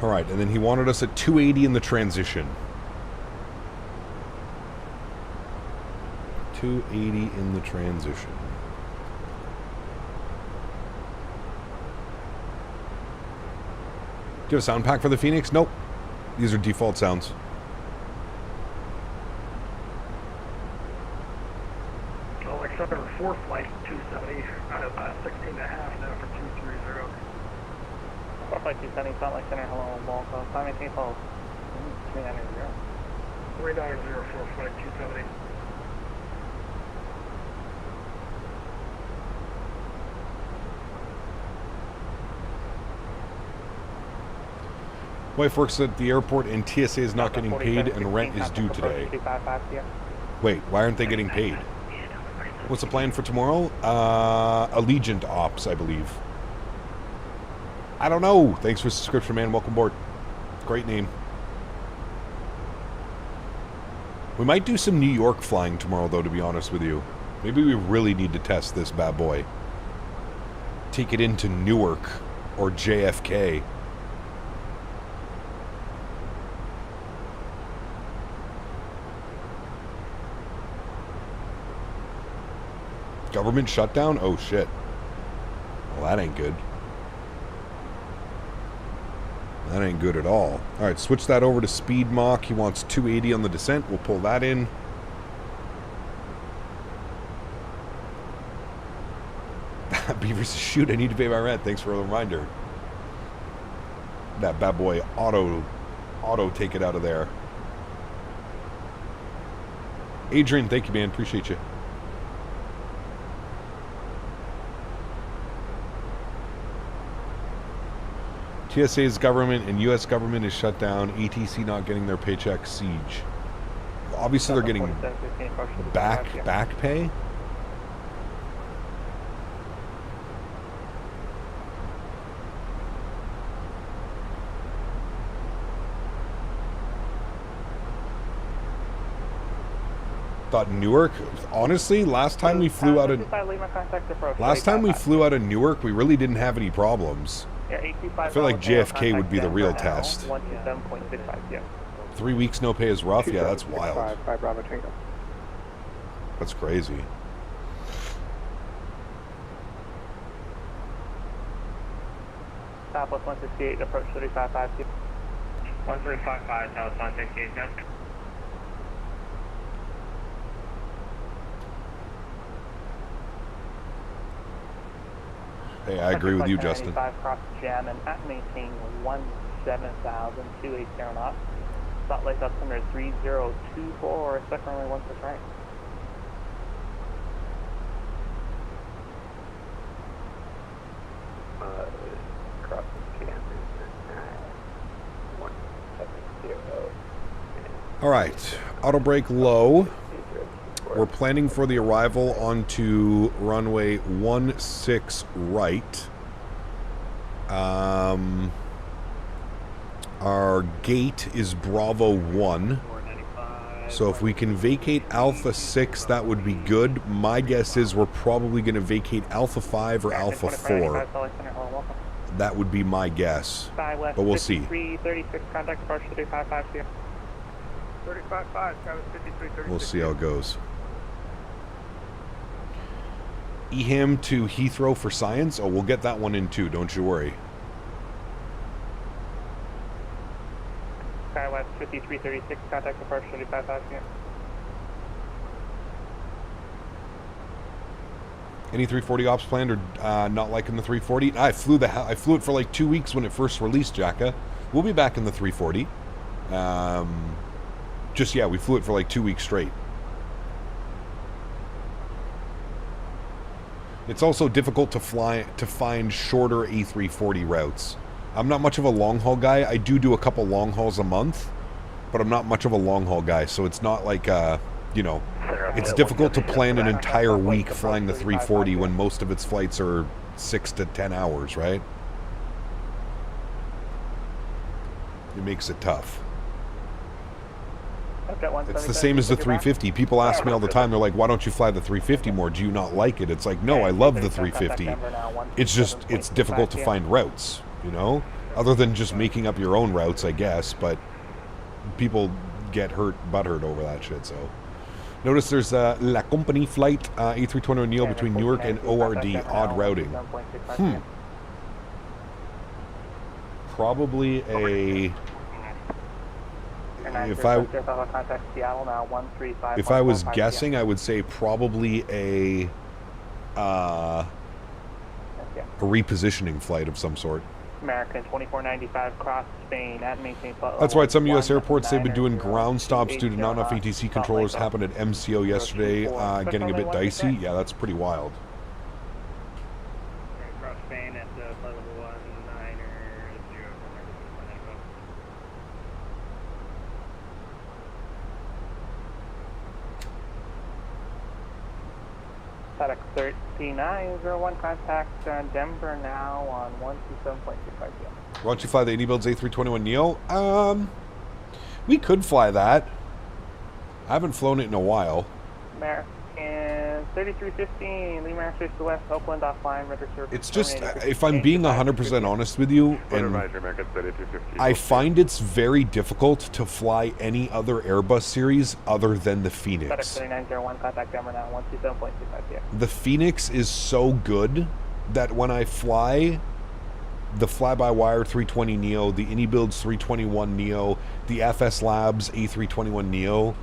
2. All right, and then he wanted us at 280 in the transition. 280 in the transition. Do you have a sound pack for the Phoenix? Nope. These are default sounds. Except for 4 flight 270 out of 16.5 now for 230. 4 flight 270, Salt Lake Center, hello, Balco. Climb maintain hold. 390. 390 for flight 270. Wife works at the airport and TSA is not getting paid and rent is due today. Wait, why aren't they getting paid? What's the plan for tomorrow? Allegiant Ops, I believe. I don't know. Thanks for the subscription, man. Welcome aboard. Great name. We might do some New York flying tomorrow, though, to be honest with you. Maybe we really need to test this bad boy. Take it into Newark or JFK. Government shutdown? Oh shit. Well, that ain't good. That ain't good at all. Alright, switch that over to speed Mach. He wants 280 on the descent. We'll pull that in. Beavers, shoot, I need to pay my rent. Thanks for the reminder. That bad boy auto take it out of there. Adrian, thank you, man. Appreciate you. TSA's government and U.S. government is shut down. ATC not getting their paycheck. Siege. Obviously, they're getting back pay. Thought Newark. Honestly, last time we flew out of Newark, we really didn't have any problems. I feel like JFK would be the real test. 3 weeks no pay is rough. Yeah, that's wild. 5 Bravo Tango. That's crazy. Southwest 168, approach 3552. 1355, South 168, yeah. Hey, I agree with you, Justin. Cross jam and at maintain 17,000, 28 knots. Salt Lake altimeter 3024, expect runway 16 right. All right, auto brake low. We're planning for the arrival onto runway 16 right. Our gate is Bravo 1. So if we can vacate Alpha 6, that would be good. My guess is we're probably going to vacate Alpha 5 or Alpha 4. That would be my guess. But we'll see. 36, contact approach 3552. 35.5, Travis 5336. We'll see how it goes. EHAM to Heathrow for science? Oh, we'll get that one in too, don't you worry. SkyWest 5336, contact approach 3552. Any 340 ops planned or not liking the 340? I flew it for like 2 weeks when it first released, Jacka. We'll be back in the 340. Yeah, we flew it for like 2 weeks straight. It's also difficult to find shorter A340 routes. I'm not much of a long haul guy. I do a couple long hauls a month, but I'm not much of a long haul guy. So it's not like you know, it's difficult to plan an entire week flying the 340 when most of its flights are 6 to 10 hours, right? It makes it tough. It's the same as the 350. People ask me all the time, they're like, why don't you fly the 350 more? Do you not like it? It's like, no, I love the 350. It's just, it's difficult to find routes, you know? Other than just making up your own routes, I guess, but people get butthurt over that shit, so. Notice there's La Compagnie flight, A321neo between Newark and ORD, odd routing. Probably a... If I was guessing, I would say probably a repositioning flight of some sort. American 2495 cross Spain at maintain. That's right. Some U.S. airports, they've been doing ground stops due to not enough ATC controllers. Happened at MCO yesterday, getting a bit dicey. Yeah, that's pretty wild. Cross Spain at the flight level 19 FedEx 3901, contact Denver now on 127.25. Why don't you fly the iniBuilds A321neo? We could fly that. I haven't flown it in a while. American 3315, Lima Air to West, Oakland offline, register. It's just, if I'm being 100% honest with you, and I find it's very difficult to fly any other Airbus series other than the Phoenix. FedEx 3901, contact Denver now 127.25. The Phoenix is so good that when I fly the fly-by-wire 320neo, the iniBuilds 321neo, the FS Labs A321neo,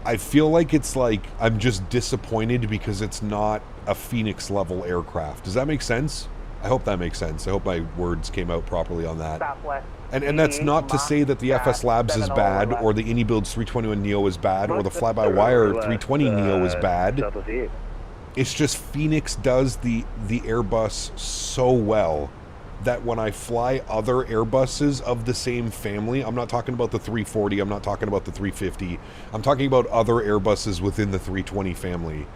I feel like it's like I'm just disappointed because it's not a Phoenix level aircraft. Does that make sense? I hope that makes sense. I hope my words came out properly on that. And that's not to say that the FS Labs is bad, or the iniBuilds 321neo is bad, or the fly-by-wire 320neo is bad. It's just Phoenix does the Airbus so well that when I fly other Airbuses of the same family, I'm not talking about the 340, I'm not talking about the 350, I'm talking about other Airbuses within the 320 family.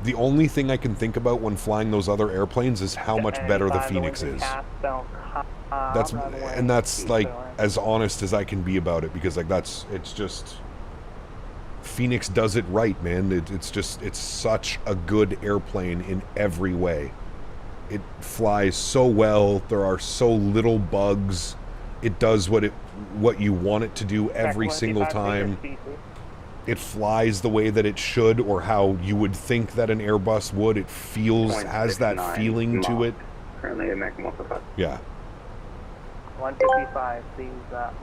The only thing I can think about when flying those other airplanes is how much better the Phoenix is. That's like as honest as I can be about it, because like it's just, Phoenix does it right, man. It's such a good airplane in every way. It flies so well. There are so little bugs. it does what you want it to do every single time. It flies the way that it should, or how you would think that an Airbus would. It has that feeling to it. Currently at Mach 155. Yeah. 155, these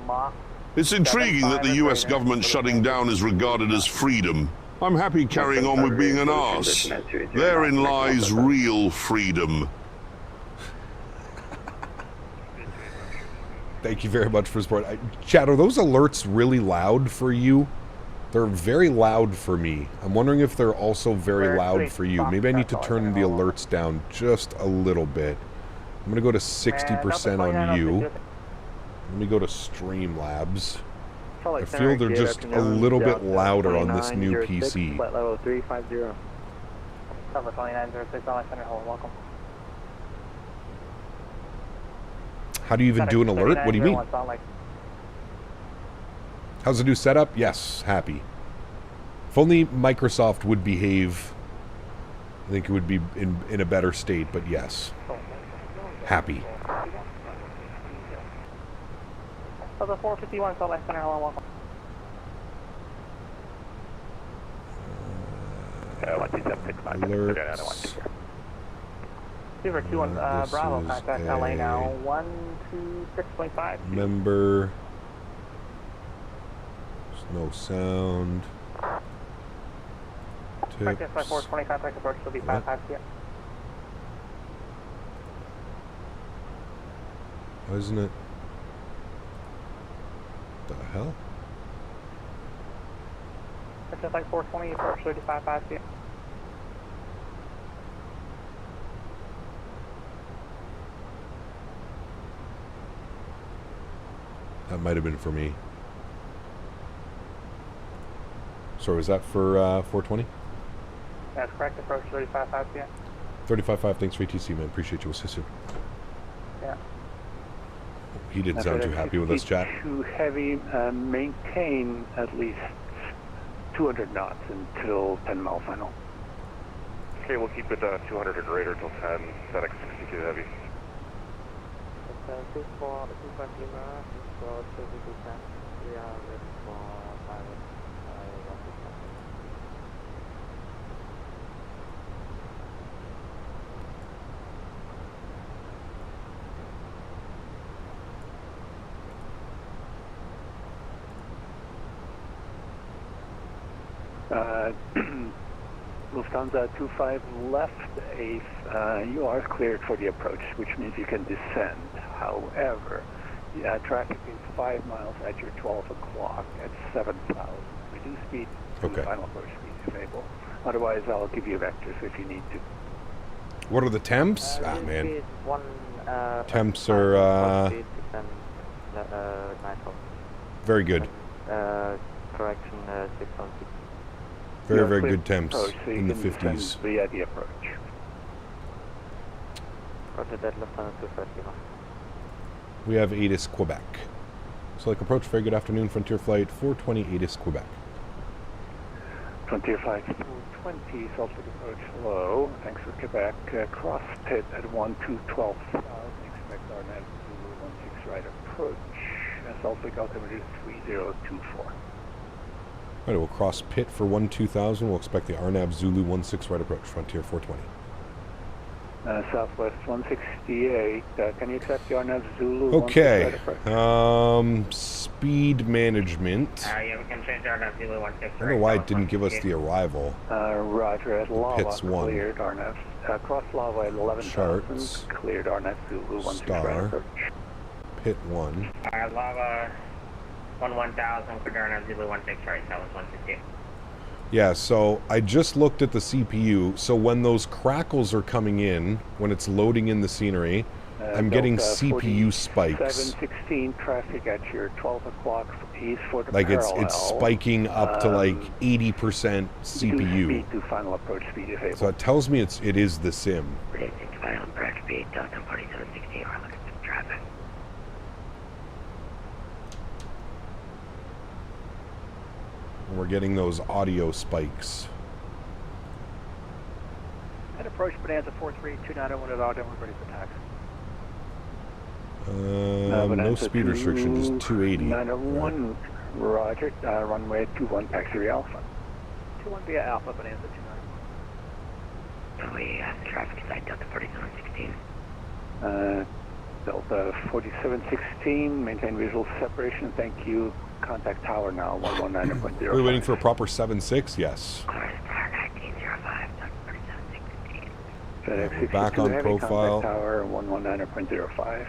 Mach. It's intriguing that the US government shutting down is regarded as freedom. I'm happy carrying on with being an arse. Therein lies real freedom. Thank you very much for support. Chad, are those alerts really loud for you? They're very loud for me. I'm wondering if they're also very loud for you. Maybe I need to turn the alerts down just a little bit. I'm going to go to 60% on you. Let me go to Streamlabs. I feel they're just a little bit louder on this new PC. Flight level 350. Cover 2906, Alexander, hold, welcome. How do you even do an alert? What do you mean? How's the new setup? Yes, happy. If only Microsoft would behave, I think it would be in a better state, but yes. Happy. So the 451, so Alexander, hello, welcome. 12765. Fever 21 Bravo, contact LA now, 126.5. Member. There's no sound. Practice by 420, contact approach will be 55 PM. Why isn't it? The hell? Practice by 420, approach 35 PM. That might have been for me. So was that for 420? That's correct, approach 35 PM. 35.5, thanks for ATC, man. Appreciate you. Assist you. Yeah. He didn't sound too happy with us, chat. Too heavy. Maintain at least 200 knots until 10 mile final. Okay, we'll keep it 200 or greater until 10. FedEx 62 heavy. 220 knots, so 32 we are ready for pilot. Lufthansa 25 left, you are cleared for the approach, which means you can descend. However, traffic is 5 miles at your 12 o'clock at 7,000. Reduce speed to final approach speed if able. Otherwise, I'll give you vectors if you need to. What are the temps? Man. Temps are very good. Correction 616. Very, very good temps in the 50s. Via the approach. Roger that, Lufthansa 230. We have ATIS Quebec. So like approach, very good afternoon, Frontier Flight 420 ATIS Quebec. Frontier Flight 420, Salt Lake approach low. Thanks for Quebec. Cross pit at 12,000. Expect our net 16 right approach. Salt Lake altimeter 3024. Alright, we'll cross pit for 12,000. We'll expect the RNAV Zulu 16 right approach, Frontier 420. Southwest 168. Can you accept the RNAV Zulu? Okay. Speed management. Yeah, we can change RNAV Zulu 16 right. I don't know why it didn't give us the arrival. Roger, at Lava, Pits 1. cleared RNAV. Cross Lava at 11,000. Charts. Cleared RNAV Zulu 16 Star. right approach. Pit 1. Lava 11,000 for RNAV Zulu 16 right, that was 150. Yeah, so I just looked at the CPU. So when those crackles are coming in, when it's loading in the scenery, I'm getting CPU spikes. 716 traffic at your 12 o'clock east for the like parallel. it's spiking up to like 80% CPU. Speed to final approach speed if able. So it tells me it is the sim. Final approach speed, Delta 4716, we're looking at traffic. We're getting those audio spikes. At approach Bonanza 43290, when it out, we're ready for taxi. No speed restriction, just 280. 901, roger. Runway 21, taxi Alpha. 21 via Alpha, Bonanza 29. We have traffic side Delta 4916. Delta 4716, maintain visual separation. Thank you. Contact tower now, 119.0. Are we waiting for a proper 7.6? Yes. We're back on profile. Contact tower, 119.05.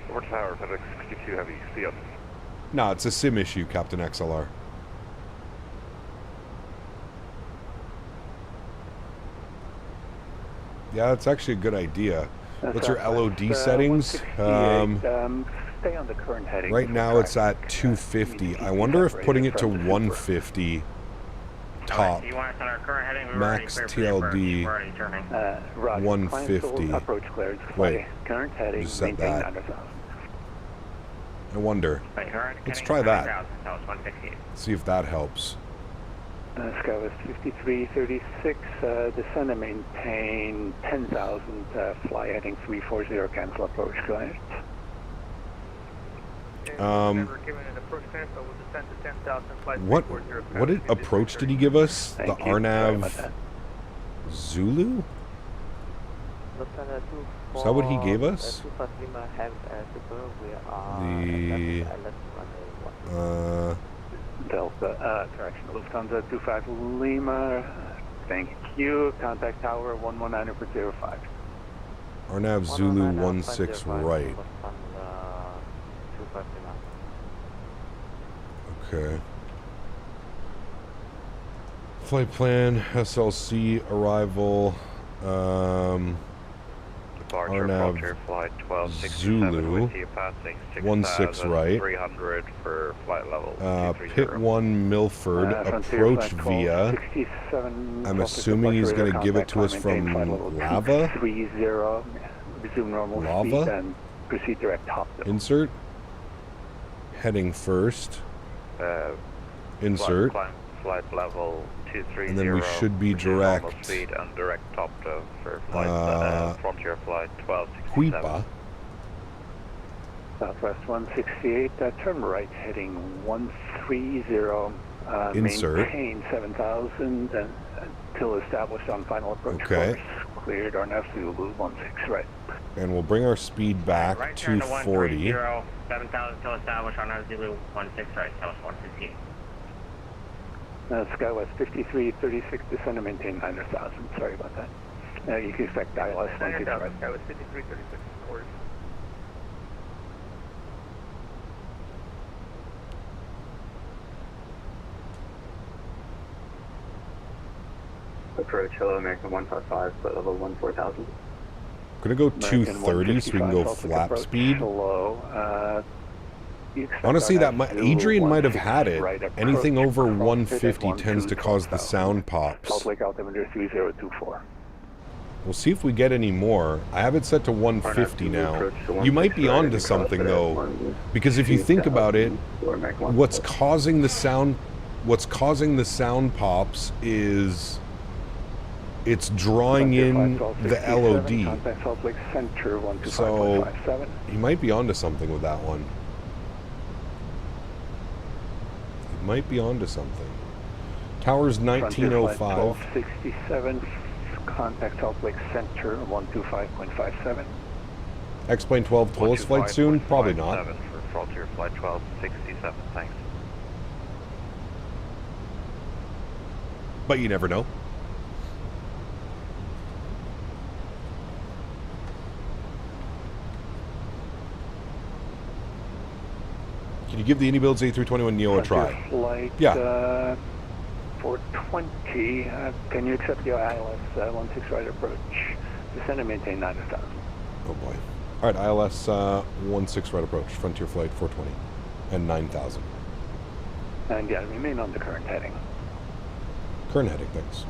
Over tower, FedEx 62 Heavy, see us. No, it's a sim issue, Captain XLR. Yeah, that's actually a good idea. What's your LOD settings? Stay on the current heading. Right now it's at 250. I wonder if putting it to 150 top. You want us on our current heading? Max TLD 150. Approach cleared. Wait, current heading. just set that. I wonder. Let's try that. See if that helps. Skywest 5336, descend and maintain 10,000, fly heading 340, cancel approach, cleared. What approach did he give us? The Arnav Zulu? Is that what he gave us? The Delta, correction, Lufthansa 25 Lima, thank you, contact tower 119.05. Arnav Zulu 16 right. Okay. Flight plan, SLC, arrival, Arnav Zulu 16 right. 300 for flight level. Pit 1 Milford, approach via. I'm assuming he's going to give it to us from Lava. 30, resume normal Lava. speed and proceed direct top. Insert. Heading first. Insert. Flight level 230. And then we should be direct. Normal speed and direct top to for flight Frontier flight 1267. Quipa. Southwest 168, turn right heading 130. Insert. Maintain 7,000 until established on final approach Okay. course. Cleared Arnav Zulu 16 right. And we'll bring our speed back Right to turn to 40. 7,000 still established on our Zulu 16 right, so it's 115. Skywest 5336, descend and maintain 9,000. Sorry about that. You can expect ILS 16 right. Skywest 5336, orders. Approach, hello American 155, flight level 14,000. Gonna go 230 so we can go flap speed. Honestly, that Adrian might have had it. Anything over 150 tends to cause the sound pops. Salt Lake altimeter 3024. We'll see if we get any more. I have it set to 150 now. You might be onto something though, because if you think about it, what's causing the sound pops is it's drawing in the LOD. So he might be onto something with that one. He might be onto something. Tower's 1905. 1267, contact Salt Lake Center 125.57. X-Plane 12 toll us flight soon? Probably not. For Frontier flight 1267, thanks. But you never know. Can you give the iniBuilds A321neo a try? Flight, yeah. 420. Can you accept the ILS 16 right approach? Descend and maintain 9,000. Oh boy. All right, ILS 16 right approach. Frontier flight 420 and 9,000. And yeah, remain on the current heading. Current heading, thanks.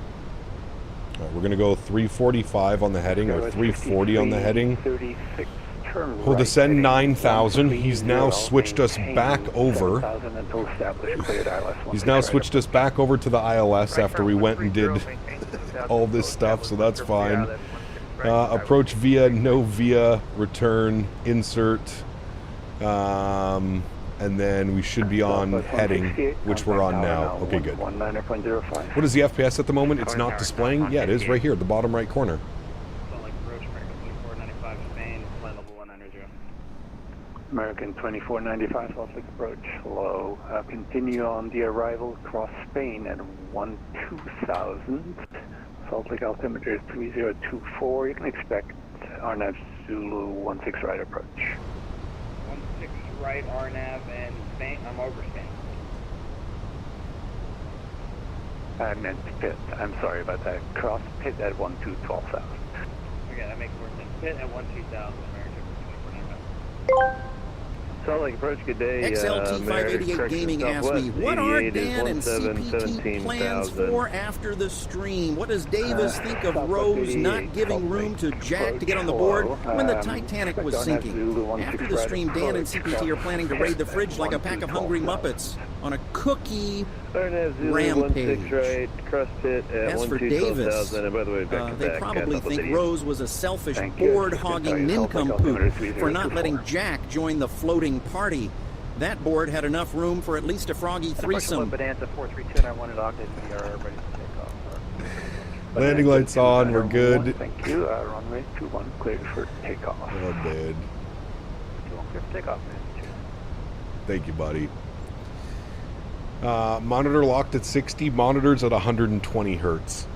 All right, we're gonna go 345 on the heading or 340 on the heading. 36. We'll descend 9,000. He's now switched us back over. He's now switched us back over to the ILS after we went and did all this stuff, so that's fine. Approach via, no via, return, insert, and then we should be on heading, which we're on now. Okay, good. What is the FPS at the moment? It's not displaying? Yeah, it is right here, the bottom right corner. American 2495, Salt Lake approach, low. Continue on the arrival across Spain at 12,000. Salt Lake altimeter is 3024. You can expect RNAV Zulu 16 right approach. 16 right, RNAV, and Spain. I'm over Spain. I meant pit. I'm sorry about that. Cross pit at 12,000. Okay, that makes more sense. Pit at 12,000, American 2495. Salt Lake approach, good day. XLT588 Gaming asked me, what are Dan and CPT plans for after the stream? What does Davis think of Rose not giving room to Jack to get on the board when the Titanic was sinking? After the stream, Dan and CPT are planning to raid the fridge like a pack of hungry Muppets on a cookie rampage. As for Davis, they probably think Rose was a selfish, board-hogging nincompoop for not letting Jack join the floating party. That board had enough room for at least a froggy threesome. Bonanza 432, I wanted Ogden. We are ready to take off. Landing lights on, we're good. Thank you. Runway 21 cleared for takeoff. Oh, man. Clear for takeoff, man. Thank you, buddy. Monitor locked at 60, monitors at 120 hertz.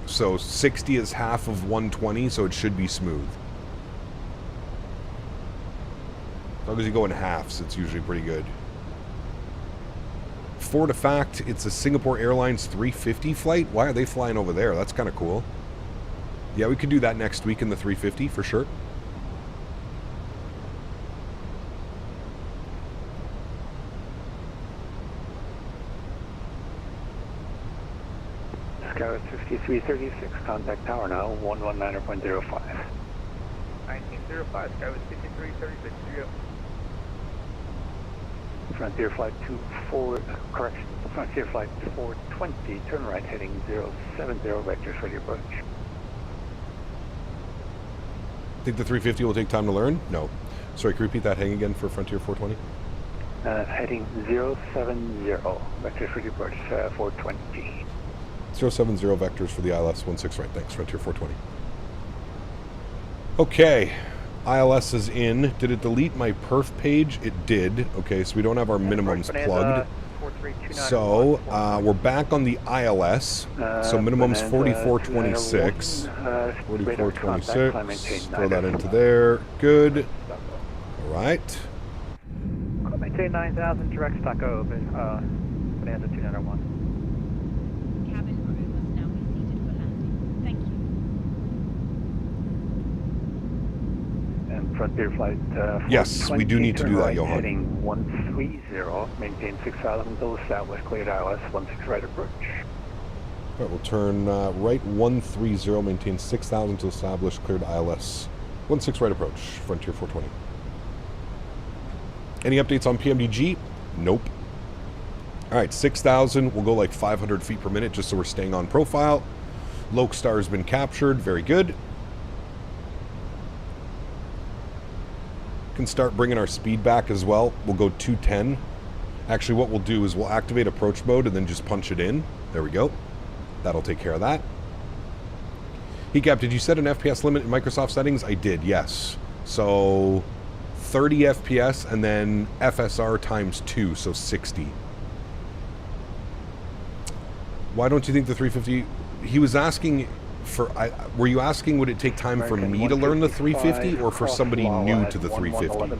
So 60 is half of 120, so it should be smooth. As long as you go in halves, it's usually pretty good. For the fact, it's a Singapore Airlines 350 flight. Why are they flying over there? That's kind of cool. Yeah, we could do that next week in the 350 for sure. Skywest 5336, contact tower now, 119.05. 1905, Skywest 5336, here you go. Frontier Flight 24, correction, Frontier Flight 420, turn right heading 070, vectors for the approach. Think the 350 will take time to learn? No. Sorry, can you repeat that heading again for Frontier 420? Heading 070, vectors for the approach, 420. 070 vectors for the ILS 16 right. Thanks, Frontier 420. Okay. ILS is in. Did it delete my perf page? It did. Okay, so we don't have our minimums plugged. So we're back on the ILS. So minimum's 4426. 4426. Throw that into there. Good. All right. Maintain 9,000, direct stock over. Bonanza 291. Frontier Flight yes, we do need to do that, Johan. Heading 130, maintain 6,000 until established, cleared ILS 16 right approach. All right, we'll turn right 130, maintain 6,000 until established, cleared ILS 16 right approach, Frontier 420. Any updates on PMDG? Nope. All right, 6,000, we'll go like 500 feet per minute just so we're staying on profile. Lokestar has been captured, very good. Can start bringing our speed back as well. We'll go 210. Actually, what we'll do is we'll activate approach mode and then just punch it in. There we go. That'll take care of that. Hecap, did you set an FPS limit in Microsoft settings? I did, yes. So 30 FPS and then FSR times 2, so 60. Why don't you think the 350... He was asking... were you asking would it take time for me to learn the 350 or for somebody new to the 350?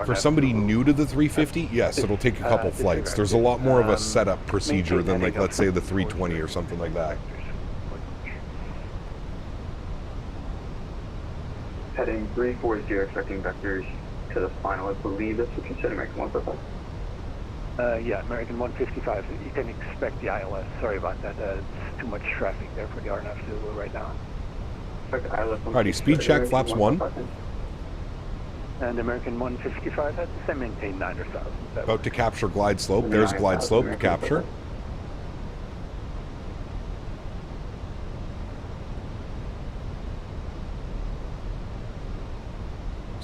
For somebody new to the 350, yes, it'll take a couple flights. There's a lot more of a setup procedure than, like, let's say the 320 or something like that. Heading 340, expecting vectors to the final. I believe this would consider American 155. Yeah, American 155. You can expect the ILS. Sorry about that. It's too much traffic there for the RNAV Zulu right now. Alrighty, speed check, flaps 1. And American 155 has the same maintain 9,000. About to capture glide slope. There's glide slope to capture.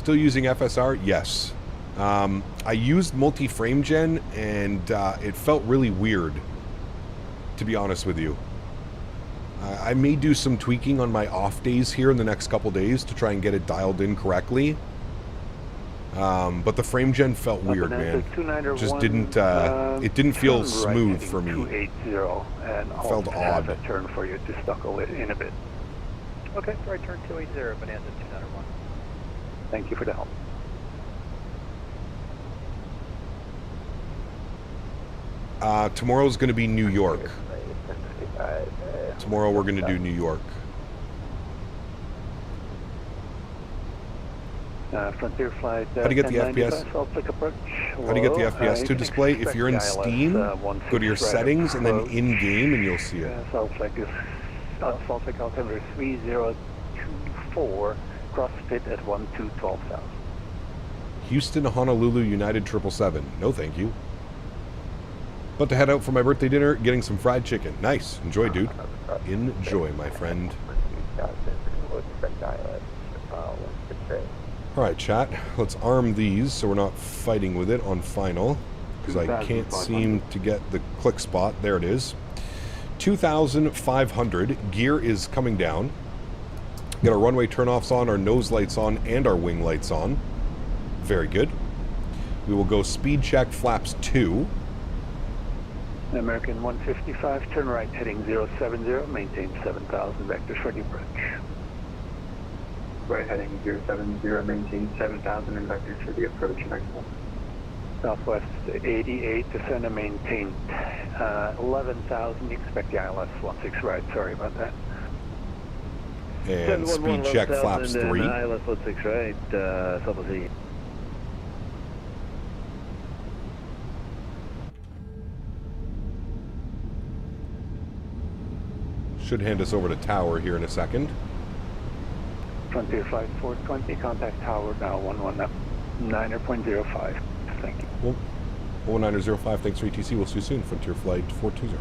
Still using FSR? Yes. I used multi-frame gen, and it felt really weird, to be honest with you. I may do some tweaking on my off days here in the next couple days to try and get it dialed in correctly. But the frame gen felt weird, man. Just didn't, it didn't feel smooth for me. 280 and felt odd. A turn for you to stucco it in a bit. Okay, right turn 280, Bonanza 291. Thank you for the help. Tomorrow's going to be New York. Tomorrow we're going to do New York. Frontier Flight. How do you get the FPS? How do you get the FPS to display? If you're in Steam, go to your settings and then in game, and you'll see it. Salt Lake altimeter 3024, CrossFit at 12,000. Houston, Honolulu, United 777. No, thank you. About to head out for my birthday dinner, getting some fried chicken. Nice. Enjoy, dude. Enjoy, my friend. Alright, chat. Let's arm these so we're not fighting with it on final, because I can't seem to get the click spot. There it is. 2,500. Gear is coming down. Got our runway turnoffs on, our nose lights on, and our wing lights on. Very good. We will go speed check flaps 2. American 155, turn right heading 070, maintain 7,000 vectors for the approach. Right heading 070, maintain 7,000 and vectors for the approach. Southwest 88, descend and maintain 11,000, expect the ILS 16 right, sorry about that. And speed check flaps 3. ILS 16 right, Southwest. Should hand us over to tower here in a second. Frontier Flight 420, contact tower now 119.05. Thank you. Well, 1905, thanks for ETC. We'll see you soon. Frontier Flight 420.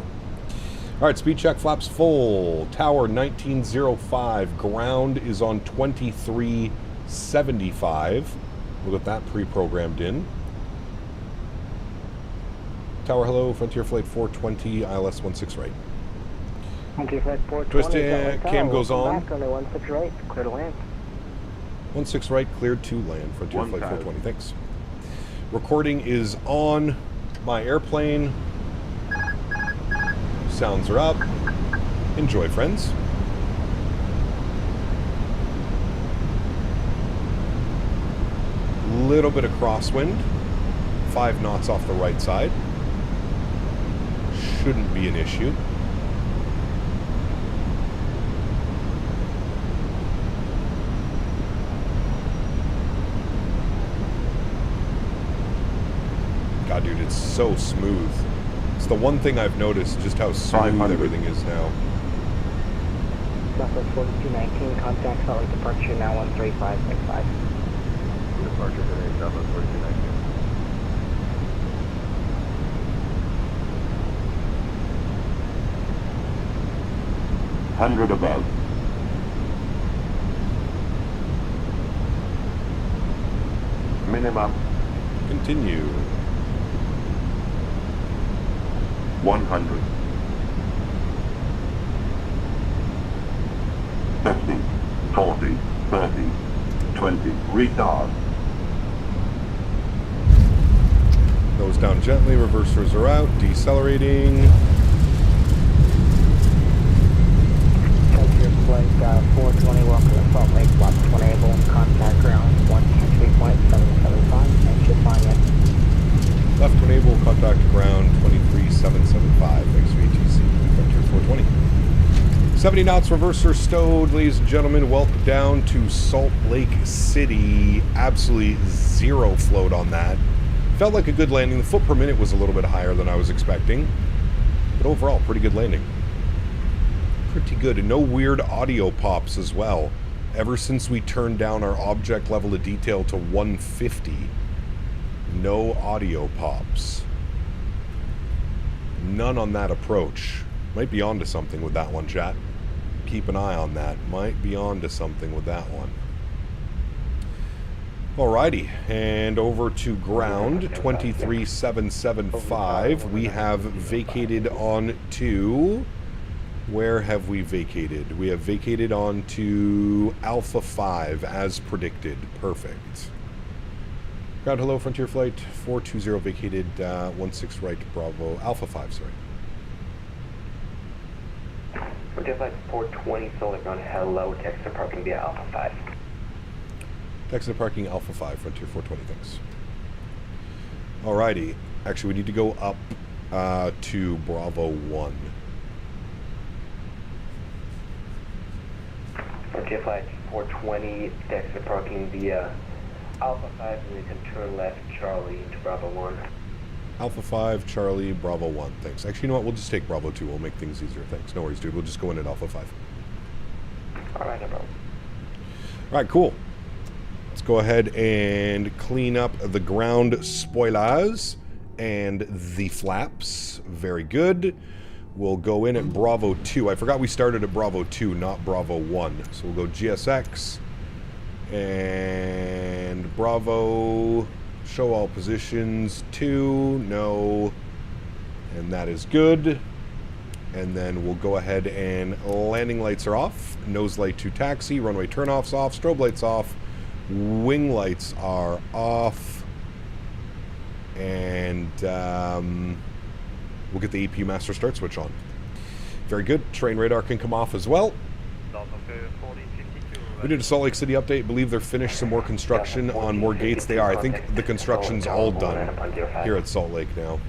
All right, speed check flaps full. Tower 1905. Ground is on 2375. We'll get that pre-programmed in. Tower, hello. Frontier Flight 420, ILS 16 right. Frontier Flight 420. Twist cam goes on. Back on the 16 right, clear to land. 16 right, cleared to land. Frontier Flight 420, thanks. Recording is on my airplane. Sounds are up. Enjoy, friends. Little bit of crosswind. 5 knots off the right side. Shouldn't be an issue. God, dude, it's so smooth. It's the one thing I've noticed, just how smooth everything is now. Southwest 4219, contact Sólríkt departure now 13565. Departure today, Southwest 4219. Hundred above. Minimum. Continue. 100. 50, 40, 30, 20, retard. Nose down gently, reversers are out, decelerating. Flight 420, welcome to Salt Lake, block 1 able, contact ground 123.775, and should find you. Left to enable, contact ground 23775. Thanks for ATC, Frontier 420. 70 knots, reverser stowed. Ladies and gentlemen, welcome down to Salt Lake City. Absolutely zero float on that. Felt like a good landing. The foot per minute was a little bit higher than I was expecting. But overall, pretty good landing. Pretty good. And no weird audio pops as well. Ever since we turned down our object level of detail to 150. No audio pops. None on that approach. Might be onto something with that one, chat. Keep an eye on that. Might be onto something with that one. Alrighty, and over to ground, 23775. We have vacated on to... Where have we vacated? We have vacated on to Alpha 5, as predicted. Perfect. Ground, hello, Frontier Flight 420 vacated, 16 right, Bravo, Alpha 5, sorry. Frontier Flight 420, Sólríkt on hello, text to parking via Alpha 5. Text to parking Alpha 5, Frontier 420, thanks. Alrighty, actually we need to go up to Bravo 1. Frontier Flight 420, text to parking via Alpha 5, and we can turn left Charlie into Bravo 1. Alpha 5, Charlie, Bravo 1, thanks. Actually, you know what, we'll just take Bravo 2, we'll make things easier, thanks. No worries, dude, we'll just go in at Alpha 5. Alright, no problem. Alright, cool. Let's go ahead and clean up the ground spoilers and the flaps. Very good. We'll go in at Bravo 2. I forgot we started at Bravo 2, not Bravo 1. So we'll go GSX and Bravo, show all positions, 2, no, and that is good. And then we'll go ahead and landing lights are off, nose light to taxi, runway turnoffs off, strobe lights off, wing lights are off, and we'll get the EPU master start switch on. Very good. Terrain radar can come off as well. We did a Salt Lake City update. I believe they're finished some more construction on more gates. They are. I think the construction's all done here at Salt Lake now.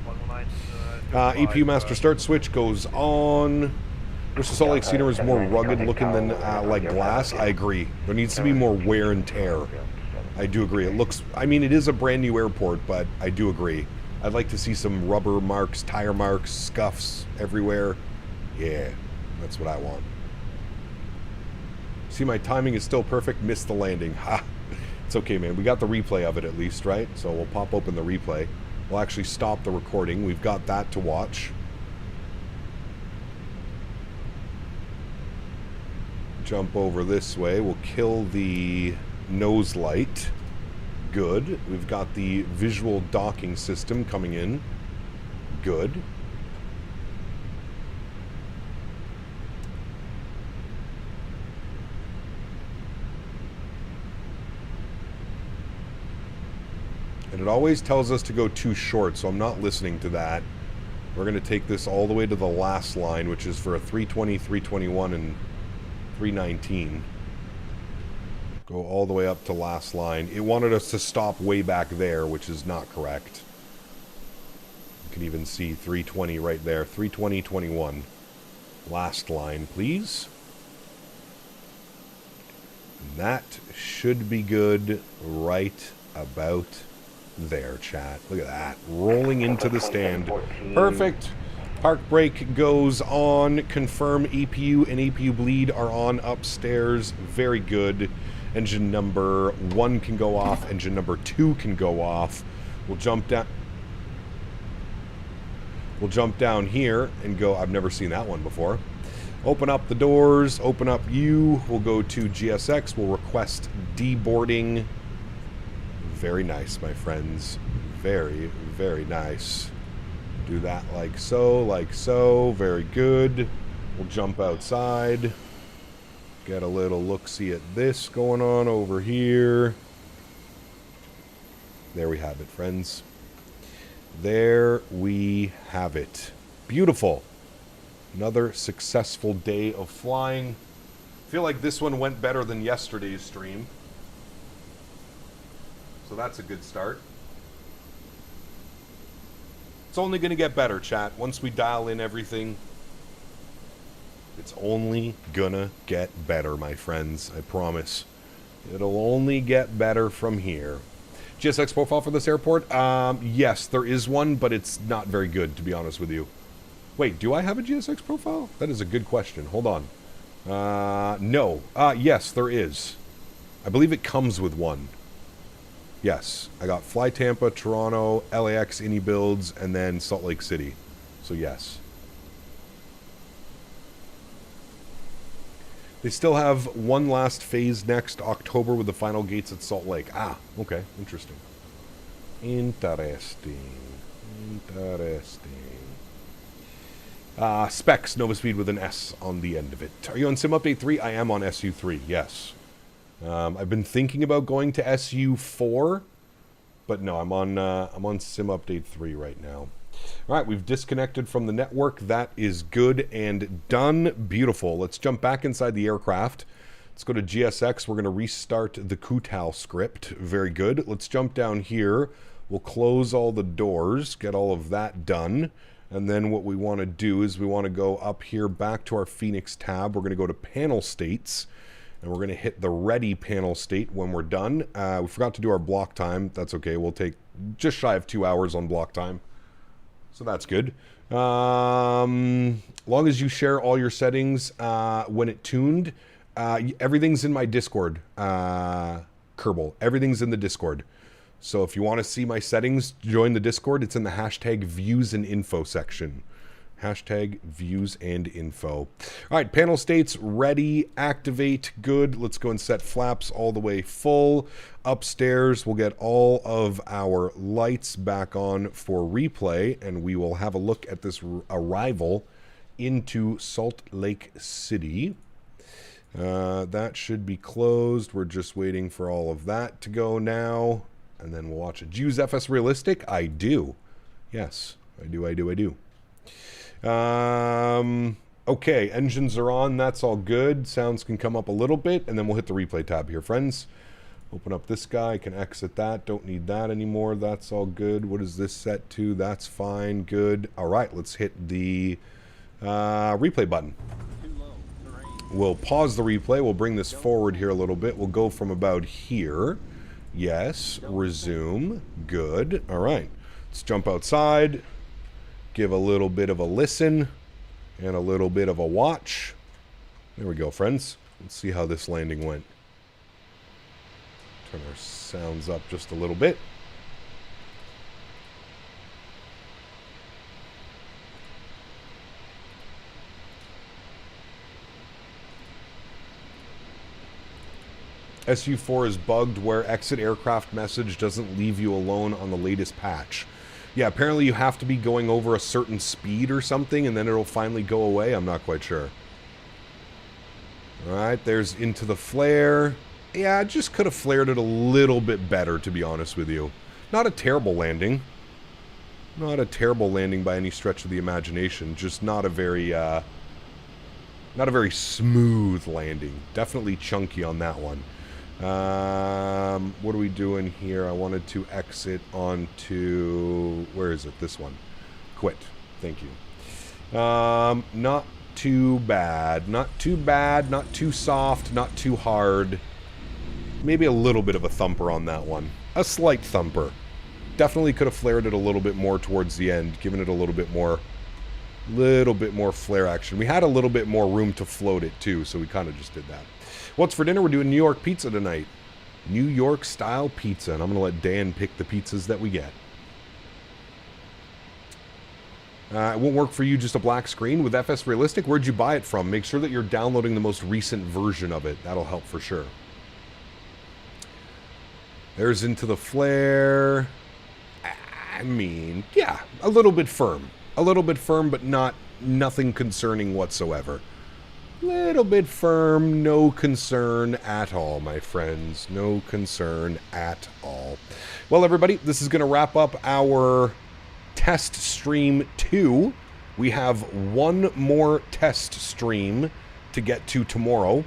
EPU master start switch goes on. Wish the Salt Lake scenery was more rugged looking than like glass. I agree. There needs to be more wear and tear. I do agree. It looks, I mean, it is a brand new airport, but I do agree. I'd like to see some rubber marks, tire marks, scuffs everywhere. Yeah, that's what I want. See, my timing is still perfect. Missed the landing. Ha! It's okay, man. We got the replay of it at least, right? So we'll pop open the replay. We'll actually stop the recording. We've got that to watch. Jump over this way. We'll kill the nose light. Good. We've got the visual docking system coming in. Good. And it always tells us to go too short, so I'm not listening to that. We're going to take this all the way to the last line, which is for a 320, 321, and 319. Go all the way up to last line. It wanted us to stop way back there, which is not correct. You can even see 320 right there. 320, 21. Last line, please. And that should be good right about there, chat. Look at that. Rolling into the stand. Perfect. Park brake goes on. Confirm EPU and EPU bleed are on upstairs. Very good. Engine number 1 can go off. Engine number 2 can go off. We'll jump down. We'll jump down here and go. I've never seen that one before. Open up the doors. Open up U. We'll go to GSX. We'll request deboarding. Very nice, my friends. Very, very nice. Do that like so, like so. Very good. We'll jump outside. Get a little look-see at this going on over here. There we have it, friends. There we have it. Beautiful. Another successful day of flying. I feel like this one went better than yesterday's stream. So that's a good start. It's only going to get better, chat. Once we dial in everything, it's only gonna get better, my friends. I promise. It'll only get better from here. GSX profile for this airport? Yes, there is one, but it's not very good, to be honest with you. Wait, do I have a GSX profile? That is a good question. Hold on. No. Yes, there is. I believe it comes with one. Yes, I got Fly Tampa, Toronto, LAX, iniBuilds, and then Salt Lake City. So yes. They still have one last phase next October with the final gates at Salt Lake. Ah, okay. Interesting. Interesting. Specs, Nova Speed with an S on the end of it. Are you on Sim Update 3? I am on SU3, yes. I've been thinking about going to SU4, but no, I'm on Sim Update 3 right now. All right, we've disconnected from the network. That is good and done. Beautiful. Let's jump back inside the aircraft. Let's go to GSX. We're going to restart the Kutal script. Very good. Let's jump down here. We'll close all the doors, get all of that done. And then what we want to do is we want to go up here back to our Phoenix tab. We're going to go to panel states. And we're going to hit the ready panel state when we're done. We forgot to do our block time. That's okay. We'll take just shy of 2 hours on block time. So that's good. Long as you share all your settings when it tuned, everything's in my Discord, Kerbal. Everything's in the Discord. So if you want to see my settings, join the Discord. It's in the hashtag views and info section. Hashtag views and info. All right, panel states ready, activate, good. Let's go and set flaps all the way full. Upstairs, we'll get all of our lights back on for replay, and we will have a look at this arrival into Salt Lake City. That should be closed. We're just waiting for all of that to go now, and then we'll watch it. Do you use FS Realistic? I do. Yes, I do. Okay, engines are on. That's all good. Sounds can come up a little bit, and then we'll hit the replay tab here, friends. Open up this guy. I can exit that. Don't need that anymore. That's all good. What is this set to? That's fine. Good. All right, let's hit the replay button. We'll pause the replay. We'll bring this forward here a little bit. We'll go from about here. Yes. Resume. Good. All right. Let's jump outside. Give a little bit of a listen and a little bit of a watch. There we go, friends. Let's see how this landing went. Turn our sounds up just a little bit. SU4 is bugged where exit aircraft message doesn't leave you alone on the latest patch. Yeah, apparently you have to be going over a certain speed or something, and then it'll finally go away. I'm not quite sure. All right, there's into the flare. Yeah, I just could have flared it a little bit better, to be honest with you. Not a terrible landing. Not a terrible landing by any stretch of the imagination. Just not a very smooth landing. Definitely chunky on that one. What are we doing here? I wanted to exit onto, where is it? This one. Quit. Thank you. Not too bad. Not too bad. Not too soft. Not too hard. Maybe a little bit of a thumper on that one. A slight thumper. Definitely could have flared it a little bit more towards the end, given it a little bit more flare action. We had a little bit more room to float it too, so we kind of just did that. What's for dinner? We're doing New York pizza tonight. New York style pizza, and I'm going to let Dan pick the pizzas that we get. It won't work for you, just a black screen with FS Realistic. Where'd you buy it from? Make sure that you're downloading the most recent version of it. That'll help for sure. There's into the flare. I mean, yeah, a little bit firm. A little bit firm, but nothing concerning whatsoever. Little bit firm, no concern at all, my friends. No concern at all. Well, everybody, this is going to wrap up our test stream 2. We have one more test stream to get to tomorrow.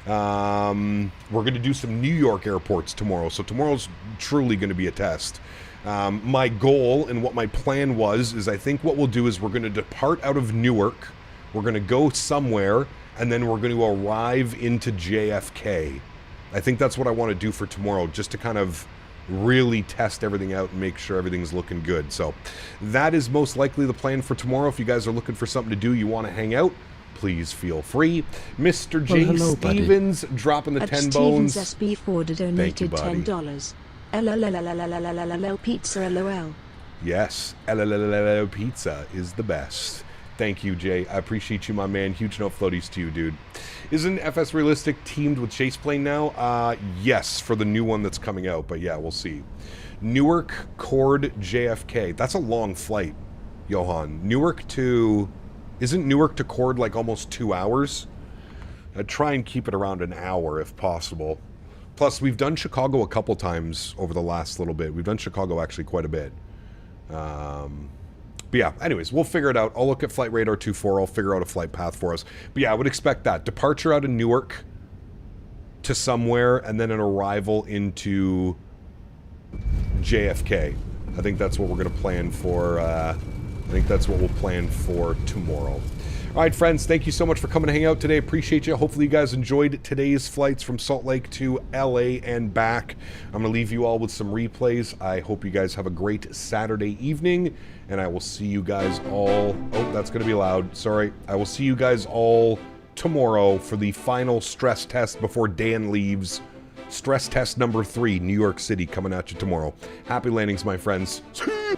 We're going to do some New York airports tomorrow, so tomorrow's truly going to be a test. My goal and what my plan was is I think what we'll do is we're going to depart out of Newark. We're going to go somewhere, and then we're going to arrive into JFK. I think that's what I want to do for tomorrow, just to kind of really test everything out and make sure everything's looking good. So that is most likely the plan for tomorrow. If you guys are looking for something to do, you want to hang out, please feel free. Mr. J. Hello, Stevens buddy. dropping the 10 Stevens bones. SB4 donated $10. LOL pizza LOL. Yes, LOL pizza is the best. Thank you, Jay. I appreciate you, my man. Huge note floaties to you, dude. Isn't FS Realistic teamed with Chase Plane now? Yes, for the new one that's coming out, but yeah, we'll see. Newark, Cord, JFK. That's a long flight, Johan. Isn't Newark to Cord like almost 2 hours? I'd try and keep it around an hour if possible. Plus, we've done Chicago a couple times over the last little bit. We've done Chicago actually quite a bit. But yeah, anyways, we'll figure it out. I'll look at Flight Radar 24. I'll figure out a flight path for us. But yeah, I would expect that. Departure out of Newark to somewhere, and then an arrival into JFK. I think that's what we're going to plan for. I think that's what we'll plan for tomorrow. All right, friends, thank you so much for coming to hang out today. Appreciate you. Hopefully you guys enjoyed today's flights from Salt Lake to LA and back. I'm going to leave you all with some replays. I hope you guys have a great Saturday evening, and I will see you guys all... Oh, that's going to be loud. Sorry. I will see you guys all tomorrow for the final stress test before Dan leaves. Stress test number 3, New York City, coming at you tomorrow. Happy landings, my friends. See ya!